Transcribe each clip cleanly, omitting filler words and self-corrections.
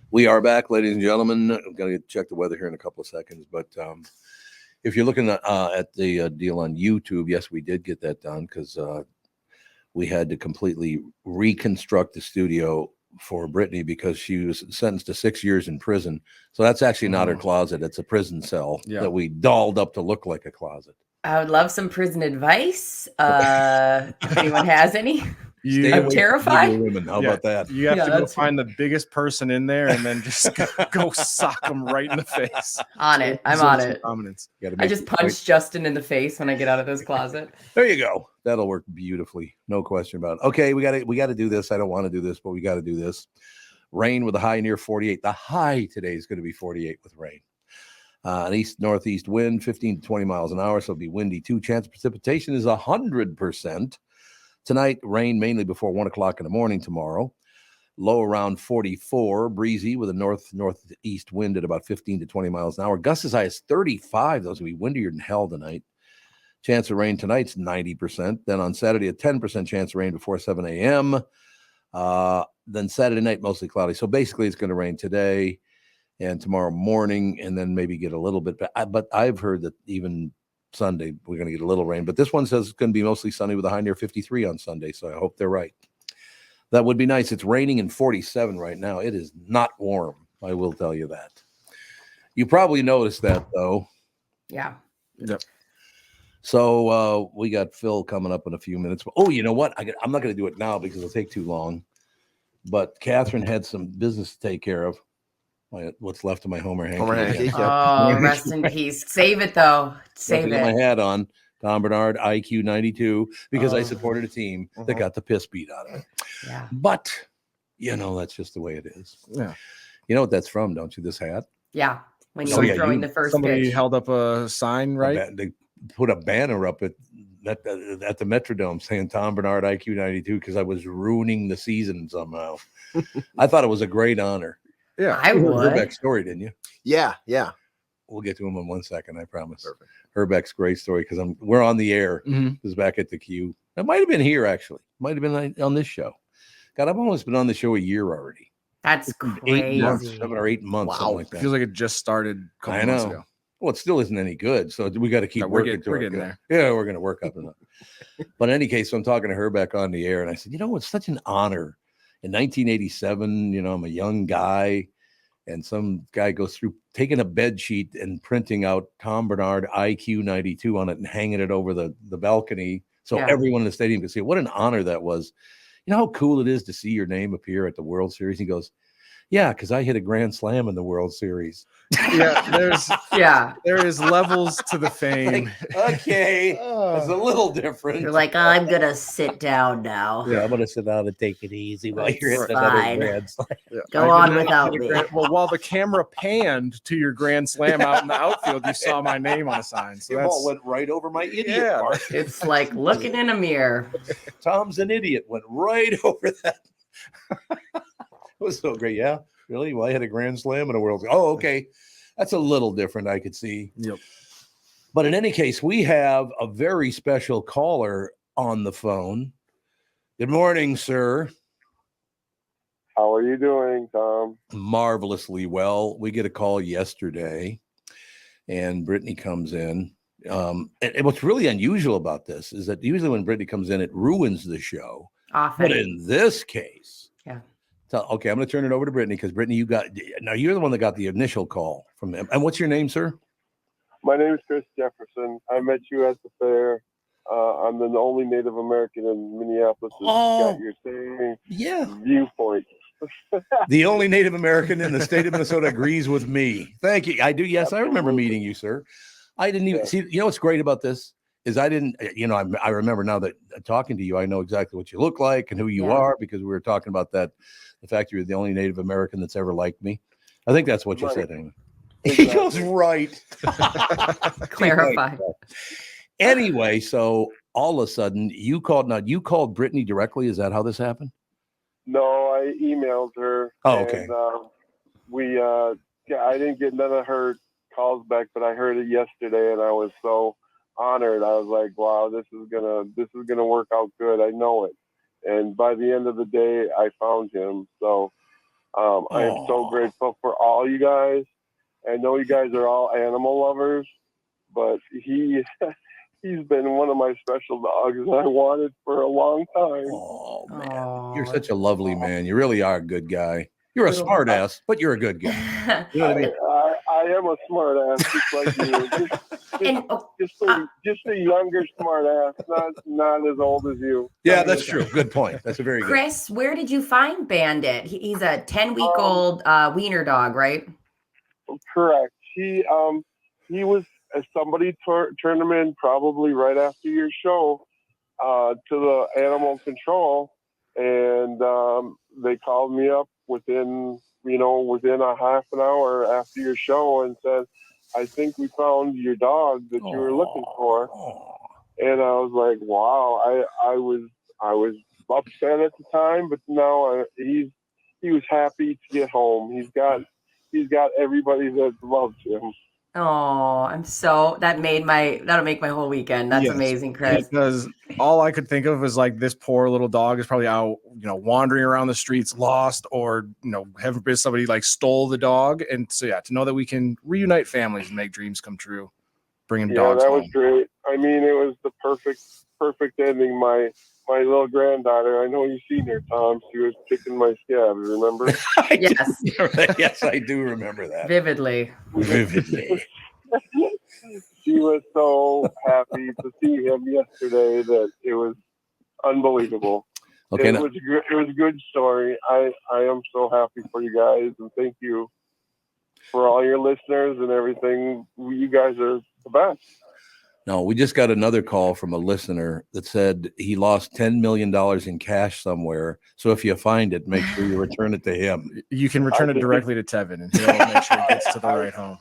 We are back, ladies and gentlemen. I'm going to check the weather here in a couple of seconds. But if you're looking at the deal on YouTube, yes, we did get that done because we had to completely reconstruct the studio for Brittany because she was sentenced to 6 years in prison. So that's actually not her closet. It's a prison cell that we dolled up to look like a closet. I would love some prison advice. If anyone has any. I'm terrified. Women. How about that? You have to go find the biggest person in there and then just go sock them right in the face. On it. I'm on it. Dominance. I just punch Justin in the face when I get out of this closet. There you go. That'll work beautifully. No question about it. Okay, we got to do this. I don't want to do this, but we got to do this. Rain with a high near 48. The high today is going to be 48 with rain. An east-northeast wind, 15 to 20 miles an hour, so it'll be windy too. Chance of precipitation is 100%. Tonight, rain mainly before 1 o'clock in the morning tomorrow. Low around 44, breezy with a northeast wind at about 15 to 20 miles an hour. Gusts as high as 35. Those will be windier than hell tonight. Chance of rain tonight's 90%. Then on Saturday, a 10% chance of rain before 7 a.m. Then Saturday night, mostly cloudy. So basically, it's going to rain today and tomorrow morning, and then maybe get a little bit. But I've heard that even Sunday we're going to get a little rain. But this one says it's going to be mostly sunny with a high near 53 on Sunday. So I hope they're right. That would be nice. It's raining in 47 right now. It is not warm. I will tell you that. You probably noticed that, though. Yeah. Yep. So we got Phil coming up in a few minutes. Oh, you know what? I'm not going to do it now because it'll take too long. But Catherine had some business to take care of. What's left of my Homer hanky. Oh, rest in peace. Save it, though. Save it. My hat on. Tom Barnard, IQ 92, because I supported a team that got the piss beat out of it. Yeah. But, that's just the way it is. Yeah. You know what that's from, don't you, this hat? Yeah. When you were throwing the first somebody pitch. held up a sign, right? They put a banner up at the Metrodome saying Tom Barnard, IQ 92, because I was ruining the season somehow. I thought it was a great honor. Yeah. I would. Hrbek's story, didn't you? Yeah. We'll get to him in 1 second, I promise. Perfect. Hrbek's great story because we're on the air. It was back at the Q. It might have been here, actually. Might have been on this show. God, I've almost been on the show a year already. That's crazy. 7 or 8 months. Wow. Like that. Feels like it just started a couple months ago. Well, it still isn't any good, so we got to keep working. We're getting there. Yeah, we're going to work up enough. But in any case, so I'm talking to Hrbek on the air, and I said, it's such an honor. In 1987, I'm a young guy, and some guy goes through taking a bed sheet and printing out Tom Barnard IQ 92 on it and hanging it over the balcony so everyone in the stadium could see it. What an honor that was. You know how cool it is to see your name appear at the World Series? He goes, yeah, because I hit a grand slam in the World Series. Yeah, there is levels to the fame. Okay, it's a little different. You're like, I'm going to sit down now. Yeah, I'm going to sit down and take it easy while you're hitting fine. another grand slam. Go on without me. Well, while the camera panned to your grand slam out in the outfield, you saw my name on a sign. So the ball went right over my idiot part. It's like looking in a mirror. Tom's an idiot. Went right over that. It was so great. Yeah, really? Well, I had a grand slam in a World. Oh, okay. That's a little different, I could see. Yep. But in any case, we have a very special caller on the phone. Good morning, sir. How are you doing, Tom? Marvelously well. We get a call yesterday, and Brittany comes in. And what's really unusual about this is that usually when Brittany comes in, it ruins the show. Often. But in this case, yeah. So, okay, I'm going to turn it over to Brittany because Brittany, you're the one that got the initial call from him. And what's your name, sir? My name is Chris Jefferson. I met you at the fair. I'm the only Native American in Minneapolis who's got your same viewpoint. The only Native American in the state of Minnesota agrees with me. Thank you. I do. Yes, absolutely. I remember meeting you, sir. I didn't even see. You know what's great about this is I didn't. I remember now that talking to you, I know exactly what you look like and who you are because we were talking about that. The fact you're the only Native American that's ever liked me. I think that's what you said. Anyway. Exactly. He goes right. Clarify. Anyway, so all of a sudden you called. Now you called Brittany directly. Is that how this happened? No, I emailed her. Oh, okay. And, I didn't get none of her calls back, but I heard it yesterday, and I was so honored. I was like, "Wow, this is gonna work out good. I know it." And by the end of the day, I found him. So I am so grateful for all you guys. I know you guys are all animal lovers, but he's been one of my special dogs that I wanted for a long time. Oh, man. You're such a lovely man. You really are a good guy. You're a smart ass, but you're a good guy. You know what I mean? I am a smart ass, just like you. Just a younger smart ass, not as old as you. Yeah, that's true. Good point. That's a very good. Chris, where did you find Bandit? He's a 10-week-old wiener dog, right? Correct. He was somebody turned him in probably right after your show to the animal control, and they called me up within a half an hour after your show and said, I think we found your dog that you were looking for. And I was like, wow. I was upset at the time, but now he was happy to get home. He's got everybody that loves him. Oh, that'll make my whole weekend. That's amazing, Chris. Because all I could think of was like this poor little dog is probably out, wandering around the streets lost, or, heaven forbid somebody like stole the dog. And so, to know that we can reunite families and make dreams come true, bringing dogs home. Yeah, that was great. I mean, it was the perfect ending. My little granddaughter, I know you've seen her, Tom. She was kicking my scabs, remember? Yes. Yes, I do remember that. Vividly. She was so happy to see him yesterday that it was unbelievable. Okay, it was a good story. I am so happy for you guys, and thank you for all your listeners and everything. You guys are the best. No, we just got another call from a listener that said he lost $10 million in cash somewhere. So if you find it, make sure you return it to him. You can return it directly to Tevin, and he'll make sure it gets to the right home.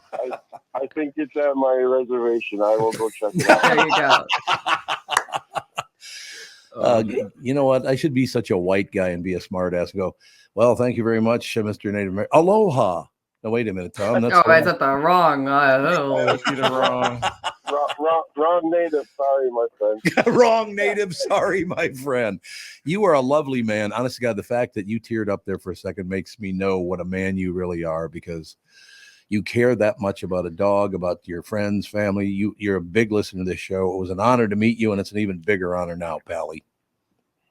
I think it's at my reservation. I will go check it out. There you go. You know what? I should be such a white guy and be a smart ass and go, well, thank you very much, Mr. Native American. Aloha. No, wait a minute, Tom. That's at the wrong. Wrong native. Sorry, my friend. Wrong native. Sorry, my friend. You are a lovely man. Honest to God, the fact that you teared up there for a second makes me know what a man you really are, because you care that much about a dog, about your friends, family. You're a big listener to this show. It was an honor to meet you, and it's an even bigger honor now, Pally.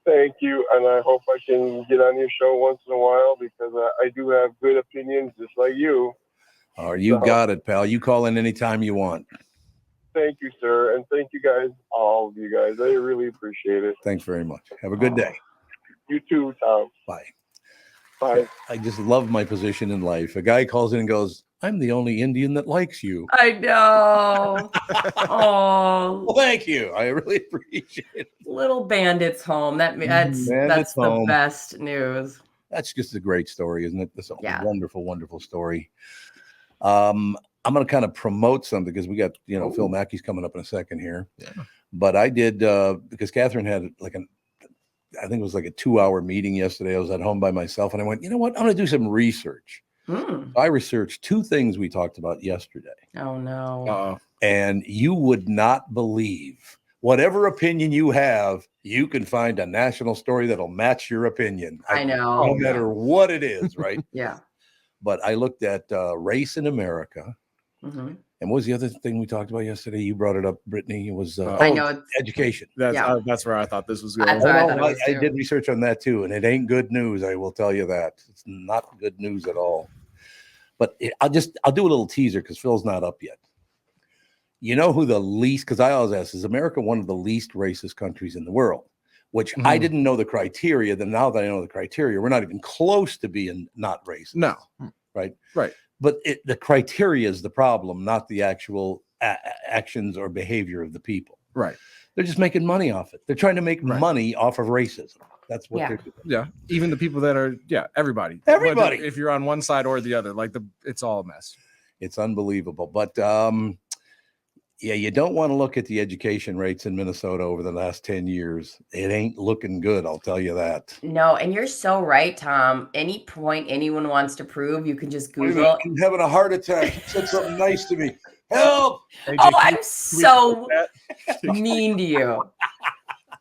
Thank you, and I hope I can get on your show once in a while, because I do have good opinions just like you. Oh, you got it, pal. You call in anytime you want. Thank you, sir, and thank you guys, all of you guys. I really appreciate it. Thanks very much. Have a good day. You too, Tom. Bye. Bye. I just love my position in life. A guy calls in and goes, I'm the only Indian that likes you. I know. Oh, well, thank you. I really appreciate it. Little Bandit's home. That's the best news. That's just a great story, isn't it? That's a wonderful, wonderful story. I'm going to kind of promote something because we got, Phil Mackey's coming up in a second here. Yeah. But I did, because Catherine had I think it was like a 2-hour meeting yesterday. I was at home by myself and I went, you know what? I'm going to do some research. So I researched 2 things we talked about yesterday. Oh, no. Uh-oh. And you would not believe, whatever opinion you have, you can find a national story that'll match your opinion. I know. No matter what it is, right? Yeah. But I looked at race in America. Mm-hmm. And what was the other thing we talked about yesterday? You brought it up, Brittany. It was I know education. That's where I thought this was going. I did research on that too, and it ain't good news. I will tell you that. It's not good news at all. But I'll do a little teaser because Phil's not up yet. You know who the least? Because I always ask, is America one of the least racist countries in the world? Which I didn't know the criteria. Then now that I know the criteria, we're not even close to being not racist. No, right. But the criteria is the problem, not the actual actions or behavior of the people. Right. They're just making money off it. They're trying to make money off of racism. That's what they're doing. Yeah. Even the people that are, everybody. Everybody. If you're on one side or the other, it's all a mess. It's unbelievable. But you don't want to look at the education rates in Minnesota over the last 10 years. It ain't looking good, I'll tell you that. No, and you're so right, Tom. Any point anyone wants to prove, you can just Google. I'm having a heart attack. He said something nice to me. Help! Oh, I'm so mean to you.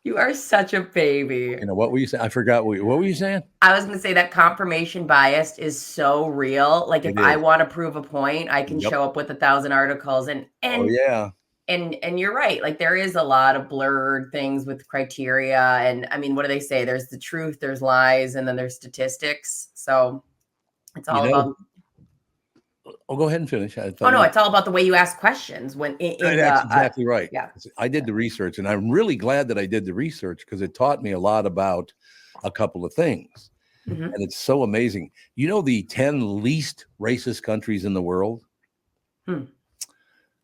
You are such a baby. You know, what were you saying? I forgot what were you saying? I was going to say that confirmation bias is so real. Like, if It I is. want to prove a point, I can Yep. show up with 1,000 articles. And Oh yeah. And you're right. Like, there is a lot of blurred things with criteria. And I mean, what do they say? There's the truth, there's lies, and then there's statistics. So it's all about. Oh, go ahead and finish. Oh no, it's all about the way you ask questions. When that's exactly right. Yeah, I did the research, and I'm really glad that I did the research because it taught me a lot about a couple of things. Mhm. And it's so amazing. You know the 10 least racist countries in the world?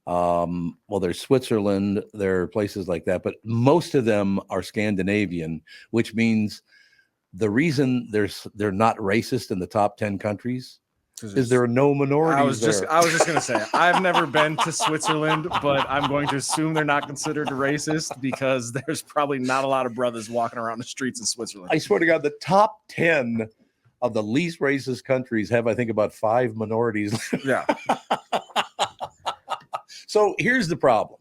Well, there's Switzerland, there are places like that, but most of them are Scandinavian, which means the reason they're not racist in the top 10 countries is there are no minorities. I was just gonna say I've never been to Switzerland, but I'm going to assume they're not considered racist because there's probably not a lot of brothers walking around the streets in Switzerland. I swear to God, the top 10 of the least racist countries have, I think, about 5 minorities. Yeah. So here's the problem.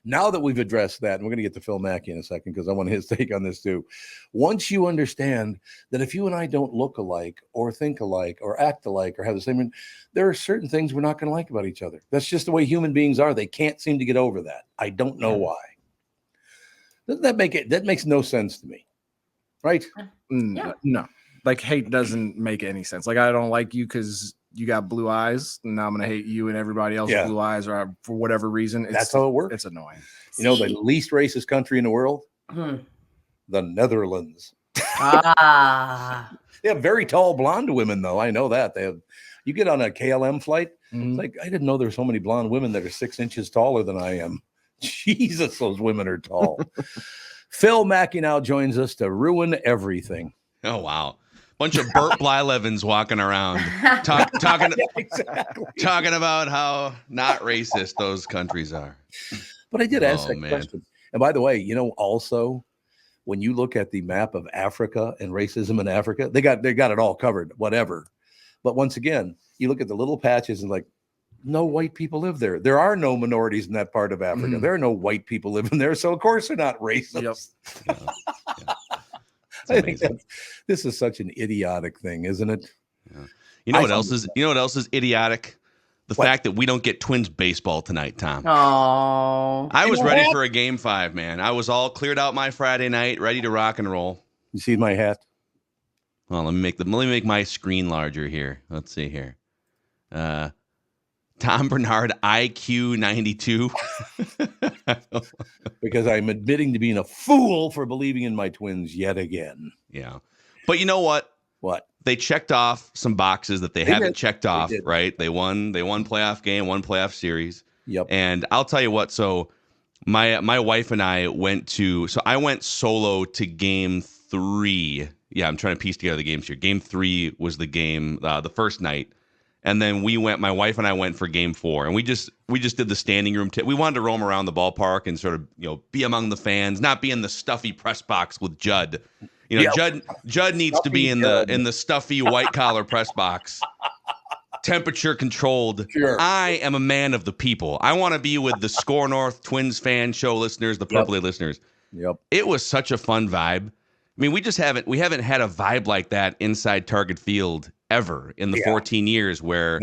Now that we've addressed that, and we're going to get to Phil Mackey in a second because I want his take on this too. Once you understand that if you and I don't look alike or think alike or act alike or have the same, there are certain things we're not going to like about each other. That's just the way human beings are. They can't seem to get over that. I don't know why. Doesn't that make it? That makes no sense to me. Right? No. Like, hate doesn't make any sense. Like, I don't like you because you got blue eyes, and now I'm gonna hate you and everybody else with blue eyes, or for whatever reason. That's how it works. It's annoying. You know, the least racist country in the world, the Netherlands. They have very tall blonde women, though. I know that. They have. You get on a KLM flight, it's like I didn't know there's so many blonde women that are 6 inches taller than I am. Jesus, those women are tall. Phil Mackey now joins us to ruin everything. Oh wow. Bunch of Burt Blylevens walking around talking about how not racist those countries are. But I did ask that question. And by the way, you know, also when you look at the map of Africa and racism in Africa, they got it all covered, whatever. But once again, you look at the little patches and like, no white people live there. There are no minorities in that part of Africa. There are no white people living there. So of course they're not racist. Yep. Yeah. I think this is such an idiotic thing, isn't it? Yeah. You know what else is idiotic? The fact that we don't get Twins baseball tonight, Tom. Oh, I was ready for a game 5, man. I was all cleared out my Friday night, ready to rock and roll. You see my hat? Well, let me make my screen larger here. Let's see here. Tom Barnard, IQ 92. Because I'm admitting to being a fool for believing in my Twins yet again. Yeah. But you know what? What? They checked off some boxes that they haven't checked off, right? They won playoff game, won playoff series. Yep. And I'll tell you what, so my wife and I went solo to game 3. Yeah, I'm trying to piece together the games here. Game 3 was the game, the first night. And then my wife and I went for game 4, and we just did the standing room. We wanted to roam around the ballpark and sort of, you know, be among the fans, not be in the stuffy press box with Judd. You know, Judd needs to be in the stuffy white collar press box, temperature controlled. Sure. I am a man of the people. I want to be with the Score North Twins fan show listeners, the Purple A listeners. Yep. It was such a fun vibe. I mean, we haven't had a vibe like that inside Target Field ever in the 14 years where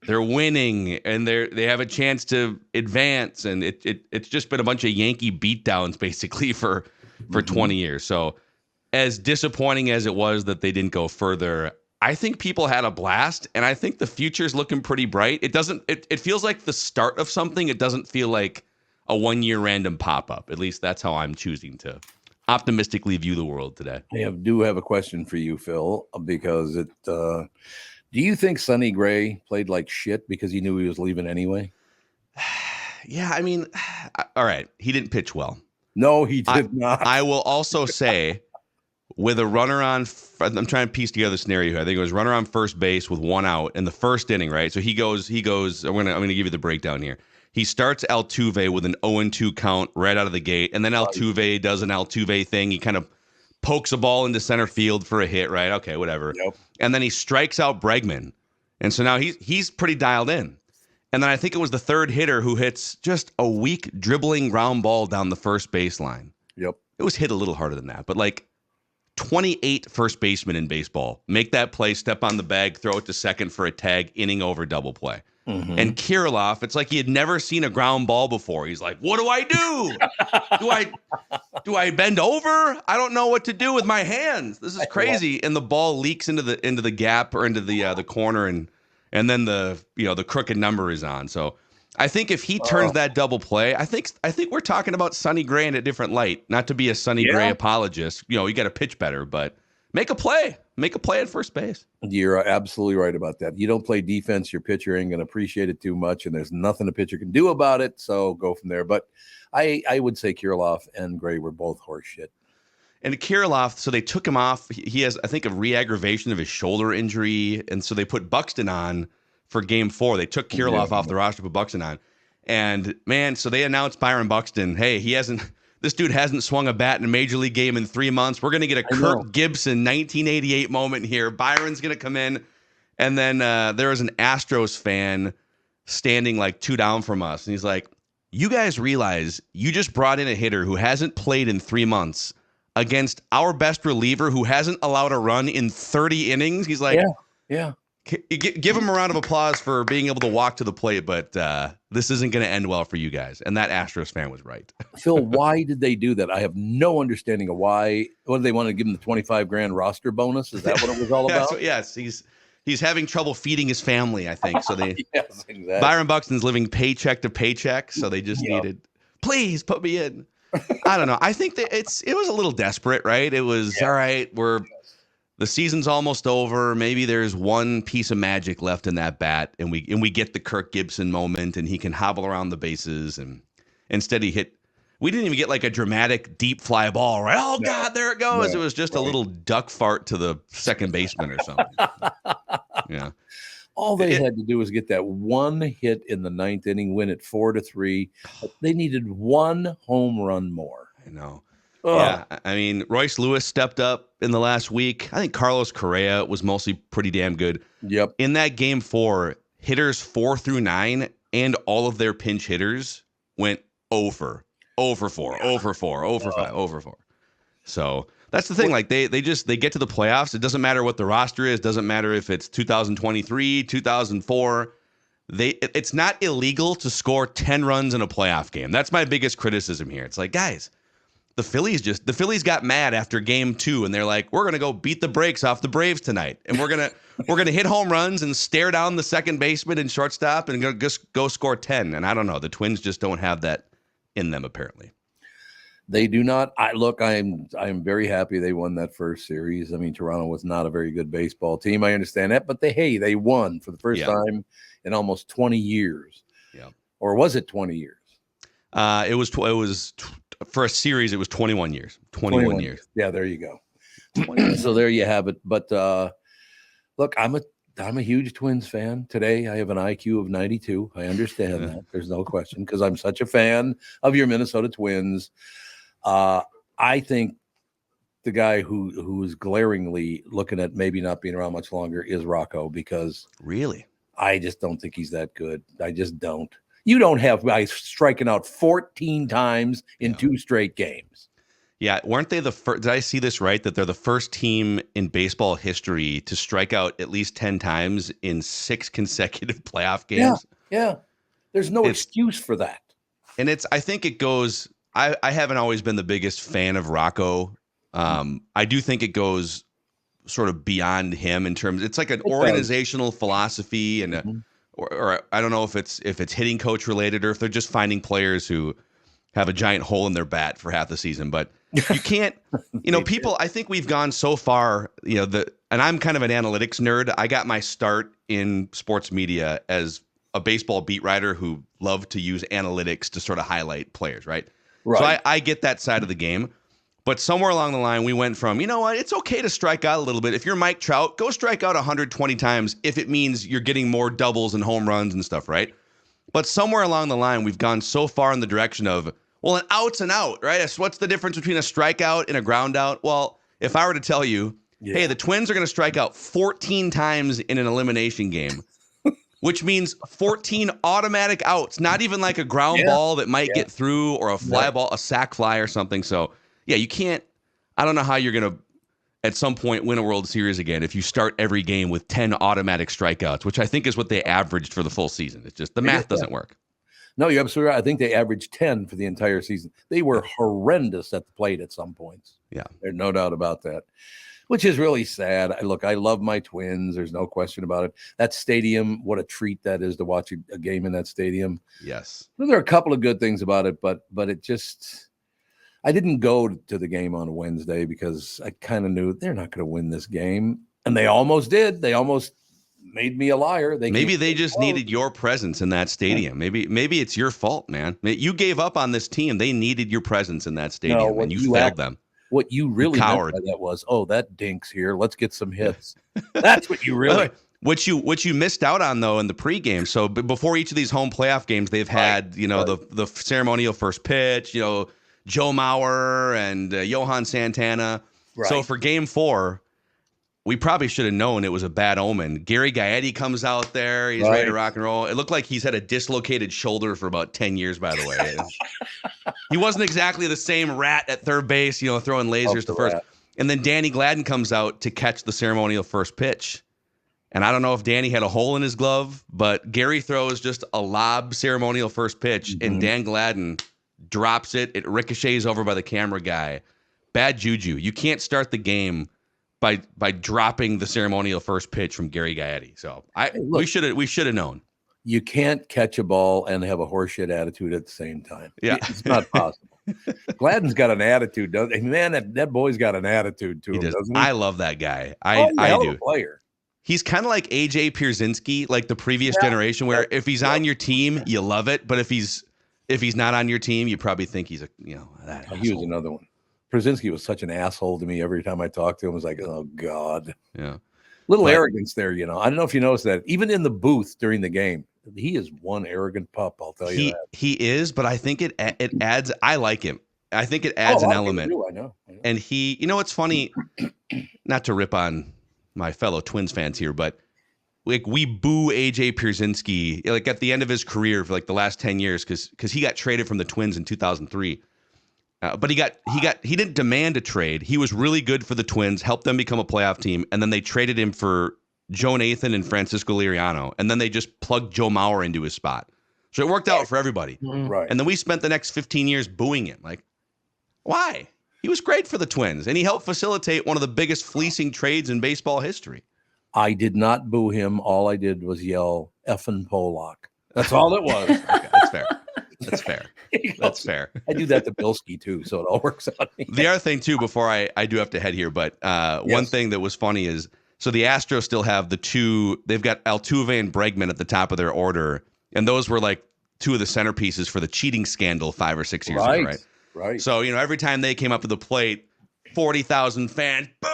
they're winning and they have a chance to advance, and it's just been a bunch of Yankee beatdowns basically for 20 years. So as disappointing as it was that they didn't go further, I think people had a blast, and I think the future's looking pretty bright. It feels like the start of something. It doesn't feel like a 1-year random pop-up. At least that's how I'm choosing to optimistically view the world today. I do have a question for you, Phil, because do you think Sonny Gray played like shit because he knew he was leaving anyway? Yeah, I mean, all right, he didn't pitch well. No, he did not. I will also say, with a runner on, I'm trying to piece together the scenario here. I think it was runner on first base with 1 out in the first inning, right? So he goes. I'm gonna give you the breakdown here. He starts Altuve with an 0-2 count right out of the gate, and then Altuve does an Altuve thing. He kind of pokes a ball into center field for a hit, right? Okay, whatever. Yep. And then he strikes out Bregman, and so now he's pretty dialed in. And then I think it was the third hitter who hits just a weak dribbling ground ball down the first baseline. Yep. it was hit a little harder than that, but like 28 first basemen in baseball make that play, step on the bag, throw it to second for a tag, inning over, double play. Mhm. And Kirilloff, it's like he had never seen a ground ball before. He's like, what do I do? Do I bend over? I don't know what to do with my hands. This is crazy. And the ball leaks into the gap or into the corner, and then the crooked number is on. So I think if he turns that double play, I think we're talking about Sonny Gray in a different light. Not to be a Sonny Gray apologist. You got to pitch better, but make a play. Make a play at first base. You're absolutely right about that. You don't play defense, your pitcher ain't going to appreciate it too much, and there's nothing a pitcher can do about it. So go from there. But I would say Kirilloff and Gray were both horseshit. And Kirilloff, so they took him off. He has, I think, a re-aggravation of his shoulder injury, and so they put Buxton on for Game 4. They took Kirilloff off the roster, put Buxton on. And, man, so they announced Byron Buxton, hey, this dude hasn't swung a bat in a major league game in 3 months. We're going to get a Kirk Gibson 1988 moment here. Byron's going to come in. And then there was an Astros fan standing like 2 down from us. And he's like, you guys realize you just brought in a hitter who hasn't played in 3 months against our best reliever who hasn't allowed a run in 30 innings. He's like, yeah. Give him a round of applause for being able to walk to the plate, but this isn't going to end well for you guys. And that Astros fan was right. Phil, why did they do that? I have no understanding of why. What did they want to give him the $25,000 roster bonus? Is that what it was all about? Yes, he's having trouble feeding his family, I think. So they yes, exactly. Byron Buxton's living paycheck to paycheck, so they just needed, please put me in. I don't know. I think that it was a little desperate, right? It was all right. The season's almost over. Maybe there's one piece of magic left in that bat, and we get the Kirk Gibson moment, and he can hobble around the bases. And instead, we didn't even get like a dramatic deep fly ball, right? Oh God, there it goes. It was just a little duck fart to the second baseman or something. Yeah. All they had to do was get that one hit in the 9th inning, win it 4-3. They needed one home run more. I know. Yeah, I mean, Royce Lewis stepped up in the last week. I think Carlos Correa was mostly pretty damn good. Yep. In that Game 4, hitters 4 through 9 and all of their pinch hitters went 0 for 4, 0 for 4, 0 for 5, 0 for 4. So that's the thing. Like they get to the playoffs. It doesn't matter what the roster is. Doesn't matter if it's 2023, 2004. It's not illegal to score 10 runs in a playoff game. That's my biggest criticism here. It's like, guys, the Phillies got mad after Game 2, and they're like, we're gonna go beat the brakes off the Braves tonight, and we're gonna hit home runs and stare down the second baseman and shortstop and just go score 10. And I don't know, the Twins just don't have that in them apparently. They do not. I'm very happy they won that first series. I mean, Toronto was not a very good baseball team. I understand that, but they won for the first time in almost 20 years. Yeah. Or was it 20 years? It was for a series. It was 21 years. 21 years. Yeah, there you go. So there you have it. But look, I'm a huge Twins fan. Today I have an IQ of 92. I understand that. There's no question because I'm such a fan of your Minnesota Twins. I think the guy who is glaringly looking at maybe not being around much longer is Rocco, because really, I just don't think he's that good. I just don't. You don't have guys striking out 14 times in 2 straight games. Yeah, weren't they the first? Did I see this right? That they're the first team in baseball history to strike out at least 10 times in 6 consecutive playoff games? Yeah. There's no excuse for that. And I think it goes. I haven't always been the biggest fan of Rocco. I do think it goes sort of beyond him in terms. It's like an organizational philosophy, and or I don't know if it's hitting coach related or if they're just finding players who have a giant hole in their bat for half the season. But you can't, people. I think we've gone so far. And I'm kind of an analytics nerd. I got my start in sports media as a baseball beat writer who loved to use analytics to sort of highlight players, right? So I get that side of the game. But somewhere along the line, we went from, it's okay to strike out a little bit. If you're Mike Trout, go strike out 120 times if it means you're getting more doubles and home runs and stuff, right? But somewhere along the line, we've gone so far in the direction of, well, an out's an out, right? What's the difference between a strikeout and a ground out? Well, if I were to tell you, hey, the Twins are going to strike out 14 times in an elimination game, which means 14 automatic outs, not even like a ground ball that might get through or a fly ball, a sac fly or something. So, yeah, you can't. I don't know how you're gonna at some point win a World Series again if you start every game with 10 automatic strikeouts, which I think is what they averaged for the full season. It's just the math doesn't work. No, you're absolutely right. I think they averaged 10 for the entire season. They were horrendous at the plate at some points. Yeah. There's no doubt about that, which is really sad. Look, I love my Twins. There's no question about it. That stadium, what a treat that is to watch a game in that stadium. Yes. There are a couple of good things about it, but it just – I didn't go to the game on Wednesday because I kind of knew they're not going to win this game. And they almost did. They almost made me a liar. Maybe they just needed your presence in that stadium. Maybe it's your fault, man. You gave up on this team. They needed your presence in that stadium, and you failed them. What you really meant by that was, that dink's here. Let's get some hits. That's what you really – What you missed out on, though, in the pregame. So before each of these home playoff games, they've had, the ceremonial first pitch, Joe Mauer and Johan Santana. Right. So for game 4, we probably should have known it was a bad omen. Gary Gaetti comes out there. He's ready to rock and roll. It looked like he's had a dislocated shoulder for about 10 years, by the way. He wasn't exactly the same rat at third base, throwing lasers to first. And then Danny Gladden comes out to catch the ceremonial first pitch. And I don't know if Danny had a hole in his glove, but Gary throws just a lob ceremonial first pitch, and Dan Gladden drops it. It ricochets over by the camera guy. Bad juju. You can't start the game by dropping the ceremonial first pitch from Gary Gaetti. So we should have known. You can't catch a ball and have a horseshit attitude at the same time. Yeah, it's not possible. Gladden's got an attitude, doesn't he? Man, that boy's got an attitude to him, doesn't he? I love that guy. I do. Player. He's kind of like AJ Pierzynski, like the previous generation, where if he's on your team, you love it, but if he's not on your team, you probably think he's he was another one. Pierzynski was such an asshole to me every time I talked to him. I was like, oh God. Yeah. Arrogance there, I don't know if you noticed that. Even in the booth during the game, he is one arrogant pup, I'll tell you that. He is, but I think it adds, I like him. I think it adds an element. I know. And what's funny, not to rip on my fellow Twins fans here, but we boo AJ Pierzynski like at the end of his career for like the last 10 years because he got traded from the Twins in 2003. But he didn't demand a trade. He was really good for the Twins, helped them become a playoff team, and then they traded him for Joe Nathan and Francisco Liriano, and then they just plugged Joe Mauer into his spot. So it worked out for everybody. Right. And then we spent the next 15 years booing him. Like, why? He was great for the Twins, and he helped facilitate one of the biggest fleecing trades in baseball history. I did not boo him. All I did was yell effing Pollock. That's all it was. Okay, that's fair. That's fair. That's fair. I do that to Bilski too, so it all works out. The other thing too, before I do have to head here, but one thing that was funny is, so the Astros still have they've got Altuve and Bregman at the top of their order, and those were like two of the centerpieces for the cheating scandal 5 or 6 years ago, right? Right. So, every time they came up to the plate, 40,000 fans, boo,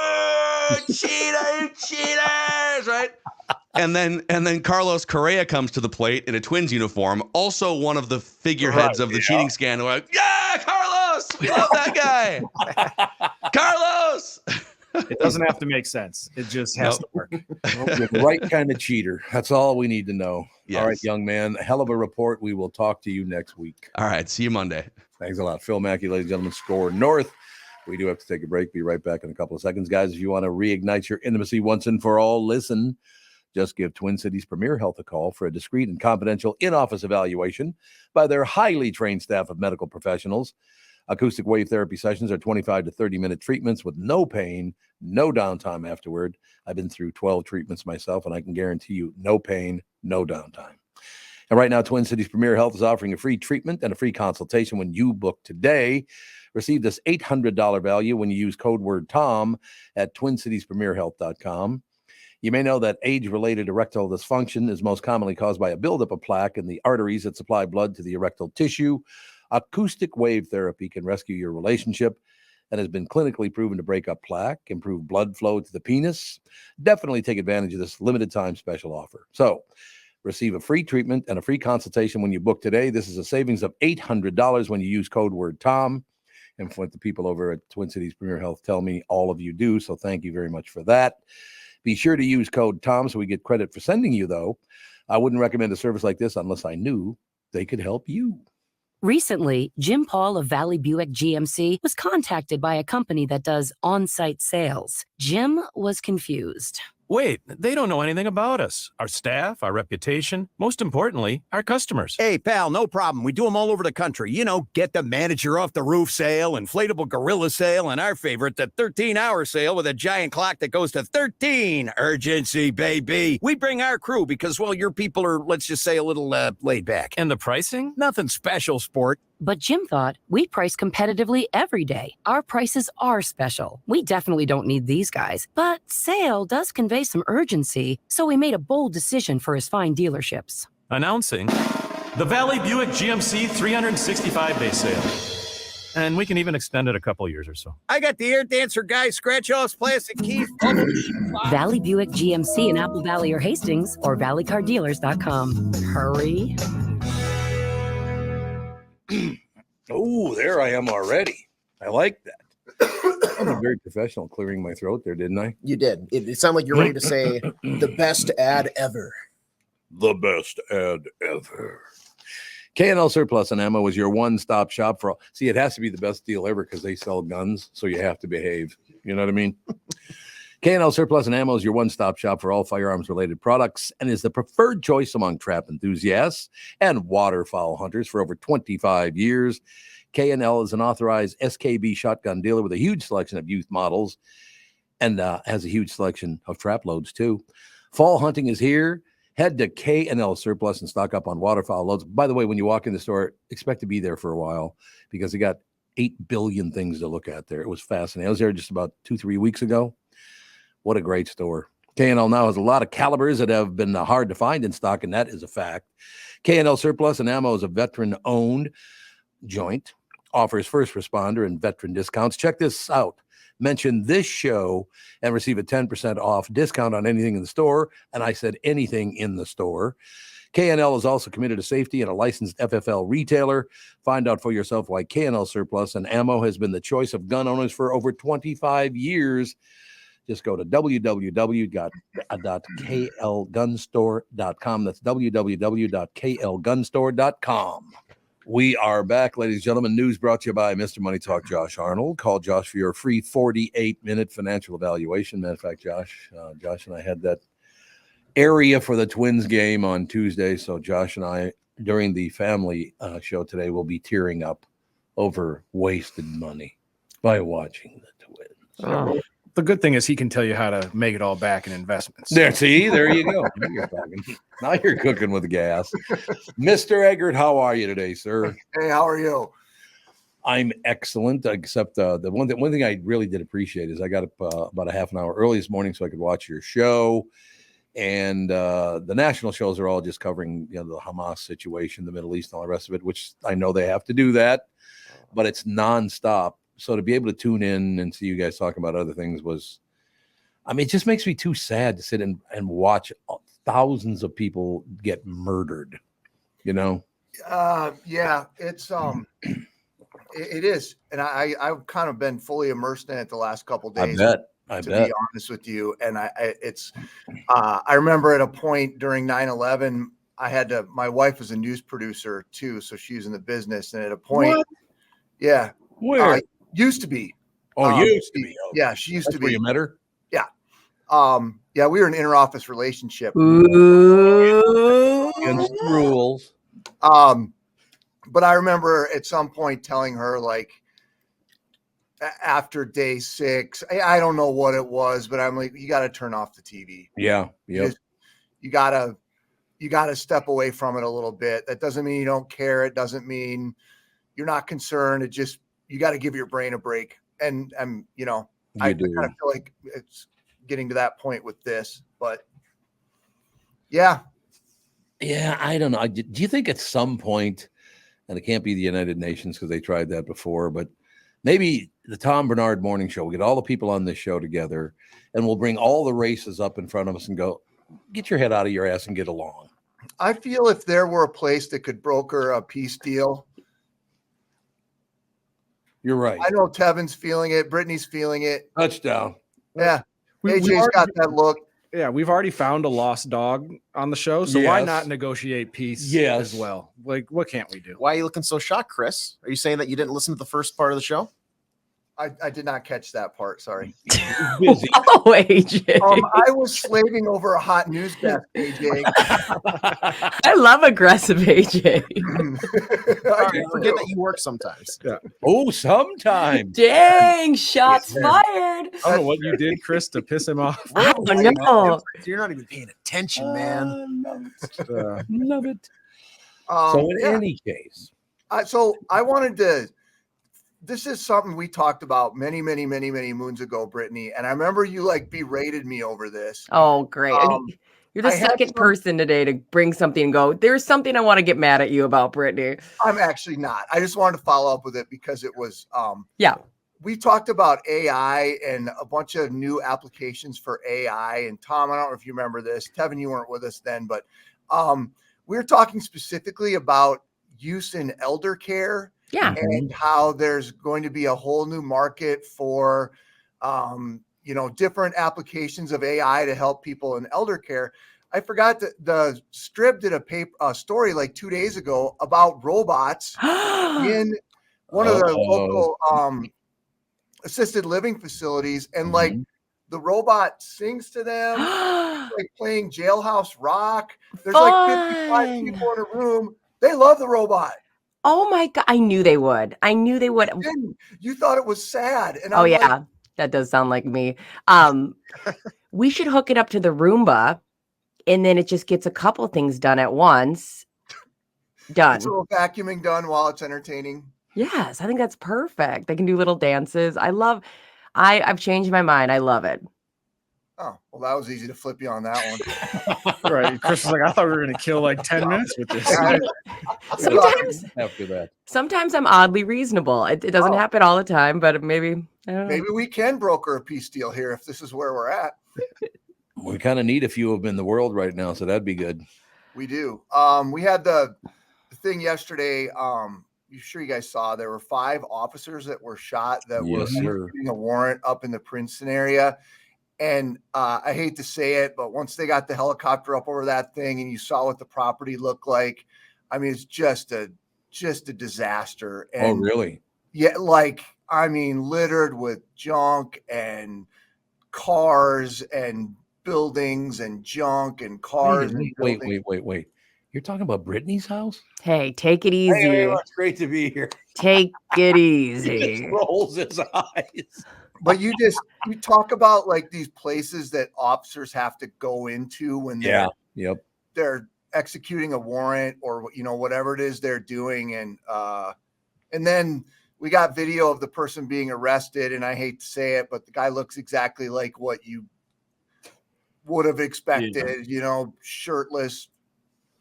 cheaters, right? And then Carlos Correa comes to the plate in a Twins uniform, also one of the figureheads of the cheating scandal. We're like, yeah, Carlos, we love that guy. Carlos. It doesn't have to make sense. It just has to work. You're the right kind of cheater. That's all we need to know. Yes. All right, young man. A hell of a report. We will talk to you next week. All right. See you Monday. Thanks a lot. Phil Mackey, ladies and gentlemen, Score North. We do have to take a break. Be right back in a couple of seconds. Guys, if you want to reignite your intimacy once and for all, listen. Just give Twin Cities Premier Health a call for a discreet and confidential in-office evaluation by their highly trained staff of medical professionals. Acoustic wave therapy sessions are 25 to 30-minute treatments with no pain, no downtime afterward. I've been through 12 treatments myself, and I can guarantee you no pain, no downtime. And right now, Twin Cities Premier Health is offering a free treatment and a free consultation when you book today. Receive this $800 value when you use code word TOM at TwinCitiesPremierHealth.com. You may know that age-related erectile dysfunction is most commonly caused by a buildup of plaque in the arteries that supply blood to the erectile tissue. Acoustic wave therapy can rescue your relationship and has been clinically proven to break up plaque, improve blood flow to the penis. Definitely take advantage of this limited time special offer. So receive a free treatment and a free consultation when you book today. This is a savings of $800 when you use code word TOM. And what the people over at Twin Cities Premier Health tell me all of you do. So thank you very much for that. Be sure to use code TOM so we get credit for sending you, though. I wouldn't recommend a service like this unless I knew they could help you. Recently, Jim Paul of Valley Buick GMC was contacted by a company that does on-site sales. Jim was confused. Wait, they don't know anything about us, our staff, our reputation, most importantly, our customers. Hey, pal, no problem. We do them all over the country. You know, get the manager off the roof sale, inflatable gorilla sale, and our favorite, the 13-hour sale with a giant clock that goes to 13. Urgency, baby. We bring our crew because, well, your people are, let's just say, a little laid back. And the pricing? Nothing special, sport. But Jim thought, we price competitively every day. Our prices are special. We definitely don't need these guys. But sale does convey some urgency, so he made a bold decision for his fine dealerships. Announcing the Valley Buick GMC 365-day sale. And we can even extend it a couple years or so. I got the air dancer guy, scratch-offs, plastic keys, bubble. Valley Buick GMC in Apple Valley or Hastings, or valleycardealers.com. Hurry. Oh, there I am already. I like that. I'm very professional clearing my throat there, didn't I? You did. It sounded like you're ready to say the best ad ever. The best ad ever. K&L Surplus and Ammo is your one-stop shop for all. See, it has to be the best deal ever because they sell guns, so you have to behave. You know what I mean? K&L Surplus and Ammo is your one-stop shop for all firearms-related products and is the preferred choice among trap enthusiasts and waterfowl hunters for over 25 years. K&L is an authorized SKB shotgun dealer with a huge selection of youth models and has a huge selection of trap loads, too. Fall hunting is here. Head to K&L Surplus and stock up on waterfowl loads. By the way, when you walk in the store, expect to be there for a while because they got 8 billion things to look at there. It was fascinating. I was there just about 2-3 weeks ago. What a great store. K&L now has a lot of calibers that have been hard to find in stock, and that is a fact. K&L Surplus and Ammo is a veteran-owned joint, offers first responder and veteran discounts. Check this out. Mention this show and receive a 10% off discount on anything in the store, and I said anything in the store. K&L is also committed to safety and a licensed FFL retailer. Find out for yourself why K&L Surplus and Ammo has been the choice of gun owners for over 25 years. Just go to www.klgunstore.com. That's www.klgunstore.com. We are back, ladies and gentlemen. News brought to you by Mr. Money Talk, Josh Arnold. Call Josh for your free 48-minute financial evaluation. Matter of fact, Josh and I had that area for the Twins game on Tuesday. So Josh and I, during the family show today, will be tearing up over wasted money by watching the Twins. Oh. The good thing is he can tell you how to make it all back in investments. There you go. Now you're cooking with gas. Mr. Eggert, how are you today, sir? Hey, how are you? I'm excellent, except the one thing I really did appreciate is I got up about a half an hour early this morning so I could watch your show. And the national shows are all just covering the Hamas situation, the Middle East, and all the rest of it, which I know they have to do that, but it's nonstop. So to be able to tune in and see you guys talking about other things it just makes me too sad to sit and watch thousands of people get murdered, Yeah, it's it is. And I've kind of been fully immersed in it the last couple of days. I to bet. be honest with you. And I remember at a point during 9/11, my wife was a news producer too. So she was in the business. And at a point, yeah. Where? Used to be. Used to be. Okay. Yeah, she used to be. Where you met her? Yeah. Yeah, we were in an interoffice relationship. Against the rules. But I remember at some point telling her, like, after day 6, I don't know what it was, but I'm like, you got to turn off the TV. Yeah. Yep. You got to step away from it a little bit. That doesn't mean you don't care. It doesn't mean you're not concerned. It just, you got to give your brain a break. And I kind of feel like it's getting to that point with this, but yeah, I don't know. Do you think at some point, and it can't be the United Nations because they tried that before, but maybe the Tom Barnard morning show, we'll get all the people on this show together and we'll bring all the races up in front of us and go, get your head out of your ass and get along. I feel if there were a place that could broker a peace deal. You're right. I know Tevin's feeling it. Brittany's feeling it. Touchdown. Yeah. AJ's got that look. Yeah, we've already found a lost dog on the show, so why Yes. not negotiate peace Yes. as well? Like, what can't we do? Why are you looking so shocked, Chris? Are you saying that you didn't listen to the first part of the show? I did not catch that part. Sorry. Busy. Oh, AJ. I was slaving over a hot news desk, AJ. I love aggressive AJ. All right, forget that you work sometimes. Oh, sometimes. Dang, shots fired. I don't know what you did, Chris, to piss him off. I don't know. You're not even paying attention, man. Love it. So in any case, So I wanted to. This is something we talked about many moons ago, Brittany, and I remember you like berated me over this. Oh, great. You're the I had second person today to bring something and go, there's something I want to get mad at you about, Brittany. I'm actually not. I just wanted to follow up with it because it was Yeah. we talked about AI and a bunch of new applications for AI. And Tom, I don't know if you remember this. Tevin, you weren't with us then, but we were talking specifically about use in elder care. Yeah. And how there's going to be a whole new market for, different applications of AI to help people in elder care. I forgot that the Strip did a story like 2 days ago about robots in one of the local assisted living facilities, and like the robot sings to them, like playing Jailhouse Rock. There's like 55 people in a room. They love the robot. Oh my God. I knew they would. You thought it was sad. And I'm yeah, that does sound like me. We should hook it up to the Roomba, and then it just gets a couple things done at once. Done. It's a little vacuuming done while it's entertaining. Yes, I think that's perfect. They can do little dances. I've changed my mind. I love it. Oh, well, that was easy to flip you on that one. Right. Chris was like, I thought we were going to kill like 10 minutes with this. Sometimes I'm oddly reasonable. It doesn't happen all the time, but maybe, I don't know. Maybe we can broker a peace deal here if this is where we're at. we kind of need a few of them in the world right now, so that'd be good. We do. We had the thing yesterday. You sure you guys saw there were 5 officers that were shot that were getting a warrant up in the Princeton area. And I hate to say it, but once they got the helicopter up over that thing and you saw what the property looked like, I mean, it's just a disaster. And oh, really? Yeah. Littered with junk and cars and buildings and junk and cars. Wait. You're talking about Brittany's house? Hey, take it easy. Hey, it's great to be here. Take it easy. He just rolls his eyes. But you talk about like these places that officers have to go into when they're executing a warrant or whatever it is they're doing, and then we got video of the person being arrested, and I hate to say it, but the guy looks exactly like what you would have expected, shirtless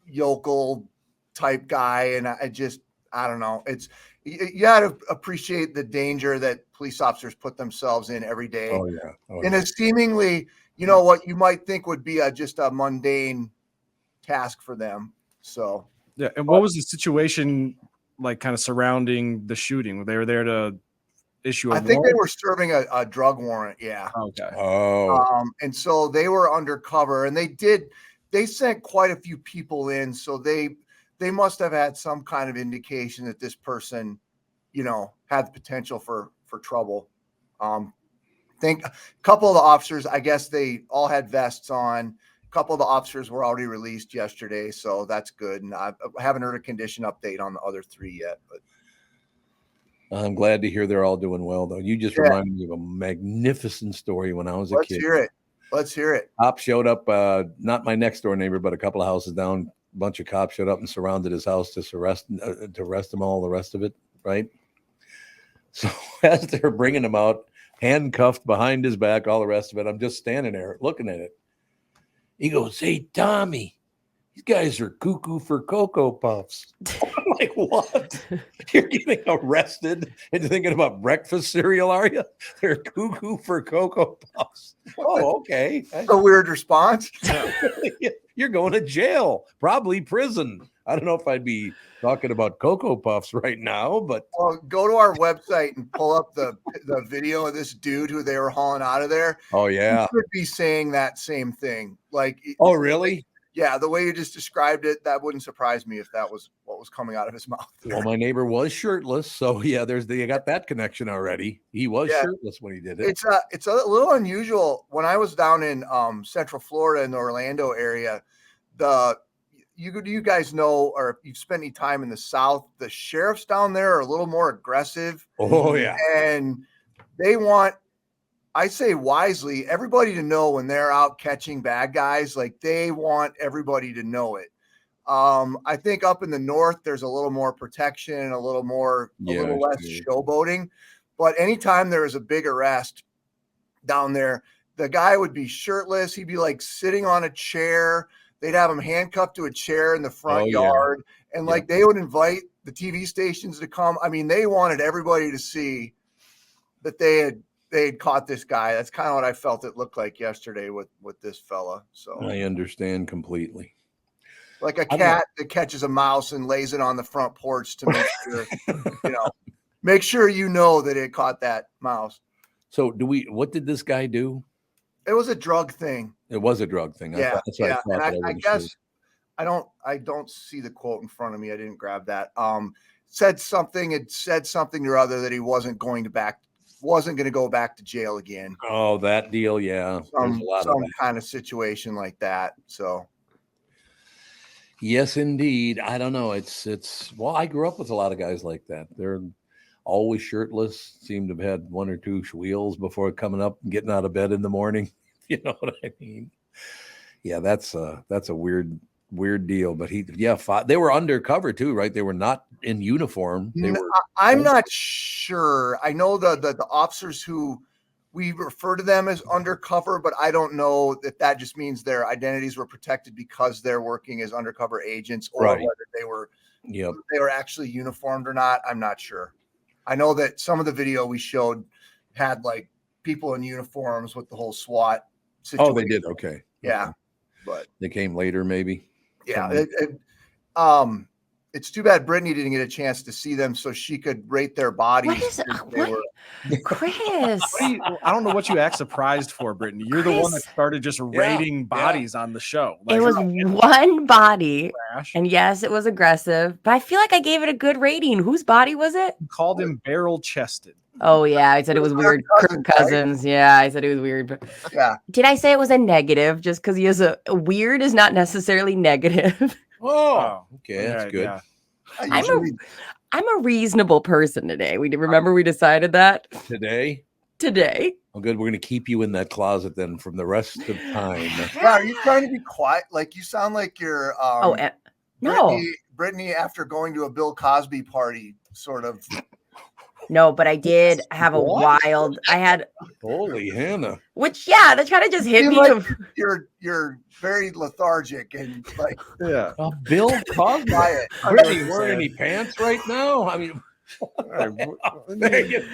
yokel type guy, and I don't know. You got to appreciate the danger that police officers put themselves in every day. Oh yeah. And it's seemingly, what you might think would be just a mundane task for them. So yeah. And what was the situation like, kind of surrounding the shooting? They were there to issue a I think warrant? they were serving a drug warrant. Yeah. Okay. Oh. And so they were undercover, and they sent quite a few people in. So they must have had some kind of indication that this person, had the potential for trouble. Think a couple of the officers, I guess they all had vests on. A couple of the officers were already released yesterday, so that's good. And I haven't heard a condition update on the other 3 yet, but I'm glad to hear they're all doing well, though. You just reminded me of a magnificent story when I was a kid. Let's hear it. Cops showed up, not my next door neighbor, but a couple of houses down. A bunch of cops showed up and surrounded his house to arrest him, all the rest of it, right? So as they're bringing him out, handcuffed behind his back, all the rest of it, I'm just standing there looking at it. He goes, "Hey, Tommy, these guys are cuckoo for Cocoa Puffs." I'm like, what? You're getting arrested and thinking about breakfast cereal, are you? They're cuckoo for Cocoa Puffs. Oh, okay. A weird response. You're going to jail, probably prison. I don't know if I'd be talking about Cocoa Puffs right now, but Well, go to our website and pull up the video of this dude who they were hauling out of there. oh yeah. He could be saying that same thing. Like, Oh really? yeah, the way you just described it, that wouldn't surprise me if that was what was coming out of his mouth. Well, my neighbor was shirtless, so yeah, you got that connection already. He was shirtless when he did it. It's a little unusual. When I was down in Central Florida in the Orlando area, you guys know, or if you've spent any time in the South, the sheriffs down there are a little more aggressive. Oh yeah. And they want, I say wisely, everybody to know when they're out catching bad guys, like they want everybody to know it. I think up in the north, there's a little more protection, a little less showboating. But anytime there is a big arrest down there, the guy would be shirtless. He'd be like sitting on a chair. They'd have him handcuffed to a chair in the front yard. And like they would invite the TV stations to come. I mean, they wanted everybody to see that they had caught this guy. That's kind of what I felt it looked like yesterday with this fella. So I understand completely. Like a cat that catches a mouse and lays it on the front porch to make sure, make sure that it caught that mouse. So what did this guy do? It was a drug thing. It was a drug thing. Yeah. I guess I don't see the quote in front of me. I didn't grab that. Said something or other that he wasn't going to go back to jail again. Oh, that deal. Yeah. Some kind of situation like that. So. Yes, indeed. I don't know. Well, I grew up with a lot of guys like that. They're always shirtless, seem to have had one or two wheels before coming up and getting out of bed in the morning. You know what I mean? Yeah, that's a weird deal. But they were undercover too, right? They were not in uniform. I'm not sure. I know the officers who we refer to them as undercover, but I don't know if that just means their identities were protected because they're working as undercover agents, or whether they were actually uniformed or not. I'm not sure. I know that some of the video we showed had like people in uniforms with the whole SWAT situation. Oh, they did. Okay. Yeah. But they came later, maybe. Yeah. It's too bad Brittany didn't get a chance to see them so she could rate their bodies. Chris? I don't know what you act surprised for, Brittany. You're the one that started just rating bodies on the show. Like, it was one body, and yes, it was aggressive, but I feel like I gave it a good rating. Whose body was it? You called him barrel-chested. Oh, yeah. I said it was weird. Kirk Cousins. Right? Yeah, I said it was weird. But yeah. Did I say it was a negative just because he is a weird is not necessarily negative? Oh, okay. That's good. Yeah. I'm a reasonable person today. We decided that today. Well, good. We're going to keep you in that closet then from the rest of time. Yeah, are you trying to be quiet? Like you sound like you're no. Brittany after going to a Bill Cosby party, sort of. No, but I did have a wild. I had holy Hannah. Which that kind of just hit me. Like you're very lethargic and like Bill Cosby. Brittany wearing any pants right now? I mean,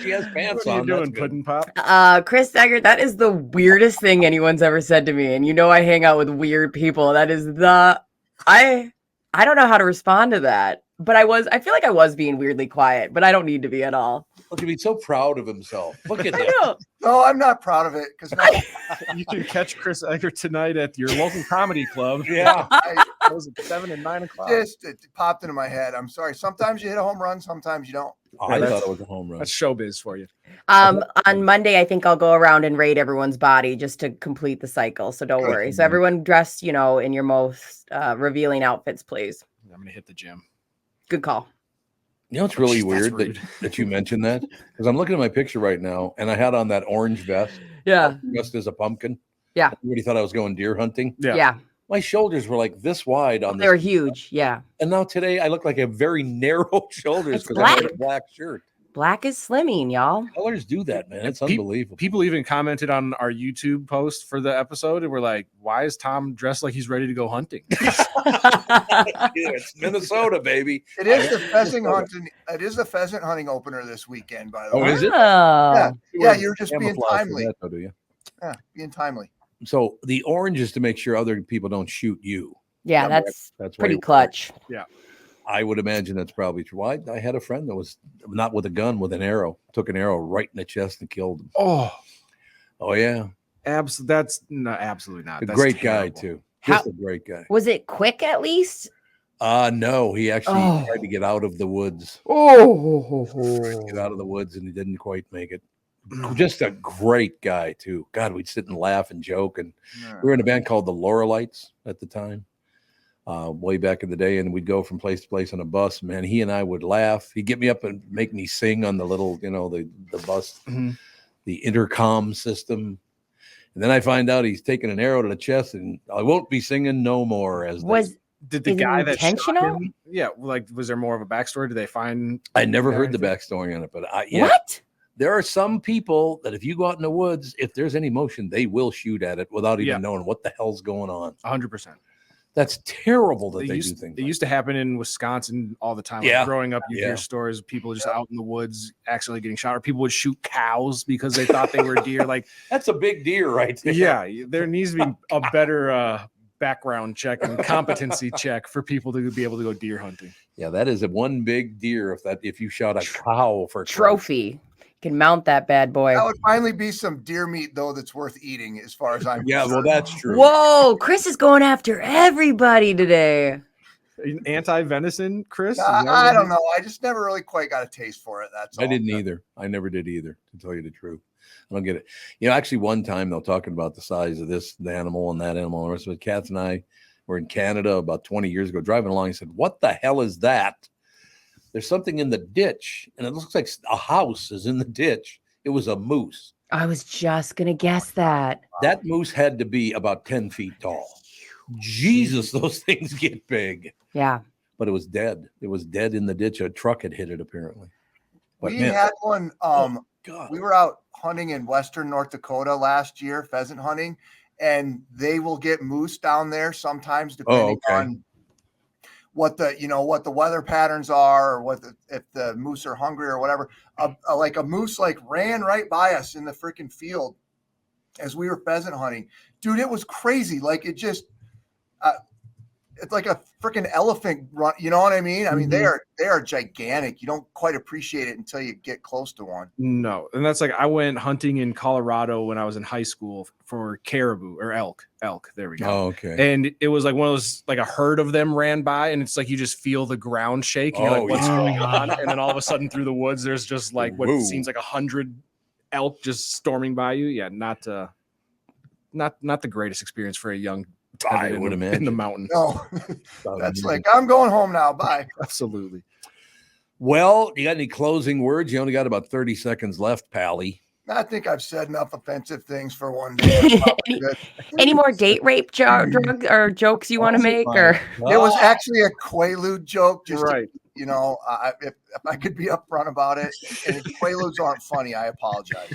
she has pants on. What are you doing, Puddin' Pop? Chris Saggart, that is the weirdest thing anyone's ever said to me, and I hang out with weird people. That is I don't know how to respond to that. But I feel like I was being weirdly quiet, but I don't need to be at all. Look, he's so proud of himself. Look at I that. know. No, I'm not proud of it because you can catch Chris Eggert tonight at your local comedy club. Yeah, it was at 7 and 9 o'clock. It popped into my head. I'm sorry. Sometimes you hit a home run, sometimes you don't. I thought it was a home run. That's showbiz for you. On Monday, I think I'll go around and rate everyone's body just to complete the cycle. So don't worry. So everyone dressed, in your most revealing outfits, please. I'm gonna hit the gym. Good call. It's really weird that you mentioned that because I'm looking at my picture right now and I had on that orange vest. Yeah. Dressed as a pumpkin. Yeah. Everybody thought I was going deer hunting. Yeah. My shoulders were like this wide on They were huge. Yeah. And now today I look like I have very narrow shoulders because I wear a black shirt. Black is slimming, y'all. Colors do that, man. It's unbelievable. People even commented on our YouTube post for the episode and were like, why is Tom dressed like he's ready to go hunting? It's Minnesota, baby. It is the pheasant hunting. It is the pheasant hunting opener this weekend, by the way. Oh, is it? Yeah, you're just being timely. Do you? Yeah, being timely. So the orange is to make sure other people don't shoot you. Yeah, Yeah, that's way pretty worse. clutch. I would imagine that's probably true. I had a friend that was not with a gun, with an arrow. Took an arrow right in the chest and killed him. Oh, yeah. That's not absolutely not. A That's great guy terrible. too. How- Just a great guy. Was it quick at least? No, he actually Oh. tried to get out of the woods. Oh, Get out of the woods, and he didn't quite make it. Just a great guy too. God, we'd sit and laugh and joke, and we were in a band called the Laurelites at the time, way back in the day, and we'd go from place to place on a bus. Man, he and I would laugh. He'd get me up and make me sing on the little, the bus, the intercom system. And then I find out he's taking an arrow to the chest, and I won't be singing no more. Did the Is it guy that shot intentional? him? Yeah, like was there more of a backstory? Did they find? I never heard the anything? backstory on it, but What? there are some people that if you go out in the woods, if there's any motion, they will shoot at it without even knowing what the hell's going on. 100%. That's terrible that they do used, things. It used to happen in Wisconsin all the time. Yeah. Like growing up, you hear stories of people just out in the woods actually getting shot, or people would shoot cows because they thought they were deer. Like that's a big deer right there. Yeah, there needs to be a better background check and competency check for people to be able to go deer hunting. Yeah, that is a one big deer if you shot a cow for Trophy. You can mount that bad boy. That would finally be some deer meat, though, that's worth eating, as far as I'm Yeah, well, concerned. that's true. Whoa, Chris is going after everybody today. Anti-venison, Chris? I don't know. I just never really quite got a taste for it. That's all. I didn't either. I never did either, to tell you the truth. I don't get it. Actually, one time they're talking about the size of the animal and that animal. And the rest of it. Katz and I were in Canada about 20 years ago, driving along. He said, "What the hell is that? There's something in the ditch, and it looks like a house is in the ditch." It was a moose. I was just gonna guess that. That moose had to be about 10 feet tall. Jesus, those things get big. Yeah. But it was dead. It was dead in the ditch. A truck had hit it, apparently. But We man, had one. God. We were out hunting in western North Dakota last year, pheasant hunting, and they will get moose down there sometimes, depending on what the weather patterns are, or if the moose are hungry or whatever. Like a moose ran right by us in the freaking field as we were pheasant hunting. Dude, it was crazy. Like it just it's like a freaking elephant run. You know what I mean? I mean, they are gigantic. You don't quite appreciate it until you get close to one. No. And that's like, I went hunting in Colorado when I was in high school for caribou or elk. There we go. Oh, okay. And it was like one of those, like a herd of them ran by, and it's like you just feel the ground shake. And you're like, what's going on? And then all of a sudden through the woods, there's just like what seems like 100 elk just storming by you. Yeah, not the greatest experience for a young I would imagine in the mountain. No, that's like, I'm going home now. Bye. Absolutely. Well, you got any closing words? You only got about 30 seconds left, Pally. I think I've said enough offensive things for one day. Any more date rape drugs or jokes you want to make? Or it was actually a Quaalude joke. Just right. If I could be upfront about it, and if Quaaludes aren't funny, I apologize.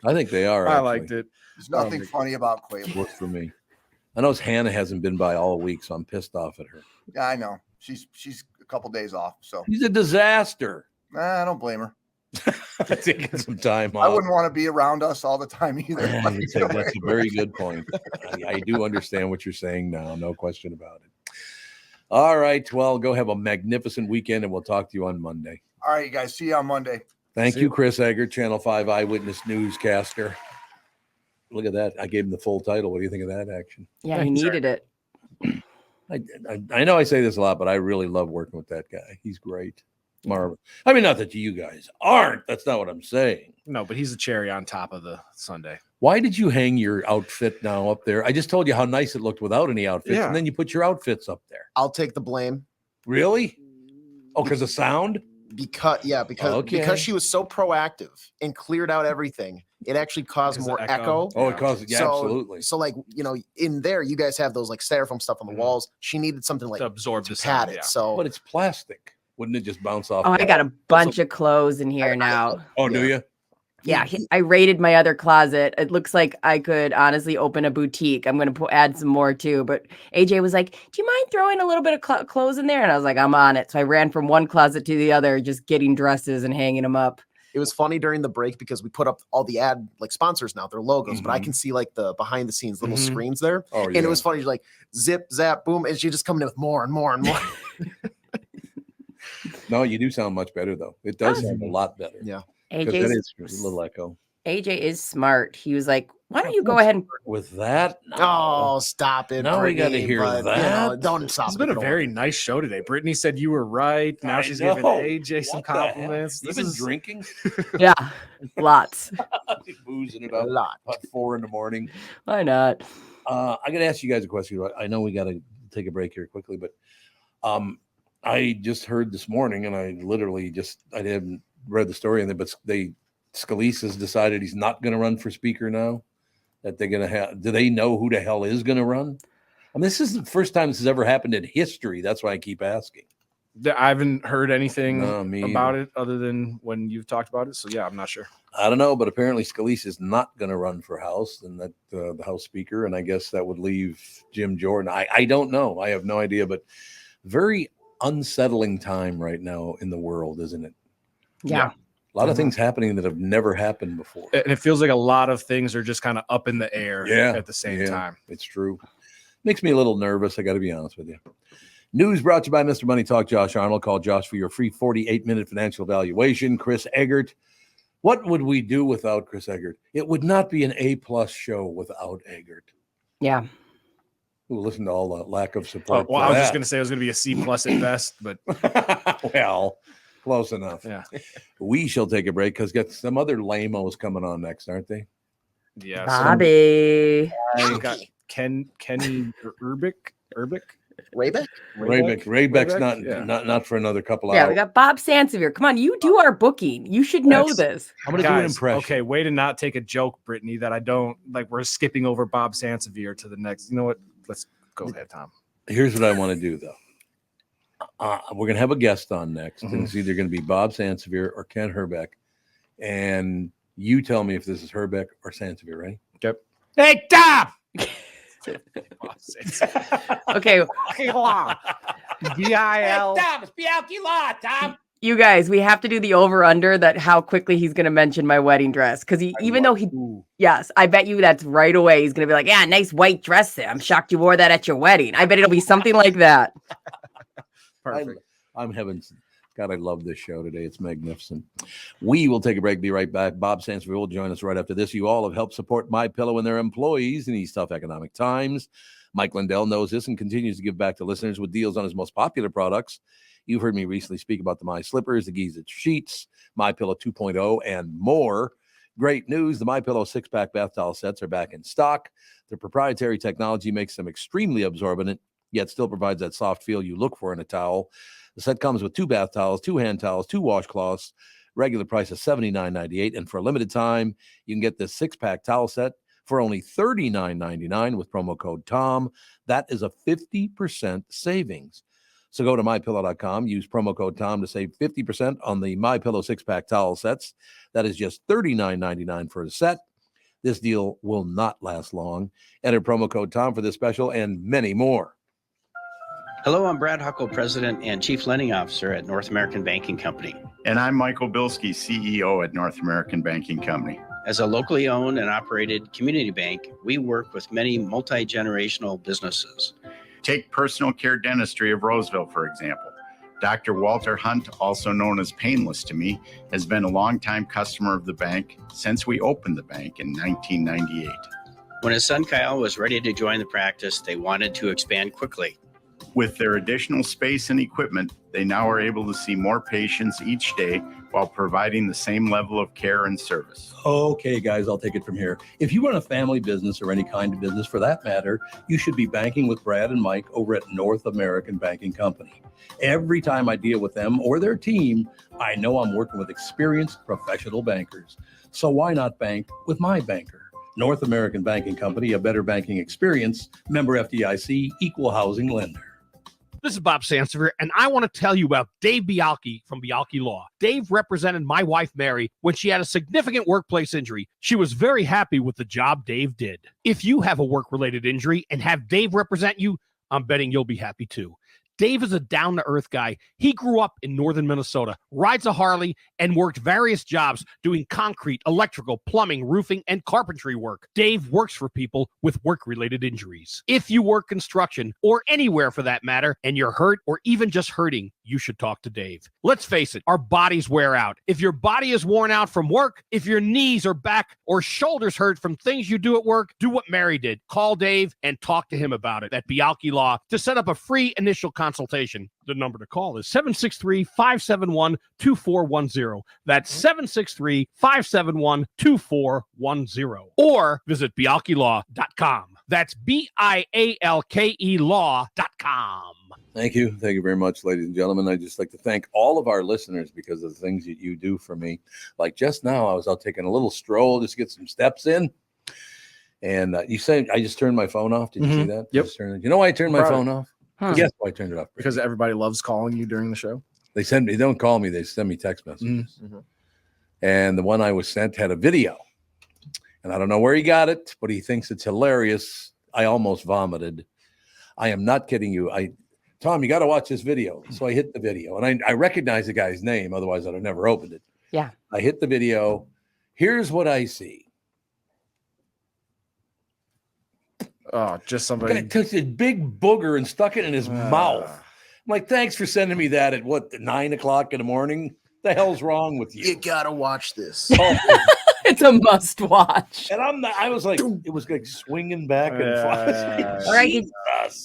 I think they are. I Actually. liked it. There's nothing funny about Quaaludes. Works for me. I know Hannah hasn't been by all week, so I'm pissed off at her. Yeah, I know. She's a couple days off, so She's a disaster. I don't blame her. Taking some time off. I wouldn't want to be around us all the time either. That's a very good point. I do understand what you're saying now. No question about it. All right. Well, go have a magnificent weekend, and we'll talk to you on Monday. All right, you guys. See you on Monday. Thank you, Chris Egger, Channel 5 Eyewitness Newscaster. Look at that. I gave him the full title. What do you think of that action? yeah, he needed it. I know I say this a lot, but I really love working with that guy. He's great. Marvelous. I mean, not that you guys aren't. That's not what I'm saying. No, but he's the cherry on top of the sundae. Why did you hang your outfit now up there? I just told you how nice it looked without any outfits, Yeah. and then you put your outfits up there. I'll take the blame. Really? Oh, because of sound? Because she was so proactive and cleared out everything, it actually caused Because more of echo. Oh, it causes, yeah, absolutely. So like, in there you guys have those like styrofoam stuff on the walls. She needed something like To absorb the pad sound, it. yeah. So But it's plastic. Wouldn't it just bounce off? Oh, I got a bunch of clothes in here now. Oh, do you? Yeah, I raided my other closet. It looks like I could honestly open a boutique. I'm going to add some more too. But AJ was like, do you mind throwing a little bit of clothes in there? And I was like, I'm on it. So I ran from one closet to the other, just getting dresses and hanging them up. It was funny during the break because we put up all the ad like sponsors now, their logos, but I can see like the behind the scenes little screens there. Oh, And it was funny, like zip, zap, boom, and she just coming in with more and more and more. No, you do sound much better though. It does sound a lot better. Yeah. Because that is a little echo. AJ is smart. He was like, why don't you go ahead and With that? Oh, stop it. Now we got to Brittany, hear but, that. You know, don't stop. It's been a it. very nice show today. Brittany said you were right. Now she's giving AJ some compliments. You've been drinking? yeah, lots. Boozing it up A lot. at 4 a.m. Why not? I got to ask you guys a question. I know we got to take a break here quickly, but I just heard this morning, and I literally I hadn't read the story, but Scalise has decided he's not going to run for speaker now. That they're going to have. Do they know who the hell is going to run? I mean, this is the first time this has ever happened in history. That's why I keep asking. I haven't heard anything about either. it other than when you've talked about it. So yeah, I'm not sure. I don't know, but apparently Scalise is not going to run for House and that the House Speaker, and I guess that would leave Jim Jordan. I don't know. I have no idea, but very unsettling time right now in the world, isn't it? Yeah. A lot of things happening that have never happened before. And it feels like a lot of things are just kind of up in the air at the same time. It's true. Makes me a little nervous. I got to be honest with you. News brought to you by Mr. Money Talk, Josh Arnold. Call Josh for your free 48-minute financial evaluation. Chris Eggert. What would we do without Chris Eggert? It would not be an A+ show without Eggert. Yeah. We'll listen to all the lack of support. Well, I was just going to say it was going to be a C+ at best, but well, close enough. Yeah. We shall take a break because got some other lame-os coming on next, aren't they? Yeah. Bobby. I got Kenny Hrbek. Hrbek's not for another couple hours. Yeah, we got Bob Sansevier. Come on, you do our booking. You should know this. I'm going to do an impression. Okay, way to not take a joke, Brittany, that I don't like. We're skipping over Bob Sansevier to the next. You know what? Let's go ahead, Tom. Here's what I want to do, though. We're going to have a guest on next, and it's either going to be Bob Sansevier or Ken Hrbek. And you tell me if this is Hrbek or Sansevier, right? Yep. Hey, Tom! Okay. B-I-L. Hey, Tom, it's Bialki Law, Tom. You guys, we have to do the over-under that how quickly he's going to mention my wedding dress. Because yes, I bet you that's right away. He's going to be like, yeah, nice white dress there. I'm shocked you wore that at your wedding. I bet it'll be something like that. Perfect. I'm having, God, I love this show today. It's magnificent. We will take a break. Be right back. Bob Sansevier will join us right after this. You all have helped support MyPillow and their employees in these tough economic times. Mike Lindell knows this and continues to give back to listeners with deals on his most popular products. You've heard me recently speak about the My Slippers, the Giza Sheets, MyPillow 2.0, and more. Great news. The MyPillow 6-pack bath towel sets are back in stock. Their proprietary technology makes them extremely absorbent, yet still provides that soft feel you look for in a towel. The set comes with 2 bath towels, 2 hand towels, 2 washcloths, regular price of $79.98. And for a limited time, you can get this 6-pack towel set for only $39.99 with promo code TOM. That is a 50% savings. So go to mypillow.com, use promo code TOM to save 50% on the MyPillow 6-pack towel sets. That is just $39.99 for a set. This deal will not last long. Enter promo code TOM for this special and many more. Hello, I'm Brad Huckle, President and Chief Lending Officer at North American Banking Company. And I'm Michael Bilski, CEO at North American Banking Company. As a locally owned and operated community bank, we work with many multi-generational businesses. Take Personal Care Dentistry of Roseville, for example. Dr. Walter Hunt, also known as Painless to me, has been a longtime customer of the bank since we opened the bank in 1998. When his son Kyle was ready to join the practice, they wanted to expand quickly. With their additional space and equipment, they now are able to see more patients each day while providing the same level of care and service. Okay, guys, I'll take it from here. If you run a family business or any kind of business for that matter, you should be banking with Brad and Mike over at North American Banking Company. Every time I deal with them or their team, I know I'm working with experienced professional bankers. So why not bank with my banker? North American Banking Company, a better banking experience, member FDIC, equal housing lender. This is Bob Sansevier, and I want to tell you about Dave Bialki from Bialki Law. Dave represented my wife, Mary, when she had a significant workplace injury. She was very happy with the job Dave did. If you have a work-related injury and have Dave represent you, I'm betting you'll be happy too. Dave is a down-to-earth guy. He grew up in northern Minnesota, rides a Harley, and worked various jobs doing concrete, electrical, plumbing, roofing, and carpentry work. Dave works for people with work-related injuries. If you work construction, or anywhere for that matter, and you're hurt or even just hurting, you should talk to Dave. Let's face it, our bodies wear out. If your body is worn out from work, if your knees or back or shoulders hurt from things you do at work, do what Mary did. Call Dave and talk to him about it at Bialki Law to set up a free initial consultation. The number to call is 763-571-2410. That's 763-571-2410. Or visit bialkilaw.com. That's BIALKE law.com. Thank you. Thank you very much, ladies and gentlemen. I'd just like to thank all of our listeners because of the things that you do for me. Like just now, I was out taking a little stroll just to get some steps in. And you say I just turned my phone off. Did you see that? Yep. You know why I turned my phone off? Guess why I turned it off? Because everybody loves calling you during the show. They don't call me. They send me text messages. And the one I was sent had a video. And I don't know where he got it, but he thinks it's hilarious. I almost vomited. I am not kidding you. Tom, you got to watch this video. So I hit the video, and I recognize the guy's name. Otherwise, I'd have never opened it. Yeah. I hit the video. Here's what I see. Oh, just somebody. Guy took this big booger and stuck it in his mouth. I'm like, thanks for sending me that at 9 o'clock in the morning. The hell's wrong with you? You got to watch this. It's a must watch. And I was like, it was like swinging back and forth. All right.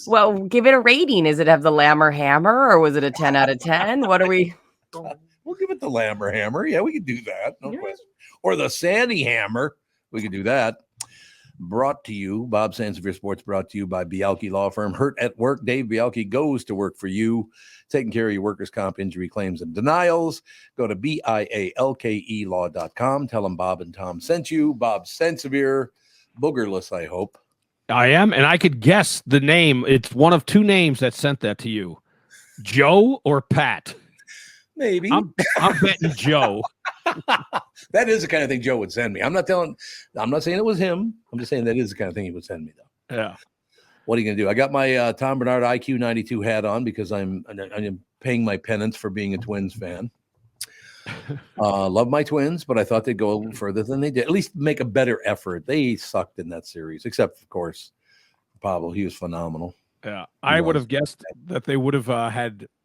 Well, give it a rating. Does it have the Lammer hammer or was it a 10 out of 10? What are we? We'll give it the Lammer hammer. Yeah, we could do that. No question. Or the Sandy hammer. We could do that. Brought to you, Bob Sansevier Sports, brought to you by Bialki Law Firm. Hurt at work, Dave Bialki goes to work for you, taking care of your workers' comp injury claims and denials. Go to BIALKElaw.com. Tell them Bob and Tom sent you. Bob Sansevier, boogerless, I hope. I am, and I could guess the name. It's one of two names that sent that to you, Joe or Pat. Maybe. I'm betting Joe. That is the kind of thing Joe would send me. I'm not saying it was him. I'm just saying that is the kind of thing he would send me, though. Yeah. What are you going to do? I got my Tom Barnard IQ 92 hat on because I'm paying my penance for being a Twins fan. Love my Twins, but I thought they'd go a little further than they did. At least make a better effort. They sucked in that series, except, of course, Pablo. He was phenomenal. Yeah. I would have guessed that they would have had –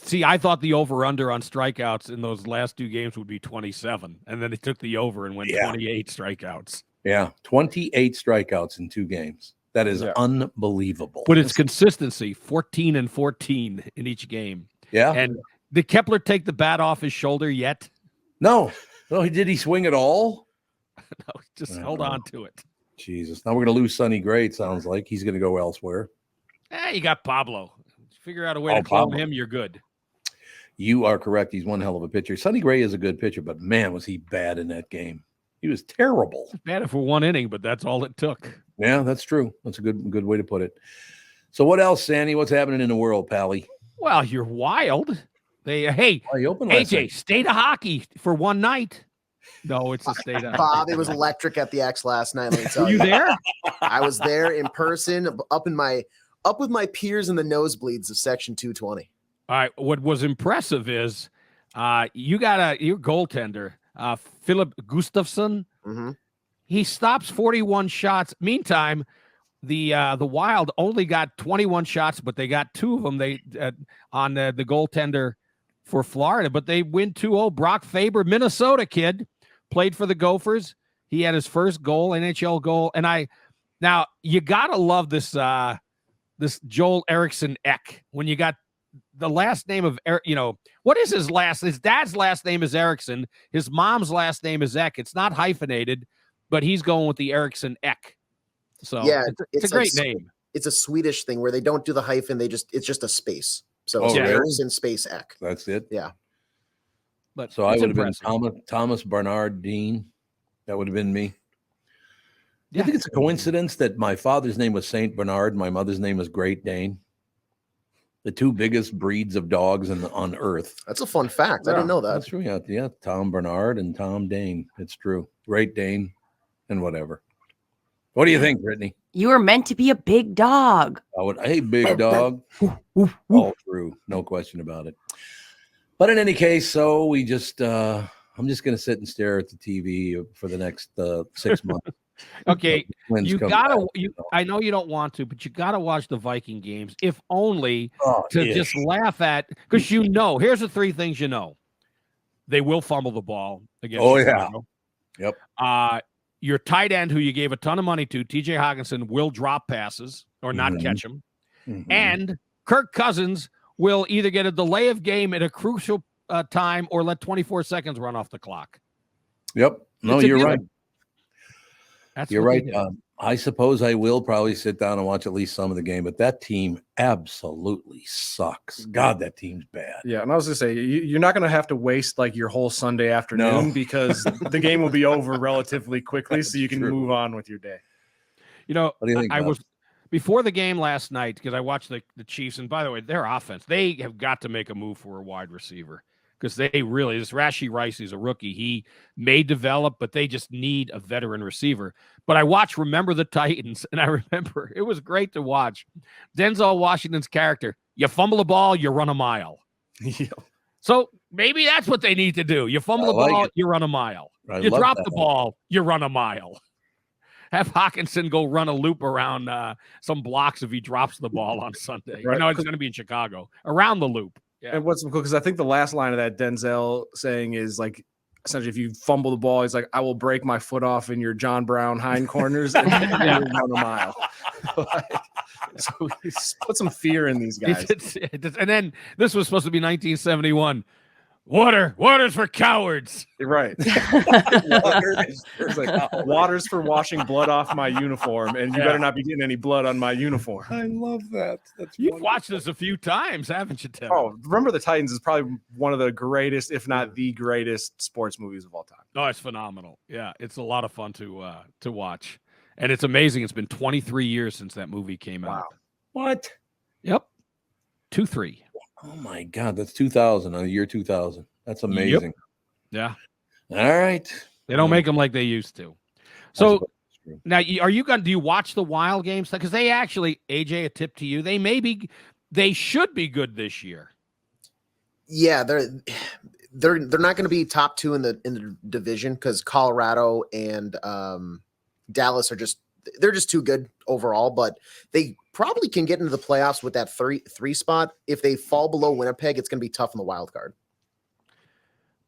see, I thought the over-under on strikeouts in those last two games would be 27, and then they took the over and went 28 strikeouts. Yeah, 28 strikeouts in two games. That is unbelievable. But it's consistency, 14 and 14 in each game. Yeah. And did Kepler take the bat off his shoulder yet? No. Did he swing at all? No, just hold on to it. Jesus. Now we're going to lose Sonny Gray, it sounds like. He's going to go elsewhere. You got Pablo. Figure out a way to clone him, you're good. You are correct. He's one hell of a pitcher. Sonny Gray is a good pitcher, but man, was he bad in that game. He was terrible. Bad for one inning, but that's all it took. Yeah, that's true. That's a good way to put it. So what else, Sandy? What's happening in the world, Pally? Well, you're wild. AJ, state of hockey for one night. No, it's a state of Bob, it was electric at the X last night. Let me tell Were you there? I was there in person, up with my peers in the nosebleeds of Section 220. All right. What was impressive is you got your goaltender, Philip Gustafsson. Mm-hmm. He stops 41 shots. Meantime, the Wild only got 21 shots, but they got two of them on the goaltender for Florida. But they win 2-0. Brock Faber, Minnesota kid, played for the Gophers. He had his first goal, NHL goal. And now you got to love this this Joel Eriksson Ek. When you got the last name of, what is his dad's last name is Eriksson. His mom's last name is Ek. It's not hyphenated, but he's going with the Eriksson Ek. So yeah, it's a great name. It's a Swedish thing where they don't do the hyphen. It's just a space. So it's really? Eriksson space Ek. That's it. Yeah. But so I would have been Thomas Barnard Dean. That would have been me. Do you think it's a coincidence that my father's name was Saint Bernard and my mother's name was Great Dane? The two biggest breeds of dogs on earth. That's a fun fact. I didn't know that. That's true. Yeah, Tom Bernard and Tom Dane. It's true. Great Dane and whatever. What do you think, Brittany? You were meant to be a big dog. Hey, big dog. All true. No question about it. But in any case, so we just, I'm just going to sit and stare at the TV for the next 6 months. Okay, you gotta. I know you don't want to, but you gotta watch the Viking games, if only just laugh at. Because here's the three things you know: they will fumble the ball against. Chicago. Yep. Your tight end, who you gave a ton of money to, T.J. Hawkinson, will drop passes or not catch them, and Kirk Cousins will either get a delay of game at a crucial time or let 24 seconds run off the clock. Yep. No, you're right. You're right. I suppose I will probably sit down and watch at least some of the game, but that team absolutely sucks. God, that team's bad. Yeah, and I was going to say, you're not going to have to waste like your whole Sunday afternoon because the game will be over relatively quickly, so you can move on with your day. What do you think, I was before the game last night because I watched the Chiefs, and by the way, their offense, they have got to make a move for a wide receiver. Because this Rashee Rice is a rookie. He may develop, but they just need a veteran receiver. But I watched Remember the Titans, and I remember it was great to watch. Denzel Washington's character, you fumble the ball, you run a mile. So maybe that's what they need to do. You fumble the ball, you run a mile. You drop the ball, you run a mile. Have Hawkinson go run a loop around some blocks if he drops the ball on Sunday. Right. It's going to be in Chicago. Around the loop. Yeah. And what's cool, because I think the last line of that Denzel saying is like, essentially, if you fumble the ball, he's like, I will break my foot off in your John Brown hind corners and run a mile. So he's put some fear in these guys. And then this was supposed to be 1971. Water's for cowards. Right. Water's for washing blood off my uniform, and you better not be getting any blood on my uniform. I love that. You've watched this a few times, haven't you, Tim? Oh, Remember the Titans is probably one of the greatest, if not the greatest, sports movies of all time. Oh, it's phenomenal. Yeah, it's a lot of fun to watch, and it's amazing. It's been 23 years since that movie came out. What? Yep. 2-3. Oh my God, that's 2000, the year 2000. That's amazing. Yep. Yeah. All right. They don't make them like they used to. So now, do you watch the Wild games? Because they actually, AJ, a tip to you, they should be good this year. Yeah, they're not going to be top two in the division because Colorado and Dallas they're just too good overall, but they probably can get into the playoffs with that three spot. If they fall below Winnipeg, it's going to be tough in the wild card.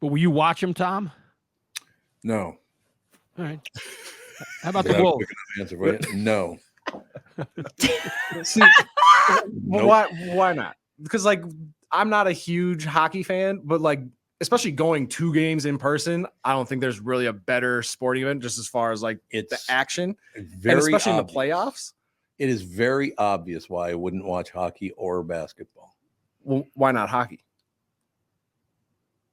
But will you watch them, Tom? No. All right. How about the Wolves? Answer for you? No. See, why not? Because I'm not a huge hockey fan, but especially going 2 games in person, I don't think there's really a better sporting event just as far as the action, and especially in the playoffs. It is very obvious why I wouldn't watch hockey or basketball. Well, why not hockey?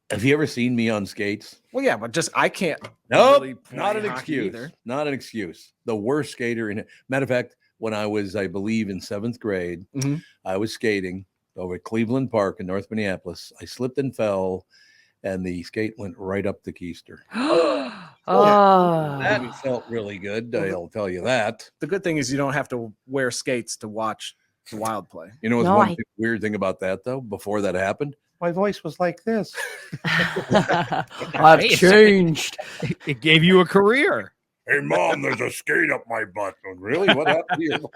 Have you ever seen me on skates? Well, yeah, but I can't. Nope, really not an excuse. Either. Not an excuse. The worst skater in it. Matter of fact, when I was, I believe, in 7th grade, I was skating over at Cleveland Park in North Minneapolis. I slipped and fell, and the skate went right up the keister. That felt really good. I'll tell you that. The good thing is you don't have to wear skates to watch the Wild play. You know, what's weird thing about that though? Before that happened, my voice was like this. I've changed. It gave you a career. Hey, Mom, there's a skate up my butt. Really? What happened to you?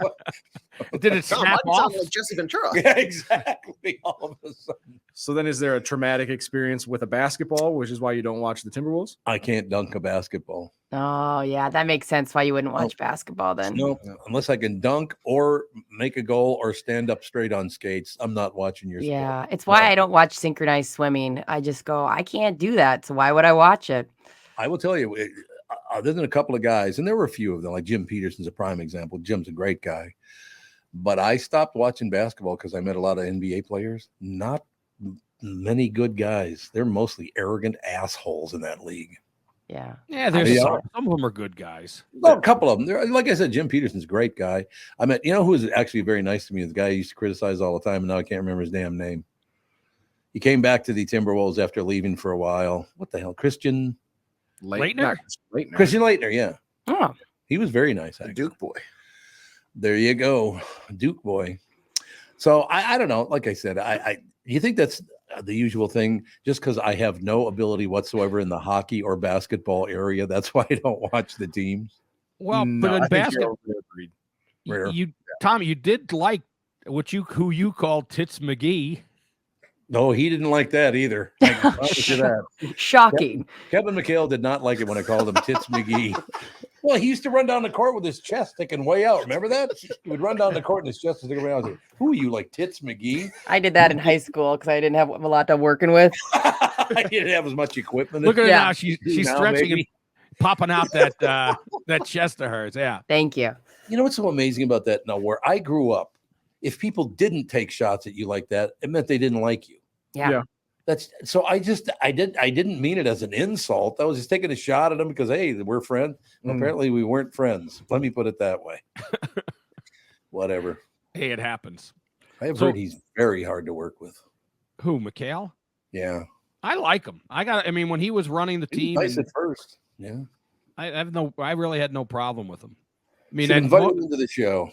Did it snap off? Like Jesse Ventura. Yeah, exactly. All of a sudden. So then is there a traumatic experience with a basketball, which is why you don't watch the Timberwolves? I can't dunk a basketball. Oh, yeah. That makes sense why you wouldn't watch basketball then. No, unless I can dunk or make a goal or stand up straight on skates, I'm not watching your sport. Yeah, it's why I don't watch synchronized swimming. I just go, I can't do that. So why would I watch it? I will tell you, other than a couple of guys, and there were a few of them, like Jim Peterson's a prime example. Jim's a great guy. But I stopped watching basketball because I met a lot of NBA players. Not many good guys. They're mostly arrogant assholes in that league. Yeah. Yeah, there's some of them are good guys. Well, a couple of them. Like I said, Jim Peterson's a great guy. I met, who was actually very nice to me? The guy I used to criticize all the time, and now I can't remember his damn name. He came back to the Timberwolves after leaving for a while. What the hell? Christian Laettner? Christian Laettner, yeah. Oh. He was very nice, actually. Duke boy. There you go, Duke boy. So I don't know. Like I said, you think that's the usual thing? Just because I have no ability whatsoever in the hockey or basketball area, that's why I don't watch the teams. Well, No, but I in think you're basketball, overagreed. Tommy, you did like who you called Tits McGee. No, he didn't like that either. I can promise you that. Shocking. Kevin McHale did not like it when I called him Tits McGee. Well, he used to run down the court with his chest sticking way out. Remember that? He would run down the court and his chest was sticking way out. I was like, who are you, like Tits McGee? I did that in high school because I didn't have a lot to working with. I didn't have as much equipment. Look at her Yeah. now. She's Now, stretching baby. and popping out that chest of hers. Yeah. Thank you. You know what's so amazing about that? Now, where I grew up, if people didn't take shots at you like that, it meant they didn't like you. Yeah. That's so. I didn't mean it as an insult. I was just taking a shot at them because hey, we're friends. Apparently, we weren't friends. Let me put it that way. Whatever. Hey, it happens. I have heard he's very hard to work with. Who, McHale? Yeah, I like him. I mean, when he was running the he team, was nice at first. Yeah, I really had no problem with him. I mean, should and invite him into the show.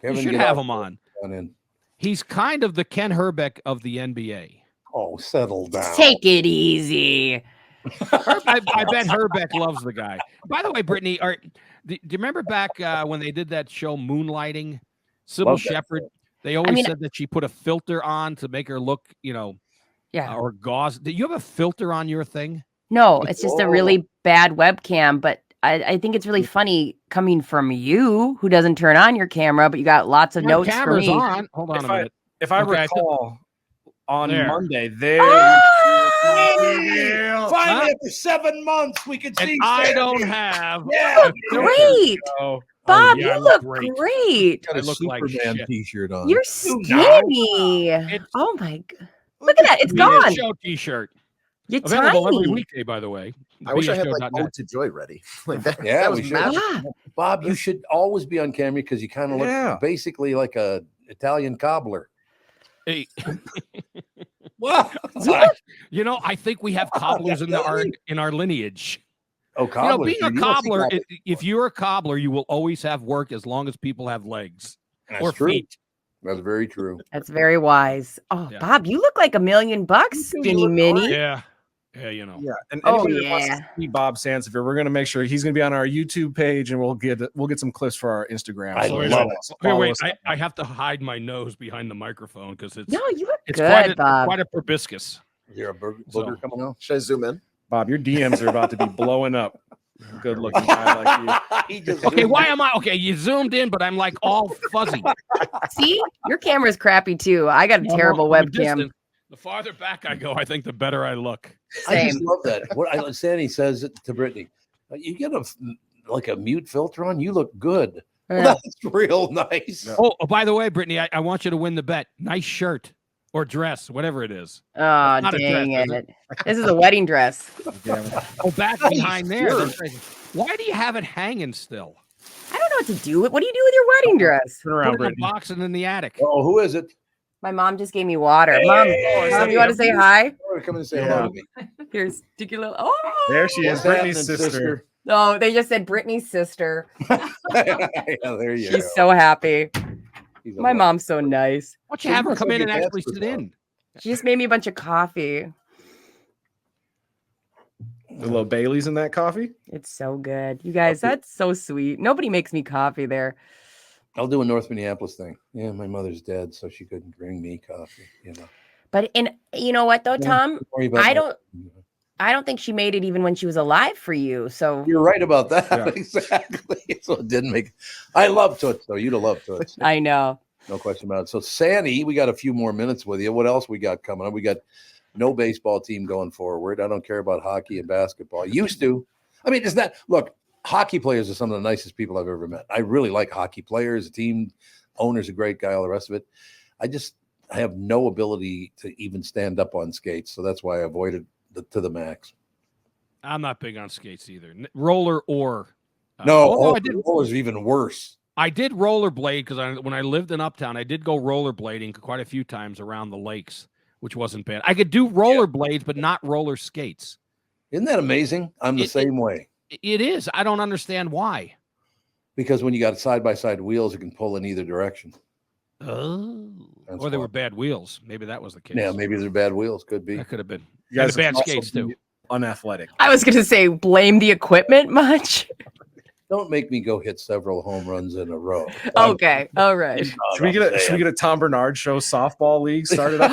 you should get have out him on. in. He's kind of the Ken Hrbek of the NBA. Oh, settle down. Take it easy. I bet Hrbek loves the guy. By the way, Brittany, do you remember back when they did that show Moonlighting? Sybil Love that Shepherd. They always said that she put a filter on to make her look, or gauze. Did you have a filter on your thing? No, it's just a really bad webcam, but I think it's really funny coming from you who doesn't turn on your camera, but you got lots of My notes for camera's me. on. Hold on a minute. If I Okay, recall, on There. Monday, there. Finally, after 7 months, we can And see. I Sandy. don't have. Yeah, a filter. Great. Oh, Bob, yeah, I you look look great. great. got I a look like Superman shit. T-shirt on. You're skinny. Oh my god. Look at that. It's gone. Show T-shirt. You're Available every tiny. weekday, by the way. I wish I had like BSShow.net. Ode to Joy ready. Like that. Yeah, that we was should. magic. Ah, Bob, you should always be on camera because you kind of look Yeah. basically like a Italian cobbler. Hey, Well, I think we have cobblers in our lineage. oh, cobbler. Being a cobbler, if you're a cobbler, you will always have work as long as people have legs That's or true. feet. That's very true. that's very wise. Oh, Yeah. Bob, you look like $1 million, skinny mini. Yeah. Yeah, Yeah, and Oh, anybody that wants yeah. to see Bob Sansevier, we're going to make sure he's going to be on our YouTube page, and we'll get some clips for our Instagram. I So love it. Wait, I have to hide my nose behind the microphone because it's No, you look it's good, Bob. quite a proboscis. Is there a booger So- coming out? Should I zoom in? Bob, your DMs are about to be blowing up. Good looking guy like you. He just Okay, why am I? Okay, you zoomed in, but I'm like all fuzzy. See, your camera's crappy too. I got a terrible I'm webcam. distant. The farther back I go, I think the better I look. I just Same. love that. What Sandy says it to Brittany, you get a mute filter on, you look good. Yeah. Well, that's real nice. Yeah. Oh, by the way, Brittany, I want you to win the bet. Nice shirt or dress, whatever it is. Oh, Not a dang dress, is it. This is a wedding dress. Oh, back behind there. That's crazy. Why do you have it hanging still? I don't know what to do. What do you do with your wedding dress? Turn around, Put it in a Brittany. box and in the attic. Oh, who is it? My mom just gave me water. Mom, you want to say hi? Come and say hello to me. Here's particular. Oh, There she is, What's Brittany's happening, sister. no, they just said Brittany's sister. Yeah, there you She's go. so happy. He's a My love. mom's so nice. Why don't you have her must come like in and your dad's actually sit good in? She just made me a bunch of coffee. The little Bailey's in that coffee. It's so good. You guys, that's so sweet. Nobody makes me coffee there. I'll do a North Minneapolis thing. Yeah, my mother's dead, so she couldn't bring me coffee. But you know what though, Tom? Worry about I my- don't think she made it even when she was alive for you. So You're right about that. Yeah. Exactly. So it didn't make. I love Toots though. You'd have loved Toots. I know. No question about it. So Sandy, we got a few more minutes with you. What else we got coming up? We got no baseball team going forward. I don't care about hockey and basketball. Used to. I mean, it's not. Look, hockey players are some of the nicest people I've ever met. I really like hockey players. The team owner's a great guy. All the rest of it. I have no ability to even stand up on skates, so that's why I avoided to the max. I'm not big on skates either. Roller or No, although I did rollers are even worse. I did rollerblade because when I lived in Uptown, I did go rollerblading quite a few times around the lakes, which wasn't bad. I could do rollerblades, but not roller skates. Isn't that amazing? I'm the same way. It is. I don't understand why. Because when you got side by side wheels, it can pull in either direction. Oh, That's or they why. were bad wheels. Maybe that was the case. Yeah, maybe they're bad wheels. Could be. That could have been. You guys And bad can also skates too. be unathletic. I was gonna say blame the equipment much. Don't make me go hit several home runs in a row. Okay, all right. Should we get a Tom Barnard show softball league started up?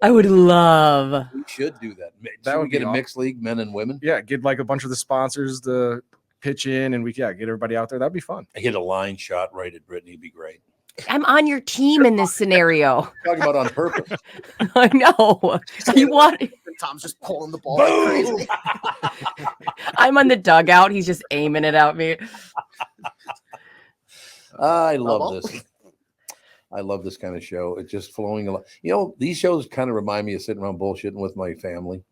I would love. We should do that. That Should would we get be a awesome. mixed league, men and women? Yeah, get like a bunch of the sponsors to pitch in, and get everybody out there. That'd be fun. I hit a line shot right at Brittany. It'd be great. I'm on your team in this scenario. Talking about on purpose. I know. You want? And Tom's just pulling the ball like crazy. I'm on the dugout. He's just aiming it at me. I love Bubble? this. I love this kind of show. It's just flowing a lot. These shows kind of remind me of sitting around bullshitting with my family.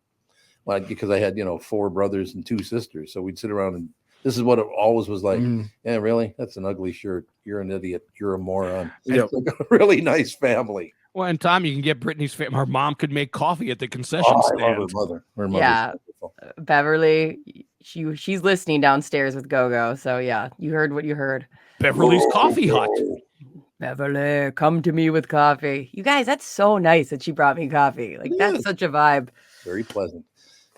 Like, because I had, 4 brothers and 2 sisters. So we'd sit around and this is what it always was like. Yeah, really? That's an ugly shirt. You're an idiot. You're a moron. Yep. It's like a really nice family. Well, and Tom, you can get Brittany's family. Her mom could make coffee at the concession I love stand. her mother. Her mother's Yeah. wonderful. Beverly, she's listening downstairs with Gogo. So yeah, you heard what you heard. Beverly's Coffee Hut. Beverly, come to me with coffee. You guys, that's so nice that she brought me coffee. Like that's such a vibe. Very pleasant.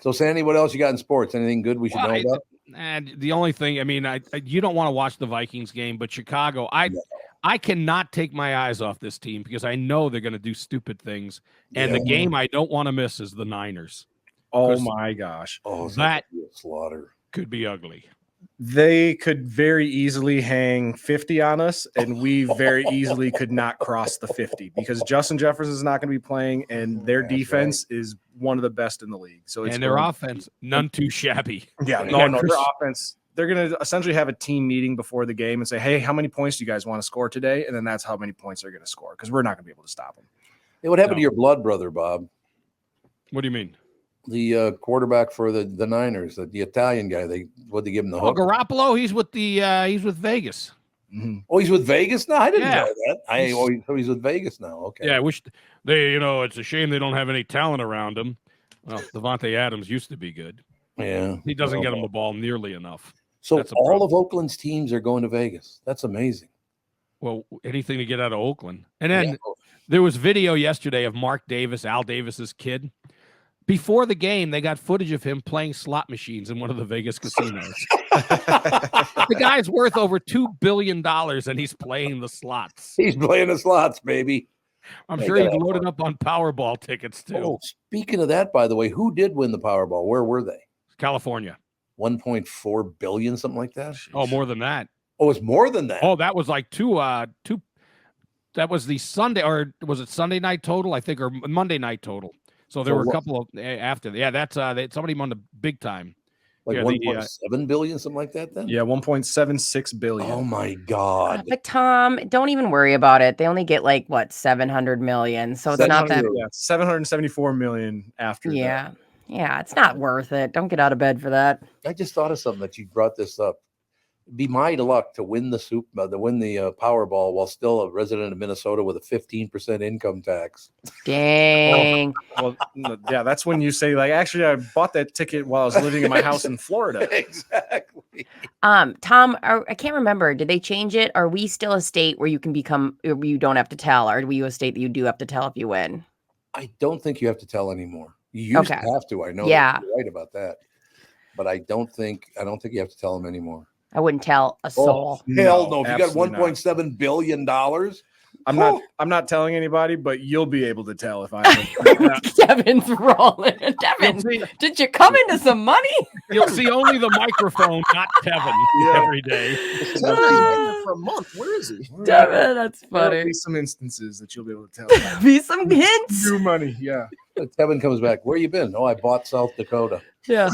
So, Sandy, what else you got in sports? Anything good we should know about? And the only thing, I mean, you don't want to watch the Vikings game, but Chicago, I cannot take my eyes off this team because I know they're going to do stupid things. And the game I don't want to miss is the Niners. Oh my gosh. Oh, that could be a slaughter. Could be ugly. They could very easily hang 50 on us, and we very easily could not cross the 50 because Justin Jefferson is not going to be playing, and their defense is one of the best in the league. So it's And their offense, none too shabby. Yeah, no, their offense. They're going to essentially have a team meeting before the game and say, hey, how many points do you guys want to score today? And then that's how many points they're going to score because we're not going to be able to stop them. Hey, what happened to your blood brother, Bob? What do you mean? The quarterback for the Niners, the Italian guy. They give him the hook? Garoppolo, he's with Vegas. Mm-hmm. Oh, he's with Vegas now. I didn't Yeah. know that. He's with Vegas now. Okay. Yeah, I wish they. It's a shame they don't have any talent around him. Well, Devontae Adams used to be good. Yeah, He doesn't get him the ball nearly enough. So That's a all problem. of Oakland's teams are going to Vegas. That's amazing. Well, anything to get out of Oakland. And then there was video yesterday of Mark Davis, Al Davis's kid. Before the game, they got footage of him playing slot machines in one of the Vegas casinos. The guy's worth over $2 billion, and he's playing the slots. He's playing the slots, baby. I'm They sure he's gotta have loaded up on Powerball tickets, too. Oh, speaking of that, by the way, who did win the Powerball? Where were they? California. 1.4 billion, something like that. Oh, more than that. Oh, it's more than that. Oh, that was like two. That was the Sunday, or was it Sunday night total? I think, or Monday night total. So there So were a what- couple of after. Yeah, that's somebody won the big time. Like Yeah, 1.7 billion, something like that. Then. Yeah, 1.76 billion. Oh my God. But Tom, don't even worry about it. They only get like what 700 million, so it's not that. 774 million after. Yeah, yeah, it's not worth it. Don't get out of bed for that. I just thought of something that you brought this up. It'd be my luck to win the Powerball while still a resident of Minnesota with a 15% income tax. Dang. Well, yeah, that's when you say like, actually, I bought that ticket while I was living in my house in Florida. Exactly. Tom, I can't remember. Did they change it? Are we still a state where you can become, or you don't have to tell? Or are we a state that you do have to tell if you win? I don't think you have to tell anymore. You used to have to. I know. Yeah. You're right about that. But I don't think you have to tell them anymore. I wouldn't tell a soul. Oh, hell no! If you got absolutely not. $1.7 billion, I'm not telling anybody, but you'll be able to tell if I. Kevin's rolling. Devin, did you come into some money? You'll see only the microphone, not Kevin, every day. He's been there for a month. Where is he? Devin, that's There'll funny. be some instances that you'll be able to tell. Be some hints. New money, yeah. Kevin comes back. Where you been? Oh, I bought South Dakota. Yeah.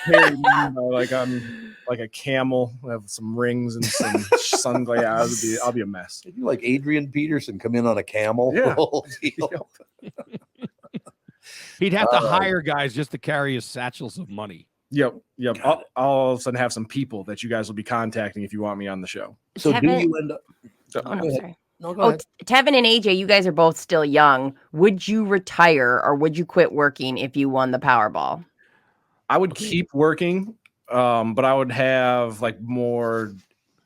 Hey, like I'm like a camel. I have some rings and some sunglasses. I'll be a mess. Did you like Adrian Peterson come in on a camel? Yeah. Whole deal? He'd have to hire guys just to carry his satchels of money. Yep. I'll all of a sudden have some people that you guys will be contacting if you want me on the show. So Kevin- do you end up? Oh, no, Go ahead. sorry. No, go Oh, ahead. Tevin and AJ, you guys are both still young. Would you retire or would you quit working if you won the Powerball? I would keep working But I would have like more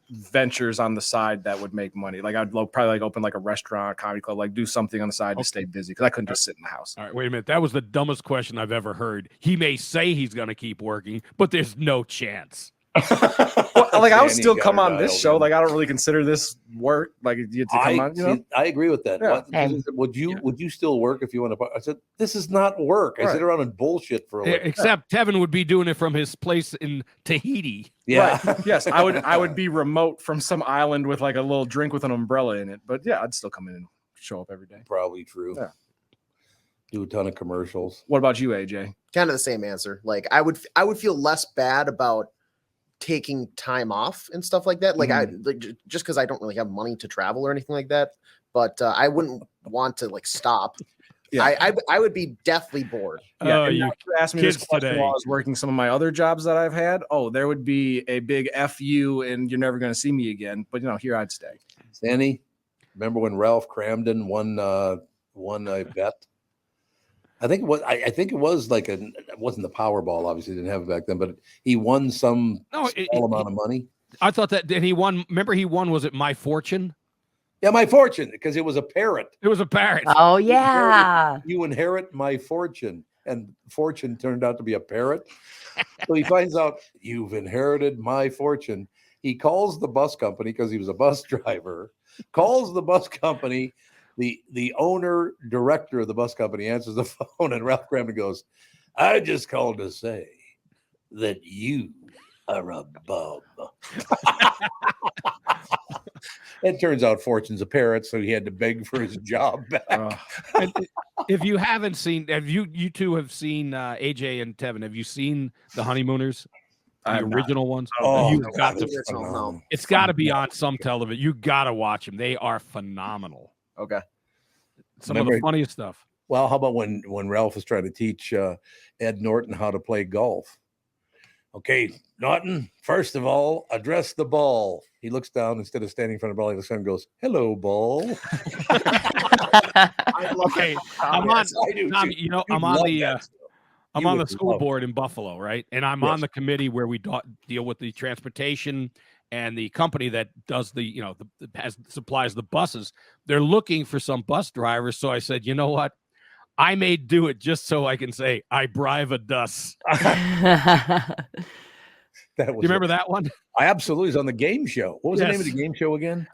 ventures on the side that would make money. Like I'd probably like open like a restaurant, a comedy club, like do something on the side to stay busy because I couldn't just sit in the house. All right, wait a minute. That was the dumbest question I've ever heard. He may say he's going to keep working, but there's no chance. Well, like I would still come on this show. Like I don't really consider this work. Like you to come on, you know. I agree with that. Yeah. Would you still work if you want to? I said, this is not work. I sit around and bullshit for a living. Except Tevin would be doing it from his place in Tahiti. Yeah. Right. Yes, I would be remote from some island with like a little drink with an umbrella in it. But yeah, I'd still come in and show up every day. Probably true. Yeah. Do a ton of commercials. What about you, AJ? Kind of the same answer. Like I would feel less bad about taking time off and stuff like that. Like I like just because I don't really have money to travel or anything like that. But I wouldn't want to like stop. Yeah, I would be deathly bored. Yeah, you asked me this question while I was working some of my other jobs that I've had. Oh, there would be a big F you and you're never going to see me again. But you know, here I'd stay. Sandy, remember when Ralph Cramden won a bet? I think it was like it wasn't the Powerball, obviously didn't have it back then, but he won some small amount of money. I thought that he won. Remember, he won. Was it My Fortune? Yeah, My Fortune, because it was a parrot. It was a parrot. Oh yeah. You inherit my fortune, and fortune turned out to be a parrot. So he finds out you've inherited my fortune. He calls the bus company because he was a bus driver. Calls the bus company. The owner, director of the bus company answers the phone, and Ralph Cramden goes, I just called to say that you are a bum. It turns out Fortune's a parrot, so he had to beg for his job back. If you haven't seen, you two have seen AJ and Tevin, have you seen The Honeymooners? The original ones? Oh, you got to. It's got to be on some television. You got to watch them. They are phenomenal. Okay. Some of the funniest stuff. Well, how about when Ralph was trying to teach Ed Norton how to play golf? Okay, Norton, first of all, address the ball. He looks down instead of standing in front of the ball. He looks down and goes, hello, ball. Okay, I'm on the school board in Buffalo, right? And I'm on the committee where we deal with the transportation and the company that does supplies the buses. They're looking for some bus drivers. So I said, you know what? I may do it just so I can say I bribe a dus. Do you remember that one? I absolutely was on the game show. What was the name of the game show again?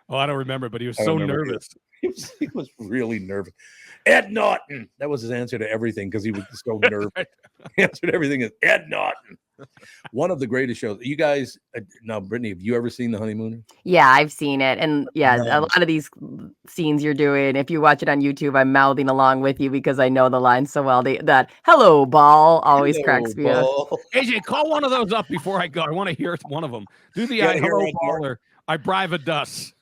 Oh, I don't remember, but he was so nervous. He was really nervous. Ed Norton. That was his answer to everything because he was so nervous. He answered everything as Ed Norton. One of the greatest shows. You guys, now, Brittany, have you ever seen The Honeymooners? Yeah, I've seen it. And yeah, a lot of these scenes you're doing, if you watch it on YouTube, I'm mouthing along with you because I know the line so well. That hello, ball always cracks me up. AJ, call one of those up before I go. I want to hear one of them. Do the hello, baller. I bribe a dus.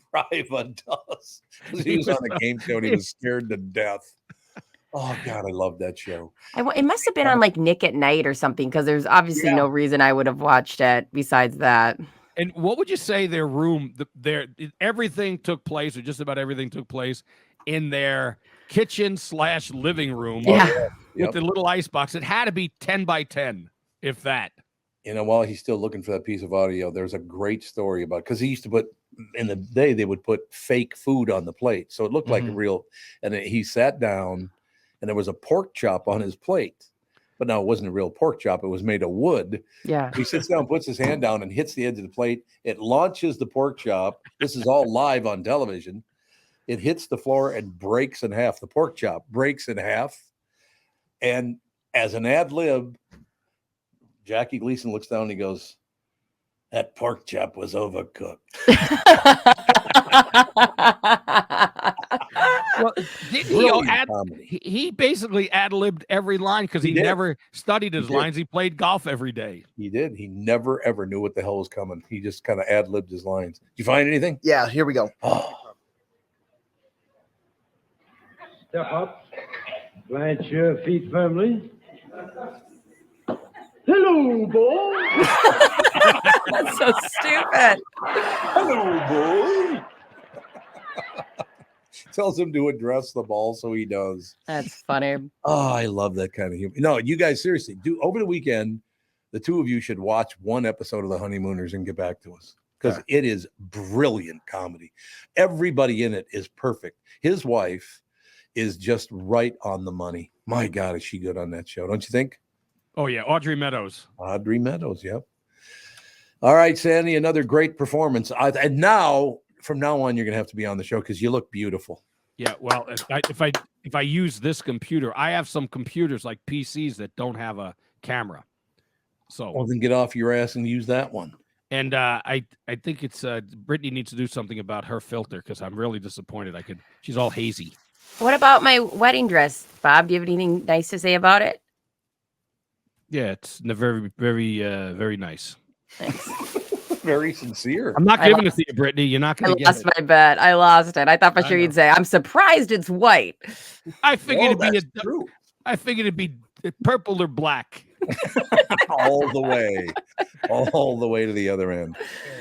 Bribe a dus. He was on the game show and he was scared to death. Oh, God, I love that show. It must have been on like Nick at Night or something because there's obviously no reason I would have watched it besides that. And what would you say their room, everything took place, or just about everything took place in their kitchen/living room with the little ice box? It had to be 10 by 10, if that. You know, while he's still looking for that piece of audio, there's a great story about, because he used to put, in the day, they would put fake food on the plate. So it looked like a real, and he sat down and there was a pork chop on his plate. But now it wasn't a real pork chop. It was made of wood. Yeah. He sits down, puts his hand down and hits the edge of the plate. It launches the pork chop. This is all live on television. It hits the floor and breaks in half. The pork chop breaks in half. And as an ad lib, Jackie Gleason looks down and he goes, that pork chop was overcooked. Well, he basically ad-libbed every line because he never studied his lines. He played golf every day. He did. He never, ever knew what the hell was coming. He just kind of ad-libbed his lines. Did you find anything? Yeah, here we go. Oh. Step up. Plant your feet firmly. Hello, boy. That's so stupid. Hello, boy. Tells him to address the ball, so he does. That's funny. Oh, I love that kind of humor. No, you guys, seriously, do over the weekend, the two of you should watch one episode of The Honeymooners and get back to us, because it is brilliant comedy. Everybody in it is perfect. His wife is just right on the money. My God, is she good on that show, don't you think? Oh, yeah. Audrey Meadows. Audrey Meadows, yep. All right, Sandy, another great performance. And now, from now on, you're going to have to be on the show because you look beautiful. Yeah, well, if I use this computer, I have some computers like PCs that don't have a camera. So Well, then get off your ass and use that one. And I think it's Brittany needs to do something about her filter because I'm really disappointed. She's all hazy. What about my wedding dress, Bob? Do you have anything nice to say about it? Yeah, it's very, very, very nice. Thanks. Very sincere. I'm not giving it to you, Brittany. You're not going to get it. I lost my bet. I lost it. I thought for sure you'd say, I'm surprised it's white. I figured it'd be purple or black. all the way to the other end.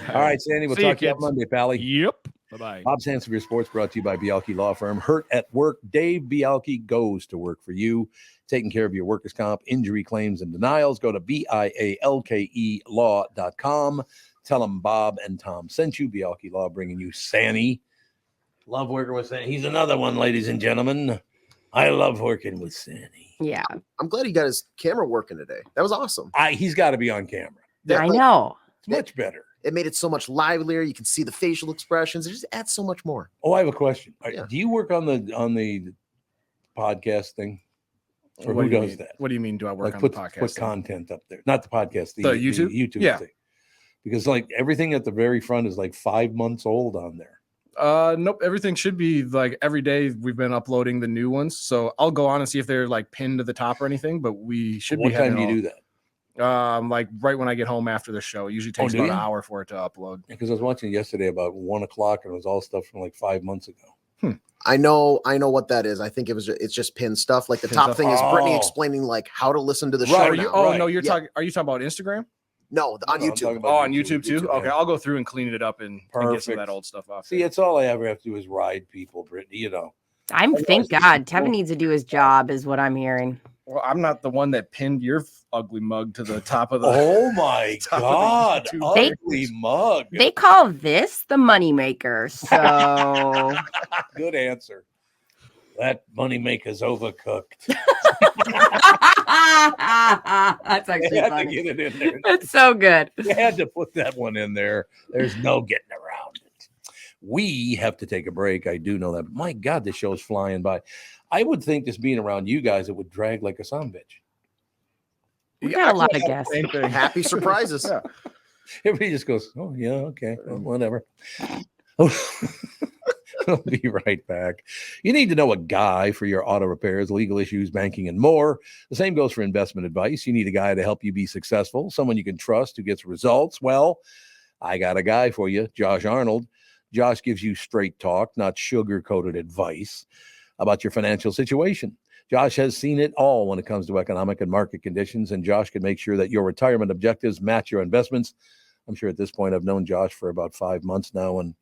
All right, Sandy, we'll talk to you on Monday, Pally. Yep. Bye-bye. Bob's Hands of Your Sports brought to you by Bialke Law Firm. Hurt at work. Dave Bialke goes to work for you, taking care of your workers' comp, injury claims, and denials. Go to BIALKE law.com. Tell them Bob and Tom sent you. Bialke Law bringing you Sandy. Love working with Sandy. He's another one, ladies and gentlemen. I love working with Sandy. Yeah. I'm glad he got his camera working today. That was awesome. He's got to be on camera. I know. It's much better. It made it so much livelier. You can see the facial expressions. It just adds so much more. Oh, I have a question. Do you work on the podcast thing? Or who does that? What do you mean? Do I work on put, the podcast? Put content up there, not the podcast, the YouTube. The YouTube yeah. thing. Because like everything at the very front is like 5 months old on there. Nope. Everything should be like every day. We've been uploading the new ones, so I'll go on and see if they're like pinned to the top or anything. But we should. What time do you do that? Like right when I get home after the show. It usually takes about an hour for it to upload. Because I was watching yesterday about 1 o'clock, and it was all stuff from like 5 months ago. I know what that is. I think it's just pin stuff. Like the top thing is Brittany explaining like how to listen to the show. You're talking. Are you talking about Instagram? No, on YouTube. On YouTube too. Okay, I'll go through and clean it up and get some of that old stuff off. See, it's all I ever have to do is ride people, Brittany. You know. Thank God. Tevin needs to do his job, is what I'm hearing. Well, I'm not the one that pinned your ugly mug to the top of the. Oh my God! Ugly mug. They call this the moneymaker. So good answer. That moneymaker's overcooked. That's actually had funny. to get it in there. It's so good. You had to put that one in there. There's no getting around it. We have to take a break. I do know that. But my God, this show's flying by. I would think just being around you guys, it would drag like a son bitch. We got a lot of guests. Happy surprises. Yeah. Everybody just goes, oh, yeah, okay, well, whatever. I'll be right back. You need to know a guy for your auto repairs, legal issues, banking, and more. The same goes for investment advice. You need a guy to help you be successful, someone you can trust who gets results. Well, I got a guy for you, Josh Arnold. Josh gives you straight talk, not sugar-coated advice about your financial situation. Josh has seen it all when it comes to economic and market conditions, and Josh can make sure that your retirement objectives match your investments. I'm sure at this point I've known Josh for about 5 months now, and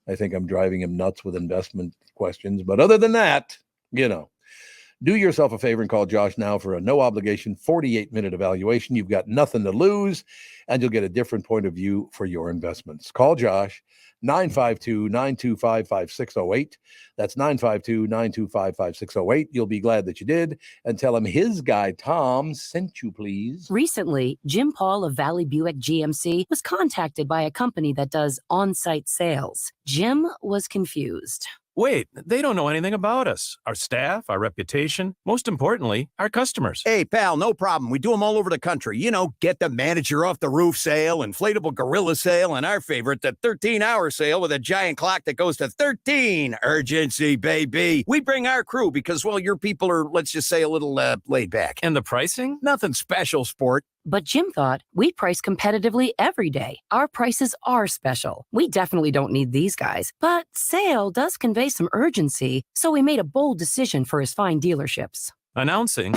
I think I'm driving him nuts with investment questions. But other than that, do yourself a favor and call Josh now for a no-obligation 48-minute evaluation. You've got nothing to lose, and you'll get a different point of view for your investments. Call Josh, 952-925-5608. That's 952-925-5608. You'll be glad that you did. And tell him his guy, Tom, sent you, please. Recently, Jim Paul of Valley Buick GMC was contacted by a company that does on-site sales. Jim was confused. Wait, they don't know anything about us, our staff, our reputation, most importantly, our customers. Hey, pal, no problem. We do them all over the country. Get the manager off the roof sale, inflatable gorilla sale, and our favorite, the 13-hour sale with a giant clock that goes to 13. Urgency, baby. We bring our crew because, well, your people are, let's just say, a little laid back. And the pricing? Nothing special, sport. But Jim thought we price competitively every day. Our prices are special. We definitely don't need these guys. But sale does convey some urgency, so we made a bold decision for his fine dealerships. Announcing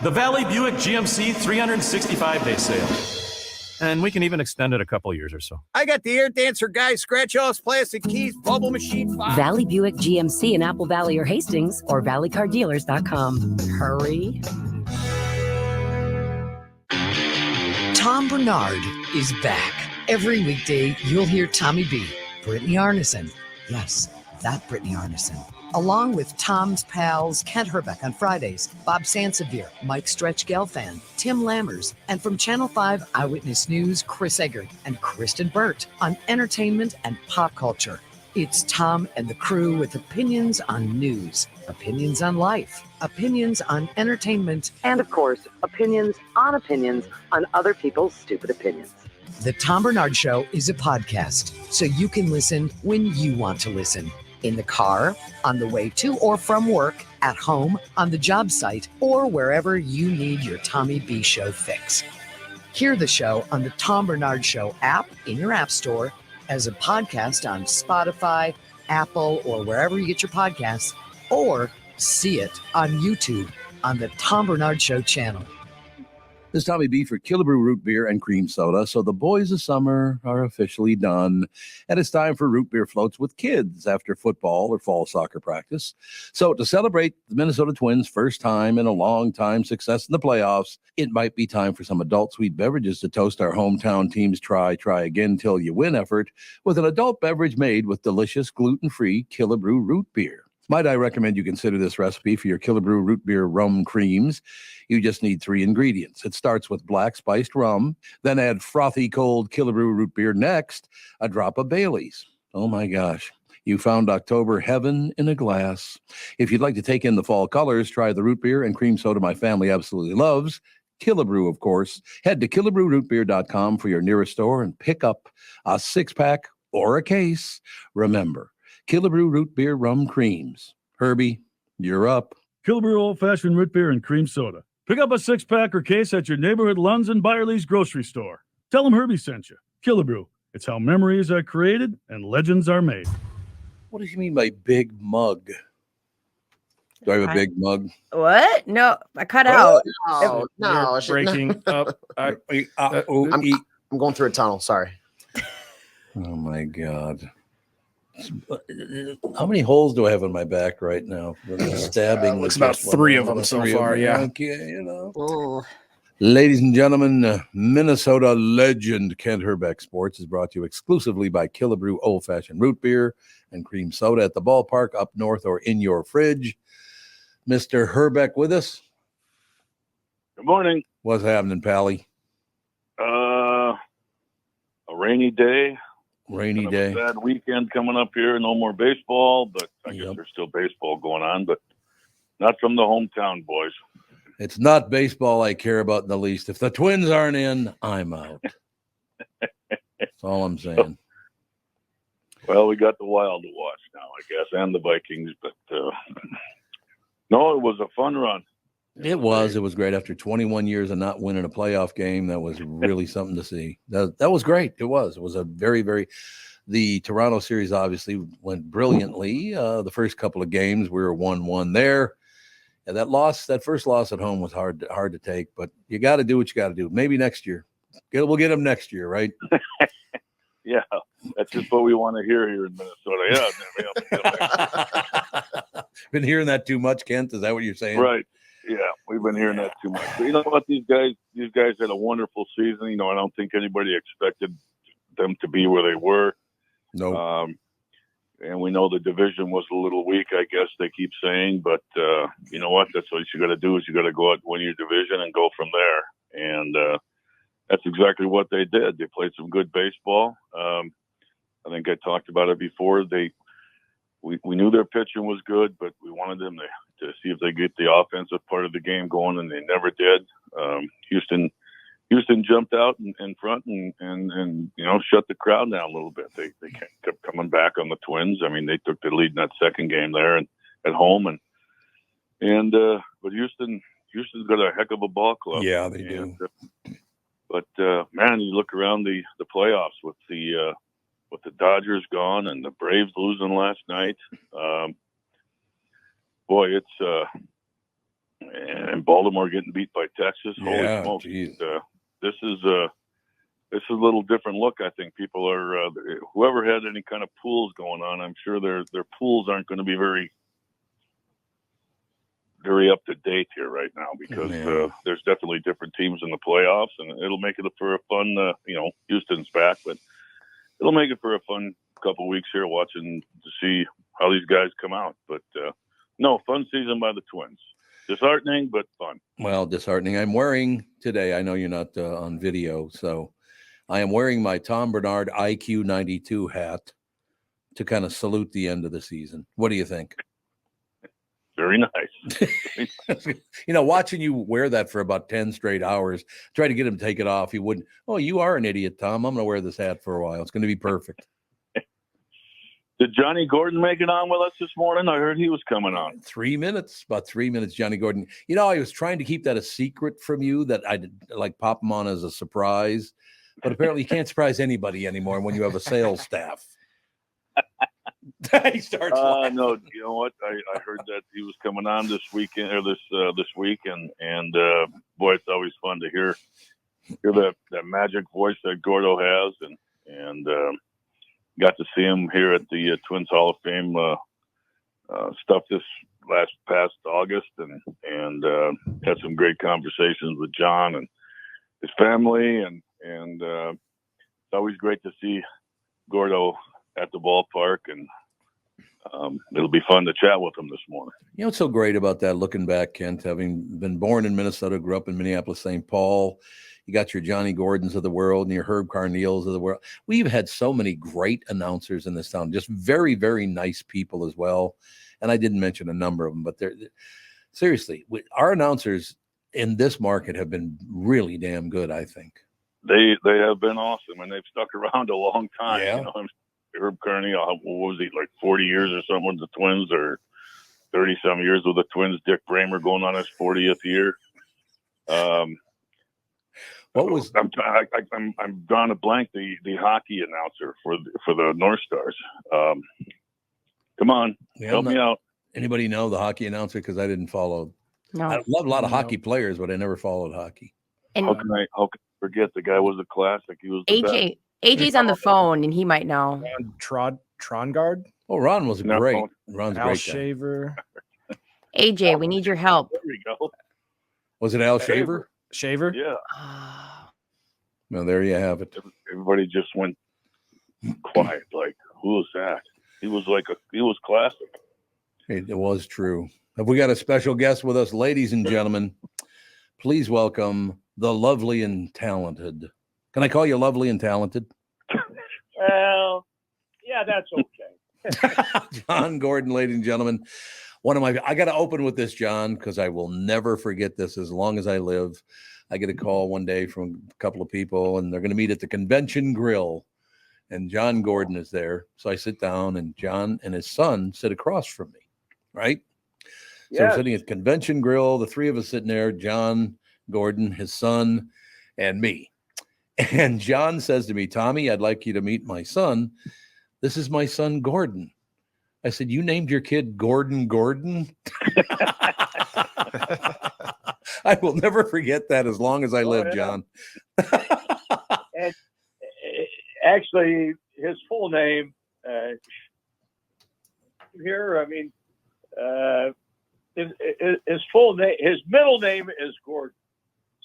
the Valley Buick GMC 365-day sale. And we can even extend it a couple years or so. I got the air dancer guy, scratch-offs, plastic keys, bubble machine. Valley Buick GMC in Apple Valley or Hastings or valleycardealers.com. Hurry. Tom Barnard is back. Every weekday, you'll hear Tommy B, Brittany Arneson. Yes, that Brittany Arneson. Along with Tom's pals Kent Hrbek on Fridays, Bob Sansevier, Mike Stretch Gelfand, Tim Lammers, and from Channel 5 Eyewitness News, Chris Eggert and Kristen Burt on entertainment and pop culture. It's Tom and the crew with opinions on news, opinions on life, opinions on entertainment, And of course, opinions on other people's stupid opinions. The Tom Barnard Show is a podcast, so you can listen when you want to listen. In the car, on the way to or from work, at home, on the job site, or wherever you need your Tommy B Show fix. Hear the show on the Tom Barnard Show app in your app store, as a podcast on Spotify, Apple, or wherever you get your podcasts, or see it on YouTube on the Tom Barnard Show channel. This is Tommy B for Killebrew Root Beer and Cream Soda. So the boys of summer are officially done, and it's time for root beer floats with kids after football or fall soccer practice. So to celebrate the Minnesota Twins' first time in a long time success in the playoffs, it might be time for some adult sweet beverages to toast our hometown team's try again till you win effort with an adult beverage made with delicious gluten-free Killebrew root beer. Might I recommend you consider this recipe for your Killebrew root beer rum creams? You just need 3 ingredients. It starts with black spiced rum, then add frothy cold Killebrew root beer. Next, a drop of Bailey's. Oh my gosh, you found October heaven in a glass. If you'd like to take in the fall colors, try the root beer and cream soda my family absolutely loves. Killebrew, of course. Head to KillebreWrootBeer.com for your nearest store and pick up a 6-pack or a case. Remember, Killebrew Root Beer Rum Creams. Herbie, you're up. Killebrew Old Fashioned Root Beer and Cream Soda. Pick up a 6-pack or case at your neighborhood Lunds and Byerly's grocery store. Tell them Herbie sent you. Killebrew. It's how memories are created and legends are made. What does he mean by big mug? Do I have a big mug? What? No, I cut out. No, no, You're breaking up. I'm going through a tunnel. Sorry. Oh my God. How many holes do I have in my back right now? Stabbing. Looks about 3 of them so far. Yeah. Okay, you know. Ladies and gentlemen, Minnesota legend Kent Hrbek Sports is brought to you exclusively by Killebrew Old Fashioned Root Beer and Cream Soda at the ballpark, up north, or in your fridge. Mr. Hrbek with us. Good morning. What's happening, Pally? A rainy day. Rainy day. Bad weekend coming up here. No more baseball, but I guess there's still baseball going on, but not from the hometown boys. It's not baseball I care about in the least. If the Twins aren't in, I'm out. That's all I'm saying. Well, we got the Wild to watch now, I guess, and the Vikings, but no, it was a fun run. It was great after 21 years of not winning a playoff game. That was really something to see. That was great. It was a very, very, the Toronto series obviously went brilliantly. The first couple of games, we were 1-1 there. And that first loss at home was hard to take, but you got to do what you got to do. Maybe next year. We'll get them next year, right? Yeah, that's just what we want to hear here in Minnesota. Yeah. Been hearing that too much, Kent? Is that what you're saying? Right. Yeah, we've been hearing that too much. But you know what? These guys had a wonderful season. You know, I don't think anybody expected them to be where they were. No. And we know the division was a little weak, I guess they keep saying. But you know what? That's what you got to do is you got to go out and win your division and go from there. And that's exactly what they did. They played some good baseball. I think I talked about it before. We knew their pitching was good, but we wanted them to see if they get the offensive part of the game going, and they never did. Houston jumped out in front and you know, shut the crowd down a little bit. They kept coming back on the Twins. I mean, they took the lead in that second game there and at home, but Houston's got a heck of a ball club. Yeah, they do. But man, you look around the playoffs with the Dodgers gone and the Braves losing last night. Boy, it's and Baltimore getting beat by Texas. Yeah, holy smokes! This is a little different look. I think people are whoever had any kind of pools going on. I'm sure their pools aren't going to be very very up to date here right now because there's definitely different teams in the playoffs, and it'll make it for a fun. Houston's back, but it'll make it for a fun couple weeks here watching to see how these guys come out. But no, fun season by the Twins. Disheartening, but fun. Well, disheartening. I'm wearing today. I know you're not on video, so I am wearing my Tom Barnard IQ 92 hat to kind of salute the end of the season. What do you think? Very nice. Watching you wear that for about 10 straight hours, try to get him to take it off. He wouldn't. Oh, you are an idiot, Tom. I'm going to wear this hat for a while. It's going to be perfect. Did Johnny Gordon make it on with us this morning? I heard he was coming on. 3 minutes, about 3 minutes, Johnny Gordon. I was trying to keep that a secret from you, that I'd like pop him on as a surprise. But apparently you can't surprise anybody anymore when you have a sales staff. He starts laughing. No, you know what? I heard that he was coming on this weekend or this week, and boy, it's always fun to hear that magic voice that Gordo has, and got to see him here at the Twins Hall of Fame stuff this past August, and had some great conversations with John and his family, and it's always great to see Gordo at the ballpark, and it'll be fun to chat with him this morning. You know what's so great about that, looking back, Kent, having been born in Minnesota, grew up in Minneapolis, St. Paul, you got your Johnny Gordons of the world and your Herb Carneals of the world. We've had so many great announcers in this town, just very, very nice people as well. And I didn't mention a number of them, but seriously, our announcers in this market have been really damn good, I think. They have been awesome, and they've stuck around a long time. Yeah. Herb Kearney, what was he, like 40 years or something with the Twins, or 30-some years with the Twins? Dick Bramer going on his 40th year. What was I'm drawing a blank. The hockey announcer for the North Stars. Come on, help me out. Anybody know the hockey announcer? Because I didn't follow. No. I love a lot of hockey players, but I never followed hockey. And How can I forget? The guy was a classic. He was the best. AJ's on the phone, and he might know. Trongard. Oh, Ron was No. great. Ron's a Al great guy. Shaver. AJ, we need your help. There we go. Was it Al Shaver? Shaver. Yeah. Well, there you have it. Everybody just went quiet. Like, who was that? He was classic. It was true. Have we got a special guest with us, ladies and gentlemen? Please welcome the lovely and talented. Can I call you lovely and talented? Well, yeah, that's okay. John Gordon, ladies and gentlemen. I got to open with this, John, because I will never forget this as long as I live. I get a call one day from a couple of people, and they're going to meet at the Convention Grill, and John Gordon is there. So I sit down, and John and his son sit across from me, right? So we're sitting at Convention Grill, the three of us sitting there, John Gordon, his son, and me. And John says to me, Tommy, I'd like you to meet my son. This is my son, Gordon. I said, you named your kid Gordon Gordon? I will never forget that as long as I live, John. And actually, his full name here, I mean, his full name, his middle name is Gordon.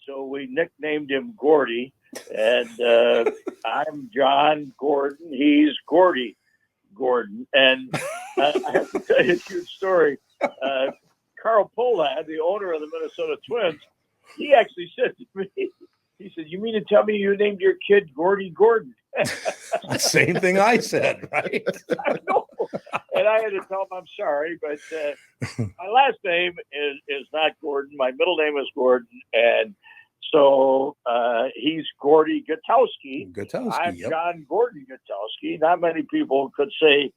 So we nicknamed him Gordy. And I'm John Gordon. He's Gordy Gordon. And I have to tell you a cute story. Carl Pohlad, the owner of the Minnesota Twins, he actually said to me, he said, you mean to tell me you named your kid Gordy Gordon? The same thing I said, right? I know. And I had to tell him I'm sorry, but my last name is not Gordon. My middle name is Gordon. And so he's Gordy Gutowski. I'm John Gordon Gutowski. Not many people could say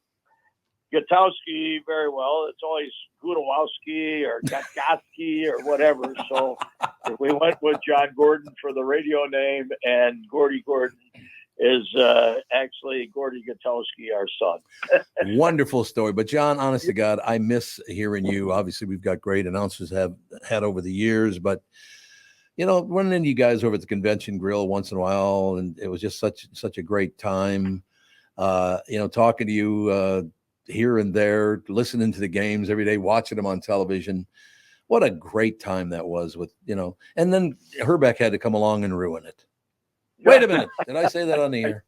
Gutowski very well. It's always Gutowski or Gutowski or whatever. So we went with John Gordon for the radio name, and Gordy Gordon is actually Gordy Gutowski, our son. Wonderful story. But John, honest to God, I miss hearing you. Obviously, we've got great announcers have had over the years, but running into you guys over at the Convention Grill once in a while, and it was just such a great time. Talking to you here and there, listening to the games every day, watching them on television. What a great time that was with, and then Hrbek had to come along and ruin it. Wait a minute. Did I say that on the air?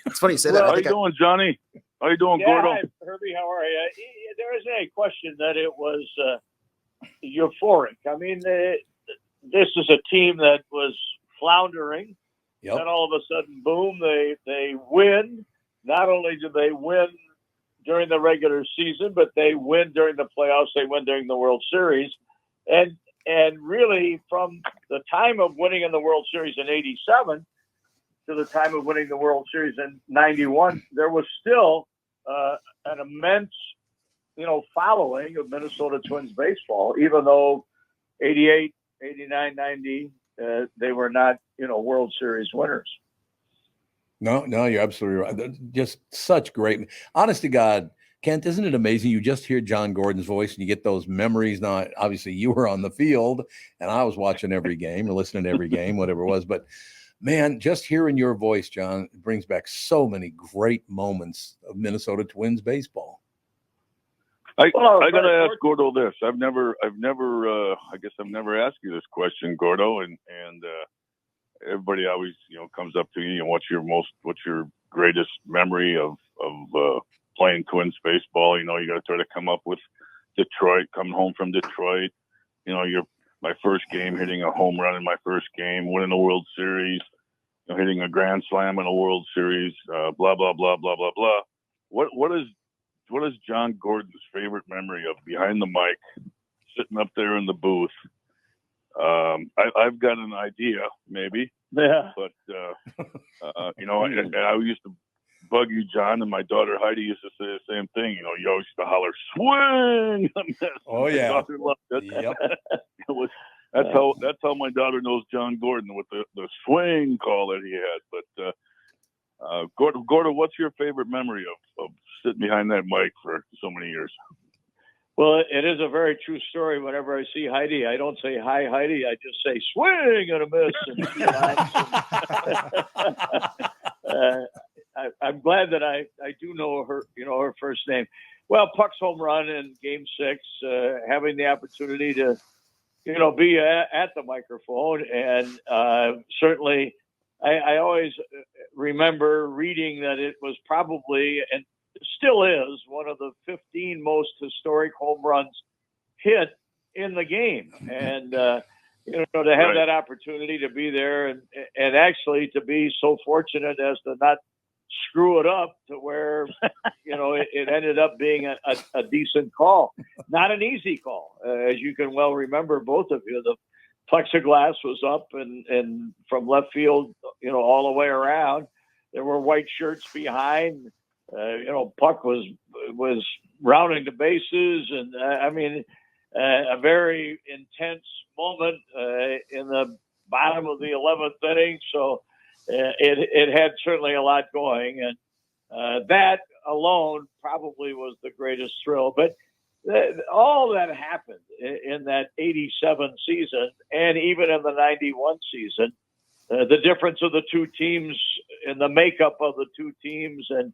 It's funny you say that. How you doing, Johnny? How you doing, Gordo? Hi, Herbie. How are you? There isn't any question that it was euphoric. I mean, this is a team that was floundering. Yep. Then all of a sudden, boom, they win. Not only do they win during the regular season, but they win during the playoffs. They win during the World Series. And really, from the time of winning in the World Series in 87 to the time of winning the World Series in 91, there was still an immense, following of Minnesota Twins baseball, even though 88, 89, 90, they were not, World Series winners. No, you're absolutely right. They're just such great. Honest to God, Kent, isn't it amazing? You just hear John Gordon's voice and you get those memories. Now, obviously, you were on the field and I was watching every game or listening to every game, whatever it was. But man, just hearing your voice, John, brings back so many great moments of Minnesota Twins baseball. I got to ask Gordo this. I've never asked you this question, Gordo, and everybody always, comes up to you and what's your greatest memory of playing Twins baseball? You got to try to come up with Detroit, coming home from Detroit. My first game, hitting a home run in my first game, winning a World Series, hitting a grand slam in a World Series, blah blah blah blah blah blah. What is John Gordon's favorite memory of behind the mic, sitting up there in the booth? I've got an idea, maybe. Yeah. But I used to bug you, John, and my daughter Heidi used to say the same thing. You always used to holler, "Swing!" Oh yeah. My daughter loved it. Yep. That's how my daughter knows John Gordon, with the swing call that he had. But Gordo, what's your favorite memory of sitting behind that mic for so many years? Well, it is a very true story. Whenever I see Heidi, I don't say, "Hi, Heidi." I just say, "Swing and a miss." And she laughs. I'm glad that I do know her, her first name. Well, Puck's home run in Game 6, having the opportunity to, be at the microphone. And certainly I always remember reading that it was probably, and still is, one of the 15 most historic home runs hit in the game. And, to have that opportunity to be there and actually to be so fortunate as to not screw it up to where, it ended up being a decent call. Not an easy call. As you can well remember, both of you, the plexiglass was up and from left field, all the way around. There were white shirts behind. Puck was rounding the bases, and a very intense moment in the bottom of the 11th inning. So it had certainly a lot going, and that alone probably was the greatest thrill. But all that happened in that 87 season, and even in the 91 season, the difference of the two teams and the makeup of the two teams, and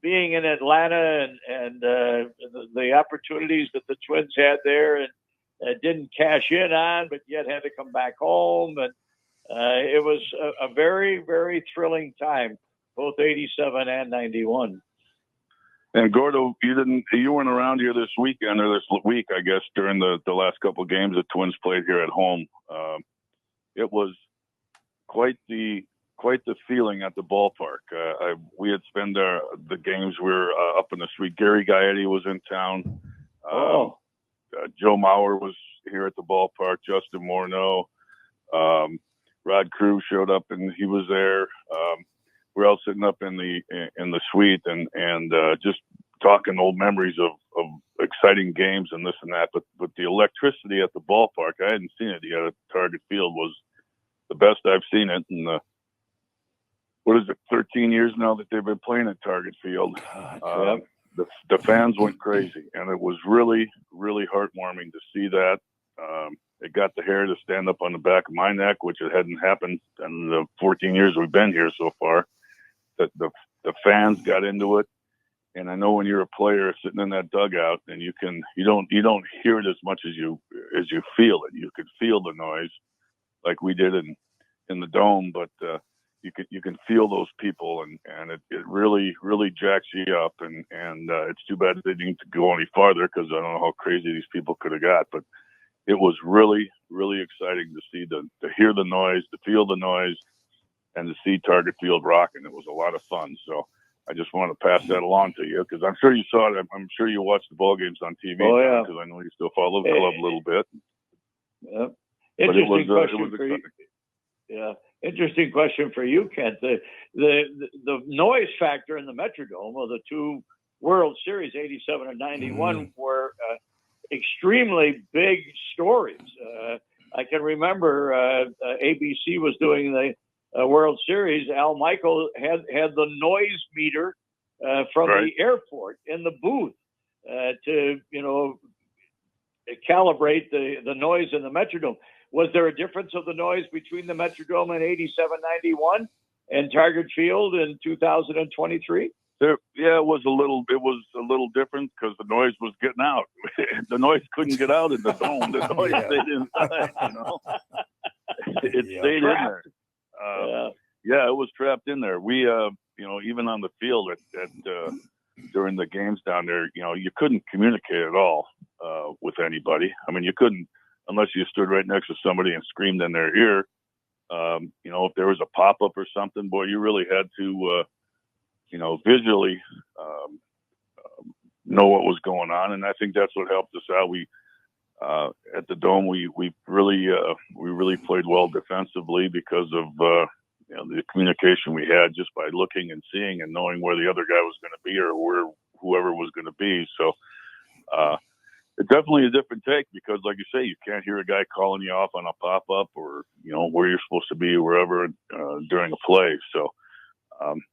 being in Atlanta and the opportunities that the Twins had there and didn't cash in on, but yet had to come back home. And it was a very, very thrilling time, both 87 and 91. And Gordo, you weren't around here this weekend or this week, I guess, during the last couple of games the Twins played here at home. It was quite the feeling at the ballpark. We had spent the games. We were up in the suite. Gary Gaetti was in town. Joe Mauer was here at the ballpark. Justin Morneau. Rod Crew showed up and he was there. We're all sitting up in the suite and just talking old memories of exciting games and this and that. But the electricity at the ballpark, I hadn't seen it yet at Target Field, was the best I've seen it. And what is it, 13 years now that they've been playing at Target Field. The fans went crazy, and it was really, really heartwarming to see that. It got the hair to stand up on the back of my neck, which it hadn't happened in the 14 years we've been here so far. The fans got into it, And I know when you're a player sitting in that dugout, and you don't hear it as much as you feel it. You could feel the noise, like we did in the dome, but you can feel those people, and it really jacks you up. And it's too bad they didn't go any farther, because I don't know how crazy these people could have got. But it was really exciting to see to hear the noise, to feel the noise, and to see Target Field rocking. It was a lot of fun. So I just want to pass that along to you, because I'm sure you saw it. I'm sure you watched the ball games on TV. Oh, yeah. Because I know you still follow the club a little bit. Yeah. But it was Question for you. exciting. Yeah, interesting question for you, Kent. The noise factor in the Metrodome of the two World Series, 87 and 91, were extremely big stories. I can remember ABC was doing the World Series. Al Michael had the noise meter from the airport in the booth to calibrate the noise in the Metrodome. Was there a difference of the noise between the Metrodome in 87-91 and Target Field in 2023? It was a little different, because the noise was getting out. The noise couldn't get out in the dome. The noise stayed inside. It stayed in there. It was trapped in there. We, even on the field during the games down there, you couldn't communicate at all with anybody. I mean, you couldn't, unless you stood right next to somebody and screamed in their ear. If there was a pop-up or something, boy, you really had to, visually know what was going on. And I think that's what helped us out. We, at the Dome, we really played well defensively, because of, the communication we had just by looking and seeing and knowing where the other guy was going to be, or where whoever was going to be. So, it's definitely a different take, because, like you say, you can't hear a guy calling you off on a pop-up, or, where you're supposed to be, wherever, during a play. So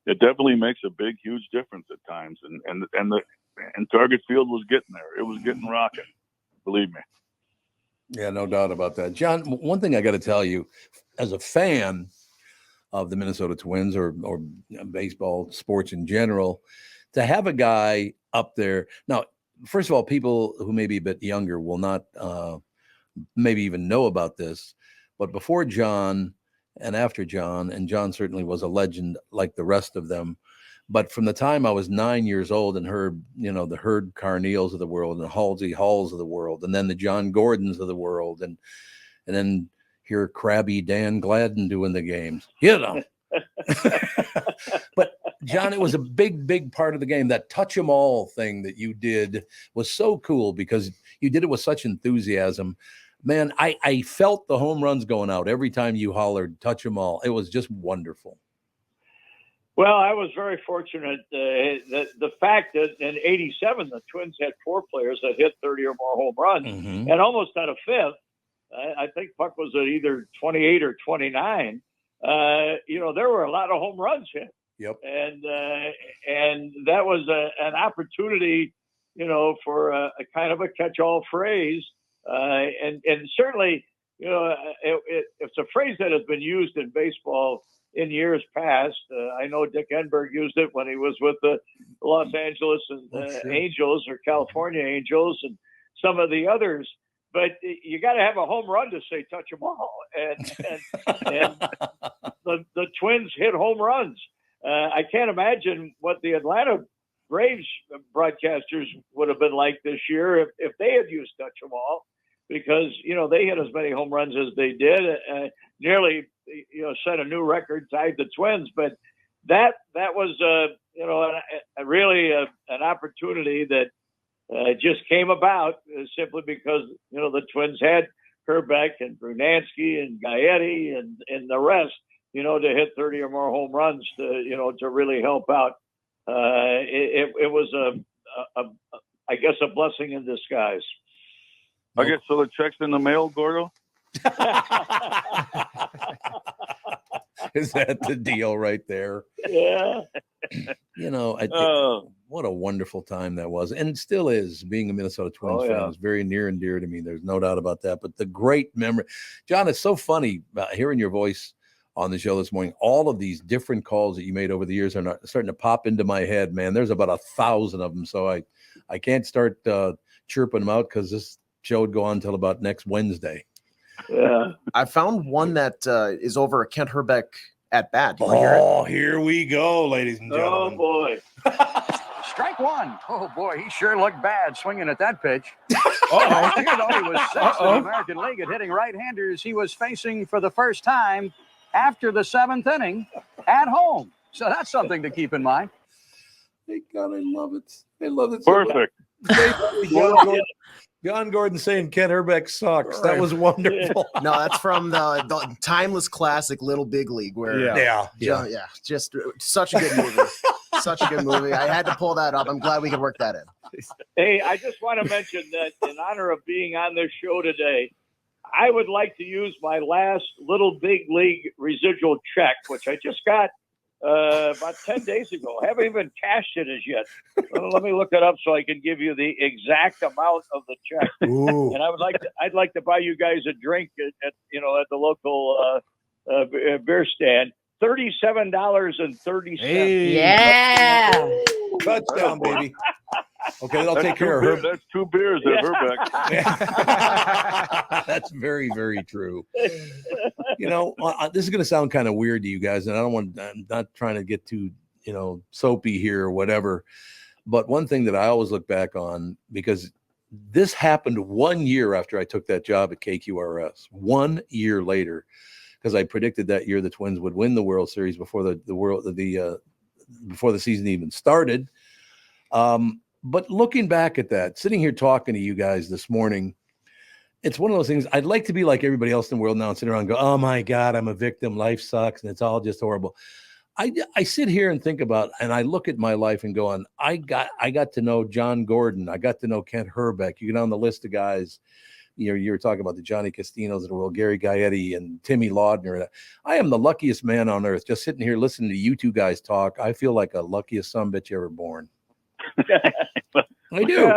it definitely makes a big, huge difference at times. And Target Field was getting there. It was getting rocking. Believe me. Yeah, no doubt about that. John, one thing I got to tell you, as a fan of the Minnesota Twins or baseball sports in general, to have a guy up there now. First of all, people who may be a bit younger will not maybe even know about this, but before John and after John, and John certainly was a legend like the rest of them, but from the time I was 9 years old and heard, the Herb Carneals of the world and the Halsey Halls of the world, and then the John Gordons of the world, and then hear Krabby Dan Gladden doing the games, But John, it was a big part of the game. That touch 'em all thing that you did was so cool, because you did it with such enthusiasm. Man, I felt the home runs going out every time you hollered touch 'em all. It was just wonderful. Well, I was very fortunate. The fact that in 87, the Twins had 4 players that hit 30 or more home runs, and almost had a fifth. I think Puck was at either 28 or 29. There were a lot of home runs hit. Yep. And that was an opportunity, for a kind of a catch-all phrase. And certainly, it's a phrase that has been used in baseball in years past. I know Dick Enberg used it when he was with the Los Angeles Angels, or California Angels, and some of the others. But you got to have a home run to say touch 'em all. And the Twins hit home runs. I can't imagine what the Atlanta Braves broadcasters would have been like this year if they had used touch 'em all, because, they hit as many home runs as they did, nearly, set a new record, tied the Twins. But that was, really an opportunity that just came about simply because, the Twins had Hrbek and Brunansky and Gaetti and the rest, to hit 30 or more home runs to really help out. It was I guess a blessing in disguise. I guess so. The check's in the mail, Gordo. Is that the deal right there? Yeah. What a wonderful time that was, and it still is. Being a Minnesota Twins fan is very near and dear to me. There's no doubt about that. But the great memory, John, it's so funny hearing your voice on the show this morning. All of these different calls that you made over the years are starting to pop into my head, man. There's about 1,000 of them. So I can't start chirping them out because this show would go on until about next Wednesday. Yeah. I found one that is over a Kent Hrbek at bat. Do you wanna hear it? Oh, here we go, ladies and Oh gentlemen. boy. Strike one. Oh, boy, he sure looked bad swinging at that pitch. Uh-oh. Last year, though, he was sixth in Uh-oh. the American League at hitting right-handers he was facing for the first time after the 7th inning at home. So that's something to keep in mind. Thank God, I love it. I love it. So Perfect. much. John Gordon saying Kent Hrbek sucks. That was wonderful. No, that's from the timeless classic Little Big League, where Yeah. just such a good movie. Such a good movie. I had to pull that up. I'm glad we could work that in. Hey, I just want to mention that in honor of being on this show today, I would like to use my last Little Big League residual check, which I just got about 10 days ago. I haven't even cashed it as yet. Let me look it up so I can give you the exact amount of the check. Ooh. And I'd like to buy you guys a drink at the local beer stand. $37.30. Hey. Yeah. Touchdown, baby. Okay, that'll take care of her. That's 2 beers at Hrbek. That's very, very true. You know, this is going to sound kind of weird to you guys, and I'm not trying to get too, soapy here or whatever. But one thing that I always look back on, because this happened 1 year after I took that job at KQRS, 1 year later, because I predicted that year the Twins would win the World Series before before the season even started. But looking back at that, sitting here talking to you guys this morning, it's one of those things. I'd like to be like everybody else in the world now and sit around and go, oh my God, I'm a victim. Life sucks. And it's all just horrible. I sit here and think about, and I look at my life and go on, I got to know John Gordon. I got to know Kent Hrbek. You get on the list of guys, you were talking about the Johnny Castinos of the world, Gary Gaetti and Timmy Laudner. I am the luckiest man on earth. Just sitting here listening to you two guys talk, I feel like a luckiest sumbitch ever born. I do.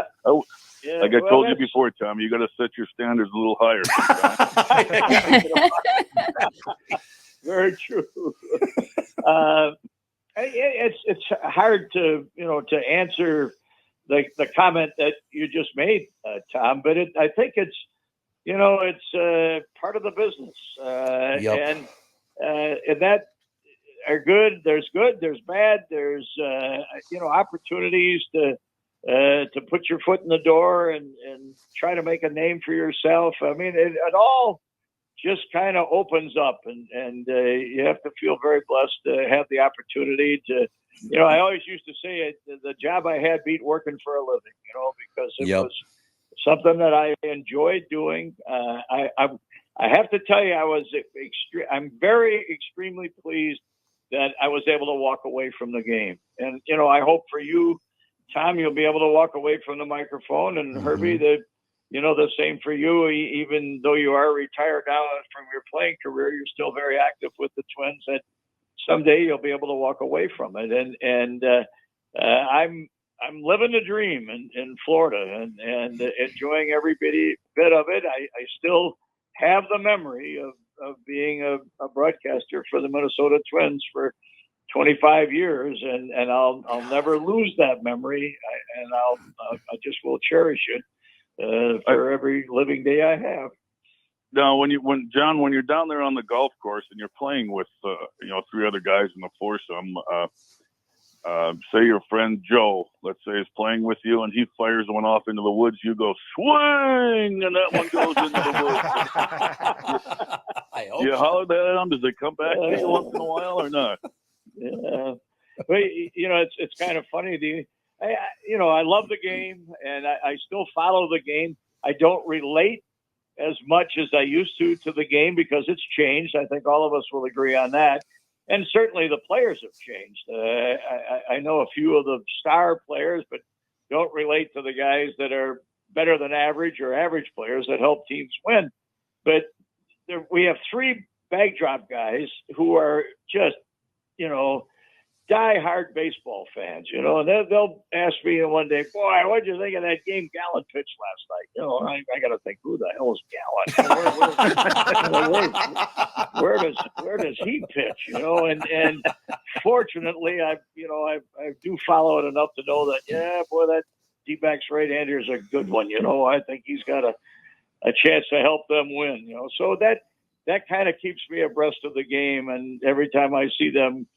Yeah, Like I told you before, Tom, you got to set your standards a little higher. Very true. It's hard to answer the comment that you just made, Tom. But I think it's part of the business, and that are good. There's bad. There's opportunities to put your foot in the door and try to make a name for yourself. I mean, it all just kind of opens up, and you have to feel very blessed to have the opportunity to. I always used to say the job I had beat working for a living. Because it was something that I enjoyed doing. I have to tell you, I'm very extremely pleased that I was able to walk away from the game, and I hope for you, Tom, you'll be able to walk away from the microphone, and Herbie, the same for you. Even though you are retired now from your playing career, you're still very active with the Twins, and someday you'll be able to walk away from it. And I'm living the dream in Florida and enjoying every bit of it. I still have the memory of being a broadcaster for the Minnesota Twins for 25 years, and I'll never lose that memory, and I just will cherish it for every living day I have. Now, when you're down there on the golf course and you're playing with 3 other guys in the foursome, say your friend Joe, let's say, is playing with you, and he fires one off into the woods. You go swing, and that one goes into the woods. You holler that on. Does it come back to you once in a while or not? Yeah, but it's kind of funny. I love the game, and I still follow the game. I don't relate as much as I used to the game because it's changed. I think all of us will agree on that. And certainly the players have changed. I know a few of the star players, but don't relate to the guys that are better than average or average players that help teams win. But we have 3 bag drop guys who are just, die-hard baseball fans, and they'll ask me one day, boy, what did you think of that game Gallen pitched last night? I got to think, who the hell is Gallen? Where does he pitch? And fortunately, I do follow it enough to know that, that D-backs right-hander is a good one. I think he's got a chance to help them win. So that kind of keeps me abreast of the game, and every time I see them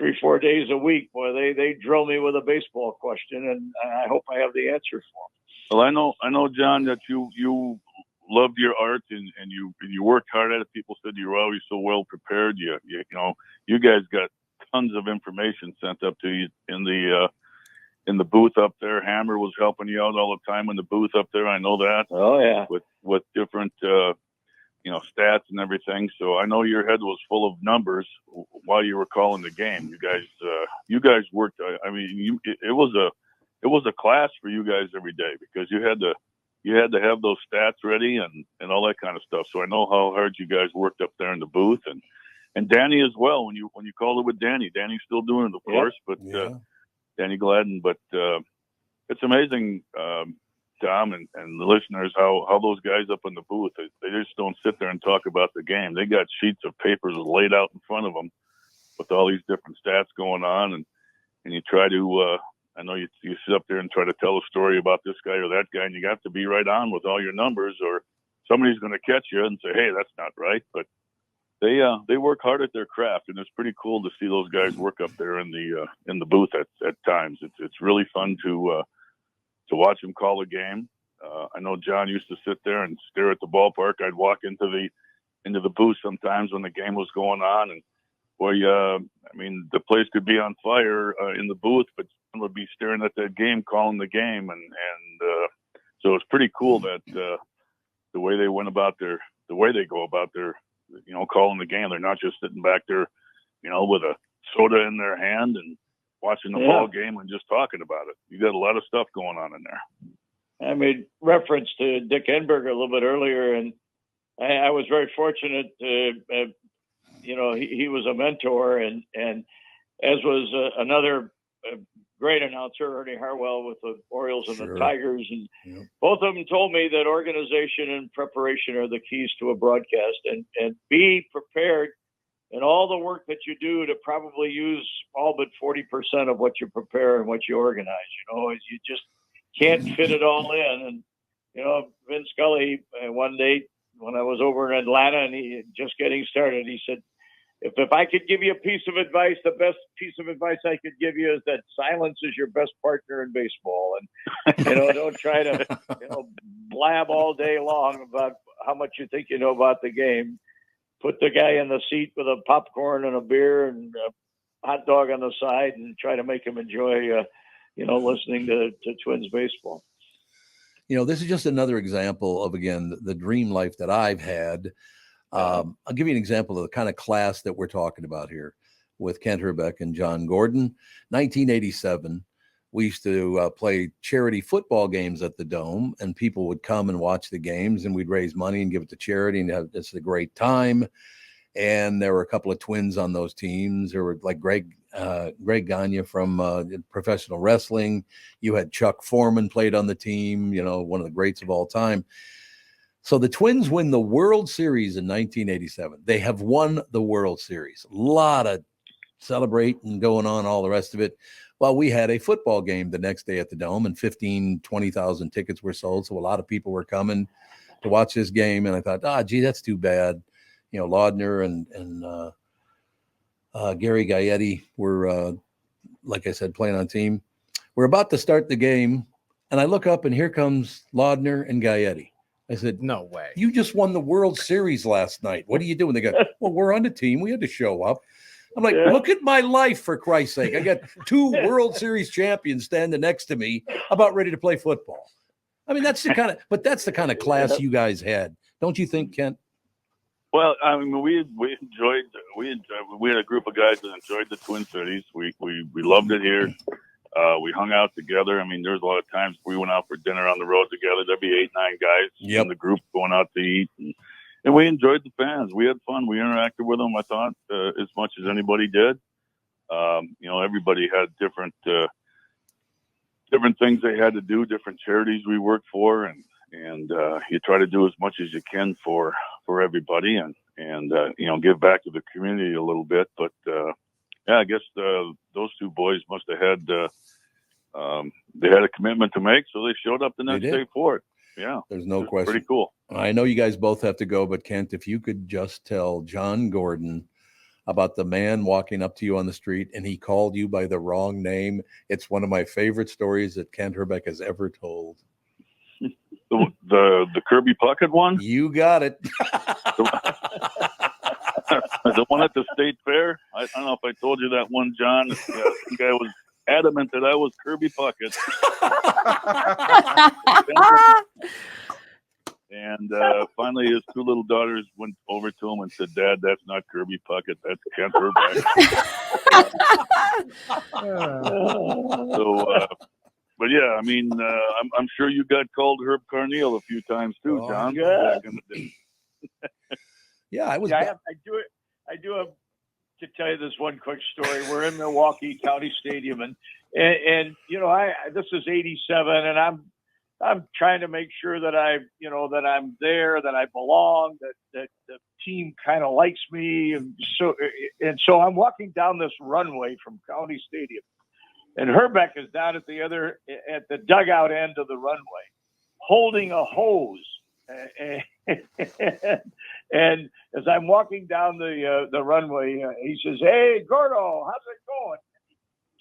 3-4 days a week, boy, they drill me with a baseball question, and I hope I have the answer for them. Well, I know, John, that you loved your art and you worked hard at it. People said you were always so well prepared. You guys got tons of information sent up to you in the booth up there. Hammer was helping you out all the time in the booth up there. I know that. Oh yeah. With different stats and everything. So I know your head was full of numbers while you were calling the game. You guys worked. I mean, it was a class for you guys every day, because you had to have those stats ready and all that kind of stuff. So I know how hard you guys worked up there in the booth, and Danny as well. When you called it with Danny's still doing it, of course, but Danny Gladden. But it's amazing. Tom and the listeners, how those guys up in the booth, they just don't sit there and talk about the game. They got sheets of papers laid out in front of them with all these different stats going on, and you try to I know you sit up there and try to tell a story about this guy or that guy, and you got to be right on with all your numbers, or somebody's going to catch you and say, hey, that's not right. But they work hard at their craft, and it's pretty cool to see those guys work up there in the booth at times. It's really fun to watch him call a game. I know John used to sit there and stare at the ballpark. I'd walk into the booth sometimes when the game was going on, and boy, the place could be on fire in the booth, but John would be staring at that game, calling the game, and so it's pretty cool that the way they go about their calling the game. They're not just sitting back there, with a soda in their hand and watching the ball game and just talking about it. You got a lot of stuff going on in there. I made reference to Dick Enberger a little bit earlier, and I was very fortunate. He was a mentor, and as was another great announcer, Ernie Harwell, with the Orioles and the Tigers, and both of them told me that organization and preparation are the keys to a broadcast, and be prepared and all the work that you do to probably use all but 40% of what you prepare and what you organize. You just can't fit it all in. And, Vin Scully, one day when I was over in Atlanta and he just getting started, he said, if I could give you a piece of advice, the best piece of advice I could give you is that silence is your best partner in baseball. And, don't try to, blab all day long about how much you think you know about the game. Put the guy in the seat with a popcorn and a beer and a hot dog on the side and try to make him enjoy, listening to Twins baseball. This is just another example of, again, the dream life that I've had. I'll give you an example of the kind of class that we're talking about here with Kent Hrbek and John Gordon. 1987, we used to play charity football games at the Dome, and people would come and watch the games, and we'd raise money and give it to charity, and it's a great time. And there were a couple of Twins on those teams. There were like Greg Gagne from professional wrestling. You had Chuck Foreman played on the team, one of the greats of all time. So the Twins win the World Series in 1987. They have won the World Series. A lot of celebrating going on, all the rest of it. Well, we had a football game the next day at the Dome, and 20,000 tickets were sold. So a lot of people were coming to watch this game. And I thought, gee, that's too bad. Laudner and Gary Gaetti were, like I said, playing on team. We're about to start the game, and I look up, and here comes Laudner and Gaetti. I said, no way. You just won the World Series last night. What are you doing? They go, well, we're on the team. We had to show up. I'm like, look at my life, for Christ's sake. I got 2 World Series champions standing next to me about ready to play football. I mean, that's the kind of class you guys had. Don't you think, Kent? Well, I mean, we had a group of guys that enjoyed the Twin Cities. We loved it here. We hung out together. I mean, there's a lot of times we went out for dinner on the road together. There'd be 8-9 guys in the group going out to eat, and we enjoyed the fans. We had fun. We interacted with them, I thought, as much as anybody did. Everybody had different things they had to do, different charities we worked for, and you try to do as much as you can for everybody, and give back to the community a little bit. But I guess those two boys must have had they had a commitment to make, so they showed up the next day for it. Yeah, there's no question. Pretty cool. I know you guys both have to go, but Kent, if you could just tell John Gordon about the man walking up to you on the street and he called you by the wrong name. It's one of my favorite stories that Kent Hrbek has ever told. The Kirby Puckett one? You got it. The one at the State Fair? I don't know if I told you that one, John. I think I was adamant that I was Kirby Puckett. And finally, his two little daughters went over to him and said, "Dad, that's not Kirby Puckett. That's Kent Hrbek." But yeah, I mean, I'm sure you got called Herb Carneal a few times too, John. yeah. Back in the day. Yeah, I was. Yeah, I do have to tell you this one quick story. We're in Milwaukee County Stadium, and this is '87, and I'm trying to make sure that I'm there, that I belong, that the team kind of likes me, and so I'm walking down this runway from County Stadium, and Hrbek is down at the dugout end of the runway, holding a hose, and as I'm walking down the runway, he says, "Hey, Gordo, how's it going?" He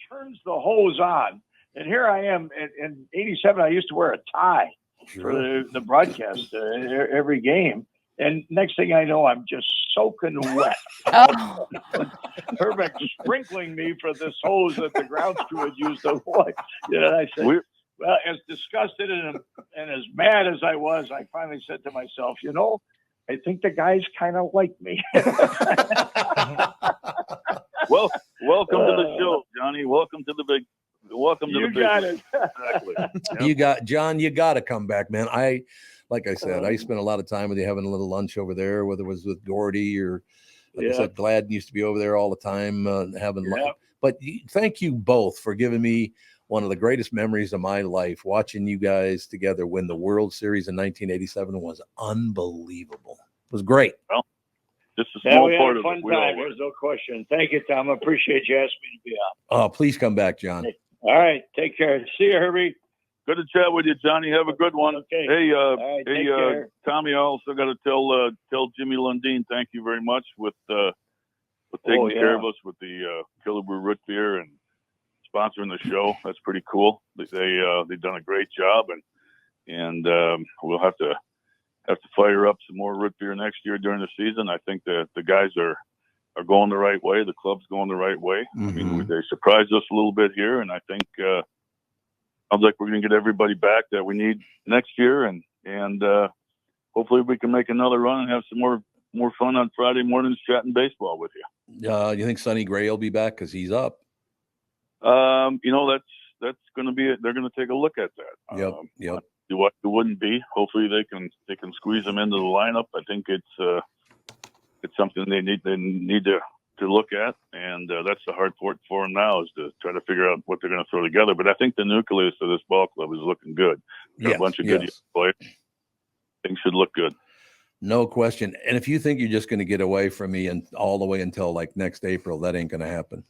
turns the hose on. And here I am in '87. I used to wear a tie for the broadcast every game. And next thing I know, I'm just soaking wet. Hrbek sprinkling me for this hose that the grounds crew had used to avoid. I said, well, as disgusted and as mad as I was, I finally said to myself, I think the guys kind of like me. Well, welcome to the show, Johnny. Welcome to the big. Welcome to the big. Got it. Exactly. You got John. You got to come back, man. Like I said, I spent a lot of time with you having a little lunch over there, whether it was with Gordy or, like I said, Glad used to be over there all the time having lunch. But thank you both for giving me one of the greatest memories of my life. Watching you guys together win the World Series in 1987 was unbelievable. It was great. Well, just a small part of it. Fun time. There's no question. Thank you, Tom. I appreciate you asking me to be on. Oh, please come back, John. All right. Take care. See you, Herbie. Good to chat with you, Johnny. Have a good one. Okay. Hey, right, Tommy, I also got to tell Jimmy Lundeen thank you very much with taking care of us with the Killebrew root beer and sponsoring the show. That's pretty cool. They've done a great job, and we'll have to fire up some more root beer next year during the season. I think that the guys are going the right way. The club's going the right way. Mm-hmm. I mean, they surprised us a little bit here, and I think sounds like we're going to get everybody back that we need next year, and hopefully we can make another run and have some more fun on Friday mornings chatting baseball with you. You think Sonny Gray will be back because he's up? That's going to be it. They're going to take a look at that. Yep. What it wouldn't be. Hopefully they can squeeze them into the lineup. I think it's something they need to look at, and that's the hard part for them now is to try to figure out what they're going to throw together. But I think the nucleus of this ball club is looking good. Got a bunch of good young players. Things should look good. No question. And if you think you're just going to get away from me and all the way until like next April, that ain't going to happen.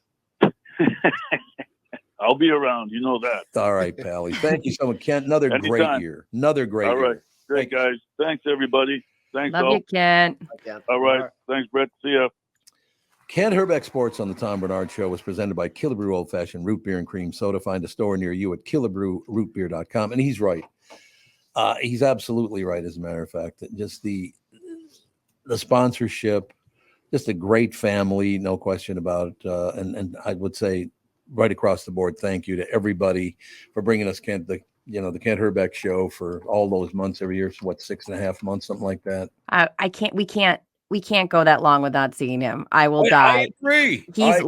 I'll be around. You know that. All right, Pally. Thank you so much, Kent. Another great year. Another great year. All right. Year. Great, guys. Thanks, everybody. Thanks, Love all. you, Kent. All right. Thanks, Brett. See ya. Kent Hrbek Sports on the Tom Barnard Show was presented by Killebrew Old Fashioned Root Beer and Cream Soda. Find a store near you at killebrewrootbeer.com. And he's right. He's absolutely right, as a matter of fact. Just the sponsorship, just a great family, no question about it. And I would say right across the board, thank you to everybody for bringing us the Kent Hrbek Show for all those months every year. So what, 6.5 months, something like that? We can't go that long without seeing him. I will die. I agree. He's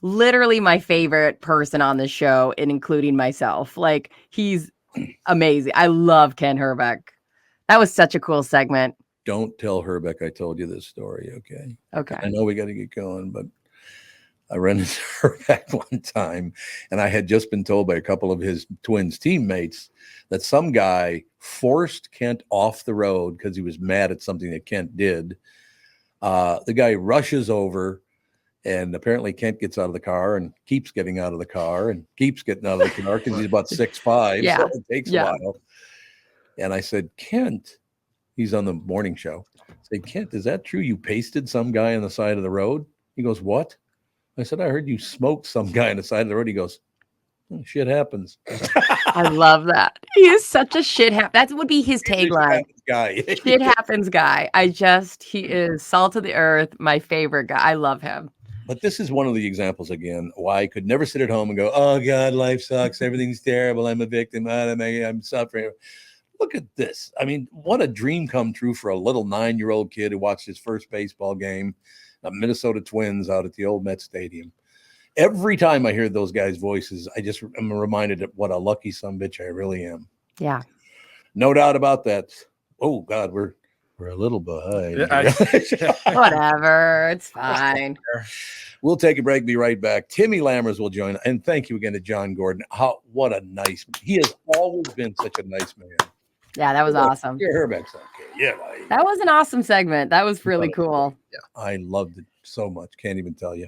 literally my favorite person on the show, and including myself. Like, he's amazing. I love Ken Hrbek. That was such a cool segment. Don't tell Hrbek I told you this story, okay? Okay. I know we got to get going, but I ran into Hrbek one time, and I had just been told by a couple of his Twins teammates that some guy forced Kent off the road because he was mad at something that Kent did. The guy rushes over, and apparently Kent gets out of the car and keeps getting out of the car and keeps getting out of the car because he's about 6'5", Yeah. so it takes a while. And I said, Kent, he's on the morning show. I said, Kent, is that true? You pasted some guy on the side of the road? He goes, what? I said, I heard you smoked some guy on the side of the road. He goes, oh, shit happens. I love that. He is such a shit that would be his tagline. Guy. Shit happens guy. He is salt of the earth, my favorite guy. I love him. But this is one of the examples, again, why I could never sit at home and go, oh, God, life sucks. Everything's terrible. I'm a victim. I'm suffering. Look at this. I mean, what a dream come true for a little 9-year-old kid who watched his first baseball game, the Minnesota Twins out at the old Met Stadium. Every time I hear those guys' voices, I just am reminded of what a lucky sumbitch I really am. Yeah. No doubt about that. Oh, God, we're a little behind. Whatever. It's fine. We'll take a break. Be right back. Timmy Lammers will join. And thank you again to John Gordon. What a nice man. He has always been such a nice man. Yeah, that was awesome. Yeah, Hrbek's okay. Yeah. That was an awesome segment. That was really cool. Yeah, I loved it so much. Can't even tell you.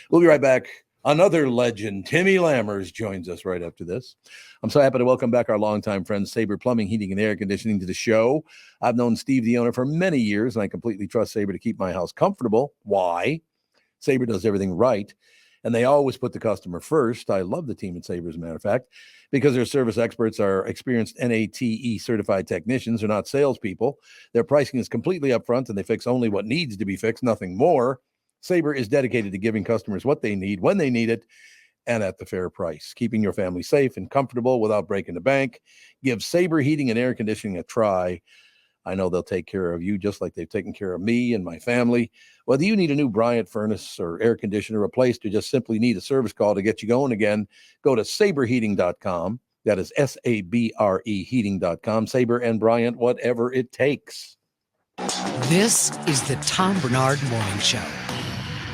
We'll be right back. Another legend, Timmy Lammers, joins us right after this. I'm so happy to welcome back our longtime friend, Sabre Plumbing, Heating, and Air Conditioning, to the show. I've known Steve, the owner, for many years, and I completely trust Sabre to keep my house comfortable. Why? Sabre does everything right, and they always put the customer first. I love the team at Sabre, as a matter of fact, because their service experts are experienced NATE certified technicians. They're not salespeople. Their pricing is completely upfront, and they fix only what needs to be fixed, nothing more. Sabre is dedicated to giving customers what they need, when they need it, and at the fair price, keeping your family safe and comfortable without breaking the bank. Give Sabre Heating and Air Conditioning a try. I know they'll take care of you just like they've taken care of me and my family. Whether you need a new Bryant furnace or air conditioner replaced, or just simply need a service call to get you going again, go to saberheating.com. That is SABRE heating.com. Sabre and Bryant, whatever it takes. This is the Tom Barnard Morning Show.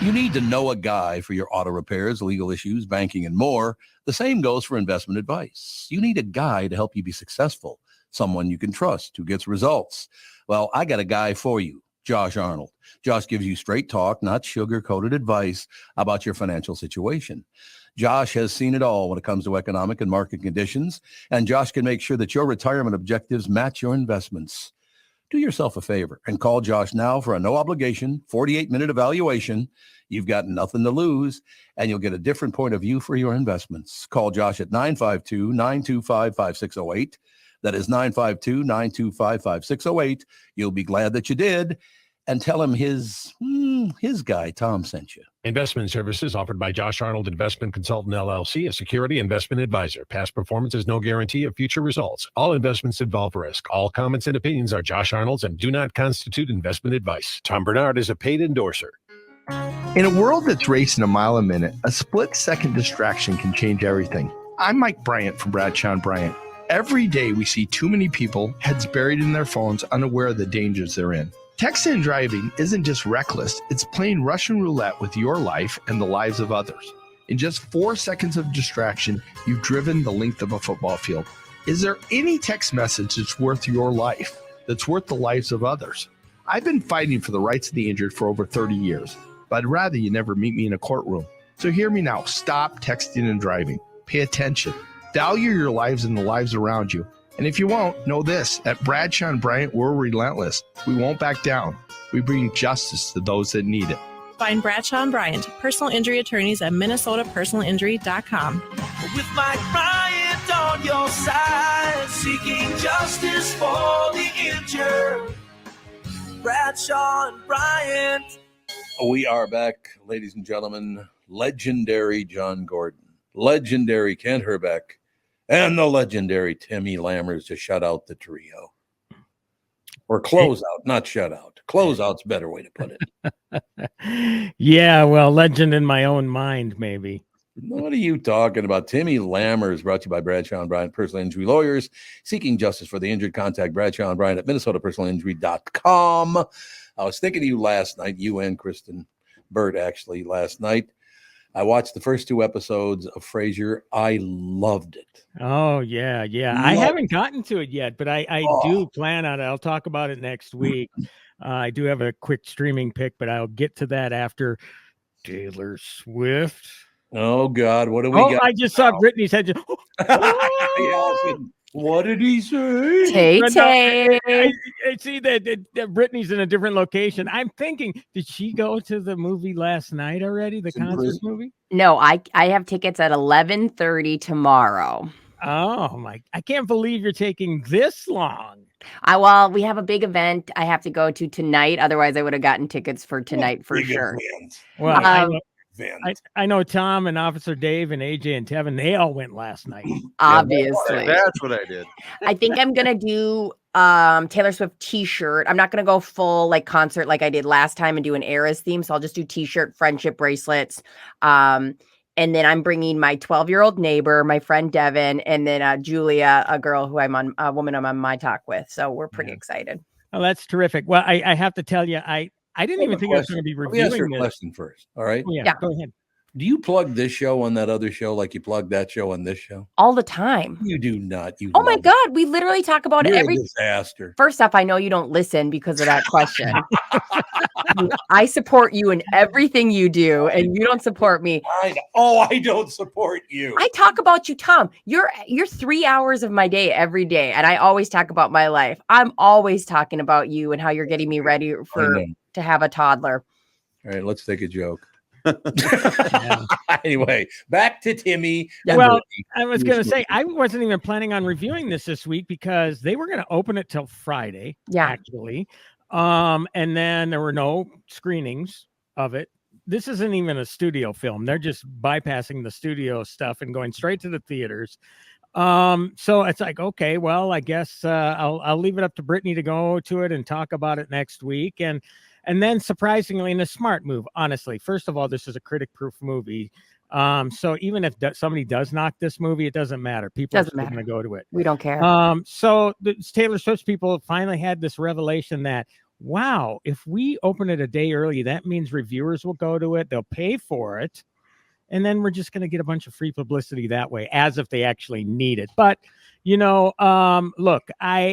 You need to know a guy for your auto repairs, legal issues, banking, and more. The same goes for investment advice. You need a guy to help you be successful, someone you can trust who gets results. Well, I got a guy for you, Josh Arnold. Josh gives you straight talk, not sugar-coated advice about your financial situation. Josh has seen it all when it comes to economic and market conditions, and Josh can make sure that your retirement objectives match your investments. Do yourself a favor and call Josh now for a no-obligation 48-minute evaluation. You've got nothing to lose, and you'll get a different point of view for your investments. Call Josh at 952-925-5608. That is 952-925-5608. You'll be glad that you did. And tell him his guy, Tom, sent you. Investment services offered by Josh Arnold Investment Consultant, LLC, a security investment advisor. Past performance is no guarantee of future results. All investments involve risk. All comments and opinions are Josh Arnold's and do not constitute investment advice. Tom Barnard is a paid endorser. In a world that's racing a mile a minute, a split-second distraction can change everything. I'm Mike Bryant from Bradshaw & Bryant. Every day we see too many people, heads buried in their phones, unaware of the dangers they're in. Texting and driving isn't just reckless, it's playing Russian roulette with your life and the lives of others. In just 4 seconds of distraction, you've driven the length of a football field. Is there any text message that's worth your life, that's worth the lives of others? I've been fighting for the rights of the injured for over 30 years, but I'd rather you never meet me in a courtroom. So hear me now, stop texting and driving. Pay attention. Value your lives and the lives around you. And if you won't, know this, at Bradshaw & Bryant, we're relentless. We won't back down. We bring justice to those that need it. Find Bradshaw & Bryant, personal injury attorneys at minnesotapersonalinjury.com. With Mike Bryant on your side, seeking justice for the injured. Bradshaw & Bryant. We are back, ladies and gentlemen. Legendary John Gordon, legendary Kent Hrbek, and the legendary Timmy Lammers to shut out the trio. Or close out, not shut out. Close out's a better way to put it. Yeah, well, legend in my own mind, maybe. What are you talking about? Timmy Lammers, brought to you by Bradshaw & Bryant, personal injury lawyers. Seeking justice for the injured, contact Bradshaw & Bryant at minnesotapersonalinjury.com. I was thinking of you last night, you and Kristen Burt, actually, last night. I watched the first 2 episodes of Frasier. I loved it. Oh yeah, yeah. I Love haven't gotten to it yet, but I do plan on it. I'll talk about it next week. I do have a quick streaming pick, but I'll get to that after Taylor Swift. Oh God, what do we Oh, got? I just saw Brittany's head. What did he say? Tay. I see that Brittany's in a different location. I'm thinking, did she go to the movie last night already? The concert movie? No, I have tickets at 11:30 tomorrow. Oh my! I can't believe you're taking this long. Well, we have a big event I have to go to tonight. Otherwise, I would have gotten tickets for tonight for sure. Well, I know Tom and Officer Dave and AJ and Tevin, they all went last night. Obviously. That's what I did. I think I'm gonna do Taylor Swift t-shirt. I'm not gonna go full like concert like I did last time and do an Eras theme. So I'll just do t-shirt, friendship bracelets. And then I'm bringing my 12-year-old neighbor, my friend Devin, and then Julia, a woman I'm on my talk with. So we're pretty excited. Oh, that's terrific. Well, I have to tell you, I didn't even think I was going to be Let me ask you reviewing a this. question first. All right. Oh, yeah, go ahead. Do you plug this show on that other show like you plug that show on this show? All the time. You do not. You Oh my God, we literally talk about You're every a disaster. First off, I know you don't listen because of that question. I support you in everything you do, and you don't support me. I don't support you. I talk about you, Tom. You're 3 hours of my day every day, and I always talk about my life. I'm always talking about you and how you're getting me ready to have a toddler. All right, let's take a joke. Anyway, back to Timmy. Well, I was going to say, I wasn't even planning on reviewing this week because they were going to open it till Friday, actually. And then there were no screenings of it. This isn't even a studio film. They're just bypassing the studio stuff and going straight to the theaters. So it's like, okay, well, I guess I'll leave it up to Brittany to go to it and talk about it next week. And then surprisingly, in a smart move, honestly, first of all, this is a critic-proof movie. So even if somebody does knock this movie, it doesn't matter. People are still going to go to it. We don't care. So the Taylor Swift people finally had this revelation that, wow, if we open it a day early, that means reviewers will go to it. They'll pay for it. And then we're just going to get a bunch of free publicity that way, as if they actually need it. But, look, I'll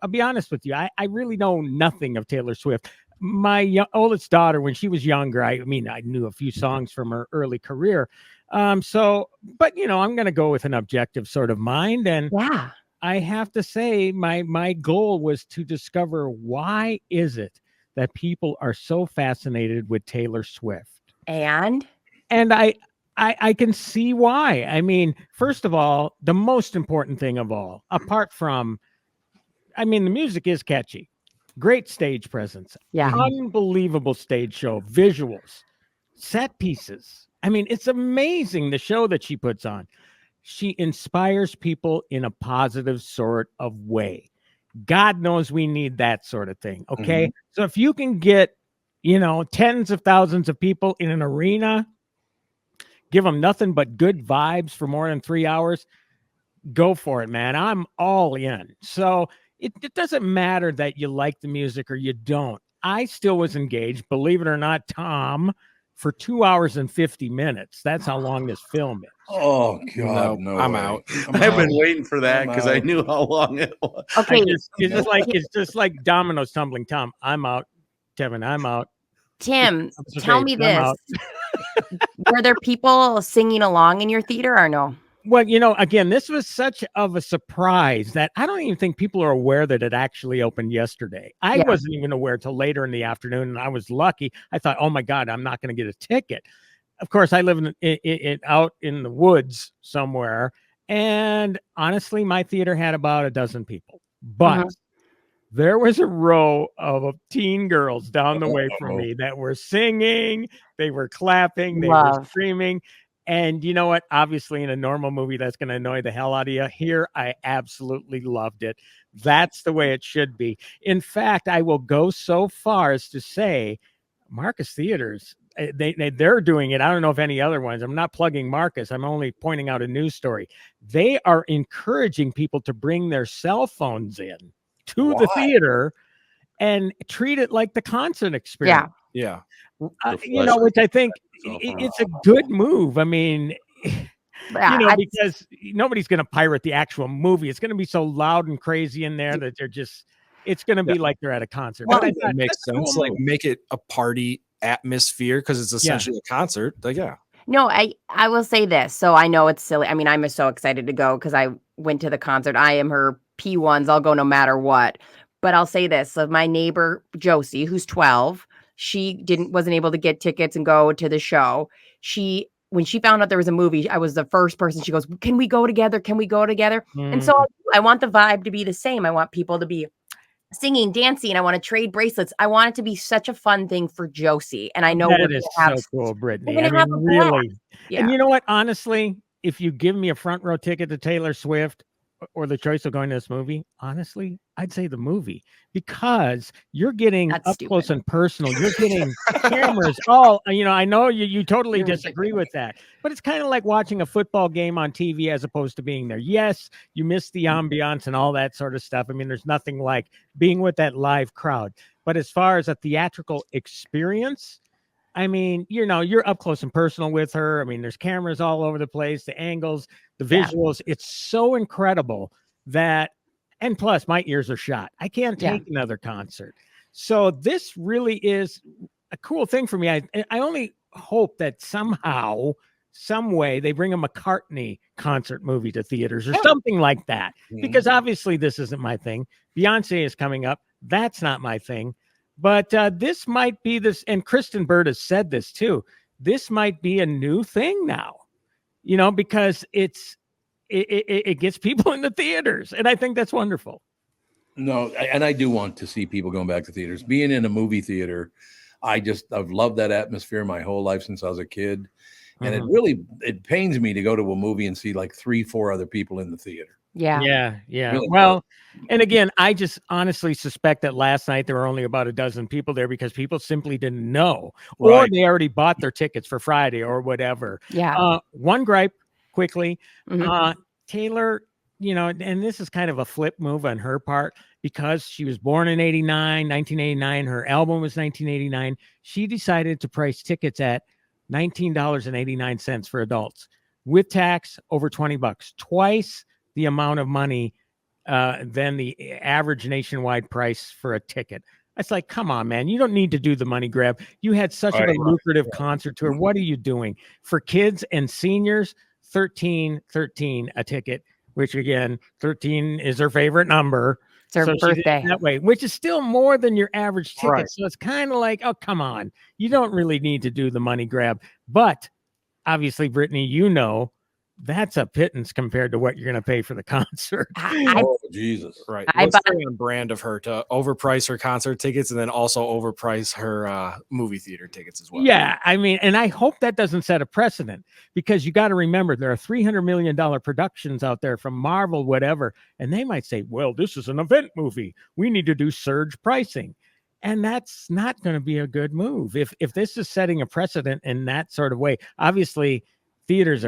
be honest with you. I really know nothing of Taylor Swift. My oldest daughter, when she was younger, I knew a few songs from her early career. But I'm going to go with an objective sort of mind. And I have to say my goal was to discover why is it that people are so fascinated with Taylor Swift. And I can see why. I mean, first of all, the most important thing of all, apart from, the music is catchy. Great stage presence. Yeah. Unbelievable stage show. Visuals. Set pieces. It's amazing the show that she puts on. She inspires people in a positive sort of way. God knows we need that sort of thing. Okay. Mm-hmm. So if you can get, tens of thousands of people in an arena, give them nothing but good vibes for more than 3 hours, go for it, man. I'm all in. So it doesn't matter that you like the music or you don't. I still was engaged, believe it or not, Tom, for 2 hours and 50 minutes. That's how long this film is. Oh God, no! I'm out. I've been waiting for that because I knew how long it was. Okay, it's just like dominoes tumbling. Tom, I'm out. Kevin, I'm out. Tim, tell me this: were there people singing along in your theater or no? Well, again, this was such of a surprise that I don't even think people are aware that it actually opened yesterday. I wasn't even aware till later in the afternoon, and I was lucky. I thought, oh my God, I'm not going to get a ticket. Of course, I live in out in the woods somewhere, and honestly, my theater had about a dozen people, but there was a row of teen girls down the way from me that were singing, they were clapping, they were screaming. And you know what? Obviously, in a normal movie, that's going to annoy the hell out of you. Here, I absolutely loved it. That's the way it should be. In fact, I will go so far as to say Marcus Theaters, they're doing it. I don't know if any other ones. I'm not plugging Marcus. I'm only pointing out a news story. They are encouraging people to bring their cell phones in to the theater and treat it like the concert experience. Yeah. Which I think it's a good move. I mean, because nobody's going to pirate the actual movie. It's going to be so loud and crazy in there that it's going to be like they're at a concert. Well, But I it thought, makes that's a cool sense. Like move. make it a party atmosphere because it's essentially a concert. Like, yeah. No, I will say this. So I know it's silly. I mean, I'm just so excited to go because I went to the concert. I am her P1s. I'll go no matter what. But I'll say this. So my neighbor, Josie, who's 12, she wasn't able to get tickets and go to the show. When she found out there was a movie, I was the first person. She goes, "Can we go together? Can we go together?" And so I want the vibe to be the same. I want people to be singing, dancing. I want to trade bracelets. I want it to be such a fun thing for Josie. And I know that is so cool, Brittany. I mean, really. Yeah. And you know what? Honestly, if you give me a front row ticket to Taylor Swift or the choice of going to this movie, honestly, I'd say the movie because you're getting up close and personal. You're getting cameras. I know you totally disagree with that, but it's kind of like watching a football game on TV as opposed to being there. Yes, you miss the ambiance and all that sort of stuff. I mean, there's nothing like being with that live crowd. But as far as a theatrical experience, I mean, you're up close and personal with her. I mean, there's cameras all over the place, the angles, the visuals. Yeah. It's so incredible and plus my ears are shot. I can't take another concert. So this really is a cool thing for me. I only hope that somehow, some way they bring a McCartney concert movie to theaters or something like that, because obviously this isn't my thing. Beyonce is coming up. That's not my thing. But this might be this, and Kristen Bird has said this too. This might be a new thing now, because it gets people in the theaters, and I think that's wonderful. No, and I do want to see people going back to theaters. Being in a movie theater, I've loved that atmosphere my whole life since I was a kid, and it pains me to go to a movie and see like 3-4 other people in the theater. Yeah. Really well, and again, I just honestly suspect that last night there were only about a dozen people there because people simply didn't know, or they already bought their tickets for Friday or whatever. Yeah. One gripe quickly, Taylor, and this is kind of a flip move on her part because she was born in 1989, her album was 1989. She decided to price tickets at $19.89 for adults with tax, over $20, twice the amount of money than the average nationwide price for a ticket. It's like, come on, man. You don't need to do the money grab. You had such a lucrative concert tour. What are you doing? For kids and seniors, $13 a ticket, which again, 13 is her favorite number. It's her birthday. That way, which is still more than your average ticket. Right. So it's kind of like, oh, come on. You don't really need to do the money grab. But obviously, Brittany, that's a pittance compared to what you're going to pay for the concert. Jesus. Right. It's very on brand of her to overprice her concert tickets and then also overprice her movie theater tickets as well. Yeah. I mean, and I hope that doesn't set a precedent because you got to remember there are $300 million productions out there from Marvel, whatever. And they might say, well, this is an event movie. We need to do surge pricing. And that's not going to be a good move. If this is setting a precedent in that sort of way, obviously theaters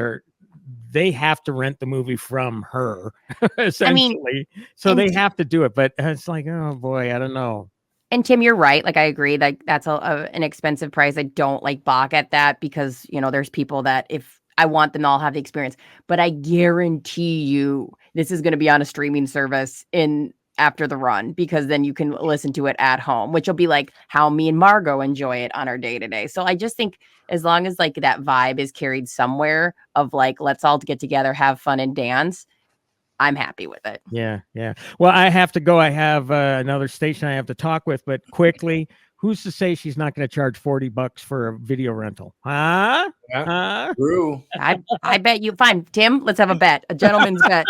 they have to rent the movie from her, essentially. So they have to do it. But it's like, oh boy, I don't know. And Tim, you're right. Like, I agree. Like, that's an expensive price. I don't balk at that because, there's people that if I want them to all have the experience, but I guarantee you this is going to be on a streaming service after the run, because then you can listen to it at home, which will be like how me and Margot enjoy it on our day-to-day. So I just think as long as that vibe is carried somewhere of let's all get together, have fun and dance, I'm happy with it. Yeah. Well, I have to go. I have another station I have to talk with, but quickly, who's to say she's not going to charge $40 for a video rental? Huh? True. I bet you. Fine, Tim. Let's have a bet. A gentleman's bet.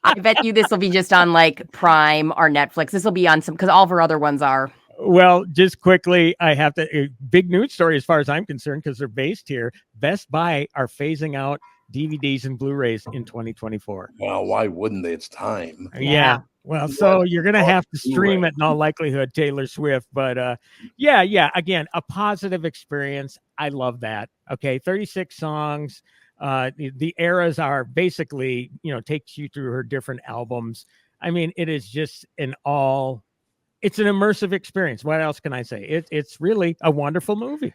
I bet you this will be just on Prime or Netflix. This will be on because all of her other ones are. Well, just quickly, I have to big news story as far as I'm concerned because they're based here. Best Buy are phasing out DVDs and Blu-rays in 2024. Well, why wouldn't they? It's time. Yeah. Well, so you're going to have to stream it in all likelihood, Taylor Swift. But yeah. Again, a positive experience. I love that. Okay. 36 songs. The eras are basically, takes you through her different albums. I mean, it is just an all it's an immersive experience. What else can I say? It's really a wonderful movie.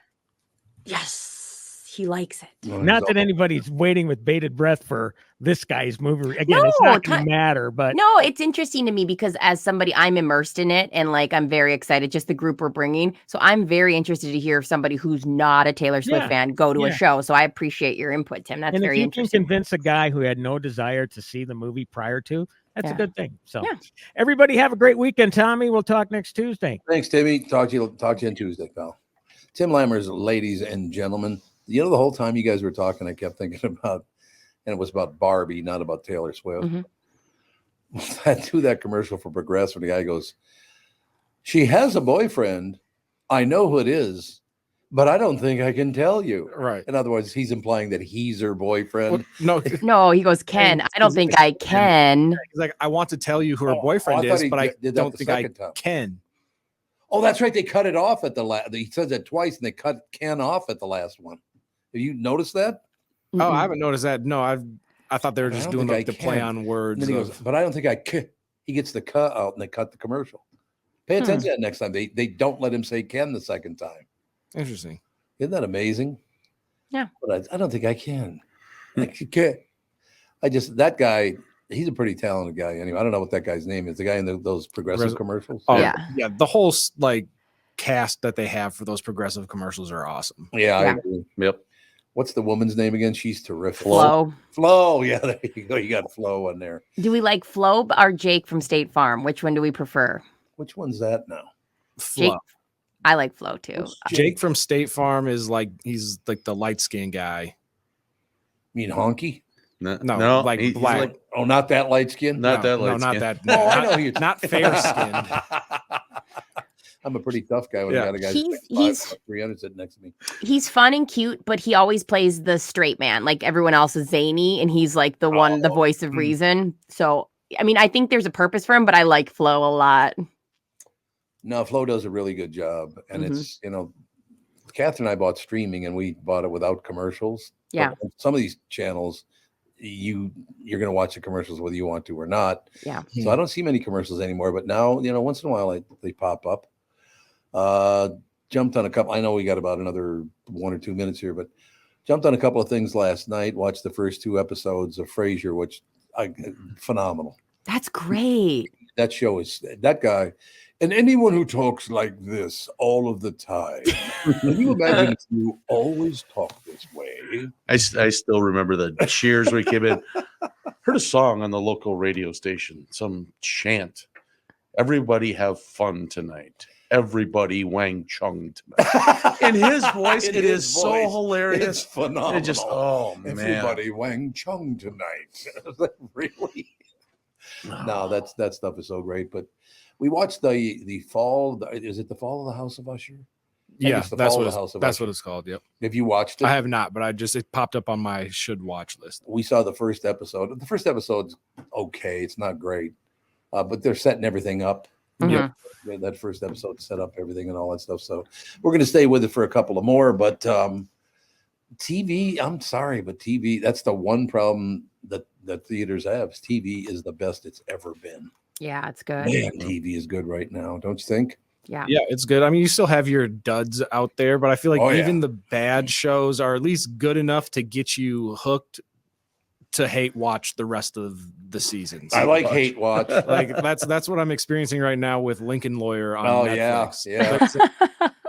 Yes, he likes it. Not that anybody's waiting with bated breath for this guy's movie. Again, it's not going to matter, but no, it's interesting to me because as somebody, I'm immersed in it and like I'm very excited. Just the group we're bringing, so I'm very interested to hear somebody who's not a Taylor Swift fan go to a show. So I appreciate your input, Tim. That's very interesting. If you can convince a guy who had no desire to see the movie prior to, that's a good thing. So, everybody have a great weekend. Tommy, we'll talk next Tuesday. Thanks, Timmy. Talk to you on Tuesday, pal. Tim Lammers, ladies and gentlemen. The whole time you guys were talking, I kept thinking about, and it was about Barbie, not about Taylor Swift. I do that commercial for Progressive. The guy goes, "She has a boyfriend. I know who it is, but I don't think I can tell you." Right. In other words, he's implying that he's her boyfriend. Well, no, he goes, "Ken, I don't think I can." He's like, "I want to tell you who her boyfriend is, but I don't think I can." Oh, that's right. They cut it off at the last. He says it twice, and they cut Ken off at the last one. Have you noticed that? Oh, I haven't noticed that. No, I thought they were just doing the play on words. And then he goes, "But I don't think I can." He gets the cut out, and they cut the commercial. Pay attention to that next time. They don't let him say Ken the second time. Interesting. Isn't that amazing? Yeah. But I don't think I can. That guy. He's a pretty talented guy. Anyway, I don't know what that guy's name is. The guy in those Progressive commercials. Oh, yeah. The whole cast that they have for those Progressive commercials are awesome. Yeah, I agree. Yep. What's the woman's name again? She's terrific. Flo. Yeah, there you go. You got Flo in there. Do we like Flo or Jake from State Farm? Which one do we prefer? Which one's that now? Flo. Jake. I like Flo too. Jake from State Farm is he's like the light skinned guy. You mean honky? No, black. Like, not that light skin. Not that. No, I know you're not fair skinned. I'm a pretty tough guy when I got a guy he's 300 sitting next to me. He's fun and cute, but he always plays the straight man. Like everyone else is zany, and he's like the voice of reason. So, I mean, I think there's a purpose for him, but I like Flo a lot. No, Flo does a really good job, and it's Catherine and I bought streaming, and we bought it without commercials. Yeah, but some of these channels, you're going to watch the commercials whether you want to or not. Yeah. So I don't see many commercials anymore, but now once in a while they pop up. Jumped on a couple. I know we got about another 1 or 2 minutes here, but jumped on a couple of things last night. Watched the first 2 episodes of Frasier, which phenomenal. That's great. That show is that guy. And anyone who talks like this all of the time, can you imagine if you always talk this way? I still remember the cheers we came in. Heard a song on the local radio station, some chant. Everybody have fun tonight. Everybody Wang Chung tonight. In his voice, it is so hilarious. It's phenomenal. It just, oh, man. Everybody Wang Chung tonight. Really? No, that stuff is so great. But we watched the fall. Is it the Fall of the House of Usher? Yeah, that's what it's called. Yep. Have you watched it? I have not, but it popped up on my should watch list. We saw the first episode. The first episode's okay. It's not great, but they're setting everything up. Yeah, that first episode set up everything and all that stuff. So we're going to stay with it for a couple of more. But TV, I'm sorry, but TV, that's the one problem that theaters have. TV is the best it's ever been. Yeah, it's good. Man, TV is good right now, don't you think? Yeah, it's good. I mean, you still have your duds out there, but I feel like even the bad shows are at least good enough to get you hooked to hate watch the rest of the seasons. I like hate watch. Like that's what I'm experiencing right now with Lincoln Lawyer on Netflix. Yeah.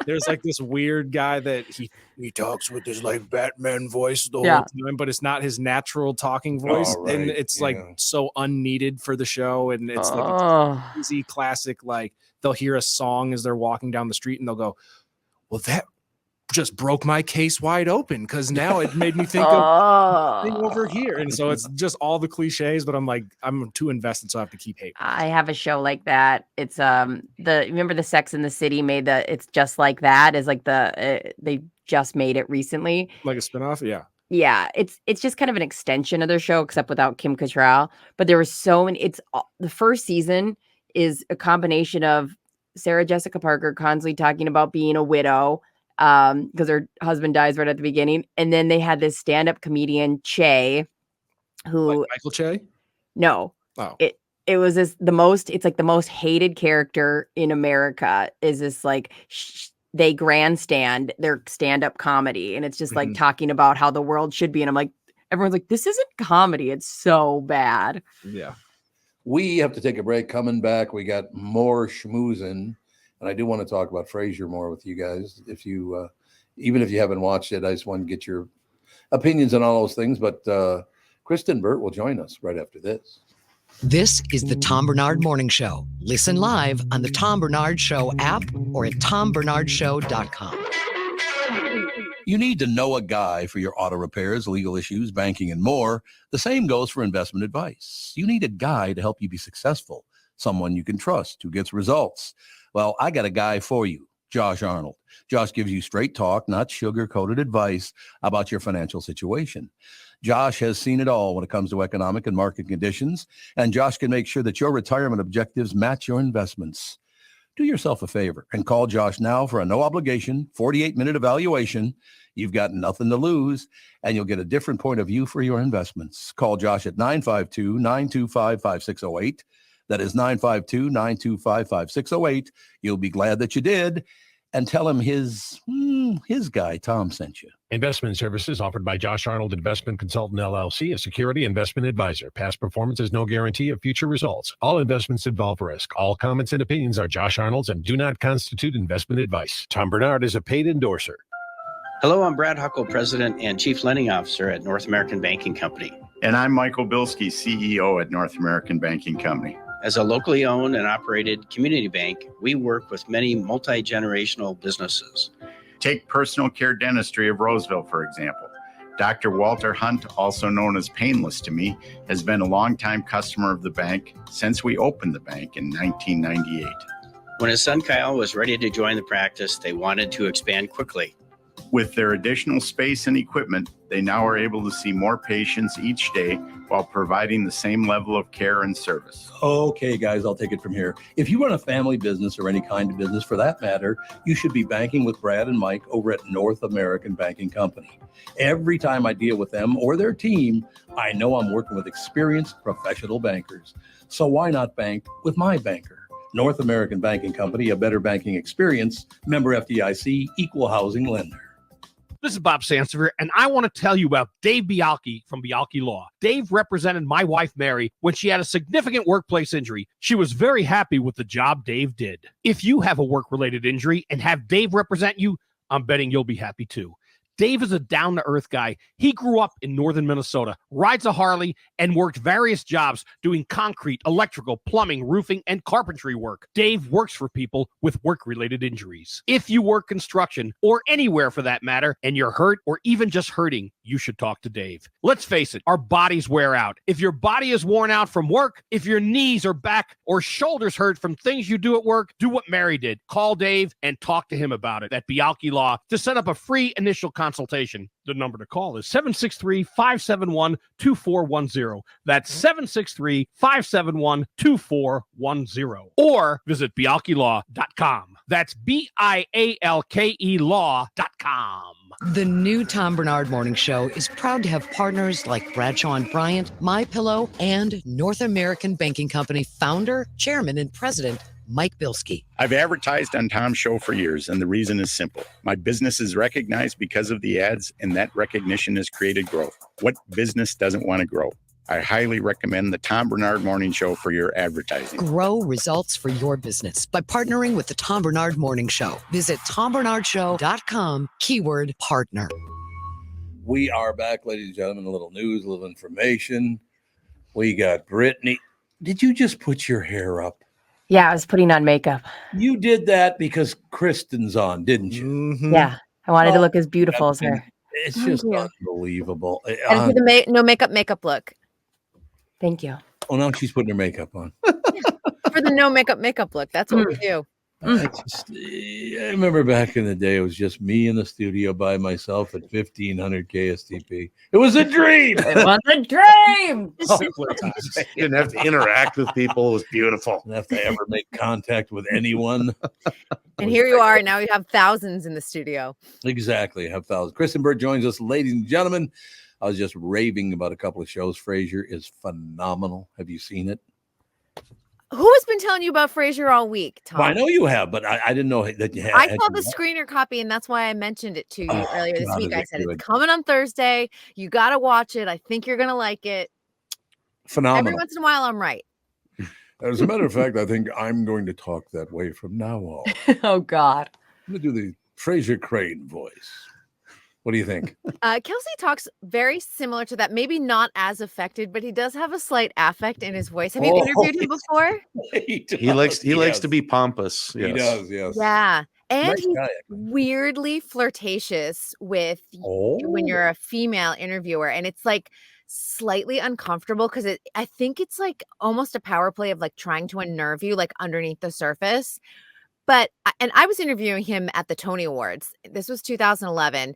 There's like this weird guy that he talks with his like Batman voice the whole time, but it's not his natural talking voice, and it's like so unneeded for the show, and it's like a easy classic. Like they'll hear a song as they're walking down the street, and they'll go, "Well, that just broke my case wide open because now it made me think of thing over here." And so it's just all the cliches, but I'm like, I'm too invested, so I have to keep hating. I have a show like that. It's remember the Sex and the City made the It's Just Like That is like they just made it recently. Like a spinoff, yeah. Yeah, it's just kind of an extension of their show, except without Kim Cattrall. But there were so many. The first season is a combination of Sarah Jessica Parker constantly talking about being a widow, because her husband dies right at the beginning, and then they had this stand-up comedian Che, who Michael Che. No, it was the most hated character in America is this like they grandstand their stand-up comedy, and it's just like talking about how the world should be, and I'm like, everyone's like, this isn't comedy, it's so bad. Yeah. We have to take a break. Coming back, we got more schmoozing, and I do want to talk about Frasier more with you guys. If you even if you haven't watched it, I just want to get your opinions on all those things. But Kristen Burt will join us right after this. This is the Tom Barnard Morning Show. Listen live on the Tom Barnard Show app or at tombernardshow.com. You need to know a guy for your auto repairs, legal issues, banking, and more. The same goes for investment advice. You need a guy to help you be successful, someone you can trust who gets results. Well, I got a guy for you, Josh Arnold. Josh gives you straight talk, not sugar-coated advice about your financial situation. Josh has seen it all when it comes to economic and market conditions, and Josh can make sure that your retirement objectives match your investments. Do yourself a favor and call Josh now for a no-obligation 48-minute evaluation. You've got nothing to lose, and you'll get a different point of view for your investments. Call Josh at 952-925-5608. That is 952-925-5608. You'll be glad that you did. And tell him his guy, Tom, sent you. Investment services offered by Josh Arnold Investment Consultant, LLC, a security investment advisor. Past performance is no guarantee of future results. All investments involve risk. All comments and opinions are Josh Arnold's and do not constitute investment advice. Tom Barnard is a paid endorser. Hello, I'm Brad Huckle, President and Chief Lending Officer at North American Banking Company. And I'm Michael Bilski, CEO at North American Banking Company. As a locally owned and operated community bank, we work with many multi-generational businesses. Take Personal Care Dentistry of Roseville, for example. Dr. Walter Hunt, also known as Painless to me, has been a longtime customer of the bank since we opened the bank in 1998. When his son Kyle was ready to join the practice, they wanted to expand quickly. With their additional space and equipment, they now are able to see more patients each day while providing the same level of care and service. Okay, guys, I'll take it from here. If you run a family business or any kind of business for that matter, you should be banking with Brad and Mike over at North American Banking Company. Every time I deal with them or their team, I know I'm working with experienced professional bankers. So why not bank with my banker? North American Banking Company, a better banking experience, member FDIC, equal housing lender. This is Bob Sansevier, and I want to tell you about Dave Bialki from Bialki Law. Dave represented my wife, Mary, when she had a significant workplace injury. She was very happy with the job Dave did. If you have a work-related injury and have Dave represent you, I'm betting you'll be happy too. Dave is a down-to-earth guy. He grew up in northern Minnesota, rides a Harley, and worked various jobs doing concrete, electrical, plumbing, roofing, and carpentry work. Dave works for people with work-related injuries. If you work construction, or anywhere for that matter, and you're hurt or even just hurting, you should talk to Dave. Let's face it, our bodies wear out. If your body is worn out from work, if your knees or back or shoulders hurt from things you do at work, do what Mary did. Call Dave and talk to him about it at Bialki Law to set up a free initial consultation. The number to call is 763-571-2410. That's 763-571-2410. Or visit bialkilaw.com. That's BIALKE law.com. The new Tom Barnard Morning Show is proud to have partners like Bradshaw and Bryant, MyPillow, and North American Banking Company founder, chairman, and president, Mike Bilski. I've advertised on Tom's show for years, and the reason is simple. My business is recognized because of the ads, and that recognition has created growth. What business doesn't want to grow? I highly recommend the Tom Barnard Morning Show for your advertising. Grow results for your business by partnering with the Tom Barnard Morning Show. Visit tombernardshow.com, keyword partner. We are back, ladies and gentlemen. A little news, a little information. We got Brittany. Did you just put your hair up? Yeah, I was putting on makeup. You did that because Kristen's on, didn't you? Mm-hmm. Yeah, I wanted to look as beautiful as her. It's just unbelievable. And for the no makeup look. Thank you. Oh, now she's putting her makeup on. For the no makeup look. That's what we do. I remember back in the day, it was just me in the studio by myself at 1500 KSTP. It was a dream. It was a dream. Didn't have to interact with people. It was beautiful. Didn't have to ever make contact with anyone. And here you are. Now you have thousands in the studio. Exactly. Have thousands. Kristen Bird joins us, ladies and gentlemen. I was just raving about a couple of shows. Frasier is phenomenal. Have you seen it? Who has been telling you about Frasier all week, Tom? Well, I know you have, but I didn't know that you had. I saw the screener copy, and that's why I mentioned it to you earlier this God, week. is I it said good. it's coming on Thursday. You got to watch it. I think you're gonna like it. Every Phenomenal. once in a while, I'm right. As a matter of fact, I think I'm going to talk that way from now on. Oh God. I'm going to do the Frasier Crane voice. What do you think? Kelsey talks very similar to that, maybe not as affected, but he does have a slight affect in his voice. Have you interviewed him before? He likes to be pompous. He Yes. does, yes. Yeah. And Nice he's guy. weirdly flirtatious with when you're a female interviewer. And it's like slightly uncomfortable because I think it's like almost a power play of like trying to unnerve you, like underneath the surface. But, and I was interviewing him at the Tony Awards. This was 2011.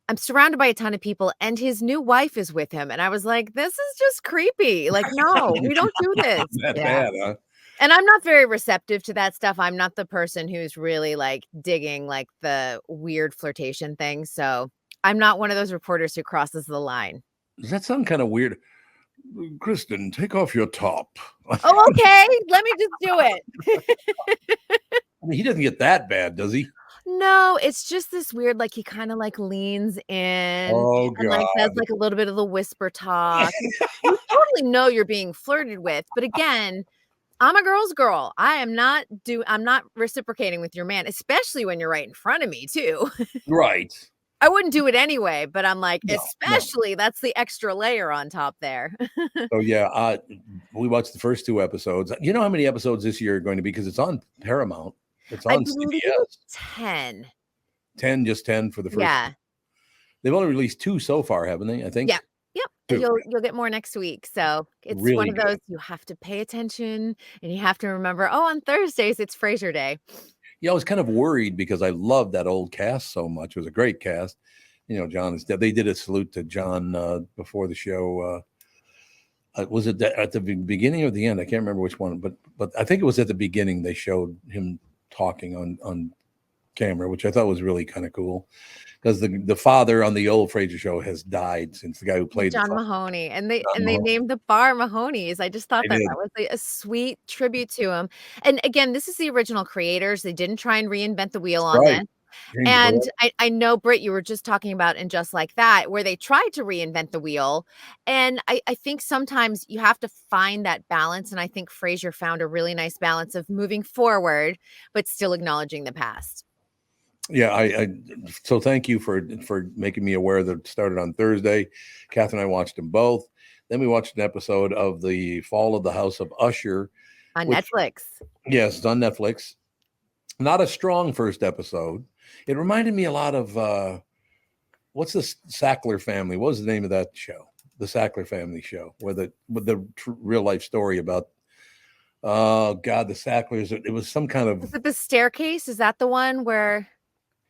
I'm surrounded by a ton of people, and his new wife is with him. And I was like, this is just creepy. Like, no, we don't do this. That bad, huh? And I'm not very receptive to that stuff. I'm not the person who's really like digging like the weird flirtation thing. So I'm not one of those reporters who crosses the line. Does that sound kind of weird? Kristen, take off your top. Oh, okay. Let me just do it. I mean, he doesn't get that bad, does he? No, it's just this weird, like he kind of like leans in Oh, and like does God. like a little bit of the whisper talk. You totally know you're being flirted with, but again, I'm a girl's girl. I'm not reciprocating with your man, especially when you're right in front of me too. Right. I wouldn't do it anyway, but I'm like, No. especially that's the extra layer on top there. So yeah, we watched the first 2 episodes. You know how many episodes this year are going to be because it's on Paramount. It's I on believe CBS. 10. 10, just 10 for the first. Yeah. They've only released 2 so far, haven't they? I think. Yeah. Yep. And 2. you'll get more next week. So it's one Really of those good. you have to pay attention and you have to remember, oh, on Thursdays it's Frasier Day. Yeah, I was kind of worried because I loved that old cast so much. It was a great cast. You know, John is dead. They did a salute to John before the show. Was it at the beginning or the end? I can't remember which one, but I think it was at the beginning. They showed him talking on camera, which I thought was really kind of cool because the father on the old Frasier show has died since the guy who played John the Mahoney. And they Mahoney. named the bar Mahoney's. I just thought They that did. was like a sweet tribute to him. And again, this is the original creators. They didn't try and reinvent the wheel on Right. this. James And Bond. I know, Britt, you were just talking about And Just Like That, where they tried to reinvent the wheel. And I think sometimes you have to find that balance. And I think Frasier found a really nice balance of moving forward, but still acknowledging the past. Yeah, so thank you for making me aware that it started on Thursday. Catherine and I watched them both. Then we watched an episode of The Fall of the House of Usher. On which- Netflix. Yes, it's on Netflix. Not a strong first episode. It reminded me a lot of what's the Sackler family? What was the name of that show? The Sackler family show, where the real life story about the Sacklers. It was some kind of Is it The Staircase? Is that the one where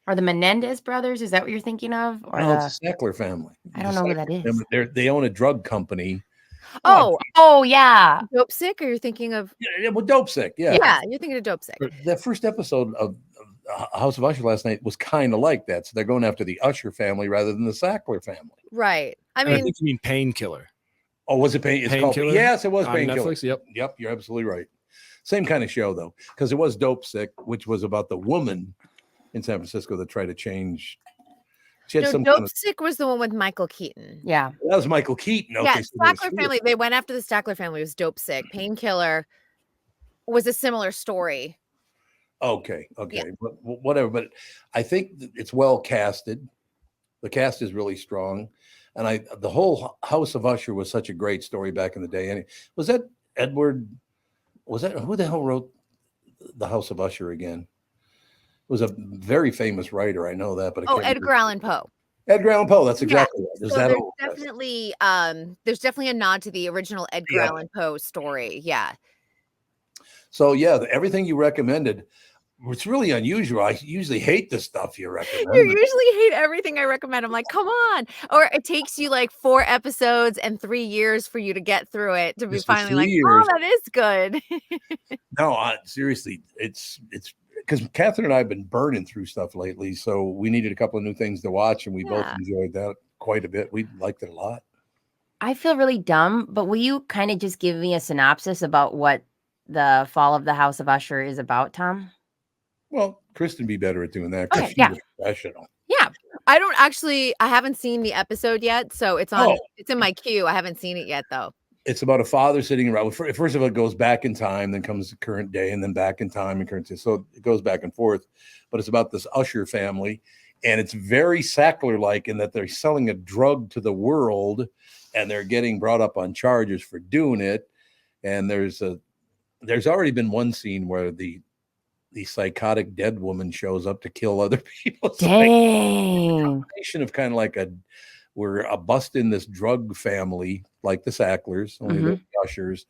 Or the Menendez brothers? Is that what you're thinking of? Or no, it's the Sackler family. I don't know who that is. They own a drug company. Oh yeah. Dope Sick? Or you're thinking of Yeah, well, Dope Sick. Yeah. Yeah, you're thinking of Dope Sick. That first episode of House of Usher last night was kind of like that. So they're going after the Usher family rather than the Sackler family. Right. I I mean, think you mean Painkiller. Oh, was it Pain? It's called Painkiller Yes, it was on Painkiller. Netflix, yep. Yep, you're absolutely right. Same kind of show though, because it was Dope Sick, which was about the woman in San Francisco that tried to change. She had no, some Dope kind of, Sick was the one with Michael Keaton. Yeah. that was Michael Keaton. Okay, Yeah, so there's Stackler two. family. They went after the Stackler family. It was Dope Sick. Painkiller was a similar story. Okay, but whatever. But I think it's well casted. The cast is really strong, and the whole House of Usher was such a great story back in the day. And was that Edward? Was that who the hell wrote the House of Usher again? It was a very famous writer. I know that, but I Oh, can't Edgar remember. Allan Poe. Edgar Allan Poe. That's exactly right. There's So that there's old. definitely a nod to the original Edgar Yeah. Allan Poe story. Yeah. So yeah, everything you recommended. It's really unusual. I usually hate the stuff you recommend. You usually hate everything I recommend. I'm like, come on. Or it takes you like 4 episodes and 3 years for you to get through it to be This was finally 3 like, years. oh, that is good. No, seriously, it's because Catherine and I have been burning through stuff lately, so we needed a couple of new things to watch, and we both Yeah. enjoyed that quite a bit. We liked it a lot. I feel really dumb, but will you kind of just give me a synopsis about what the Fall of the House of Usher is about, Tom? Well, Kristen be better at doing that. 'Cause Okay, she's yeah. a professional. Yeah. I haven't seen the episode yet, so it's on. Oh. It's in my queue. I haven't seen it yet though. It's about a father sitting around. First of all, it goes back in time, then comes the current day, and then back in time and current day. So it goes back and forth. But it's about this Usher family, and it's very Sackler-like in that they're selling a drug to the world, and they're getting brought up on charges for doing it. And there's already been one scene where the psychotic dead woman shows up to kill other people. It's like Dang. a combination of kind of like we're a bust in this drug family, like the Sacklers, only the Ushers,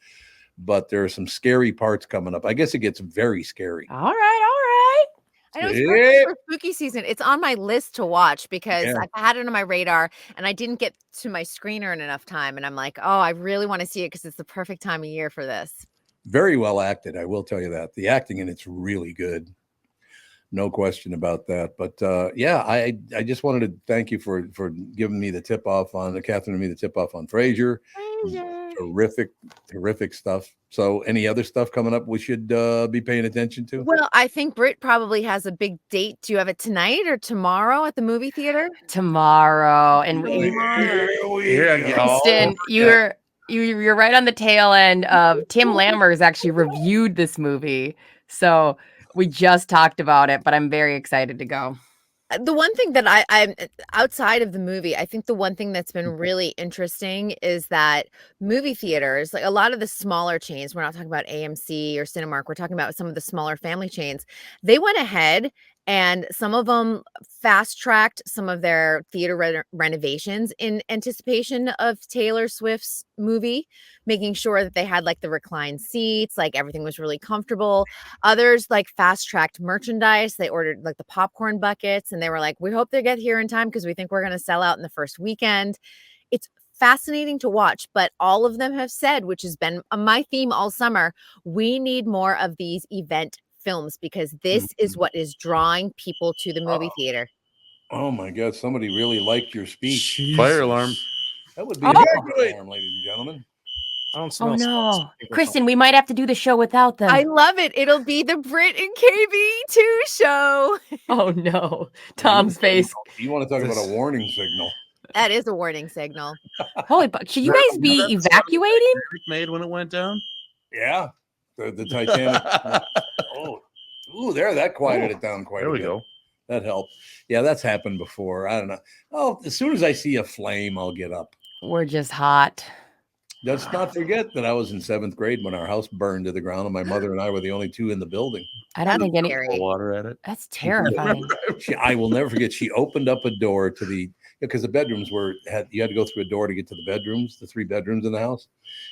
but there are some scary parts coming up. I guess it gets very scary. All right. I know it's perfect for spooky season. It's on my list to watch because Yeah. I had it on my radar and I didn't get to my screener in enough time. And I'm like, oh, I really want to see it because it's the perfect time of year for this. Very well acted, I will tell you that. The acting in it's really good. No question about that. But yeah, I just wanted to thank you for giving me the tip off on Catherine and me the tip off on Frasier. Terrific stuff. So any other stuff coming up we should be paying attention to? Well, I think Britt probably has a big date. Do you have it tonight or tomorrow at the movie theater? Tomorrow. And Kristen, you're right on the tail end of Tim Lammers actually reviewed this movie. So we just talked about it, but I'm very excited to go. The one thing that I'm outside of the movie, I think the one thing that's been really interesting is that movie theaters, like a lot of the smaller chains, we're not talking about AMC or Cinemark, we're talking about some of the smaller family chains. They went ahead and some of them fast-tracked some of their theater renovations in anticipation of Taylor Swift's movie, making sure that they had like the reclined seats, like everything was really comfortable. Others like fast-tracked merchandise. They ordered like the popcorn buckets and they were like, we hope they get here in time because we think we're going to sell out in the first weekend. It's fascinating to watch, but all of them have said, which has been my theme all summer, we need more of these event films because this is what is drawing people to the movie theater. Oh my God, somebody really liked your speech. Fire alarm. That would be Oh. a fire alarm, ladies and gentlemen. I don't Oh smell no. Kristen, we might have to do the show without them. I love it. It'll be the Brit and KB2 show. Oh no. Tom's face. You want to talk about a warning signal? That is a warning signal. Holy should you guys be evacuating? Made when it went down. Yeah, the Titanic. That quieted it down quite a bit. There we go. That helped. Yeah, that's happened before. I don't know. Oh, as soon as I see a flame, I'll get up. We're just hot. Let's not forget that I was in 7th grade when our house burned to the ground, and my mother and I were the only two in the building. I don't think any water at it. That's terrifying. I will never forget. She opened up a door to because the bedrooms you had to go through a door to get to the bedrooms, the 3 bedrooms in the house.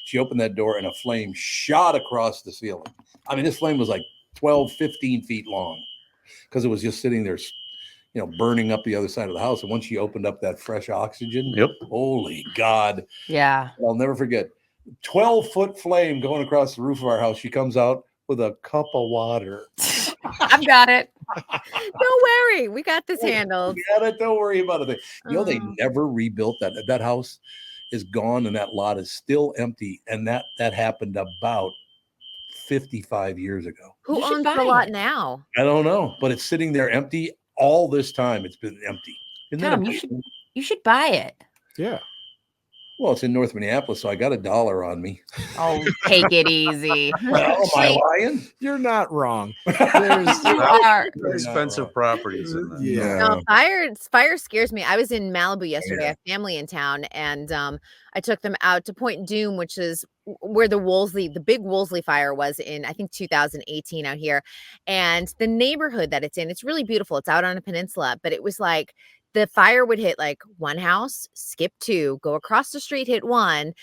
She opened that door and a flame shot across the ceiling. I mean, this flame was like 12, 15 feet long because it was just sitting there, burning up the other side of the house. And once she opened up that fresh oxygen, holy God. Yeah. I'll never forget. 12-foot flame going across the roof of our house. She comes out with a cup of water. I've got it. Don't worry. We got this handled. Don't worry about it. They never rebuilt that. That house is gone and that lot is still empty. And that happened about 55 years ago. Who owns the lot now? I don't know, but it's sitting there empty all this time. It's been empty. Isn't that Tom, amazing? you should buy it. Yeah. Well, it's in North Minneapolis, so I got $1 on me. Oh, take it easy. Am I lying? You're not wrong. You are. Expensive properties. In there. Yeah. No, fire scares me. I was in Malibu yesterday. I have family in town, and I took them out to Point Doom, which is where the big Woolsey fire was in, I think, 2018 out here. And the neighborhood that it's in, it's really beautiful. It's out on a peninsula, but it was like the fire would hit like one house, skip 2, go across the street, hit 1,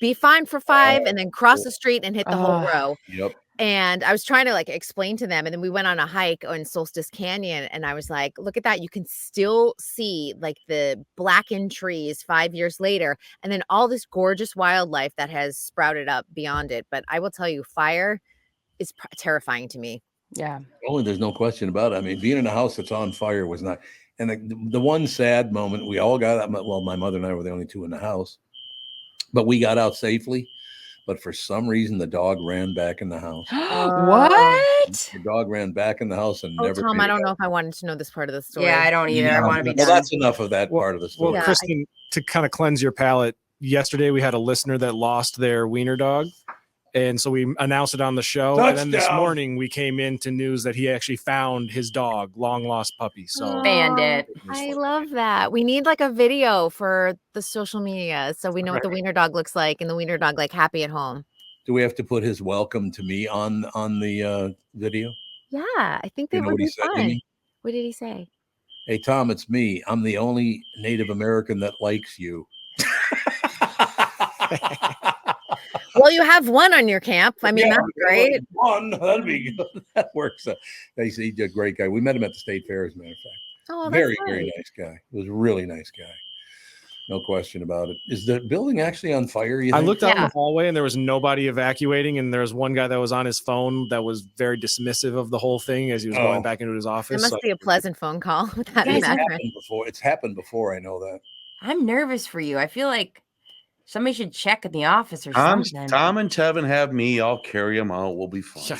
be fine for 5, and then cross the street and hit the whole row. Yep. And I was trying to like explain to them. And then we went on a hike on Solstice Canyon. And I was like, look at that. You can still see like the blackened trees 5 years later. And then all this gorgeous wildlife that has sprouted up beyond it. But I will tell you, fire is terrifying to me. Yeah. Only there's no question about it. I mean, being in a house that's on fire was not. And the one sad moment, we all got out. Well, my mother and I were the only two in the house, but we got out safely. but for some reason the dog ran back in the house. What? The dog ran back in the house and Oh, never. Tom, made I it don't know out. if I wanted to know this part of the story. Yeah, I don't either. I want to be Well, done. that's enough of that part of the story. Well, Kristen, to kind of cleanse your palate, yesterday we had a listener that lost their wiener dog. And so we announced it on the show. And then this Touchdown. morning we came into news that he actually found his dog, long lost puppy. So Bandit. I love that. We need like a video for the social media so we know what the wiener dog looks like and the wiener dog like happy at home. Do we have to put his welcome to me on the video? Yeah, I think You that know would what he be said to fun. me? What did he say? Hey Tom, it's me. I'm the only Native American that likes you. Well, you have one on your camp. I mean, Yeah, that's great. One, that'd be good. That works. He's a great guy. We met him at the state fair, as a matter of fact. Oh, that's very, nice. very nice guy. He was a really nice guy. No question about it. Is the building actually on fire? You I think? looked out in the hallway and there was nobody evacuating. And there was one guy that was on his phone that was very dismissive of the whole thing as he was going back into his It office. must So- be a pleasant phone call with that It's mattress. happened before. It's happened before. I know that. I'm nervous for you. I feel like somebody should check in the office or Tom something. and Tevin have me. I'll carry them out. We'll be fine.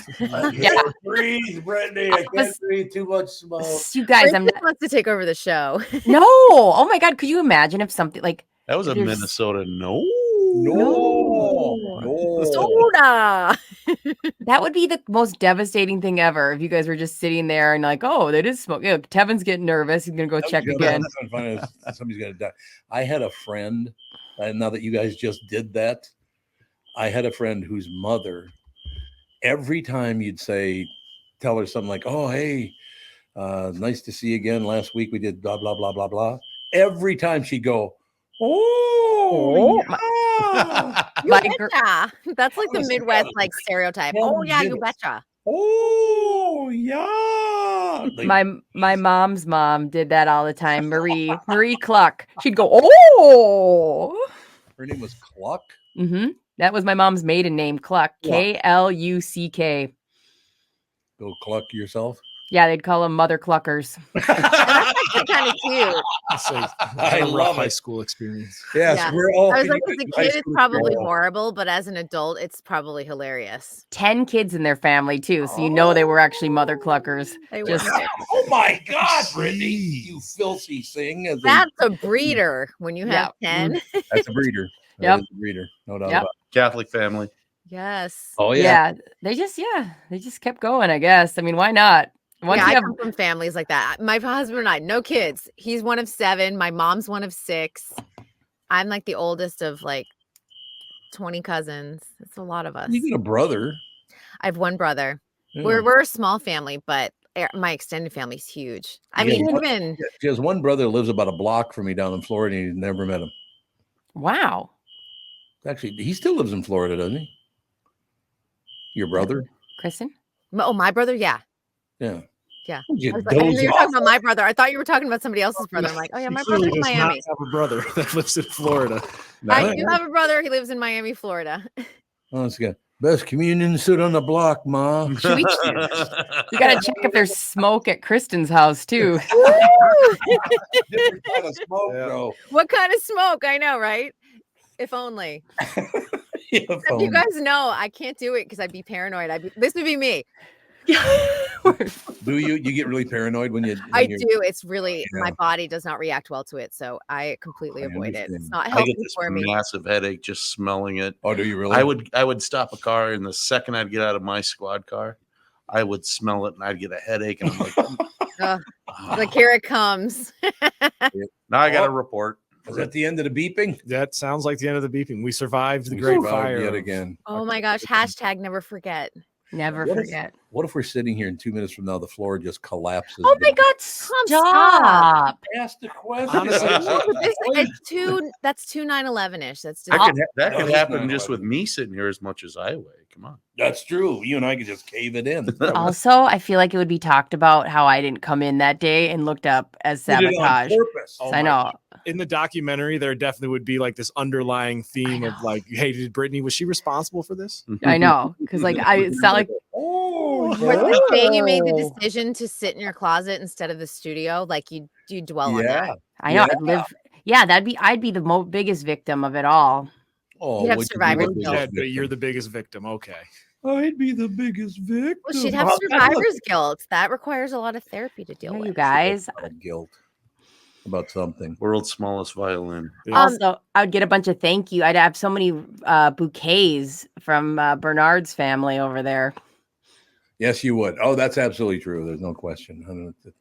Yeah. Breathe, Brittany. I can't breathe too much smoke. You guys, Francis I'm not. wants to take over the show. No. Oh my God. Could you imagine if something like That was a there's- Minnesota no. Soda. That would be the most devastating thing ever if you guys were just sitting there and like, oh, they did smoke. Yeah, Tevin's getting nervous. He's gonna go check again. Somebody's gonna die. I had a friend, and now that you guys just did that, I had a friend whose mother, every time you'd tell her something like, "Oh, hey, nice to see you again. Last week we did blah blah blah blah blah." Every time she'd go, "Oh, yeah." You betcha. That's like the Midwest like stereotype. Oh yeah, you betcha. Oh yeah. My mom's mom did that all the time. Marie Cluck. She'd go, oh. Her name was Cluck. Mm-hmm. That was my mom's maiden name, Cluck. Kluck. Go cluck yourself. Yeah, they'd call them mother cluckers. That's actually kind of cute. I love high it. school experience. Yes, Yeah. we're all. I was like, as a kid, it's probably more. horrible, but as an adult, it's probably hilarious. 10 kids in their family too, so you know they were actually mother cluckers. They Just were. Oh my God, Brittany, you filthy thing! As That's a breeder when you have Yeah. 10. That's a breeder. That Yep. is a breeder, no doubt Yep. about it. Catholic family. Yes. Oh yeah, they just kept going, I guess. I mean, why not? Once Yeah, you I have come from families like that. My husband and I, no kids. He's one of 7. My mom's one of 6. I'm like the oldest of like 20 cousins. It's a lot of us. You got a brother. I have one brother. Yeah. We're a small family, but my extended family's huge. I Yeah, mean, what- even She has one brother who lives about a block from me down in Florida, and he's never met him. wow. Actually, he still lives in Florida, doesn't he? Your brother? Kristen? my brother, yeah. Yeah. Yeah. You I was like, I didn't know doze you were off. talking about my brother. I thought you were talking about somebody else's brother. I'm like, oh yeah, my brother's in Miami. have a brother that lives in Florida. I do have a brother. He lives in Miami, Florida. Oh, that's good. Best communion sit on the block, Ma. We gotta check if there's smoke at Kristen's house too. Different kind of smoke, though. What kind of smoke? I know, right? If only. If You only. guys know I can't do it because I'd be paranoid. This would be me. Do you get really paranoid when you? I when do. you're- It's really my Yeah. body does not react well to it, so I completely avoid it. It's understand. not I healthy get this for me. massive headache just smelling it. Oh, do you really? I would stop a car, and the second I'd get out of my squad car, I would smell it, and I'd get a headache, and I'm like, Ugh. Like here it comes. now I got to report. Is that the end of the beeping? That sounds like the end of the beeping. We survived the We Great survived Fire yet of- again. Oh my gosh! Hashtag never forget. Never What if- forget. What if we're sitting here in 2 minutes from now, the floor just collapses? Oh my God, stop. Ask the question. Honestly, That's too 9/11ish. That's just That could happen just with me sitting here as much as I weigh. Come on. That's true. You and I could just cave it in. Also, I feel like it would be talked about how I didn't come in that day and looked up as You did it on sabotage. purpose. Oh I my know. In the documentary, there definitely would be like this underlying theme of like, hey, did Brittany, was she responsible for this? I know. Because like it's not like Oh, Or the day you made the decision to sit in your closet instead of the studio, like you dwell on that. I know. I'd live. Yeah, I'd be the biggest victim of it all. Oh, You'd have would you be survivor's the guilt. biggest But you're victim? the biggest victim. Okay. I'd be the biggest victim. Well, she'd have Well, survivor's guilt. That requires a lot of therapy to deal Yeah, with. you guys. Guilt about something. World's smallest violin. Also, I would get a bunch of thank you. I'd have so many bouquets from Bernard's family over there. Yes, you would. Oh, that's absolutely true. There's no question. I don't,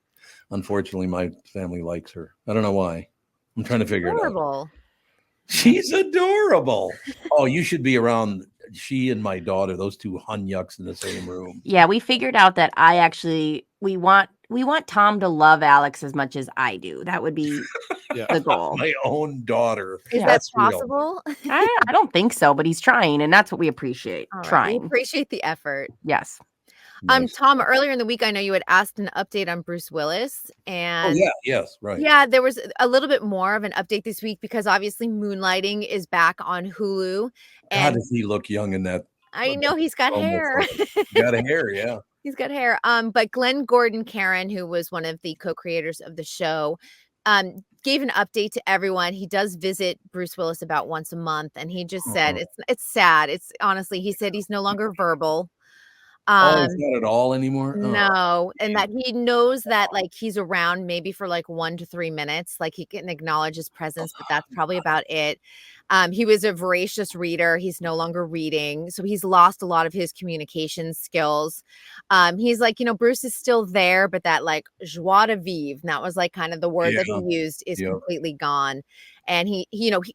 unfortunately, my family likes her. I don't know why. I'm trying to figure it out. Horrible. She's adorable. Oh, you should be around she and my daughter, those two hunyucks in the same room. Yeah, we figured out that we want Tom to love Alex as much as I do. That would be the goal. My own daughter. Is that That's real. possible? I don't think so, but he's trying, and that's what we appreciate. All right, Trying. we appreciate the effort. Yes. Tom, earlier in the week, I know you had asked an update on Bruce Willis, and Yes, right. yeah, there was a little bit more of an update this week because obviously Moonlighting is back on Hulu, God, and does he look young in that? I know he's got almost hair. Got hair, yeah. He's got hair. But Glenn Gordon Caron, who was one of the co-creators of the show, gave an update to everyone. He does visit Bruce Willis about once a month, and he just said it's sad. It's honestly, he said he's no longer verbal. It's not at all anymore. Oh. No, and that he knows that like he's around maybe for like 1 to 3 minutes, like he can acknowledge his presence, but that's probably about it. He was a voracious reader. He's no longer reading, so he's lost a lot of his communication skills. He's like, Bruce is still there, but that like joie de vivre, and that was like kind of the word that he used, is completely gone. And he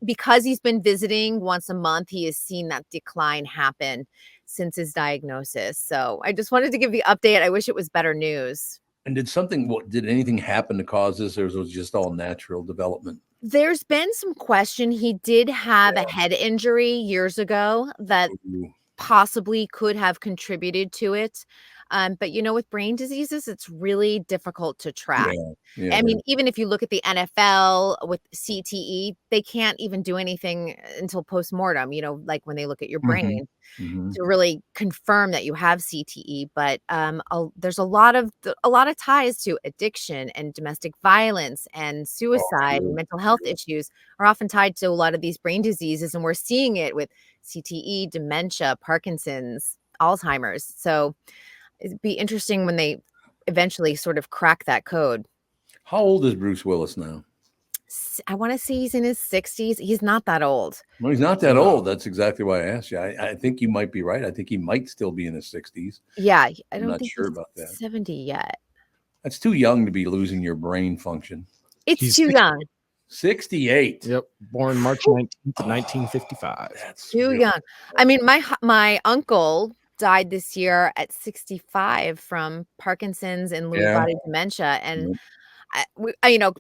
because he's been visiting once a month, he has seen that decline happen since his diagnosis. So I just wanted to give the update. I wish it was better news. And did anything happen to cause this, or was it just all natural development? There's been some question. He did have a head injury years ago that possibly could have contributed to it. But with brain diseases, it's really difficult to track. I mean, even if you look at the NFL with CTE, they can't even do anything until postmortem, like when they look at your brain to really confirm that you have CTE. But there's a lot of ties to addiction and domestic violence and suicide and mental health issues are often tied to a lot of these brain diseases. And we're seeing it with CTE, dementia, Parkinson's, Alzheimer's. So it'd be interesting when they eventually sort of crack that code. How old is Bruce Willis now? I want to say he's in his 60s. He's not that old. Well, he's not that old. That's exactly why I asked you. I think you might be right. I think he might still be in his 60s. Yeah, I I'm don't not think sure he's about that. 70 yet. That's too young to be losing your brain function. It's too young. 68. Yep. Born March 19th, 1955. That's Too young. I mean, my uncle died this year at 65 from Parkinson's and Lewy body dementia. And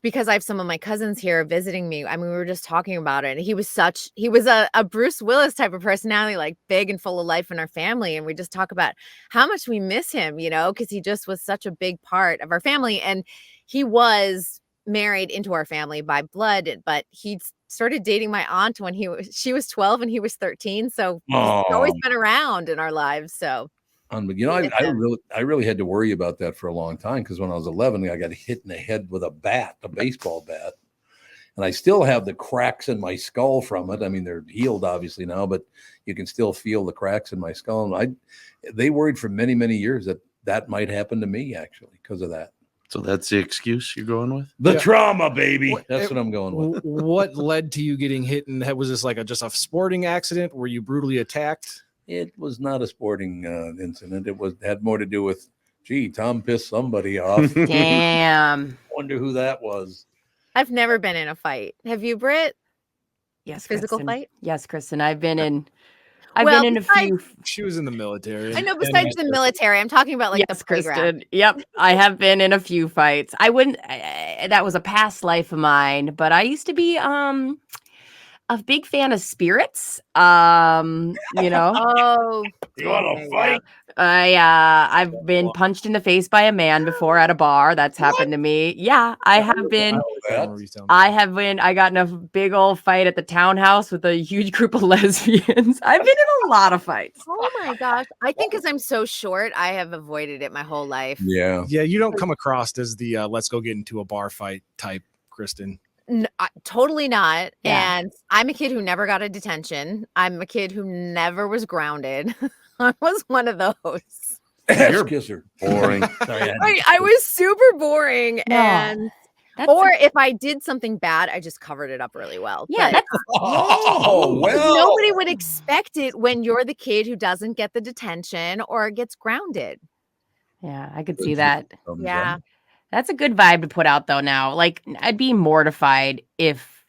because I have some of my cousins here visiting me, I mean, we were just talking about it. And he was a Bruce Willis type of personality, like big and full of life in our family. And we just talk about how much we miss him, because he just was such a big part of our family. And he was married into our family by blood, but he started dating my aunt when she was 12 and he was 13. So he's always been around in our lives. So I really had to worry about that for a long time, because when I was 11, I got hit in the head with a baseball bat, and I still have the cracks in my skull from it. I mean, they're healed obviously now, but you can still feel the cracks in my skull. And they worried for many, many years that might happen to me actually because of that. So that's the excuse you're going with? The trauma, baby. That's what I'm going with. What led to you getting hit in the head? Was this like just a sporting accident? Were you brutally attacked? It was not a sporting incident. It had more to do with, Tom pissed somebody off. Damn. Wonder who that was. I've never been in a fight. Have you, Britt? Yes. Physical Kristen. fight? Yes, Kristen. I've been in a few. She was in the military. I know, besides the military, I'm talking about like the playground. Kristen. Yep. I have been in a few fights. That was a past life of mine, but I used to be a big fan of spirits. Oh, You want to fight? I've been punched in the face by a man before at a bar. That's happened to me. Yeah, I have been. I got in a big old fight at the townhouse with a huge group of lesbians. I've been in a lot of fights. Oh my gosh. I think because I'm so short, I have avoided it my whole life. Yeah. Yeah, you don't come across as the let's go get into a bar fight type, Kristen. Totally not. Yeah. And I'm a kid who never got a detention. I'm a kid who never was grounded. I was one of those. You're kisser. Boring. Sorry, I was super boring. No, And or if I did something bad, I just covered it up really well. Yeah, But that's oh well. nobody would expect it when you're the kid who doesn't get the detention or gets grounded. Yeah, I could see that. Yeah. That's a good vibe to put out though now. Like I'd be mortified if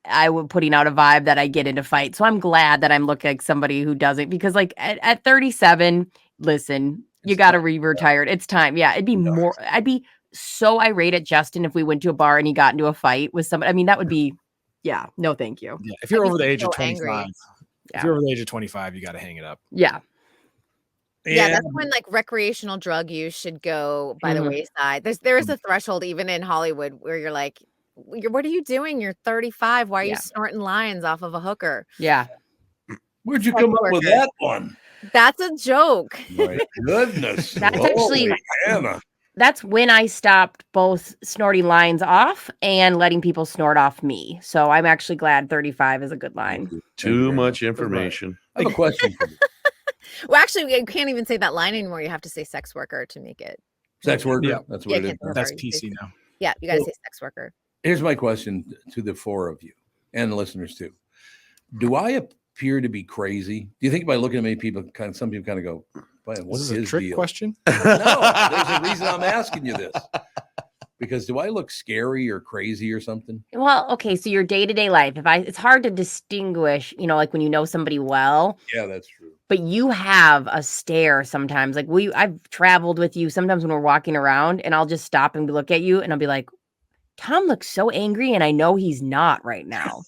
I were putting out a vibe that I get into fights. So I'm glad that I'm looking like somebody who doesn't, because like at 37, listen, you got to retired. It's time. Yeah, it'd be more. I'd be so irate at Justin if we went to a bar and he got into a fight with somebody. I mean, that would be, yeah, no, thank you. Yeah, if you're over the age so of 25, angry. if you're over the age of 25, you got to hang it up. Yeah. Yeah, that's when like recreational drug use should go by the wayside. There is a threshold even in Hollywood where you're like, what are you doing? You're 35. Why are you snorting lines off of a hooker? Yeah. Where'd you come up with that one? That's a joke. My goodness. That's Holy actually Hannah. that's when I stopped both snorting lines off and letting people snort off me. So I'm actually glad 35 is a good line. Too much information. I have a question for you. Well, actually, you can't even say that line anymore. You have to say sex worker to make it. Sex worker? Yeah. That's what it is. That's PC now. Yeah, you got to say sex worker. Here's my question to the four of you and the listeners too. Do I appear to be crazy? Do you think by looking at me, some people kind of go, "Man, what's This is a his trick deal?" question. No, there's a reason I'm asking you this. Because do I look scary or crazy or something? Well, okay, so your day-to-day life, it's hard to distinguish, like when you know somebody well, Yeah, that's true. but you have a stare sometimes. Like I've traveled with you sometimes when we're walking around and I'll just stop and look at you and I'll be like, Tom looks so angry and I know he's not right now.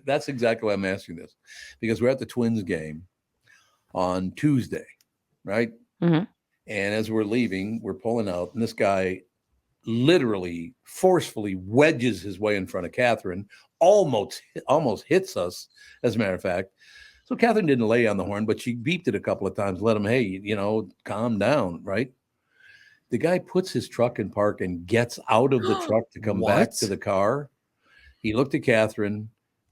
That's exactly why I'm asking this. Because we're at the Twins game on Tuesday, right? Mm-hmm. And as we're leaving, we're pulling out, and this guy literally forcefully wedges his way in front of Catherine, almost hits us, as a matter of fact. So Catherine didn't lay on the horn, but she beeped it a couple of times, let him, hey, calm down, right? The guy puts his truck in park and gets out of the truck to come back to the car. He looked at Catherine.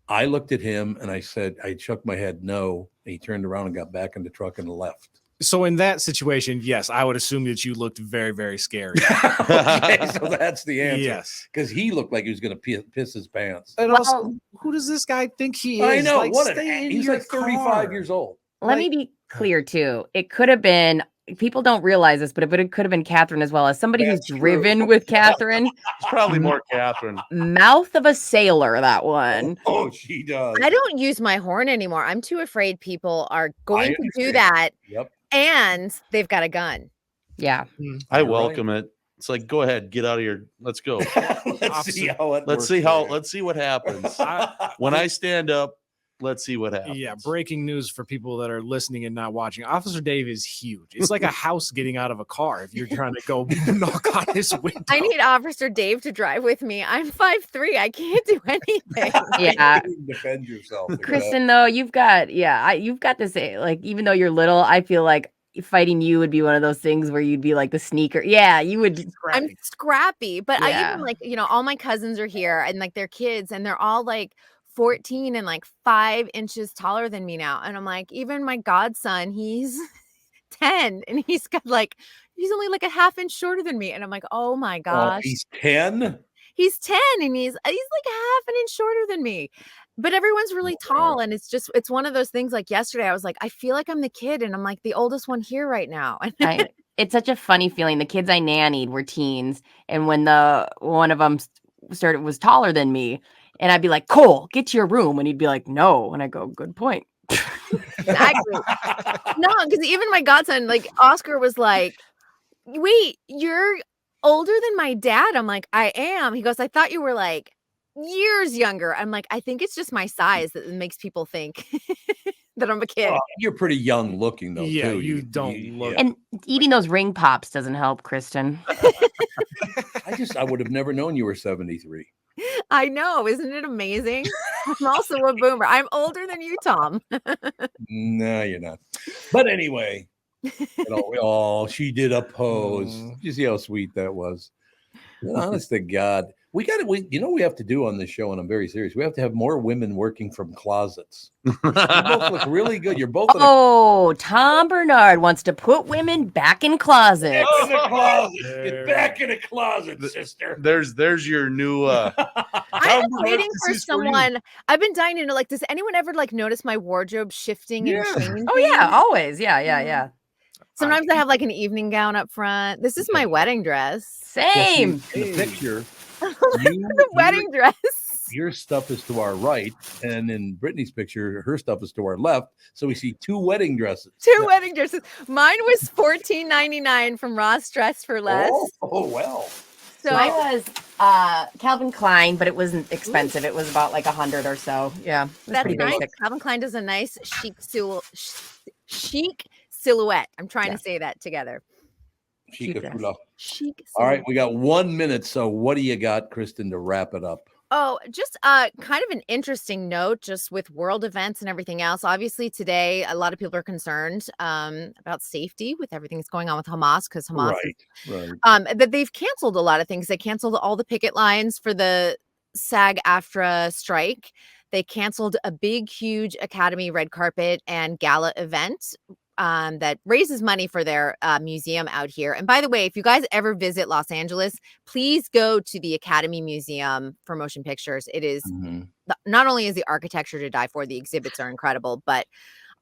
I looked at him and I said, I shook my head, no. And he turned around and got back in the truck and left. So in that situation, yes, I would assume that you looked very, very scary. Okay, so that's the answer. Yes. Because he looked like he was going to piss his pants. And also, who does this guy think he is? I know. Like, He's like 35 years old. Let me be clear too. It could have been, people don't realize this, but it could have been Catherine as well. As somebody who's driven with Catherine. It's probably more Catherine. Mouth of a sailor, that one. Oh, she does. I don't use my horn anymore. I'm too afraid people are going to do that. Yep. And they've got a gun. Yeah. I welcome it. It's like, go ahead, get out of here. Let's go. Let's see how it Let's see what happens. When I stand up, let's see what happens. Yeah, breaking news for people that are listening and not watching. Officer Dave is huge. It's like a house getting out of a car if you're trying to go knock on his window. I need Officer Dave to drive with me. I'm 5'3". I can't do anything. Yeah. Defend yourself. Kristen, though, you've got to say, like, even though you're little, I feel like fighting you would be one of those things where you'd be like the sneaker. Yeah, you would. I'm scrappy, but I Yeah. even like, all my cousins are here and like they're kids and they're all like 14 and like 5 inches taller than me now. And I'm like, even my godson, he's 10 and he's only like a half inch shorter than me. And I'm like, oh my gosh. He's 10? He's 10 and he's like half an inch shorter than me. But everyone's really tall. And it's one of those things. Like yesterday, I was like, I feel like I'm the kid and I'm like the oldest one here right now. It's such a funny feeling. The kids I nannied were teens. And when one of them was taller than me, and I'd be like, Cole, get to your room. And he'd be like, no. And I go, good point. Exactly. No, because even my godson, like Oscar was like, wait, you're older than my dad. I'm like, I am. He goes, I thought you were like years younger. I'm like, I think it's just my size that makes people think that I'm a kid. Oh, you're pretty young looking, though. Yeah, too. you don't look. And eating those ring pops doesn't help, Kristen. I would have never known you were 73. I know. Isn't it amazing? I'm also a boomer. I'm older than you, Tom. No, you're not. But anyway, she did a pose. You see how sweet that was? Honest to God. We have to do on this show, and I'm very serious. We have to have more women working from closets. You both look really good. You're both. Tom Barnard wants to put women back in closets. Back in the closet. Get back in the closet, sister. There's your new. I've been waiting for someone. I've been dying to know. Like, does anyone ever like notice my wardrobe shifting and changing? Oh yeah, always. Yeah. Sometimes I have like an evening gown up front. This is my wedding dress. Same. In the picture, The wedding dress. your stuff is to our right, and in Brittany's picture, her stuff is to our left. So we see two wedding dresses. Two wedding dresses. Mine was $14.99 from Ross Dress for Less. Oh well. So Mine was Calvin Klein, but it wasn't expensive. It was about like $100 or so. Yeah, that's pretty nice. basic. Calvin Klein does a nice chic silhouette. I'm trying to say that together. Chic. Chic. All right, we got 1 minute. So what do you got, Kristen, to wrap it up? Oh, just kind of an interesting note, just with world events and everything else. Obviously, today, a lot of people are concerned about safety with everything that's going on with Hamas, because Hamas, that they've canceled a lot of things. They canceled all the picket lines for the SAG-AFTRA strike. They canceled a big, huge Academy red carpet and gala event that raises money for their museum out here. And by the way, if you guys ever visit Los Angeles, please go to the Academy Museum for Motion Pictures. It is not only is the architecture to die for, the exhibits are incredible, but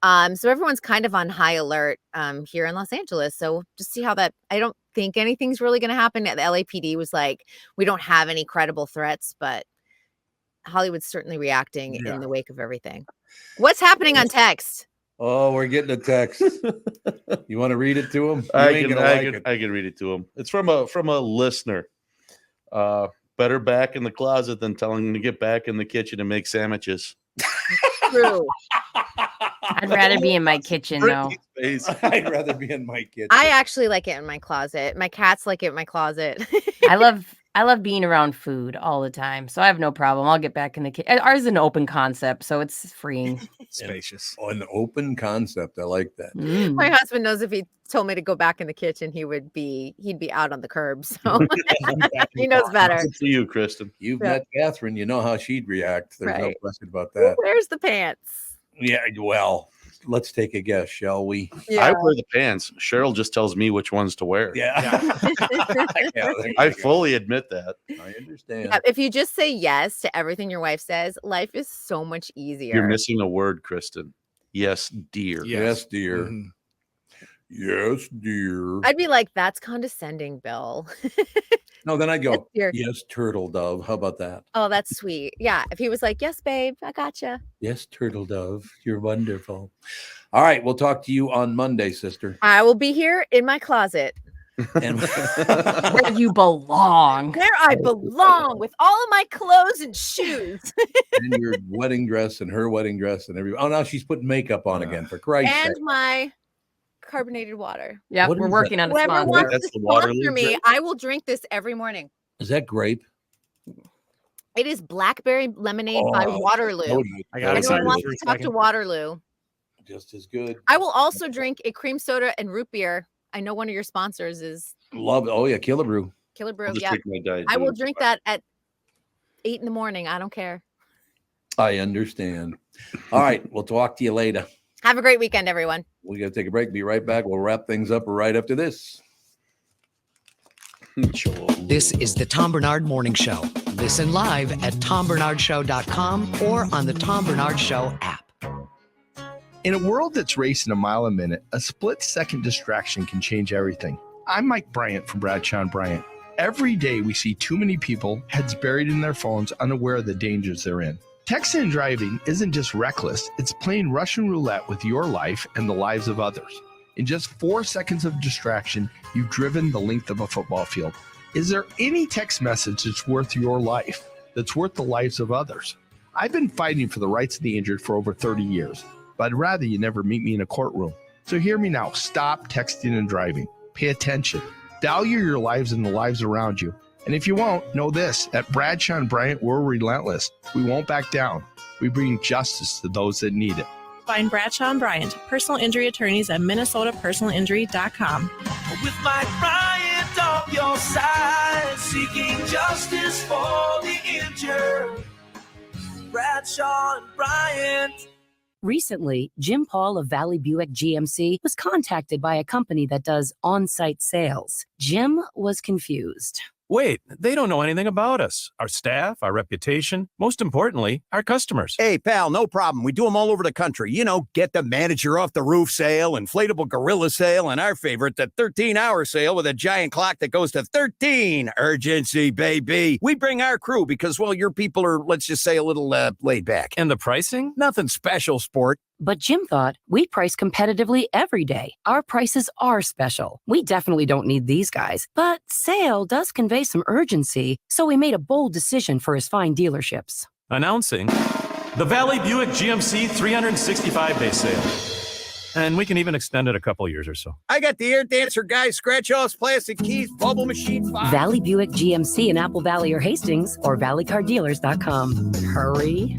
so everyone's kind of on high alert here in Los Angeles. So just see how that, I don't think anything's really going to happen. The LAPD was like, we don't have any credible threats, but Hollywood's certainly reacting in the wake of everything. What's happening on text? Oh, we're getting a text. You want to read it to him? I can read it to him. It's from a listener. Better back in the closet than telling him to get back in the kitchen and make sandwiches. True. I'd rather be in my kitchen though. I'd rather be in my kitchen. I actually like it in my closet. My cats like it in my closet. I love being around food all the time, so I have no problem. I'll get back in the kitchen. Ours is an open concept, so it's freeing. Spacious. An open concept. I like that. My husband knows if he told me to go back in the kitchen, he'd be out on the curb. So he knows better. Good for you, Kristen. You've met Catherine. You know how she'd react. There's no question about that. Where's the pants? Yeah, well, let's take a guess, shall we? Yeah. I wear the pants. Cheryl just tells me which ones to wear. Yeah. I fully admit that. I understand. Yeah, if you just say yes to everything your wife says, life is so much easier. You're missing a word, Kristen. Yes, dear. Yes, dear. Yes, dear. I'd be like, that's condescending, Bill. No, then I'd go, Yes, dear. yes, turtle dove. How about that? Oh, that's sweet. Yeah. If he was like, yes, babe, I gotcha. Yes, turtle dove. You're wonderful. All right. We'll talk to you on Monday, sister. I will be here in my closet. And Where you belong. Where I belong with all of my clothes and shoes. and your wedding dress and her wedding dress and everything. Oh, now she's putting makeup on again, for Christ's And sake. my carbonated water. Yeah, What we're is working that? on a Whoever sponsor. wants That's to the Waterloo sponsor me, drink? I will drink this every morning. Is that grape? It is blackberry lemonade by Oh, Waterloo. totally. I got Anyone excited wants for a to talk to second. Waterloo? Just as good. I will also drink a cream soda and root beer. I know one of your sponsors is Love. Oh, yeah. Killabrew. Killer Brew. I'll just Yeah, take my diet. I will Coke. drink that at 8 in the morning. I don't care. I understand. All right. We'll talk to you later. Have a great weekend, everyone. We got to take a break. Be right back. We'll wrap things up right after this. This is the Tom Barnard Morning Show. Listen live at tombarnardshow.com or on the Tom Barnard Show app. In a world that's racing a mile a minute, a split-second distraction can change everything. I'm Mike Bryant from Bradshaw and Bryant. Every day we see too many people, heads buried in their phones, unaware of the dangers they're in. Texting and driving isn't just reckless, it's playing Russian roulette with your life and the lives of others. In just 4 seconds of distraction, you've driven the length of a football field. Is there any text message that's worth your life, that's worth the lives of others? I've been fighting for the rights of the injured for over 30 years, but I'd rather you never meet me in a courtroom. So hear me now. Stop texting and driving. Pay attention. Value your lives and the lives around you. And if you won't, know this. At Bradshaw and Bryant, we're relentless. We won't back down. We bring justice to those that need it. Find Bradshaw and Bryant, personal injury attorneys at minnesotapersonalinjury.com. With Mike Bryant on your side, seeking justice for Bradshaw and Bryant. Recently, Jim Paul of Valley Buick GMC was contacted by a company that does on-site sales. Jim was confused. Wait, they don't know anything about us, our staff, our reputation, most importantly, our customers. Hey, pal, no problem. We do them all over the country. You know, get the manager off the roof sale, inflatable gorilla sale, and our favorite, the 13-hour sale with a giant clock that goes to 13. Urgency, baby. We bring our crew because, well, your people are, let's just say, a little laid back. And the pricing? Nothing special, sport. But Jim thought, we price competitively every day. Our prices are special. We definitely don't need these guys. But sale does convey some urgency, so we made a bold decision for his fine dealerships. Announcing the Valley Buick GMC 365-day sale. And we can even extend it a couple years or so. I got the air dancer guys, scratch-offs, plastic keys, bubble machine 5. Valley Buick GMC in Apple Valley or Hastings or valleycardealers.com. Hurry.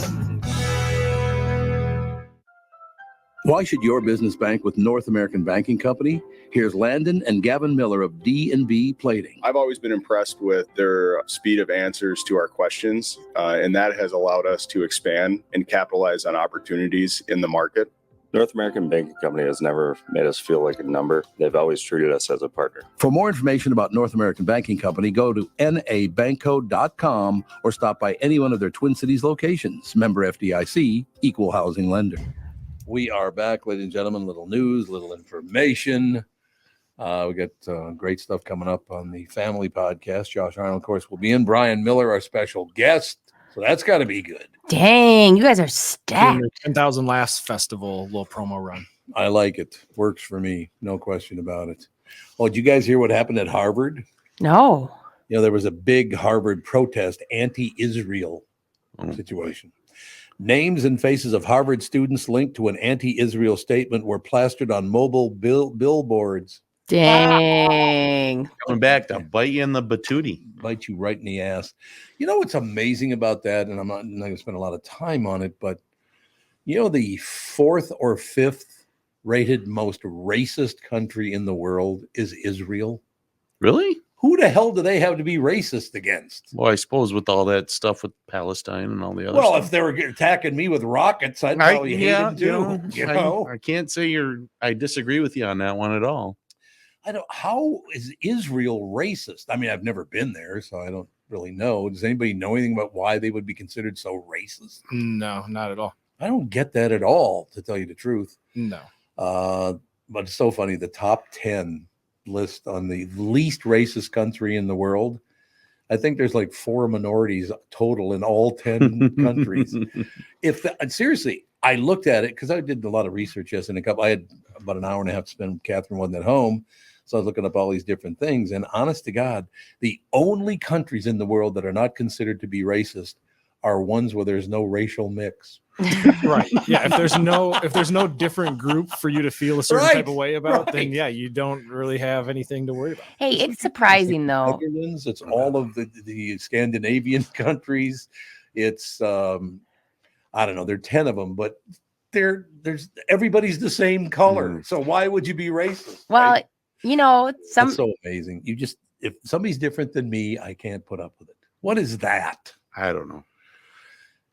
Why should your business bank with North American Banking Company? Here's Landon and Gavin Miller of D&B Plating. I've always been impressed with their speed of answers to our questions, and that has allowed us to expand and capitalize on opportunities in the market. North American Banking Company has never made us feel like a number. They've always treated us as a partner. For more information about North American Banking Company, go to nabankco.com or stop by any one of their Twin Cities locations. Member FDIC, equal housing lender. We are back, ladies and gentlemen. Little news, little information. We got great stuff coming up on the family podcast. Josh Arnold, of course, will be in. Bryan Miller, our special guest. So that's got to be good. Dang, you guys are stacked. 10,000 Laughs Festival little promo run. I like it. Works for me. No question about it. Oh, did you guys hear what happened at Harvard? No. You know, there was a big Harvard protest, anti-Israel situation. Names and faces of Harvard students linked to an anti-Israel statement were plastered on mobile billboards. Dang. Coming back to bite you in the patootie. Bite you right in the ass. You know what's amazing about that, and I'm not going to spend a lot of time on it, but you know the 4th or 5th rated most racist country in the world is Israel? Really? Who the hell do they have to be racist against? Well, I suppose with all that stuff with Palestine and all the other Well, stuff. if they were attacking me with rockets, I'd probably hate them too. You know? I can't say I disagree with you on that one at all. How is Israel racist? I mean, I've never been there, so I don't really know. Does anybody know anything about why they would be considered so racist? No, not at all. I don't get that at all, to tell you the truth. No. But it's so funny. The top 10 list on the least racist country in the world. I think there's like 4 minorities total in all 10 countries. Seriously, I looked at it because I did a lot of research yesterday. I had about an hour and a half to spend. Catherine wasn't at home. So I was looking up all these different things. And honest to God, the only countries in the world that are not considered to be racist are ones where there's no racial mix. Right. Yeah. If there's no different group for you to feel a certain type of way about, then yeah, you don't really have anything to worry about. Hey, it's surprising though. Netherlands, it's all of the Scandinavian countries. It's I don't know, there are 10 of them, but there's everybody's the same color. So why would you be racist? Well, right? You know, It's so amazing. If somebody's different than me, I can't put up with it. What is that? I don't know.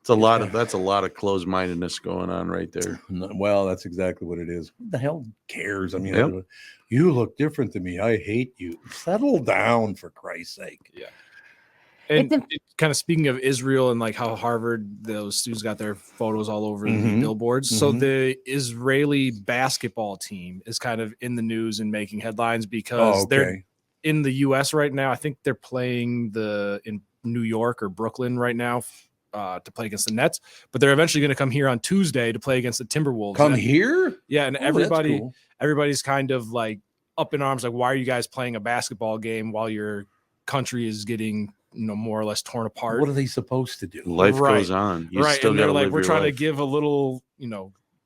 That's a lot of closed-mindedness going on right there. Well, that's exactly what it is. Who the hell cares? I mean, you look different than me. I hate you. Settle down, for Christ's sake. Yeah. And kind of speaking of Israel and like how Harvard, those students got their photos all over the billboards. So the Israeli basketball team is kind of in the news and making headlines because they're in the U.S. right now. I think they're playing in New York or Brooklyn right now to play against the Nets, but they're eventually going to come here on Tuesday to play against the Timberwolves. Here? Yeah, and Cool. everybody's kind of like up in arms, like, why are you guys playing a basketball game while your country is getting more or less torn apart? What are they supposed to do? Life goes on. And they're like, we're trying to give a little,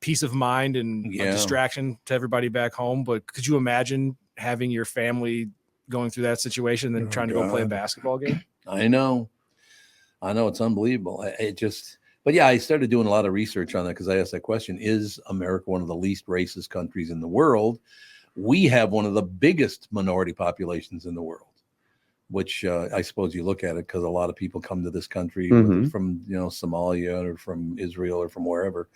peace of mind and a distraction to everybody back home. But could you imagine having your family going through that situation and then trying to go play a basketball game? I know it's unbelievable. But yeah, I started doing a lot of research on that because I asked that question: is America one of the least racist countries in the world? We have one of the biggest minority populations in the world. which I suppose you look at it because a lot of people come to this country Mhm. from Somalia or from Israel or from wherever.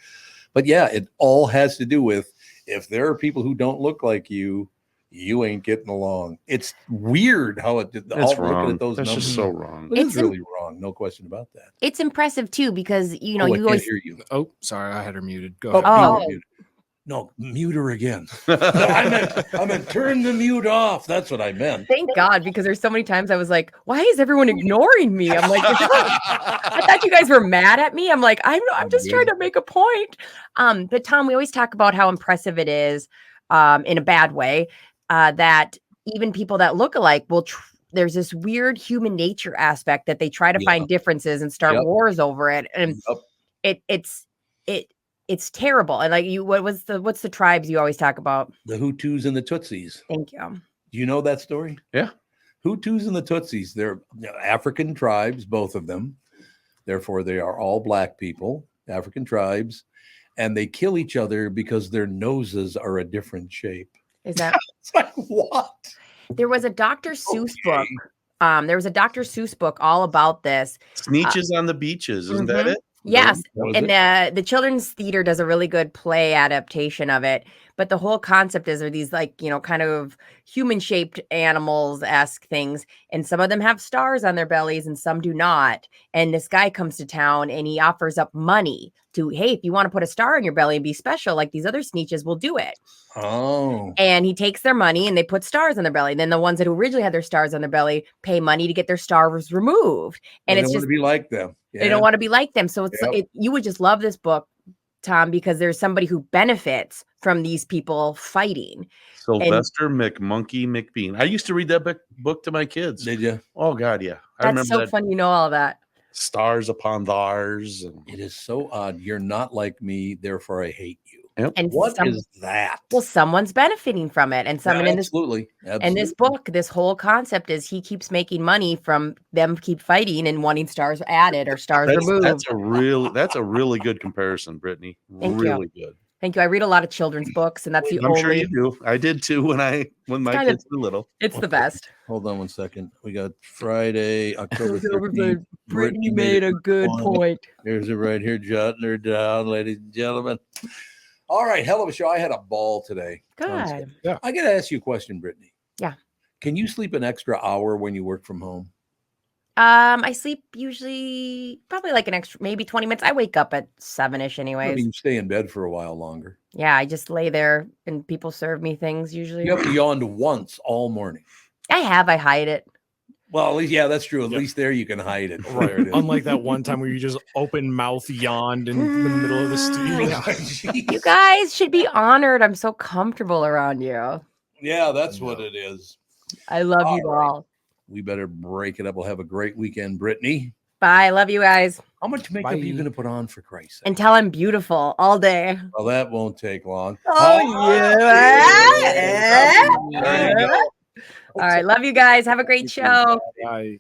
But yeah, it all has to do with if there are people who don't look like you ain't getting along. It's weird how It's looking wrong. at those That's numbers. just so wrong. It is It's really wrong. No question about that. It's impressive too because I you can't always hear you. Oh, sorry, I had her muted. Go Oh, ahead. mute. No, mute her again. No, I meant turn the mute off. That's what I meant. Thank God, because there's so many times I was like, why is everyone ignoring me? I'm like, I thought you guys were mad at me. I'm like, I'm just trying to make a point. But Tom, we always talk about how impressive it is, in a bad way, that even people that look alike will there's this weird human nature aspect that they try to find differences and start wars over it. And it's terrible. And like what's the tribes you always talk about? The Hutus and the Tutsis. Thank you. Do you know that story? Yeah. Hutus and the Tutsis, they're African tribes, both of them. Therefore, they are all black people, African tribes, and they kill each other because their noses are a different shape. Is that it's like what? There was a Dr. Seuss book. There was a Dr. Seuss book all about this. Sneetches on the beaches, isn't that Mhm. it? Yes, That was and it? the children's theater does a really good play adaptation of it. But the whole concept is are these kind of human-shaped animals-esque things, and some of them have stars on their bellies and some do not. And this guy comes to town and he offers up money to, hey, if you want to put a star on your belly and be special like these other Sneetches, will do it. Oh. And he takes their money and they put stars on their belly. Then the ones that originally had their stars on their belly pay money to get their stars removed. And They it's don't want just to be like them. they don't want to be like them. So it's Yep. you would just love this book, Tom, because there's somebody who benefits from these people fighting. Sylvester McMonkey McBean. I used to read that book to my kids. Did you? Oh God, yeah. I That's remember so that. fun. You know all that. Stars upon theirs. And it is so odd. You're not like me, therefore I hate you. And What is that? Well, someone's benefiting from it, and someone Yeah, in this absolutely. And this book, this whole concept is he keeps making money from them keep fighting and wanting stars added or stars removed. That's a really good comparison, Brittany. Thank you. Really good. Thank you. I read a lot of children's books, and that's the I'm only. sure you do. I did too when my kind of- kids were little. It's the best. Hold on one second. We got Friday, October October 13th. Brittany made a good point. Here's it right here, jotting her down, ladies and gentlemen. All right, hell of a show. I had a ball today. Good. Yeah. I got to ask you a question, Brittany. Yeah. Can you sleep an extra hour when you work from home? I sleep usually probably like an extra, maybe 20 minutes. I wake up at 7-ish I anyways. mean, you stay in bed for a while longer. Yeah, I just lay there and people serve me things usually. You haven't yawned once all morning. I hide it. Well, at least, yeah, that's true. At least there you can hide it. There it is. Unlike that one time where you just open mouth yawned in the middle of the studio. You guys should be honored. I'm so comfortable around you. Yeah, that's what it is. I love you all. We better break it up. We'll have a great weekend, Brittany. Bye. Love you guys. How much makeup are you going to put on for Christ's sake? Until I'm beautiful all day. Well, that won't take long. Oh, yeah. There you go. All right. Love you guys. Have a great show. Bye.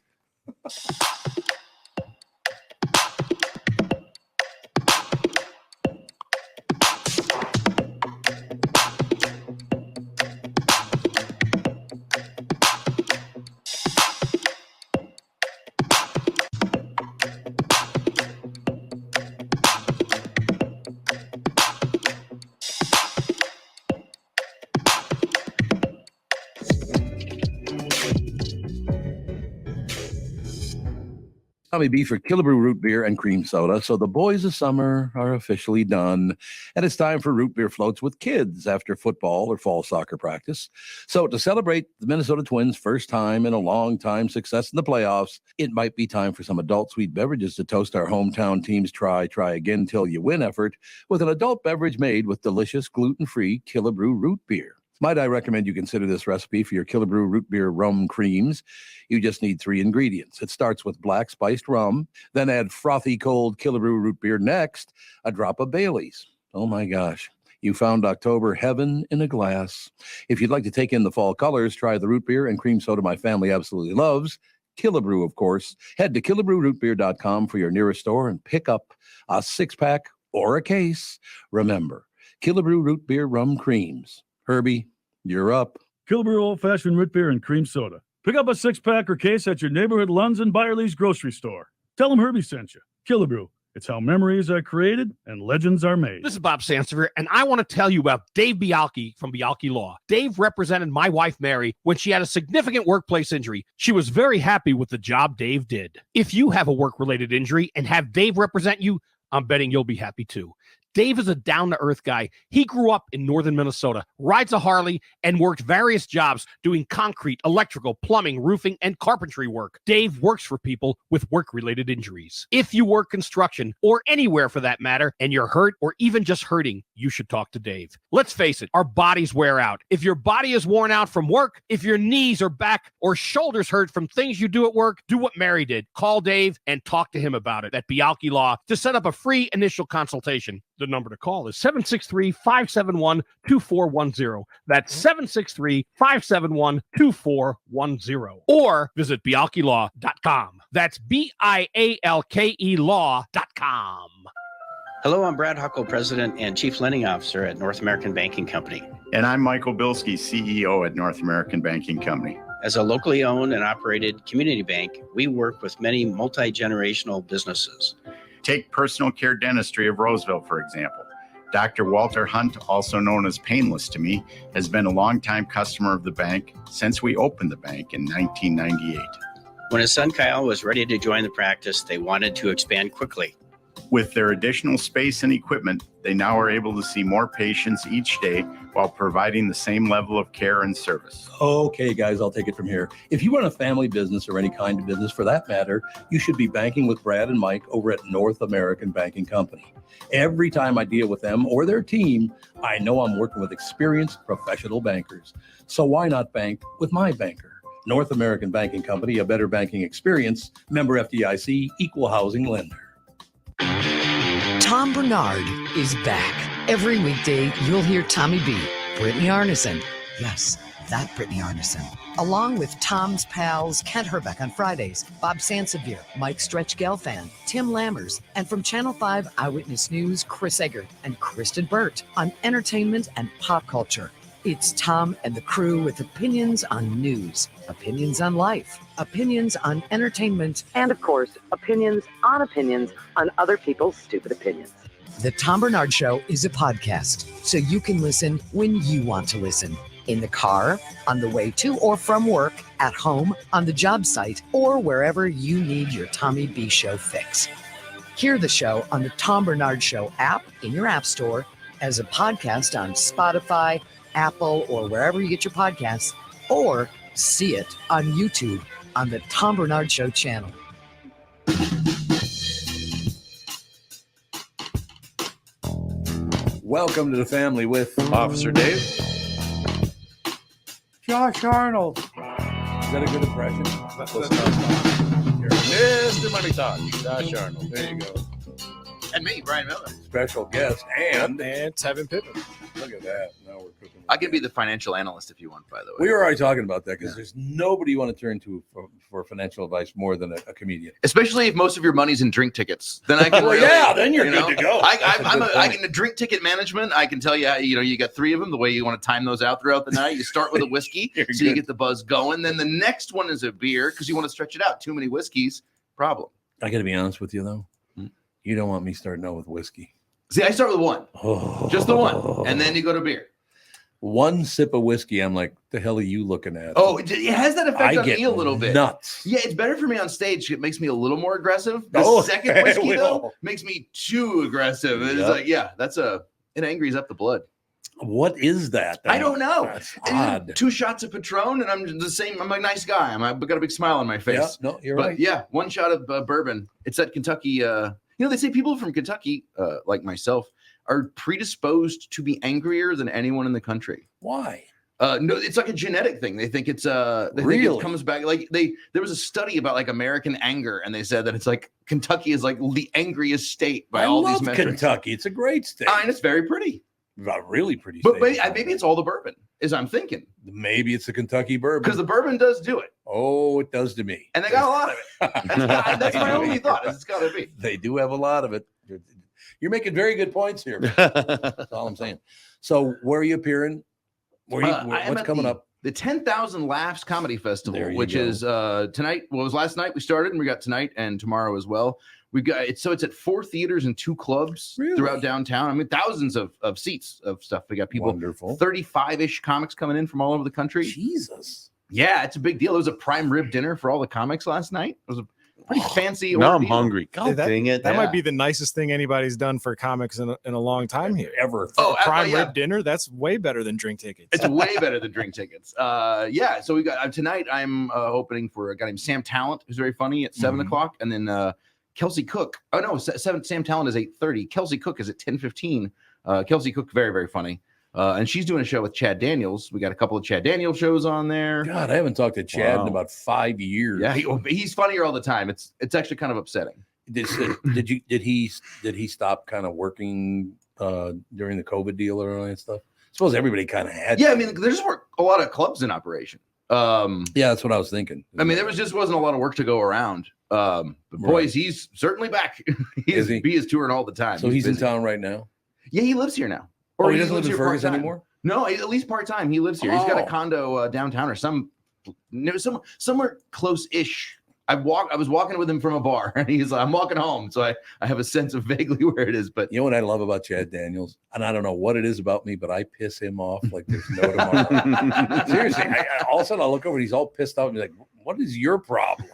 Tommy B for Killebrew Root Beer and Cream Soda. So the boys of summer are officially done, and it's time for root beer floats with kids after football or fall soccer practice. So to celebrate the Minnesota Twins' first time in a long time success in the playoffs, it might be time for some adult sweet beverages to toast our hometown team's try again till you win effort with an adult beverage made with delicious gluten-free Killebrew Root Beer. Might I recommend you consider this recipe for your Killebrew Root Beer rum creams? You just need 3 ingredients. It starts with black spiced rum, then add frothy cold Killebrew Root Beer. Next, a drop of Bailey's. Oh my gosh. You found October heaven in a glass. If you'd like to take in the fall colors, try the root beer and cream soda my family absolutely loves. Killebrew, of course. Head to KillebrewRootBeer.com for your nearest store and pick up a 6-pack or a case. Remember, Killebrew Root Beer rum creams. Herbie, you're up. Killebrew Old Fashioned Root Beer and Cream Soda. Pick up a 6-pack or case at your neighborhood Lunds and Byerly's grocery store. Tell them Herbie sent you. Killebrew. It's how memories are created and legends are made. This is Bob Sansevier, and I want to tell you about Dave Bialki from Bialki Law. Dave represented my wife, Mary, when she had a significant workplace injury. She was very happy with the job Dave did. If you have a work-related injury and have Dave represent you, I'm betting you'll be happy too. Dave is a down-to-earth guy. He grew up in northern Minnesota, rides a Harley, and worked various jobs doing concrete, electrical, plumbing, roofing, and carpentry work. Dave works for people with work-related injuries. If you work construction, or anywhere for that matter, and you're hurt or even just hurting, you should talk to Dave. Let's face it, our bodies wear out. If your body is worn out from work, if your knees or back or shoulders hurt from things you do at work, do what Mary did. Call Dave and talk to him about it at Bialki Law to set up a free initial consultation. The number to call is 763-571-2410. That's 763-571-2410. Or visit bialkilaw.com. That's BIALKE law.com. Hello, I'm Brad Huckle, President and Chief Lending Officer at North American Banking Company. And I'm Michael Bilski, CEO at North American Banking Company. As a locally owned and operated community bank, we work with many multi-generational businesses. Take personal care dentistry of Roseville, for example. Dr. Walter Hunt, also known as Painless to me, has been a longtime customer of the bank since we opened the bank in 1998. When his son Kyle was ready to join the practice, they wanted to expand quickly. With their additional space and equipment, they now are able to see more patients each day while providing the same level of care and service. Okay, guys, I'll take it from here. If you run a family business or any kind of business for that matter, you should be banking with Brad and Mike over at North American Banking Company. Every time I deal with them or their team, I know I'm working with experienced professional bankers. So why not bank with my banker? North American Banking Company, a better banking experience, member FDIC, equal housing lender. Tom Barnard is back. Every weekday, you'll hear Tommy B, Brittany Arneson. Yes, that Brittany Arneson. Along with Tom's pals, Kent Hrbek on Fridays, Bob Sansevier, Mike Stretch Gelfand, Tim Lammers, and from Channel 5 Eyewitness News, Chris Egert and Kristen Burt on entertainment and pop culture. It's Tom and the crew with opinions on news, opinions on life, opinions on entertainment, and of course, opinions on other people's stupid opinions. The Tom Barnard Show is a podcast, so you can listen when you want to listen. In the car, on the way to or from work, at home, on the job site, or wherever you need your Tommy B Show fix. Hear the show on the Tom Barnard Show app in your app store, as a podcast on Spotify, Apple, or wherever you get your podcasts, or see it on YouTube on the Tom Barnard Show channel. Welcome to the family with Officer Dave. Josh Arnold. Is that a good impression? Mr. Money Talk, Josh Arnold. There you go. And me, Bryan Miller. Special guest and Tevin Pittman. Look at that. Now we're cooking. I can be the financial analyst if you want, by the way. We were already talking about that because there's nobody you want to turn to for financial advice more than a comedian. Especially if most of your money's in drink tickets. Then I can well, really, yeah, then you're good to go. I can drink ticket management. I can tell you, you got 3 of them, the way you want to time those out throughout the night. You start with a whiskey, so you get the buzz going. Then the next one is a beer because you want to stretch it out. Too many whiskeys, problem. I got to be honest with you, though. You don't want me starting out with whiskey. See, I start with one. Just the one. And then you go to beer. One sip of whiskey, I'm like, the hell are you looking at? Oh, it has that effect on me a little bit. Nuts. Yeah, it's better for me on stage. It makes me a little more aggressive. The second whiskey, though, makes me too aggressive. It's like, it angries up the blood. What is that? I don't know. That's odd. 2 shots of Patron, and I'm the same. I'm a nice guy. I've got a big smile on my face. Yeah, no, you're right. Yeah, 1 shot of bourbon. It's that Kentucky. They say people from Kentucky, like myself, are predisposed to be angrier than anyone in the country. Why? No, it's like a genetic thing. They think it's think it comes back. Like there was a study about like American anger, and they said that it's like Kentucky is like the angriest state by all these metrics. Kentucky. It's a great state. And it's very pretty. Really pretty. But maybe it's all the bourbon, is I'm thinking. Maybe it's the Kentucky bourbon. Because the bourbon does do it. Oh, it does to me. And they got a lot of it. That's my only thought. It's got to be. They do have a lot of it. You're making very good points here. That's all I'm saying. So where are you appearing? What's coming up? the 10,000 Laughs Comedy Festival, There you which go. is tonight. Well, it was last night we started, and we got tonight and tomorrow as well. We've got it's at 4 theaters and 2 clubs throughout downtown. I mean, thousands of seats of stuff. We got people, 35-ish comics coming in from all over the country. Jesus. Yeah, it's a big deal. It was a prime rib dinner for all the comics last night. It was a pretty fancy. Now I'm ordeal. hungry. God dang it. That might be the nicest thing anybody's done for comics in a long time here. Ever. Prime rib dinner, that's way better than drink tickets. It's way better than drink tickets. Yeah. So we got tonight. I'm opening for a guy named Sam Talent, who's very funny at 7 o'clock, and then Kelsey Cook. Oh no, Sam Talent is 8:30. Kelsey Cook is at 10:15. Kelsey Cook, very very funny. And she's doing a show with Chad Daniels. We got a couple of Chad Daniels shows on there. God, I haven't talked to Chad in about 5 years. Yeah, he's funnier all the time. It's actually kind of upsetting. Did he stop kind of working during the COVID deal or all that stuff? I suppose everybody kind of had. Yeah, I mean, there's a lot of clubs in operation. Yeah, that's what I was thinking. I mean, there wasn't a lot of work to go around. But boys, he's certainly back. he is touring all the time. So he's in busy. town right now. Yeah, he lives here now. Or he doesn't live lives in here Fergus part-time. anymore? No, at least part-time. He lives here. He's got a Oh. condo downtown or somewhere close-ish. I was walking with him from a bar, and he's like, I'm walking home. So I have a sense of vaguely where it is. But you know what I love about Chad Daniels? And I don't know what it is about me, but I piss him off like there's no tomorrow. Seriously, all of a sudden I'll look over and he's all pissed off and be like, what is your problem?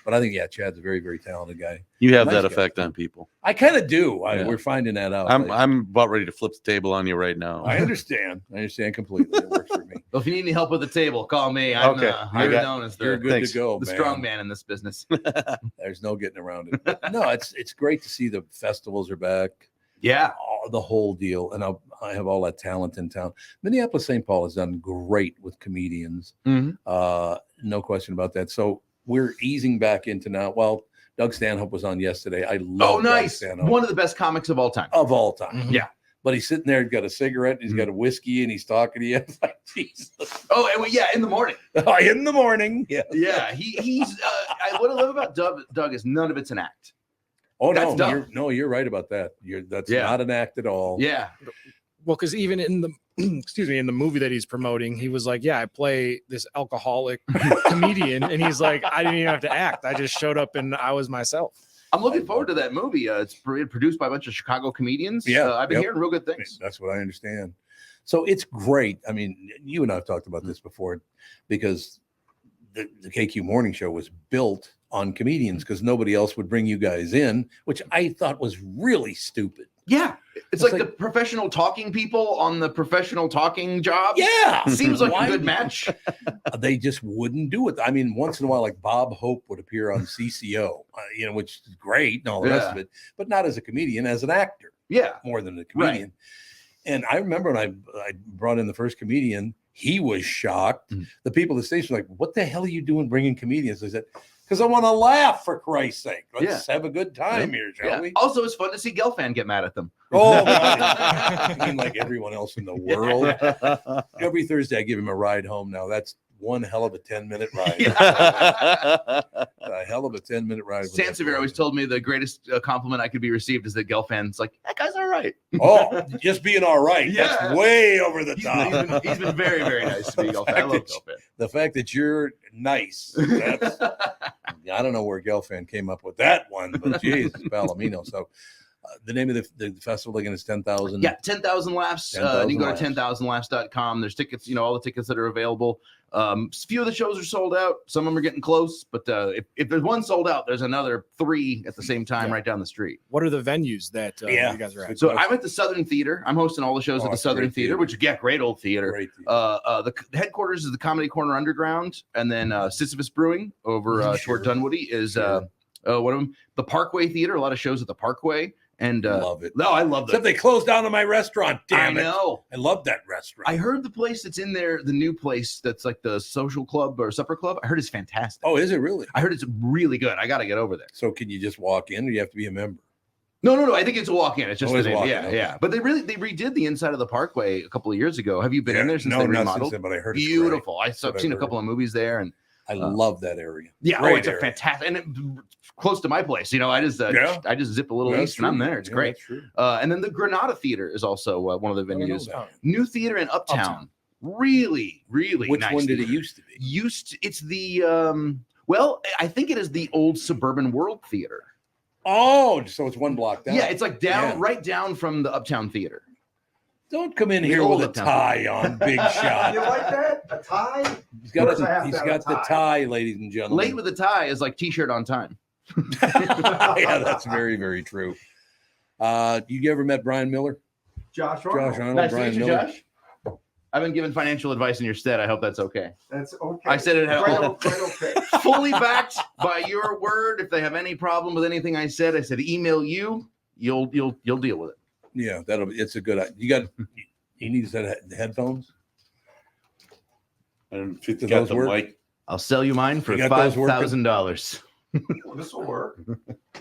But I think, yeah, Chad's a very, very talented guy. You have Nice that guy. effect on people. I kind of do. Yeah. We're finding that out. I'm about ready to flip the table on you right now. I understand. I understand completely. It works for me. Well, if you need any help with the table, call me. I'm Okay. I'm known as You're good to go, the man. strong man in this business. There's no getting around it. But no, it's great to see the festivals are back. Yeah, the whole deal, and I have all that talent in town. Minneapolis, St. Paul has done great with comedians. No question about that. So we're easing back into now. Well, Doug Stanhope was on yesterday. I love nice. Doug Stanhope. One of the best comics of all time. Of all time. Yeah. But he's sitting there, he's got a cigarette, he's got a whiskey, and he's talking to you. It's like, Jesus. Oh, and yeah, in the morning. In the morning. Yeah. Yeah. He's what I love about Doug is none of it's an act. Oh, That's no, Doug. you're right about that. That's Yeah. not an act at all. Yeah. Well, because even in the in the movie that he's promoting, he was like, "Yeah, I play this alcoholic comedian," and he's like, "I didn't even have to act. I just showed up and I was myself." I'm looking forward to that movie. It's produced by a bunch of Chicago comedians. Yeah, I've been yep. hearing real good things. That's what I understand. So it's great. I mean, you and I have talked about this before because the KQ Morning Show was built on comedians because nobody else would bring you guys in, which I thought was really stupid. Yeah. It's like the professional talking people on the professional talking job. Yeah. Seems like Why a good would- match. They just wouldn't do it. I mean, once in a while, like Bob Hope would appear on CCO, which is great and all the rest of it, but not as a comedian, as an actor. Yeah. More than a comedian. And I remember when I brought in the first comedian, he was shocked. The people at the station were like, what the hell are you doing bringing comedians? I said, because I want to laugh, for Christ's sake. Let's have a good time here, shall we? Also, it's fun to see Gelfand get mad at them. Oh, I mean, like everyone else in the world. Every Thursday, I give him a ride home now. That's one hell of a 10-minute ride. A hell of a 10-minute ride. with that Sansevier always told me the greatest compliment I could be received is that Gelfand's like, that guy's all right. Oh, just being all right. Yeah. That's way over the top. He's been very, very nice to me, Gelfand. I love Gelfand. The fact that you're nice. That's, I don't know where Gelfand came up with that one, but geez, Palomino. So the name of the festival again is 10,000. Yeah, 10,000 Laughs. 10,000 you can go to Laughs. 10,000laughs.com. There's tickets, all the tickets that are available. A few of the shows are sold out. Some of them are getting close, but if there's one sold out, there's another 3 at the same time right down the street. What are the venues that you guys are at? So I'm at the Southern Theater. I'm hosting all the shows at the Southern Theater, which great old theater. Great the headquarters is the Comedy Corner Underground, and then Sisyphus Brewing over toward Dunwoody is one of them. The Parkway Theater, a lot of shows at the Parkway. And love it. No, I love that. Except they closed down my restaurant. Damn I it. know. I love that restaurant. I heard the place that's in there, the new place that's like the social club or supper club. I heard it's fantastic. Oh, is it really? I heard it's really good. I got to get over there. So can you just walk in or you have to be a member? No. I think it's a walk-in. It's just Oh, the it's a name. walk-in, Yeah, okay. yeah. But they redid the inside of the Parkway a couple of years ago. Have you been in there since No, they not remodeled? since then, but I heard it's beautiful. great. I've What seen I've a couple of movies there, and I love that area. yeah, Great it's area. a fantastic and close to my place. I just I just zip a little That's east and I'm true. there. It's Yeah, great. that's true. And then the Granada Theater is also one of the venues. New theater in Uptown. Really, really Which nice one did it theater. used to be? It's the well, I think it is the old Suburban World Theater. Oh, so it's one block down. Yeah, it's like down, Yeah. right down from the Uptown Theater. Don't come in The here old with a Uptown tie Theater. on, big shot. You like that? A tie? He's got, Of course I have to he's have got a the tie, ladies and gentlemen. Late with a tie is like T-shirt on time. Yeah, that's very, very true. You ever met Bryan Miller? Josh Arnold, Nice to Bryan meet you, Miller. Josh. I've been giving financial advice in your stead. I hope that's okay. That's okay. I said it had Right okay. fully backed by your word. If they have any problem with anything I said, I said email you. You'll deal with it. Yeah, it's a good. You got. He needs the headphones. And if you Do got those the work? mic, I'll sell you mine for You got those working? $5,000. This will work.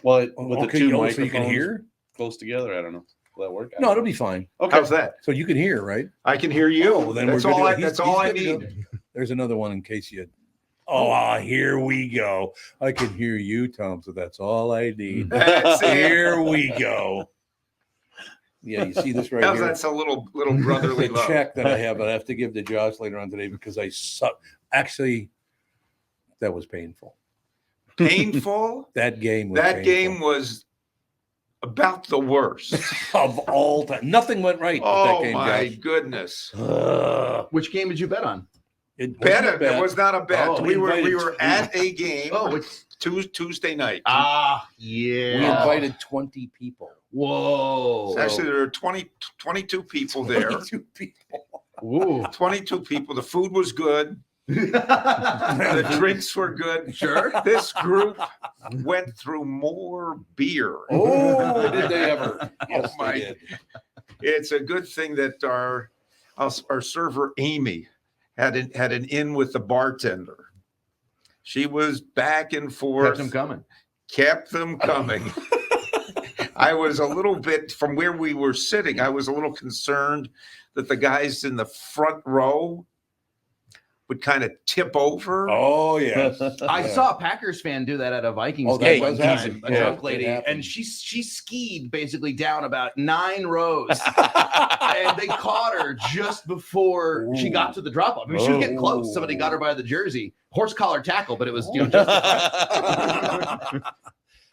well, with the Okay, two so microphones you can hear. close together, I don't know. Will that work? No, it'll be fine. Okay. How's that? So you can hear, right? I can hear you. Oh, then that's we're good all. to go. That's He's all I good to go. need. There's another one in case you. Oh, here we go. I can hear you, Tom. So that's all I need. That's it. Here we go. Yeah, you see this right How's here? that's a little brotherly The love. check that I have, I have to give to Josh later on today because I suck. Actually, that was painful. Painful. That game was That painful. game was about the worst. Of all time. Nothing went right with Oh that game, my Josh. goodness! Which game did you bet on? It Bet wasn't it. a bet. It was not a bet. Oh, we invited were at a game. Oh, Tuesday night. Yeah. We invited 20 people. Whoa. Actually, there were 22 people there. 22 people. Ooh. 22 people. The food was good. The drinks were good. Sure. This group went through more beer. Oh, did they ever? Yes, my! they did. It's a good thing that our server Amy had an in with the bartender. She was back and forth. Kept them coming. Kept them coming. I was a little bit from where we were sitting. I was a little concerned that the guys in the front row would kind of tip over. Oh, yes. I saw a Packers fan do that at a Vikings Oh, that game does one time, happen. a Yeah, drunk it lady, happens. and she skied basically down about 9 rows, and they caught her just before she got to the drop off. I mean, she was getting close. Somebody got her by the jersey, horse collar tackle, but it was just.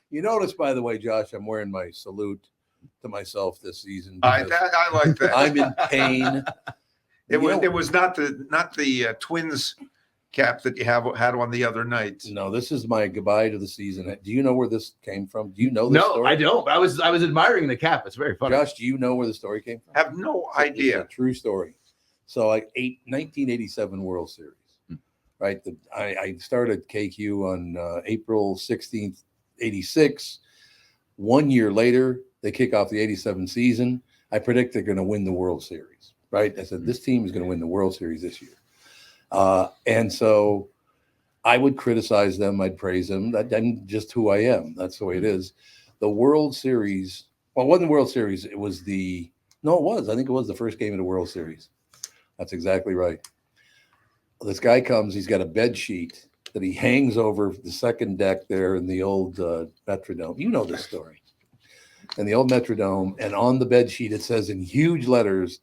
You notice, by the way, Josh, I'm wearing my salute to myself this season. I because like that. I'm in pain. It was not the Twins cap that you had on the other night. No, this is my goodbye to the season. Do you know where this came from? Do you know this No, story? I don't. I was admiring the cap. It's very funny. Josh, do you know where the story came from? Have no It's idea. a true story. So, 1987 World Series, right? I started KQ on April 16th, 86. 1 year later, they kick off the 87 season. I predict they're going to win the World Series, right? I said, this team is going to win the World Series this year. And so I would criticize them. I'd praise them. I'm just who I am. That's the way it is. The World Series, well, it wasn't the World Series. It was I think it was the first game of the World Series. That's exactly right. This guy comes, he's got a bed sheet that he hangs over the second deck there in the old Metrodome. You know this story. In the old Metrodome, and on the bed sheet, it says in huge letters,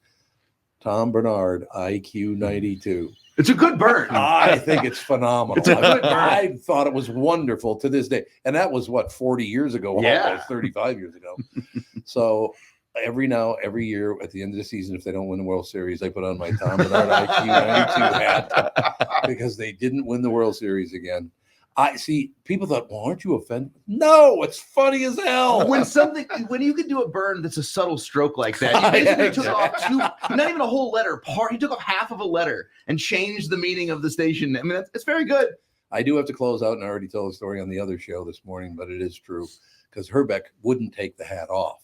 Tom Barnard, IQ 92. It's a good burn. I think it's phenomenal. It's a good burn. I thought it was wonderful to this day. And that was 40 years ago, Yeah. almost 35 years ago. So every year at the end of the season, if they don't win the World Series, I put on my Tom Barnard IQ 92 hat because they didn't win the World Series again. I see people thought, well, aren't you offended? No, it's funny as hell. When you can do a burn that's a subtle stroke like that, you basically took off not even a whole letter. He took off half of a letter and changed the meaning of the station. I mean, it's very good. I do have to close out, and I already told the story on the other show this morning, but it is true because Hrbek wouldn't take the hat off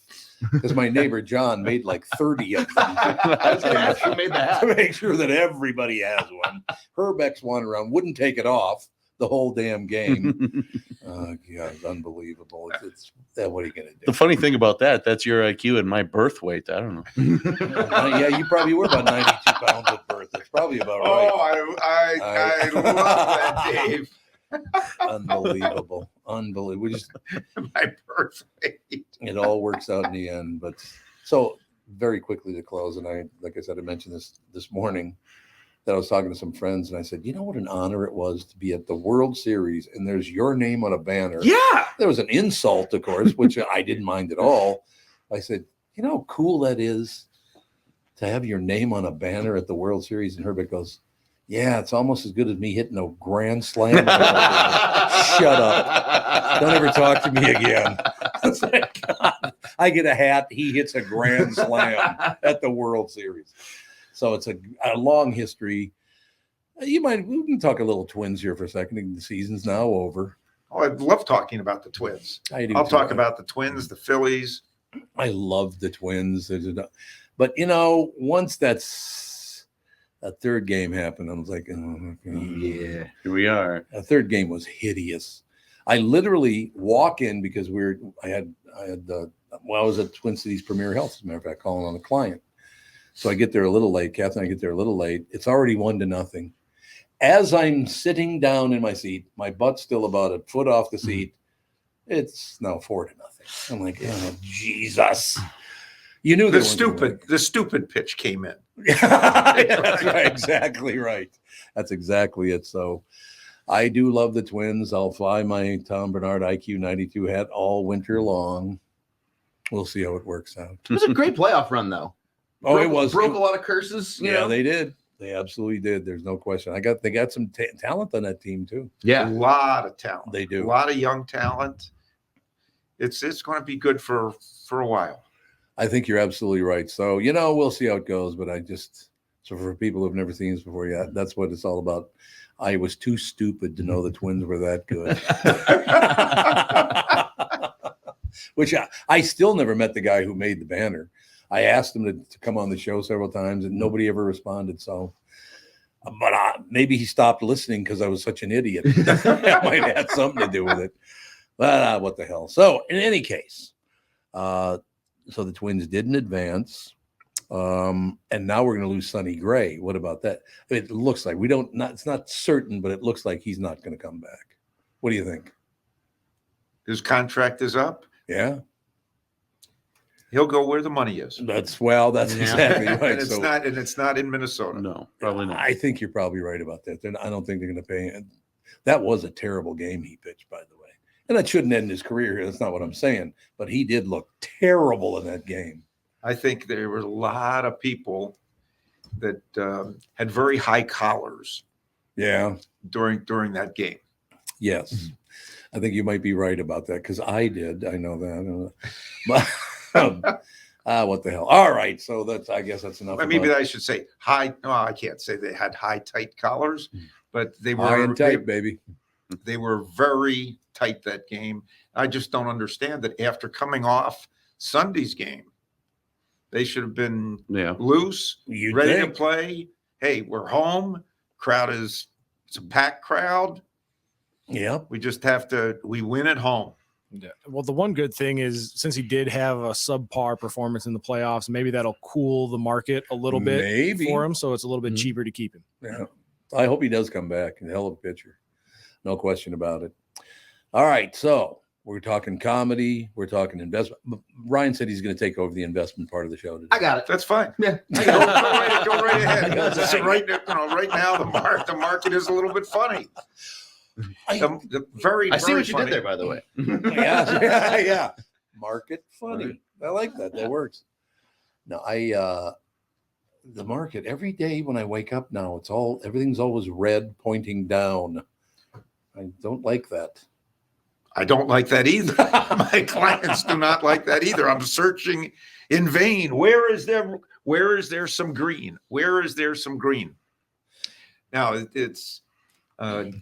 because my neighbor John made like 30 of them. I was going to ask who made the hat. To make sure that everybody has one. Hrbek's one around, wouldn't take it off the whole damn game. God, it's unbelievable. It's what are you going to do? The funny thing about that's your IQ and my birth weight. I don't know. Yeah, you probably were about 92 pounds at birth. It's probably about right. Oh, I love that, Dave. Unbelievable. We just my birthday. It all works out in the end. But so very quickly to close, and like I said, I mentioned this morning. that I was talking to some friends, and I said, you know what an honor it was to be at the World Series, and there's your name on a banner. Yeah. There was an insult, of course, which I didn't mind at all. I said, you know how cool that is to have your name on a banner at the World Series? And Hrbek goes, yeah, it's almost as good as me hitting a grand slam. Shut up. Don't ever talk to me again. It's like, God, I get a hat. He hits a grand slam at the World Series. So it's a long history. We can talk a little Twins here for a second. The season's now over. Oh, I love talking about the Twins. I'll talk about the Twins, the Phillies. I love the Twins. But, once that's a third game happened, I was like, oh, yeah, here we are. A third game was hideous. I literally walk in because I was at Twin Cities Premier Health, as a matter of fact, calling on a client. So I get there a little late. Kath and I get there a little late. It's already 1-0. As I'm sitting down in my seat, my butt's still about a foot off the seat. It's now 4-0. I'm like, oh, Jesus. You knew the stupid pitch came in. That's right. Exactly right. That's exactly it. So I do love the Twins. I'll fly my Tom Barnard IQ 92 hat all winter long. We'll see how it works out. It was a great playoff run, though. Oh, it was. Broke a lot of curses. You know? They did. They absolutely did. There's no question. They got some talent on that team too. Yeah, a lot of talent. They do. A lot of young talent. It's going to be good for a while. I think you're absolutely right. So we'll see how it goes. But so for people who've never seen this before, yeah, that's what it's all about. I was too stupid to know the Twins were that good. Which I still never met the guy who made the banner. I asked him to come on the show several times, and nobody ever responded. So, but maybe he stopped listening because I was such an idiot. That might have something to do with it. But what the hell? So, in any case, so the Twins didn't advance, and now we're going to lose Sonny Gray. What about that? It looks like it's not certain, but it looks like he's not going to come back. What do you think? His contract is up. Yeah. He'll go where the money is. That's exactly right. And it's not in Minnesota. No, probably not. I think you're probably right about that. I don't think they're going to pay him. That was a terrible game he pitched, by the way. And that shouldn't end his career here. That's not what I'm saying. But he did look terrible in that game. I think there were a lot of people that had very high collars. Yeah. During that game. Yes. I think you might be right about that because I did. I know that. But what the hell? All right. So I guess that's enough. Maybe I should say high. No, I can't say they had high, tight collars, but they were high and tight, baby. They were very tight that game. I just don't understand that after coming off Sunday's game, they should have been loose, ready to play. Hey, we're home. It's a packed crowd. Yeah. We just we win at home. Yeah. Well, the one good thing is since he did have a subpar performance in the playoffs, maybe that'll cool the market a little bit for him. So it's a little bit cheaper to keep him. Yeah. I hope he does come back. A hell of a pitcher. No question about it. All right. So we're talking comedy. We're talking investment. Ryan said he's going to take over the investment part of the show today. I got it. That's fine. Yeah. Go right ahead. So right now, the market is a little bit funny. I see what you did there, by the way. yeah. Market funny. I like that. That works. No, the market every day when I wake up now, everything's always red pointing down. I don't like that. I don't like that either. My clients do not like that either. I'm searching in vain. Where is there some green? Where is there some green? Now it's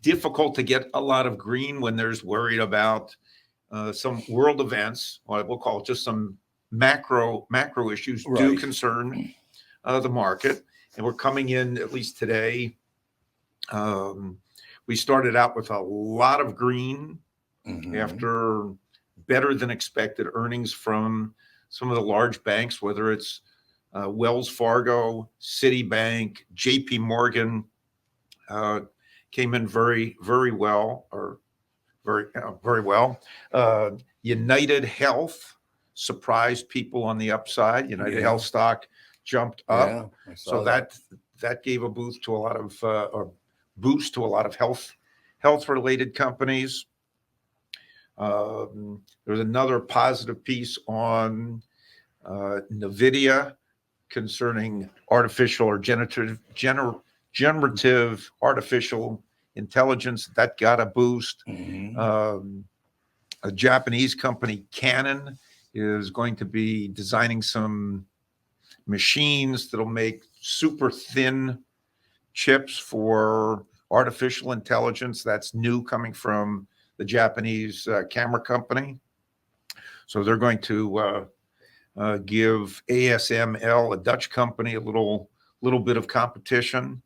difficult to get a lot of green when there's worried about some world events, or we'll call it just some macro issues do concern the market. And we're coming in, at least today, we started out with a lot of green after better than expected earnings from some of the large banks, whether it's Wells Fargo, Citibank, JP Morgan, came in very, very well, or very well. United Health surprised people on the upside. United Health stock jumped up. Yeah, so that that gave a boost to a lot of health related companies. There's another positive piece on NVIDIA concerning artificial or generative artificial intelligence. That got a boost. A Japanese company, Canon, is going to be designing some machines that'll make super thin chips for artificial intelligence. That's new, coming from the Japanese camera company. So they're going to give ASML, a Dutch company, a little bit of competition.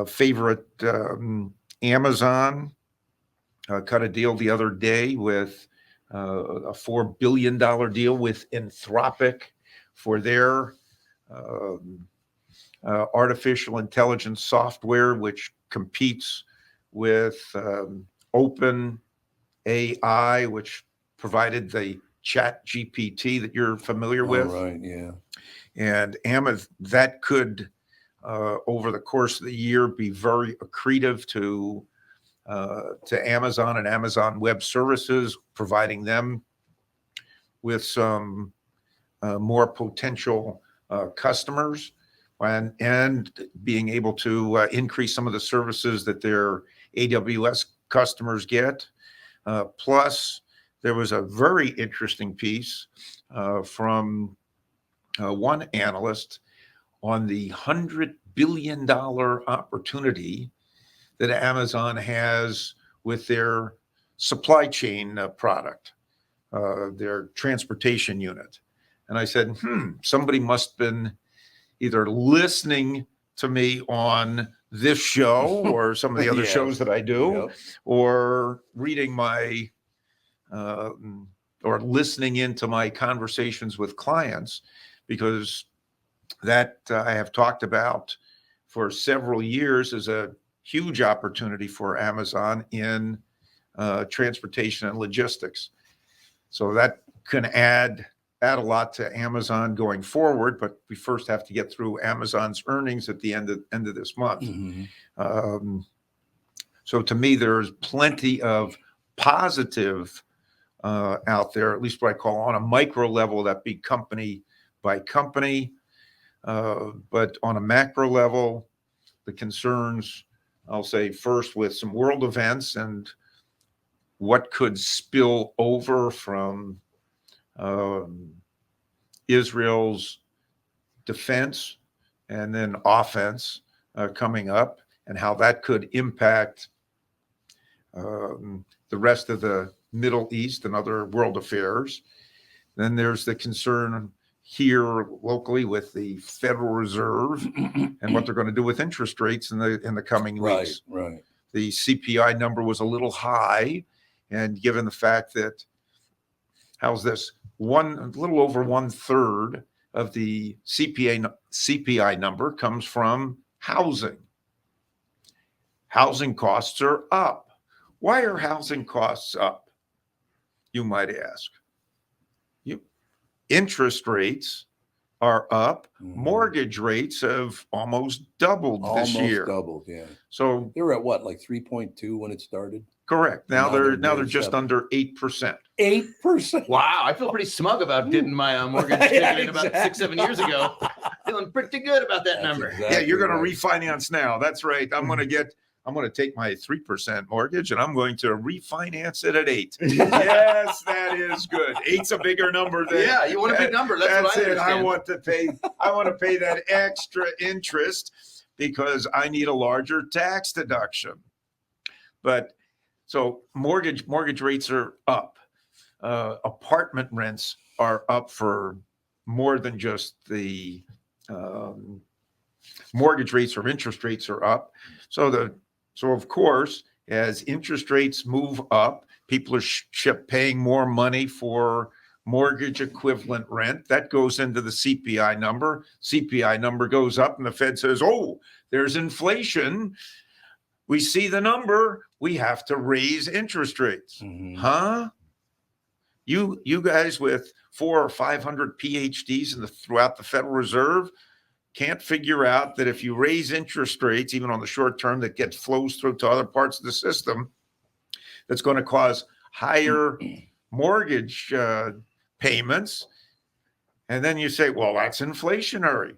Favorite Amazon cut a deal the other day with a $4 billion deal with Anthropic for their artificial intelligence software, which competes with Open AI, which provided the Chat GPT that you're familiar with. Right, yeah. And that could, over the course of the year, be very accretive to Amazon and Amazon Web Services, providing them with some more potential customers, and being able to increase some of the services that their AWS customers get. Plus, there was a very interesting piece from one analyst on the $100 billion opportunity that Amazon has with their supply chain product, their transportation unit. And I said, somebody must have been either listening to me on this show or some of the other shows that I do, or reading my or listening into my conversations with clients, because that I have talked about for several years is a huge opportunity for Amazon in transportation and logistics. So that can add a lot to Amazon going forward, but we first have to get through Amazon's earnings at the end of this month. So to me, there's plenty of positive out there, at least what I call on a micro level, that be company by company. But on a macro level, the concerns, I'll say first, with some world events and what could spill over from Israel's defense and then offense coming up, and how that could impact the rest of the Middle East and other world affairs. Then there's the concern here locally with the Federal Reserve and what they're going to do with interest rates in the coming weeks. Right. The CPI number was a little high, and given the fact that, how's this, a little over 1/3 of the CPI number comes from housing. Housing costs are up. Why are housing costs up, you might ask? Interest rates are up. Mortgage rates have almost doubled this year. Almost doubled, yeah. So they were at what, like 3.2 when it started? Correct. Now they're just under 8%. 8%. Wow, I feel pretty smug about getting my mortgage taken in about 6-7 years ago. Feeling pretty good about that number. Exactly, yeah, you're going to refinance now. That's right. I'm going to take my 3% mortgage and I'm going to refinance it at 8. Yes, that is good. 8's a bigger number than. Yeah, you want a big number. That's what I understand. I want to pay that extra interest because I need a larger tax deduction. But so mortgage rates are up. Apartment rents are up for more than just the mortgage rates or interest rates are up. So of course, as interest rates move up, people are paying more money for mortgage equivalent rent. That goes into the CPI number. CPI number goes up and the Fed says, oh, there's inflation. We see the number. We have to raise interest rates. Huh? You guys with 400 or 500 PhDs throughout the Federal Reserve can't figure out that if you raise interest rates, even on the short term, that flows through to other parts of the system, that's going to cause higher mortgage payments. And then you say, well, that's inflationary.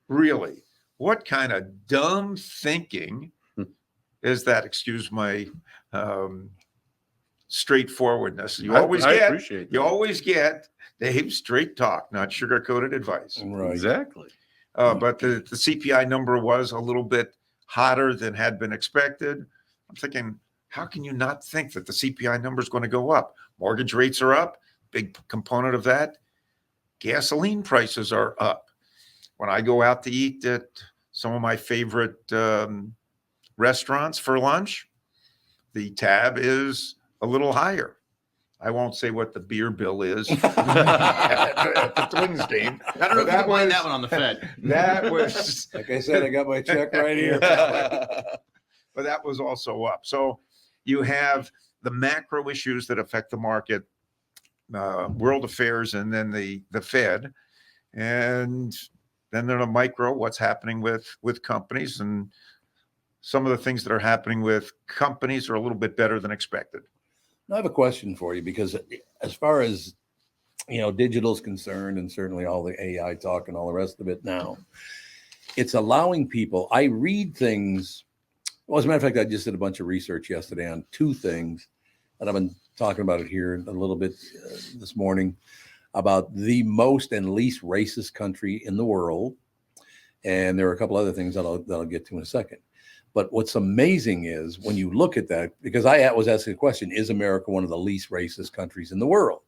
Really? What kind of dumb thinking is that? Excuse my straightforwardness. You always get Dave straight talk, not sugar-coated advice. Right. Exactly. But the CPI number was a little bit hotter than had been expected. I'm thinking, how can you not think that the CPI number is going to go up? Mortgage rates are up, big component of that. Gasoline prices are up. When I go out to eat at some of my favorite restaurants for lunch, the tab is a little higher. I won't say what the beer bill is at the Twins game. I don't know if you can blame that one on the Fed. That was, like I said, I got my check right here. But that was also up. So you have the macro issues that affect the market, world affairs, and then the Fed. And then there are micro, what's happening with companies. And some of the things that are happening with companies are a little bit better than expected. I have a question for you, because as far as digital is concerned, and certainly all the AI talk and all the rest of it now, it's allowing people. I read things. Well, as a matter of fact, I just did a bunch of research yesterday on two things, and I've been talking about it here a little bit this morning about the most and least racist country in the world, and there are a couple other things that I'll get to in a second. But what's amazing is when you look at that, because I was asking the question, is America one of the least racist countries in the world?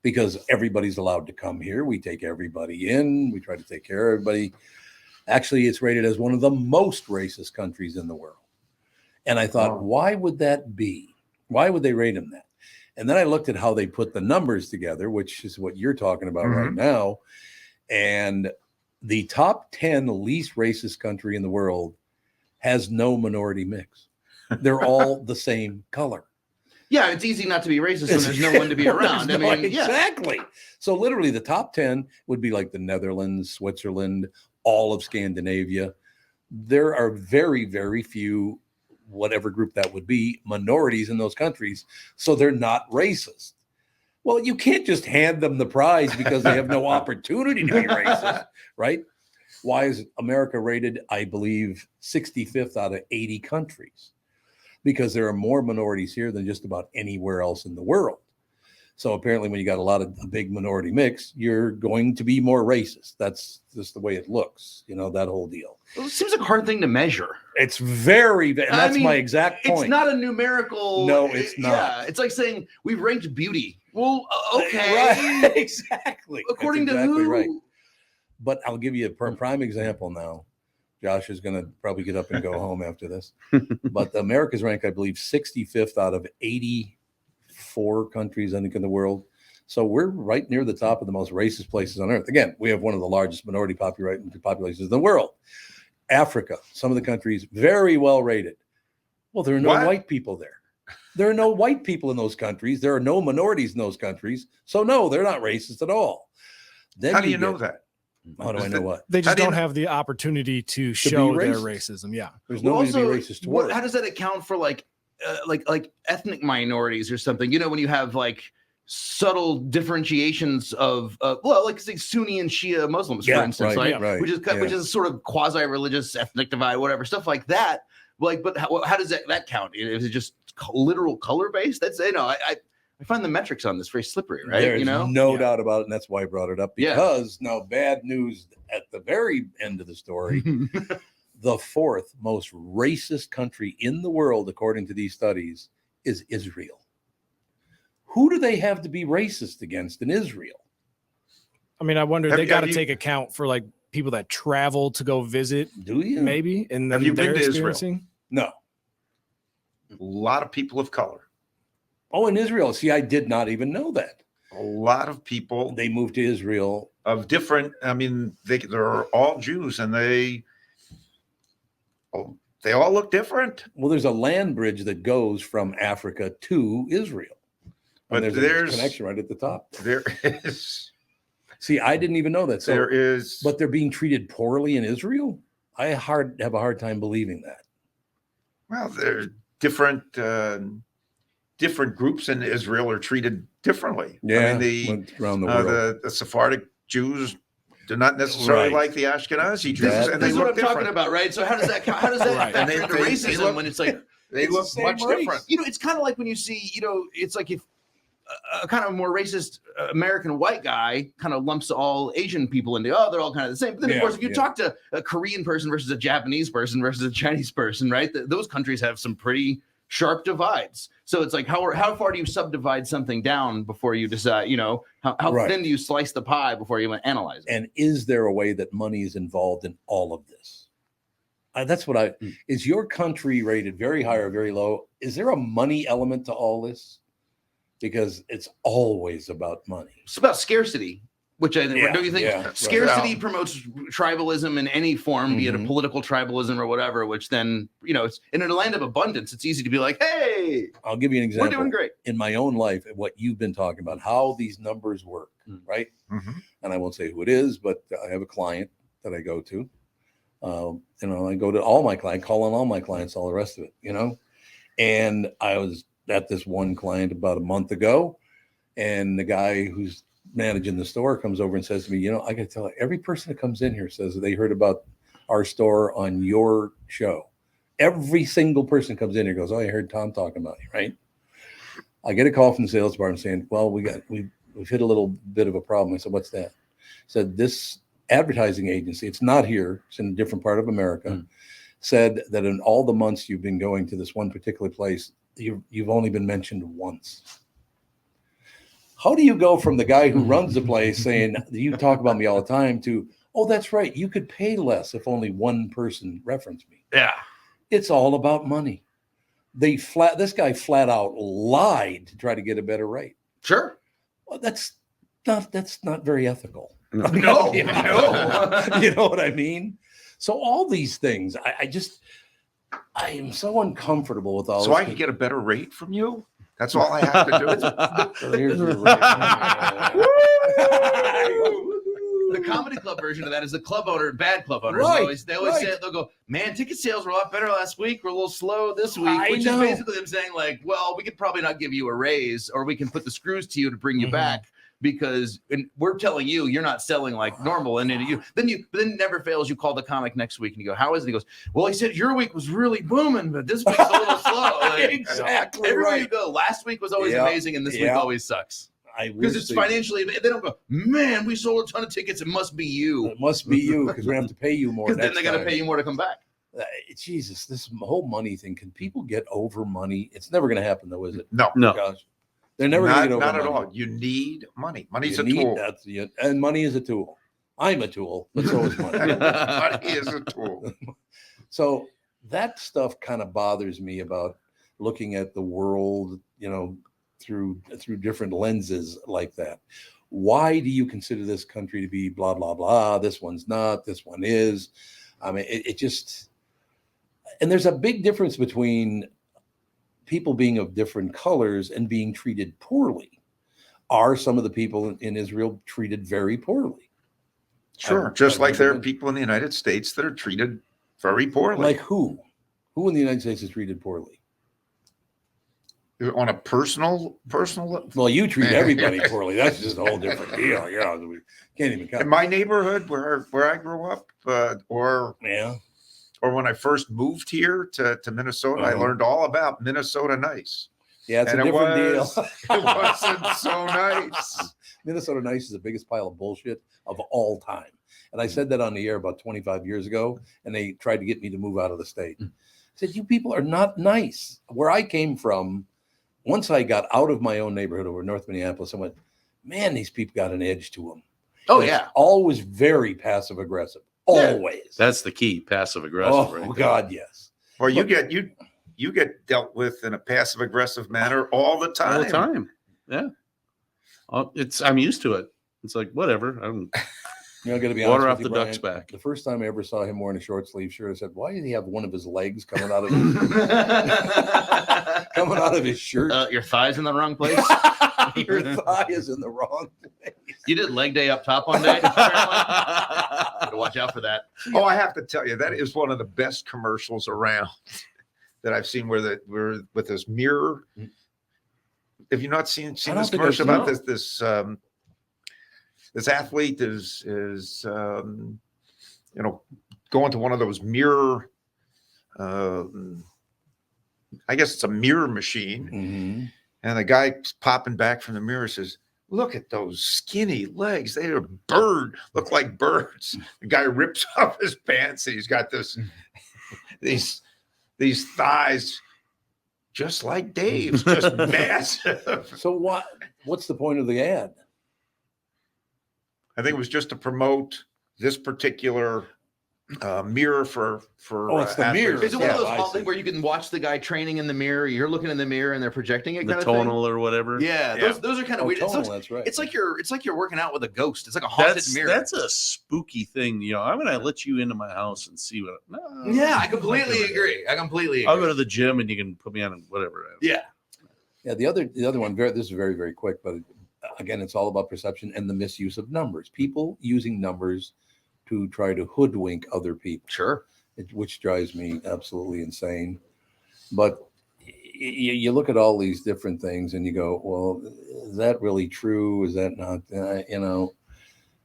Because everybody's allowed to come here. We take everybody in. We try to take care of everybody. Actually, it's rated as one of the most racist countries in the world. And I thought, why would that be? Why would they rate them that? And then I looked at how they put the numbers together, which is what you're talking about right now. And the top 10 least racist country in the world has no minority mix. They're all the same color. Yeah, it's easy not to be racist when there's no one to be around. I mean, exactly. So literally the top 10 would be like the Netherlands, Switzerland, all of Scandinavia. There are very, very few, whatever group that would be, minorities in those countries. So they're not racist. Well, you can't just hand them the prize because they have no opportunity to be racist, right? Why is America rated, I believe, 65th out of 80 countries? Because there are more minorities here than just about anywhere else in the world. So apparently when you got a big minority mix, you're going to be more racist. That's just the way it looks, that whole deal. Well, it seems like a hard thing to measure. It's and that's my exact point. It's not a numerical. No, it's not. Yeah, it's like saying we've ranked beauty. Well, okay. Right. Exactly. According that's to exactly who? Right. But I'll give you a prime example now. Josh is going to probably get up and go home after this. But America's ranked, I believe, 65th out of 84 countries, I think, in the world. So we're right near the top of the most racist places on earth. Again, we have one of the largest minority populations in the world. Africa, some of the countries, very well rated. Well, there are no white people there. There are no white people in those countries. There are no minorities in those countries. So no, they're not racist at all. Then How do you know that? How do I know what? They just don't have the opportunity to show their racism. Yeah. There's nobody to be racist towards. How does that account for like ethnic minorities or something? When you have like subtle differentiations of like say Sunni and Shia Muslims, for instance, right? Which is a sort of quasi-religious ethnic divide, whatever stuff like that. But how does that count? Is it just literal color based? That's I find the metrics on this very slippery, right? There's no doubt about it, and that's why I brought it up. Because now, bad news at the very end of the story: the fourth most racist country in the world, according to these studies, is Israel. Who do they have to be racist against in Israel? I mean, I wonder, they got to take account for like people that travel to go visit. Do you? Maybe. And then have you been to Israel? No. A lot of people of color. Oh, in Israel. See, I did not even know that. A lot of people. They moved to Israel. Of different, I mean, they're all Jews, and they all look different. Well, there's a land bridge that goes from Africa to Israel. But there's a connection right at the top. There is. See, I didn't even know that. So, There is. but they're being treated poorly in Israel? I have a hard time believing that. Well, there's different groups in Israel are treated differently. Yeah, I mean, around the world. the Sephardic Jews do not necessarily Right. like the Ashkenazi Jews, and they That's what look I'm different. talking about, right? So how does that Right. And factor into racism when it's like they it's look the same much race? different. You know, it's kind of like when you see, you know, it's like if a kind of more racist American white guy kind of lumps all Asian people into, oh, they're all kind of the same. But then, of course, if you talk to a Korean person versus a Japanese person versus a Chinese person, right, those countries have some pretty sharp divides. So it's like, how far do you subdivide something down before you decide, you know, how Right. thin do you slice the pie before you analyze it? And is there a way that money is involved in all of this? That's what is your country rated very high or very low? Is there a money element to all this? Because it's always about money. It's about scarcity, which I think, Yeah, don't you think yeah, right. scarcity promotes tribalism in any form, be it a political tribalism or whatever, which then, you know, it's in a land of abundance, it's easy to be like, hey, I'll give you an example. we're doing great. In my own life, what you've been talking about, how these numbers work, right? And I won't say who it is, but I have a client that I go to. You know, I go to all my clients, call on all my clients, all the rest of it, you know. And I was at this one client about a month ago, and the guy who's managing the store comes over and says to me, you know, I got to tell you, every person that comes in here says that they heard about our store on your show. Every single person comes in here and goes, oh, I heard Tom talking about you, right? I get a call from the sales department saying, well, we've hit a little bit of a problem. I said, what's that? He said, this advertising agency, it's not here, it's in a different part of America, said that in all the months you've been going to this one particular place, you've only been mentioned once. How do you go from the guy who runs the place saying, you talk about me all the time, to, oh, that's right, you could pay less if only one person referenced me? Yeah. It's all about money. This guy flat out lied to try to get a better rate. Sure. Well, that's not very ethical. No. You know what I mean? So all these things, I am so uncomfortable with all So this. I can get a better rate from you? That's all I have to do. So here's your rate. The comedy club version of that is the club owner, bad club owners. Right, They always say right. it, they'll go, man, ticket sales were a lot better last week. We're a little slow this week, I which know. is basically them saying like, well, we could probably not give you a raise, or we can put the screws to you to bring you back, because we're telling you you're not selling like normal. And then it never fails. You call the comic next week and you go, how is it? He goes, well, he said your week was really booming, but this week's a little slow. Like, Exactly everywhere right. you go, last week was always Yep, amazing, and this week yep. always sucks. I Because wish it's they- financially, they don't go, man, we sold a ton of tickets. It must be you. It must be you, because we have to pay you more. Because then next they got to time. pay you more to come back. Jesus, this whole money thing. Can people get over money? It's never going to happen, though, is it? No. Gosh, they're never going to get over Not money. at all. You need money. Money's You a need- tool. that's it. And money is a tool. I'm a tool, but so is money. Money is a tool. So that stuff kind of bothers me about looking at the world, you know, through different lenses like that. Why do you consider this country to be blah, blah, blah? This one's not, this one is. I mean, it just, and there's a big difference between people being of different colors and being treated poorly. Are some of the people in Israel treated very poorly? Sure. Just like there are people in the United States that are treated very poorly. Like who? Who in the United States is treated poorly? On a personal Well, you treat everybody poorly. That's just a whole different deal. You know, we can't even count. in my neighborhood where I grew up, or when I first moved here to Minnesota, I learned all about Minnesota nice. Yeah, it's And a different deal. It wasn't so nice. Minnesota nice is the biggest pile of bullshit of all time. And I said that on the air about 25 years ago, and they tried to get me to move out of the state. I said, you people are not nice. Where I came from, once I got out of my own neighborhood over North Minneapolis, I went, man, these people got an edge to them. Oh, It's yeah. always very passive aggressive. Always. That's the key, passive aggressive. Oh, right? God, yes. Or you get dealt with in a passive aggressive manner all the time. All the time. Yeah. I'm used to it. It's like, whatever. You know, I got to be Water honest off with the you, duck's Brian, back. The first time I ever saw him wearing a short sleeve shirt, I said, "Why did he have one of his legs coming out of his shirt?" Your thighs in the wrong place. Your thigh is in the wrong place. You did leg day up top one day. Gotta watch out for that. Oh, I have to tell you, that is one of the best commercials around that I've seen where we're with this mirror. Have you not seen this commercial about this athlete is going to one of those mirror, I guess it's a mirror machine, and the guy popping back from the mirror says, "Look at those skinny legs. They are look like birds." The guy rips off his pants and he's got these thighs just like Dave's, just massive. So what's the point of the ad? I think it was just to promote this particular mirror for it's the mirror. Is it one of those things where you can watch the guy training in the mirror? You're looking in the mirror and they're projecting it. The tonal or whatever. Yeah, those are kind of weird. Tonal, that's right. It's like you're working out with a ghost. It's like a haunted mirror. That's a spooky thing. I'm gonna let you into my house and see what. Yeah, I completely agree. I'll go to the gym and you can put me on whatever. Yeah. Yeah. The other one. This is very, very quick, but again, it's all about perception and the misuse of numbers. People using numbers to try to hoodwink other people. Sure. Which drives me absolutely insane. But you look at all these different things and you go, well, is that really true? Is that not?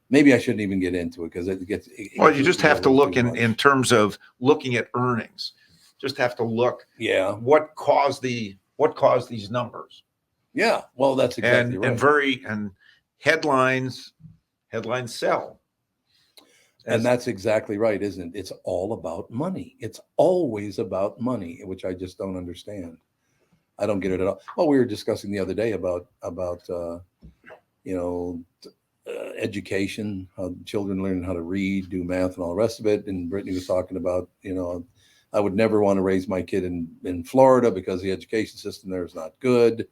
Maybe I shouldn't even get into it because it gets. Well, you just have to look in terms of looking at earnings. Just have to look. Yeah. What caused these numbers? Yeah. Well, that's exactly right. And headlines sell. And that's exactly right, isn't it? It's all about money. It's always about money, which I just don't understand. I don't get it at all. Well, we were discussing the other day about education, how children learn how to read, do math, and all the rest of it. And Brittany was talking about, I would never want to raise my kid in Florida because the education system there is not good.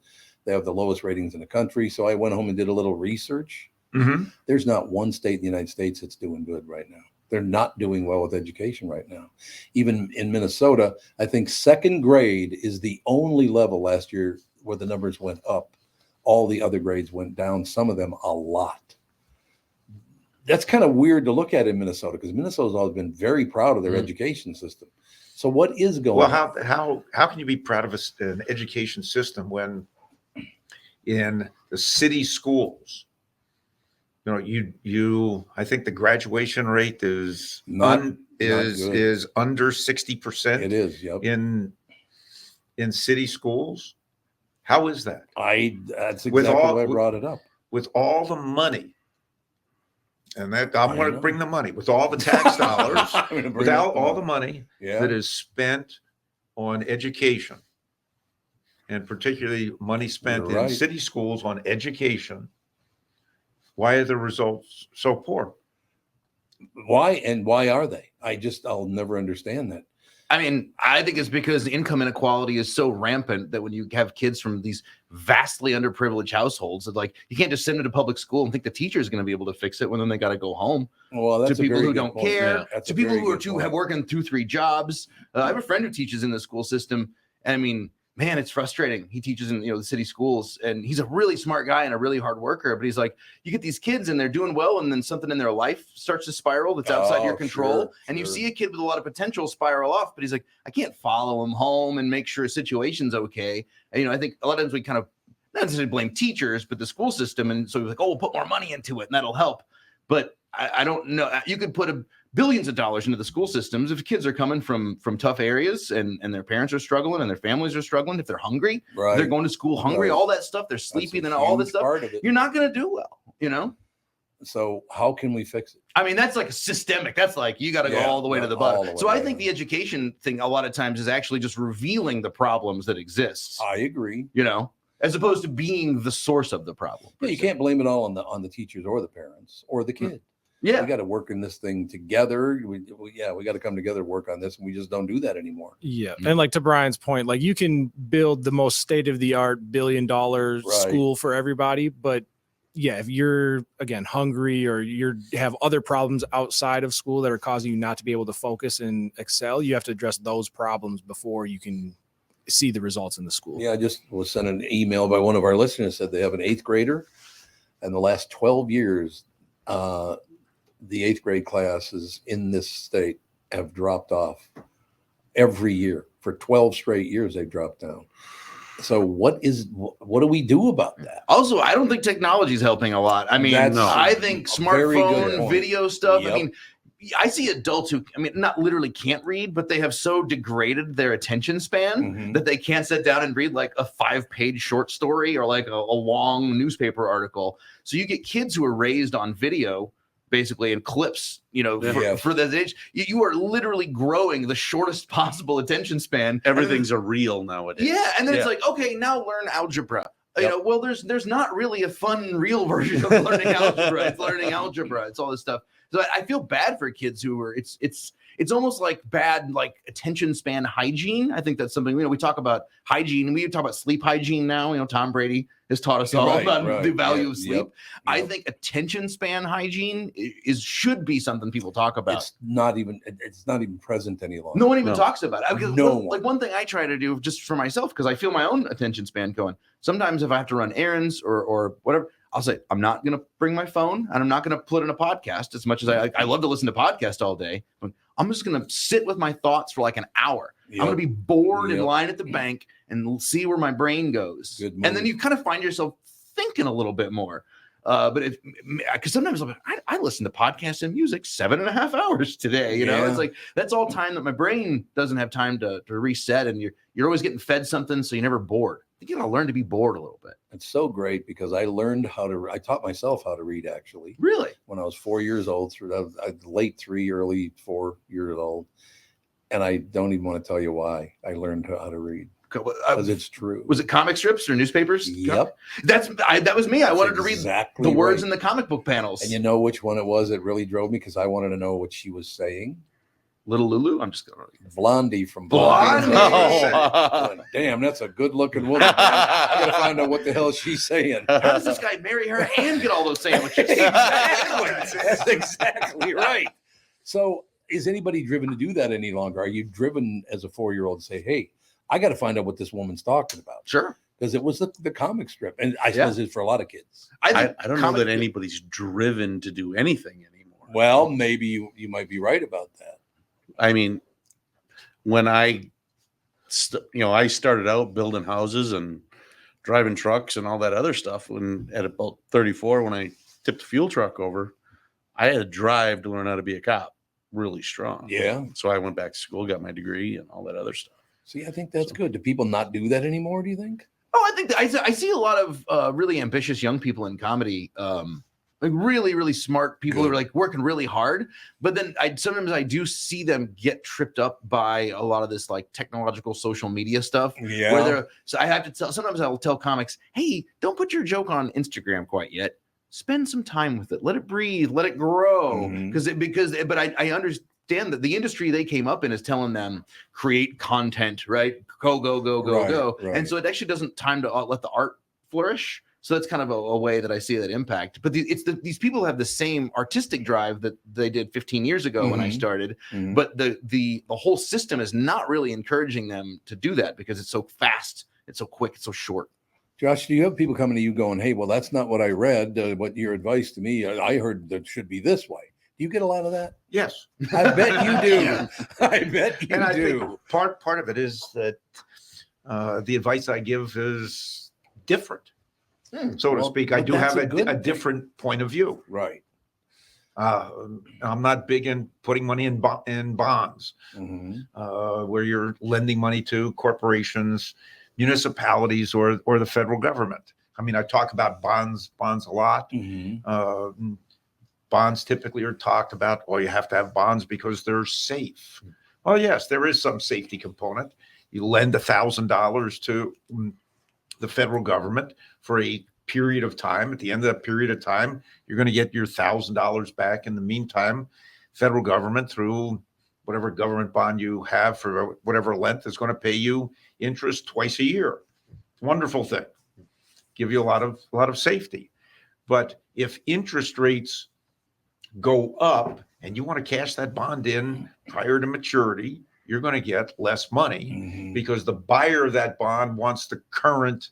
They have the lowest ratings in the country. So I went home and did a little research. There's not one state in the United States that's doing good right now. They're not doing well with education right now. Even in Minnesota, I think second grade is the only level last year where the numbers went up. All the other grades went down, some of them a lot. That's kind of weird to look at in Minnesota because Minnesota's always been very proud of their education system. So what is going on? Well, how can you be proud of an education system when in the city schools, I think the graduation rate is under 60%. It is, yep. In city schools. How is that? That's exactly why I brought it up. With all the money, and that I'm going to bring the money with all the tax dollars, without all the money that is spent on education, and particularly money spent in city schools on education. Why are the results so poor? Why are they? I'll never understand that. I mean, I think it's because the income inequality is so rampant that when you have kids from these vastly underprivileged households, it's like you can't just send them to public school and think the teacher is going to be able to fix it when then they got to go home. Well, that's to people who don't point. care, to people who are working 2-3 jobs. I have a friend who teaches in the school system, and I mean, man, it's frustrating. He teaches in the city schools, and he's a really smart guy and a really hard worker. But he's like, you get these kids and they're doing well, and then something in their life starts to spiral that's outside your control. And you see a kid with a lot of potential spiral off, but he's like, I can't follow him home and make sure his situation's okay. And I think a lot of times we kind of not necessarily blame teachers, but the school system, and so we're like, oh, we'll put more money into it, and that'll help. But I don't know. You could put billions of dollars into the school systems if kids are coming from tough areas and their parents are struggling and their families are struggling. If they're hungry, if they're going to school hungry, all that stuff. They're sleepy, then all this stuff. You're not going to do well, So how can we fix it? I mean, that's like systemic. That's like you got to go all the way to the bottom. So I think the education thing a lot of times is actually just revealing the problems that exist. I agree. As opposed to being the source of the problem. Yeah, you can't blame it all on the teachers or the parents or the kid. Yeah, we got to work in this thing together. We got to come together, work on this, and we just don't do that anymore. Yeah, and like to Brian's point, like you can build the most state-of-the-art billion-dollar school for everybody, but yeah, if you're again hungry or you have other problems outside of school that are causing you not to be able to focus and excel, you have to address those problems before you can see the results in the school. Yeah, I just was sent an email by one of our listeners said they have an 8th grader, and the last 12 years, the 8th grade classes in this state have dropped off every year. For 12 straight years, they've dropped down. So what do we do about that? Also, I don't think technology is helping a lot. I mean, I think smartphone video stuff. Yep. I mean, I see adults who, I mean, not literally can't read, but they have so degraded their attention span that they can't sit down and read like a 5-page short story or like a long newspaper article. So you get kids who are raised on video, basically, in clips, for that age. You are literally growing the shortest possible attention span. Everything's a reel nowadays. Yeah, and then it's like, okay, now learn algebra. Well, there's not really a fun real version of learning algebra. It's learning algebra. It's all this stuff. So I feel bad for kids who are. It's almost like bad attention span hygiene. I think that's something we talk about hygiene. We talk about sleep hygiene now. Tom Brady has taught us all about the value of sleep. Yep. I think attention span hygiene should be something people talk about. It's not even present any longer. No one even talks about it. Like one thing I try to do just for myself, because I feel my own attention span going. Sometimes if I have to run errands or whatever, I'll say, I'm not going to bring my phone and I'm not going to put in a podcast as much as I love to listen to podcasts all day. But I'm just going to sit with my thoughts for like an hour. Yep. I'm going to be bored in line at the bank and see where my brain goes. And then you kind of find yourself thinking a little bit more. Because sometimes I listen to podcasts and music 7.5 hours today. It's like that's all time that my brain doesn't have time to reset, and you're always getting fed something, so you're never bored. I think you gotta learn to be bored a little bit. It's so great because I taught myself how to read actually. Really? When I was 4 years old, late 3, early 4 years old, and I don't even want to tell you why I learned how to read. Because it's true. Was it comic strips or newspapers? Yep. That was me. I wanted to read the words in the comic book panels. And you know which one it was that really drove me? Because I wanted to know what she was saying. Little Lulu? I'm just going to Blondie from Blondie. Oh. Damn, that's a good looking woman. I got to find out what the hell she's saying. How does this guy marry her and get all those sandwiches? Exactly. That's exactly right. So is anybody driven to do that any longer? Are you driven as a 4-year-old to say, hey, I got to find out what this woman's talking about? Sure. Because it was the comic strip. And I suppose it's for a lot of kids. I don't know that anybody's driven to do anything anymore. Well, maybe you might be right about that. I mean, when I started out building houses and driving trucks and all that other stuff, when at about 34, when I tipped the fuel truck over, I had to drive to learn how to be a cop really strong. Yeah. So I went back to school, got my degree and all that other stuff. See, I think that's good. Do people not do that anymore, do you think? Oh, I think I see a lot of really ambitious young people in comedy, like really, really smart people who are like working really hard. But then sometimes I do see them get tripped up by a lot of this like technological social media stuff. Yeah. So I have to sometimes I'll tell comics, hey, don't put your joke on Instagram quite yet. Spend some time with it. Let it breathe. Let it grow. But I understand that the industry they came up in is telling them create content, right? Go. Right. And so it actually doesn't time to let the art flourish. So that's kind of a way that I see that impact. But these people have the same artistic drive that they did 15 years ago when I started. But the whole system is not really encouraging them to do that because it's so fast, it's so quick, it's so short. Josh, do you have people coming to you going, hey, well, that's not what I read. What your advice to me, I heard that should be this way. Do you get a lot of that? Yes. I bet you do. Yeah. I bet you and I do. think part of it is that the advice I give is different, so to speak. I do have a different point of view. Right. I'm not big in putting money in bonds, where you're lending money to corporations, municipalities, or the federal government. I mean, I talk about bonds a lot. Bonds typically are talked about, well, you have to have bonds because they're safe. Well, yes, there is some safety component. You lend $1,000 to the federal government for a period of time. At the end of that period of time, you're going to get your $1,000 back. In the meantime, federal government, through whatever government bond you have for whatever length, is going to pay you interest twice a year. Wonderful thing. Give you a lot of safety. But if interest rates go up and you want to cash that bond in prior to maturity, you're going to get less money because the buyer of that bond wants the current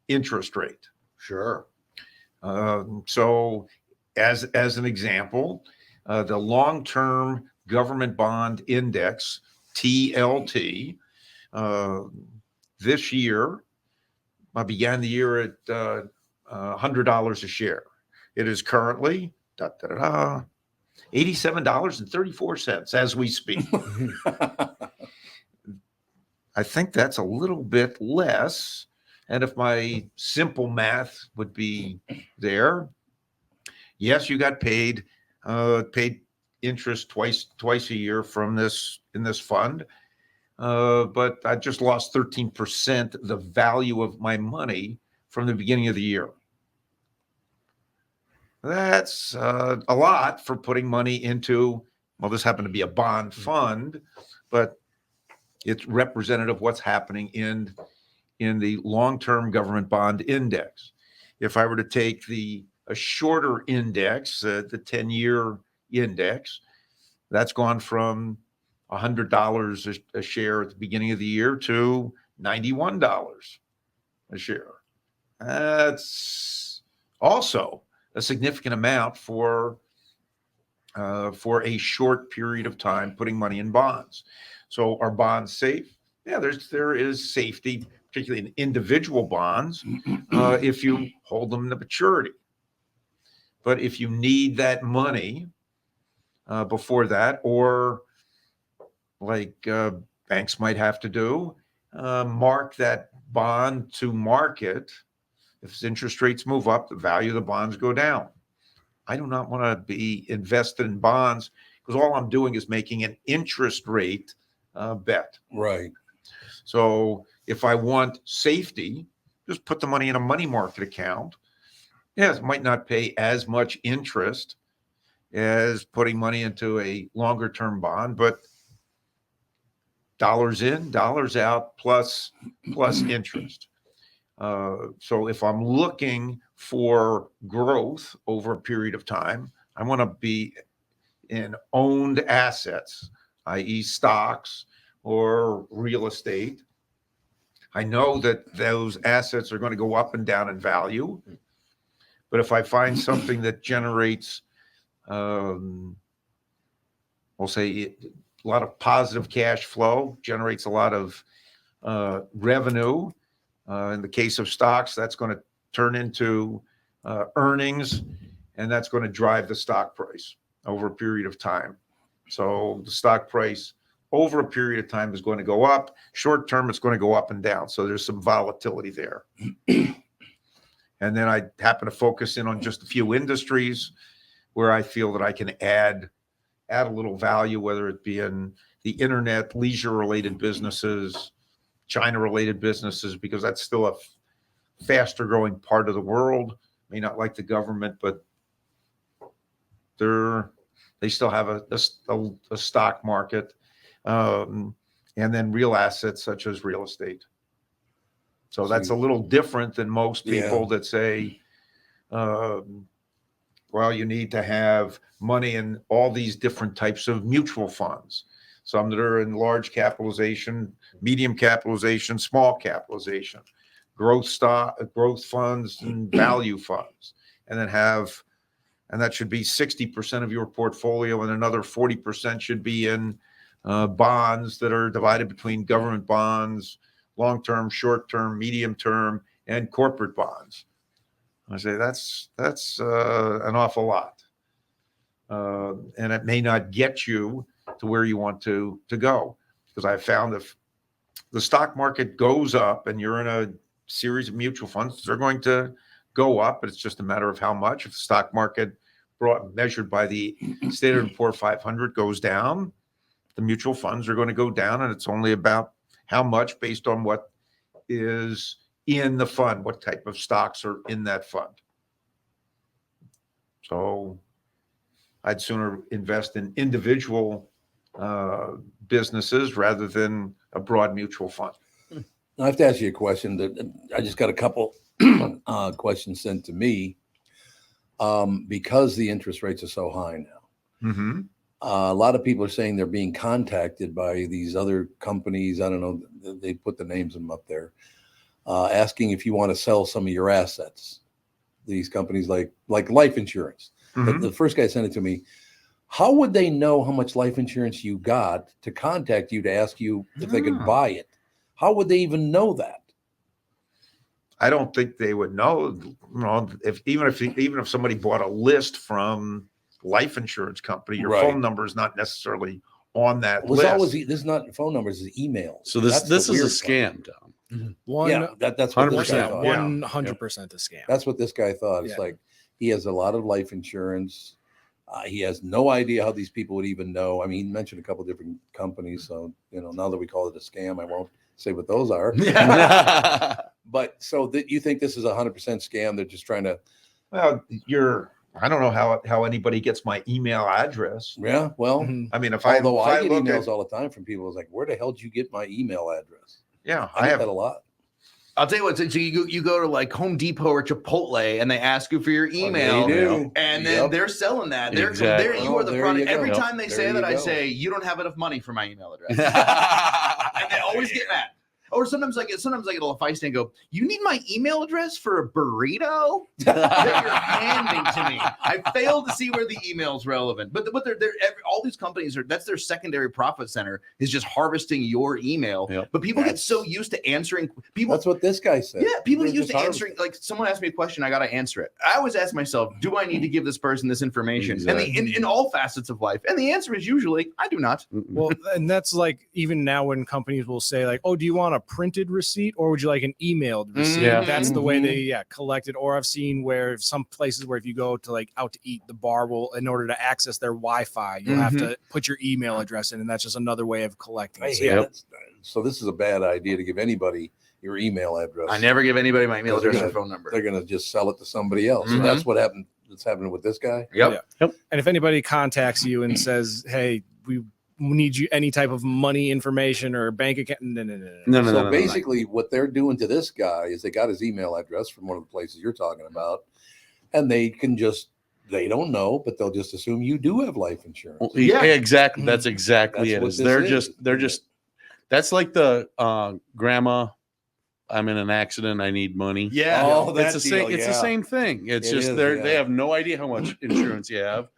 interest rate. Sure. So as an example, the long-term government bond index, TLT, this year, I began the year at $100 a share. It is currently $87.34 as we speak. I think that's a little bit less. And if my simple math would be there, yes, you got paid interest twice a year from this in this fund. But I just lost 13% the value of my money from the beginning of the year. That's a lot for putting money into, well, this happened to be a bond fund, but it's representative of what's happening in the long-term government bond index. If I were to take a shorter index, the 10-year index, that's gone from $100 a share at the beginning of the year to $91 a share. That's also a significant amount for a short period of time putting money in bonds. So are bonds safe? Yeah, there is safety, particularly in individual bonds, if you hold them to maturity. But if you need that money before that, or like banks might have to do, mark that bond to market. If interest rates move up, the value of the bonds go down. I do not want to be invested in bonds because all I'm doing is making an interest rate bet. Right. So if I want safety, just put the money in a money market account. Yes, it might not pay as much interest as putting money into a longer term bond, but dollars in, dollars out, plus interest. So if I'm looking for growth over a period of time, I want to be in owned assets, i.e. stocks or real estate. I know that those assets are going to go up and down in value. But if I find something that generates, we'll say, a lot of positive cash flow, generates a lot of revenue. In the case of stocks, that's going to turn into earnings, and that's going to drive the stock price over a period of time. So the stock price over a period of time is going to go up. Short term, it's going to go up and down. So there's some volatility there. And then I happen to focus in on just a few industries where I feel that I can add a little value, whether it be in the internet, leisure-related businesses, China-related businesses, because that's still a faster growing part of the world. May not like the government, but they still have a stock market, and then real assets such as real estate. So that's a little different than most people that say, well, you need to have money in all these different types of mutual funds. Some that are in large capitalization, medium capitalization, small capitalization, growth funds and value funds, and that should be 60% of your portfolio, and another 40% should be in bonds that are divided between government bonds, long-term, short-term, medium-term, and corporate bonds. I say that's an awful lot, and it may not get you to where you want to go, because I found if the stock market goes up and you're in a series of mutual funds, they're going to go up, but it's just a matter of how much. If the stock market measured by the Standard & Poor's 500 goes down, the mutual funds are going to go down, and it's only about how much based on what is in the fund, what type of stocks are in that fund. So I'd sooner invest in individual businesses rather than a broad mutual fund. I have to ask you a question that I just got a couple questions sent to me because the interest rates are so high now. Mm-hmm. A lot of people are saying they're being contacted by these other companies. I don't know. They put the names of them up there, asking if you want to sell some of your assets. These companies like life insurance. The first guy sent it to me. How would they know how much life insurance you got to contact you to ask you if they could buy it? How would they even know that? I don't think they would know. You know, if somebody bought a list from life insurance company, your phone number is not necessarily on that list. This is not phone numbers, it's emails. So this is a scam, Tom. That's what this guy 100%, thought. 100% a scam. That's what this guy thought. It's like he has a lot of life insurance. He has no idea how these people would even know. I mean, he mentioned a couple of different companies. So, now that we call it a scam, I won't say what those are. But so you think this is a 100% scam? They're just trying to. Well, I don't know how anybody gets my email address. Yeah, well, I mean, I get emails all the time from people. It's like, where the hell did you get my email address? Yeah, I have that a lot. I'll tell you what. So you go to like Home Depot or Chipotle, and they ask you for your email, and then they're selling that. You are the product. Every time they say that, I say you don't have enough money for my email address, and they always get mad. Or sometimes I get a feisty and go, you need my email address for a burrito that you're handing to me. I failed to see where the email's relevant. But they're all these companies that's their secondary profit center is just harvesting your email. But people get so used to answering people. That's what this guy said. Yeah, people get used to answering. Like someone asked me a question, I got to answer it. I always ask myself, do I need to give this person this information? Exactly. And in all facets of life. And the answer is usually, I do not. Well, and that's like even now when companies will say like, oh, do you want a printed receipt or would you like an emailed receipt? That's the way they collect it. Or I've seen where some places where if you go to like out to eat, the bar will, in order to access their Wi-Fi, you'll have to put your email address in, and that's just another way of collecting it. So this is a bad idea to give anybody your email address. I never give anybody my email address or phone number. They're going to just sell it to somebody else. So that's what happened. That's happening with this guy. Yep. And if anybody contacts you and says, hey, we need you any type of money information or bank account. No. So basically what they're doing to this guy is they got his email address from one of the places you're talking about, and they don't know, but they'll just assume you do have life insurance. Well, exactly. That's exactly it. They're just that's like the grandma, I'm in an accident, I need money. Yeah. It's the same thing. It's they have no idea how much insurance you have.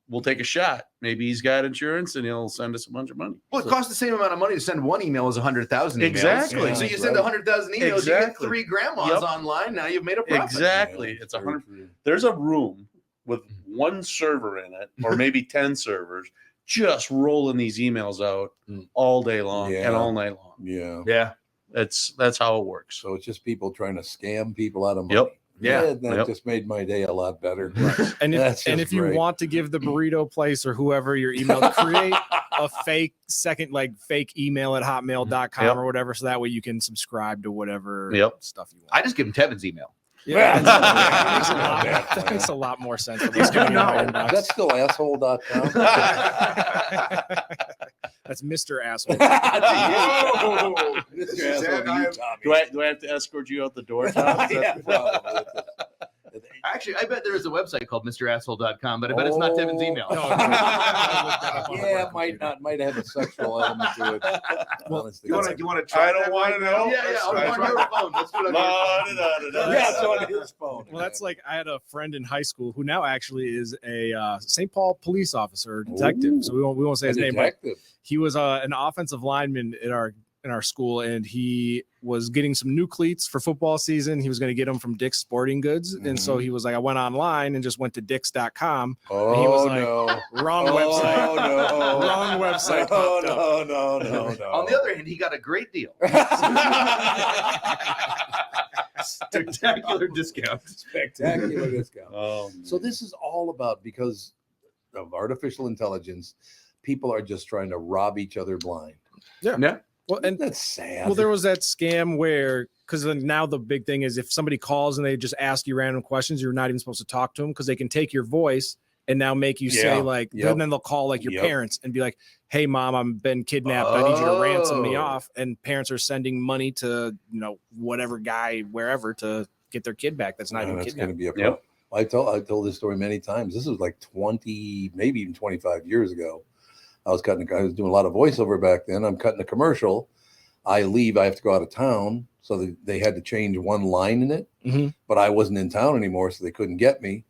We'll take a shot. Maybe he's got insurance and he'll send us a bunch of money. Well, it costs the same amount of money to send one email as 100,000 emails. Exactly. Yeah, so you send 100,000 emails, you get 3 grandmas online. Now you've made a profit. Exactly. It's 100. There's a room with one server in it, or maybe 10 servers, just rolling these emails out all day long and all night long. Yeah. That's how it works. So it's just people trying to scam people out of money. That just made my day a lot better. And if you want to give the burrito place or whoever your email, create a fake email at hotmail.com or whatever, so that way you can subscribe to whatever stuff you want. I just give them Tevin's email. That makes a lot more sense. That's still asshole.com. That's Mr. Asshole. Do I have to escort you out the door, Tom? Probably. Actually, I bet there is a website called MrAsshole.com, but I bet it's not Tevin's email. It might have a sexual element to it. Honestly. You want to try? I don't want to know. On your phone. Let's do it on your phone. Yeah, it's on his phone. Well, that's like I had a friend in high school who now actually is a St. Paul police officer, detective. So we won't say his name, but he was an offensive lineman in our school, and he was getting some new cleats for football season. He was going to get them from Dick's Sporting Goods. And so he was like, I went online and just went to Dick's.com. And he was like, wrong website. Wrong website. No. On the other hand, he got a great deal. Spectacular discount. So this is all about, because of artificial intelligence, people are just trying to rob each other blind. Yeah. Well, and that's sad. Well, there was that scam where, because now the big thing is if somebody calls and they just ask you random questions, you're not even supposed to talk to them because they can take your voice and now make you say and then they'll call like your parents and be like, hey, mom, I've been kidnapped. I need you to ransom me off. And parents are sending money to, whatever guy, wherever, to get their kid back. That's not even that's kidnapped. going to be a problem. I told this story many times. This was like 20, maybe even 25 years ago. I was doing a lot of voiceover back then. I'm cutting a commercial. I leave. I have to go out of town. So they had to change one line in it, but I wasn't in town anymore, so they couldn't get me.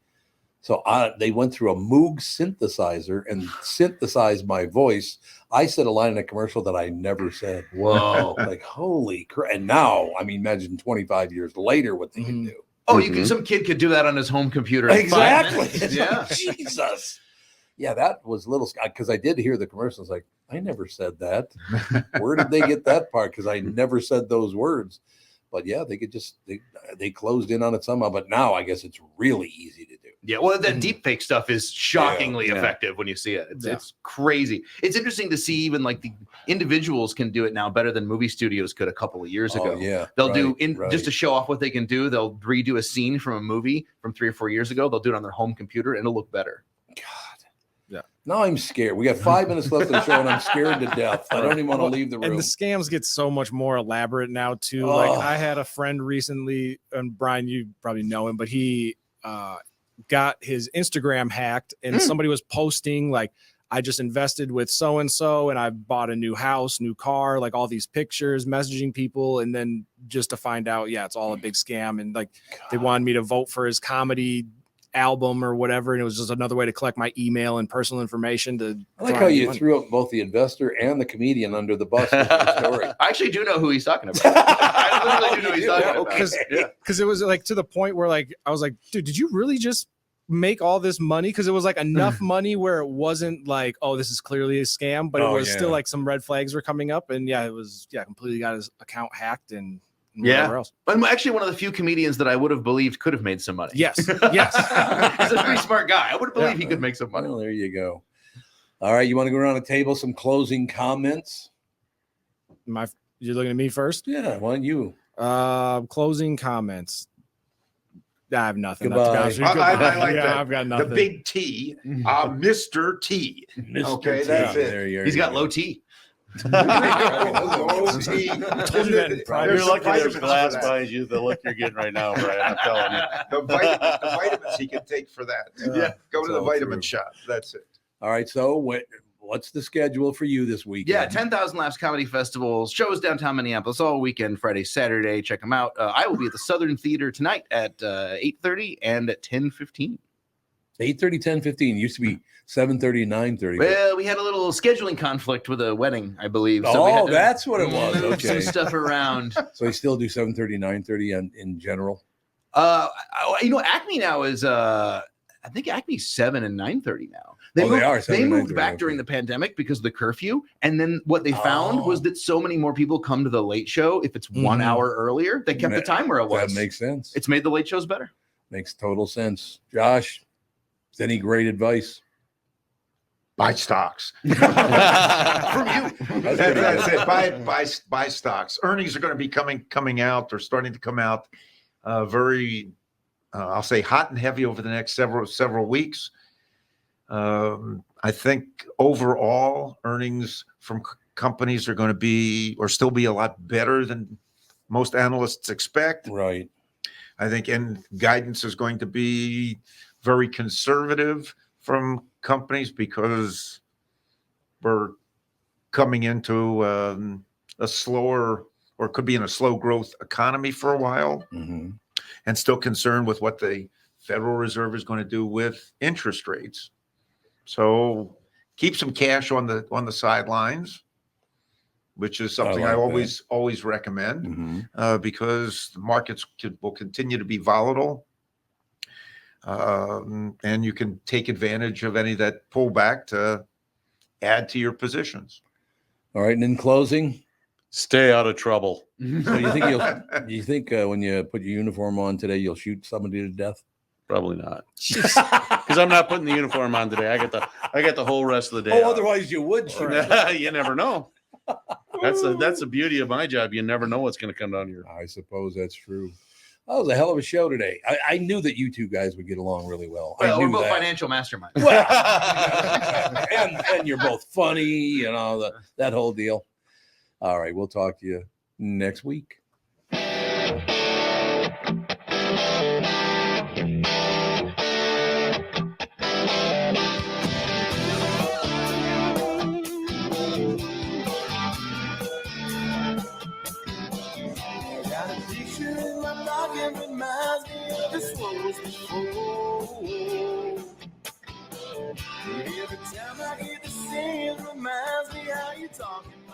So they went through a Moog synthesizer and synthesized my voice. I said a line in a commercial that I never said. Whoa. Like, holy crap. And now, I mean, imagine 25 years later what they can do. Oh, some kid could do that on his home computer. In 5 minutes. Yeah. Jesus. Yeah, that was little, because I did hear the commercials. Like, I never said that. Where did they get that part? Because I never said those words. But yeah, they could just, they closed in on it somehow. But now I guess it's really easy to do. Yeah, well, that deep fake stuff is shockingly effective when you see it. It's crazy. It's interesting to see even like the individuals can do it now better than movie studios could a couple of years ago. Yeah, they'll just to show off what they can do. They'll redo a scene from a movie from 3 or 4 years ago. They'll do it on their home computer and it'll look better. Now I'm scared. We got 5 minutes left of the show, and I'm scared to death. I don't even want to leave the room. And the scams get so much more elaborate now too. Like I had a friend recently, and Brian, you probably know him, but he got his Instagram hacked, and somebody was posting like, I just invested with so and so, and I bought a new house, new car, like all these pictures, messaging people, and then just to find out, yeah, it's all a big scam, and like they wanted me to vote for his comedy album or whatever, and it was just another way to collect my email and personal information. I like how you threw up both the investor and the comedian under the bus with your story. I actually do know who he's talking about. I literally do know who he's talking about. Because it was like to the point where like I was like, dude, did you really just make all this money? Because it was like enough money where it wasn't like, oh, this is clearly a scam, but it was still like some red flags were coming up, and it was completely got his account hacked and whatever else. I'm actually one of the few comedians that I would have believed could have made some money. Yes. He's a pretty smart guy. I would have believed he could make some money. Well, there you go. All right, you want to go around the table, some closing comments? You're looking at me first? Yeah, why don't you? Closing comments. I have nothing. Goodbye. I like that. I've got nothing. The big T, Mr. T. Okay, that's it. There you are. He's got low T. You're lucky there's glass behind you. The look you're getting right now, Brian. I'm telling you. The vitamins he can take for that. Go to the vitamin shop. That's it. All right. So what's the schedule for you this weekend? Yeah, 10,000 Laughs Comedy Festival shows downtown Minneapolis all weekend, Friday, Saturday. Check them out. I will be at the Southern Theater tonight at 8:30 and at 10:15. 8:30, 10:15. Used to be 7:30, 9:30. Well, we had a little scheduling conflict with a wedding, I believe. So we had to that's what it was. move Okay. some stuff around. So you still do 7:30, 9:30 in general? Acme now is I think Acme's 7 and 9:30 now. They moved back during the pandemic because of the curfew. And then what they found was that so many more people come to the late show if it's 1 hour earlier. They kept the time where it was. That makes sense. It's made the late shows better. Makes total sense. Josh, any great advice? Buy stocks. From you. That's it. Buy stocks. Earnings are going to be coming out. They're starting to come out very, I'll say, hot and heavy over the next several weeks. I think overall earnings from companies are going to be or still be a lot better than most analysts expect. Right. I think guidance is going to be very conservative from companies because we're coming into a slower or could be in a slow growth economy for a while, and still concerned with what the Federal Reserve is going to do with interest rates. So keep some cash on the sidelines, which is something I always recommend because the markets will continue to be volatile. And you can take advantage of any of that pullback to add to your positions. All right. And in closing, stay out of trouble. So you think when you put your uniform on today, you'll shoot somebody to death? Probably not, because I'm not putting the uniform on today. I got the whole rest of the day. Oh, otherwise you would shoot. You never know. That's the beauty of my job. You never know what's going to come down here. I suppose that's true. That was a hell of a show today. I knew that you two guys would get along really well. Well, we're both financial masterminds. Well, and you're both funny and all that whole deal. All right, we'll talk to you next week. talking reminds me of this was before. Every time I hear the same reminds me how you talking.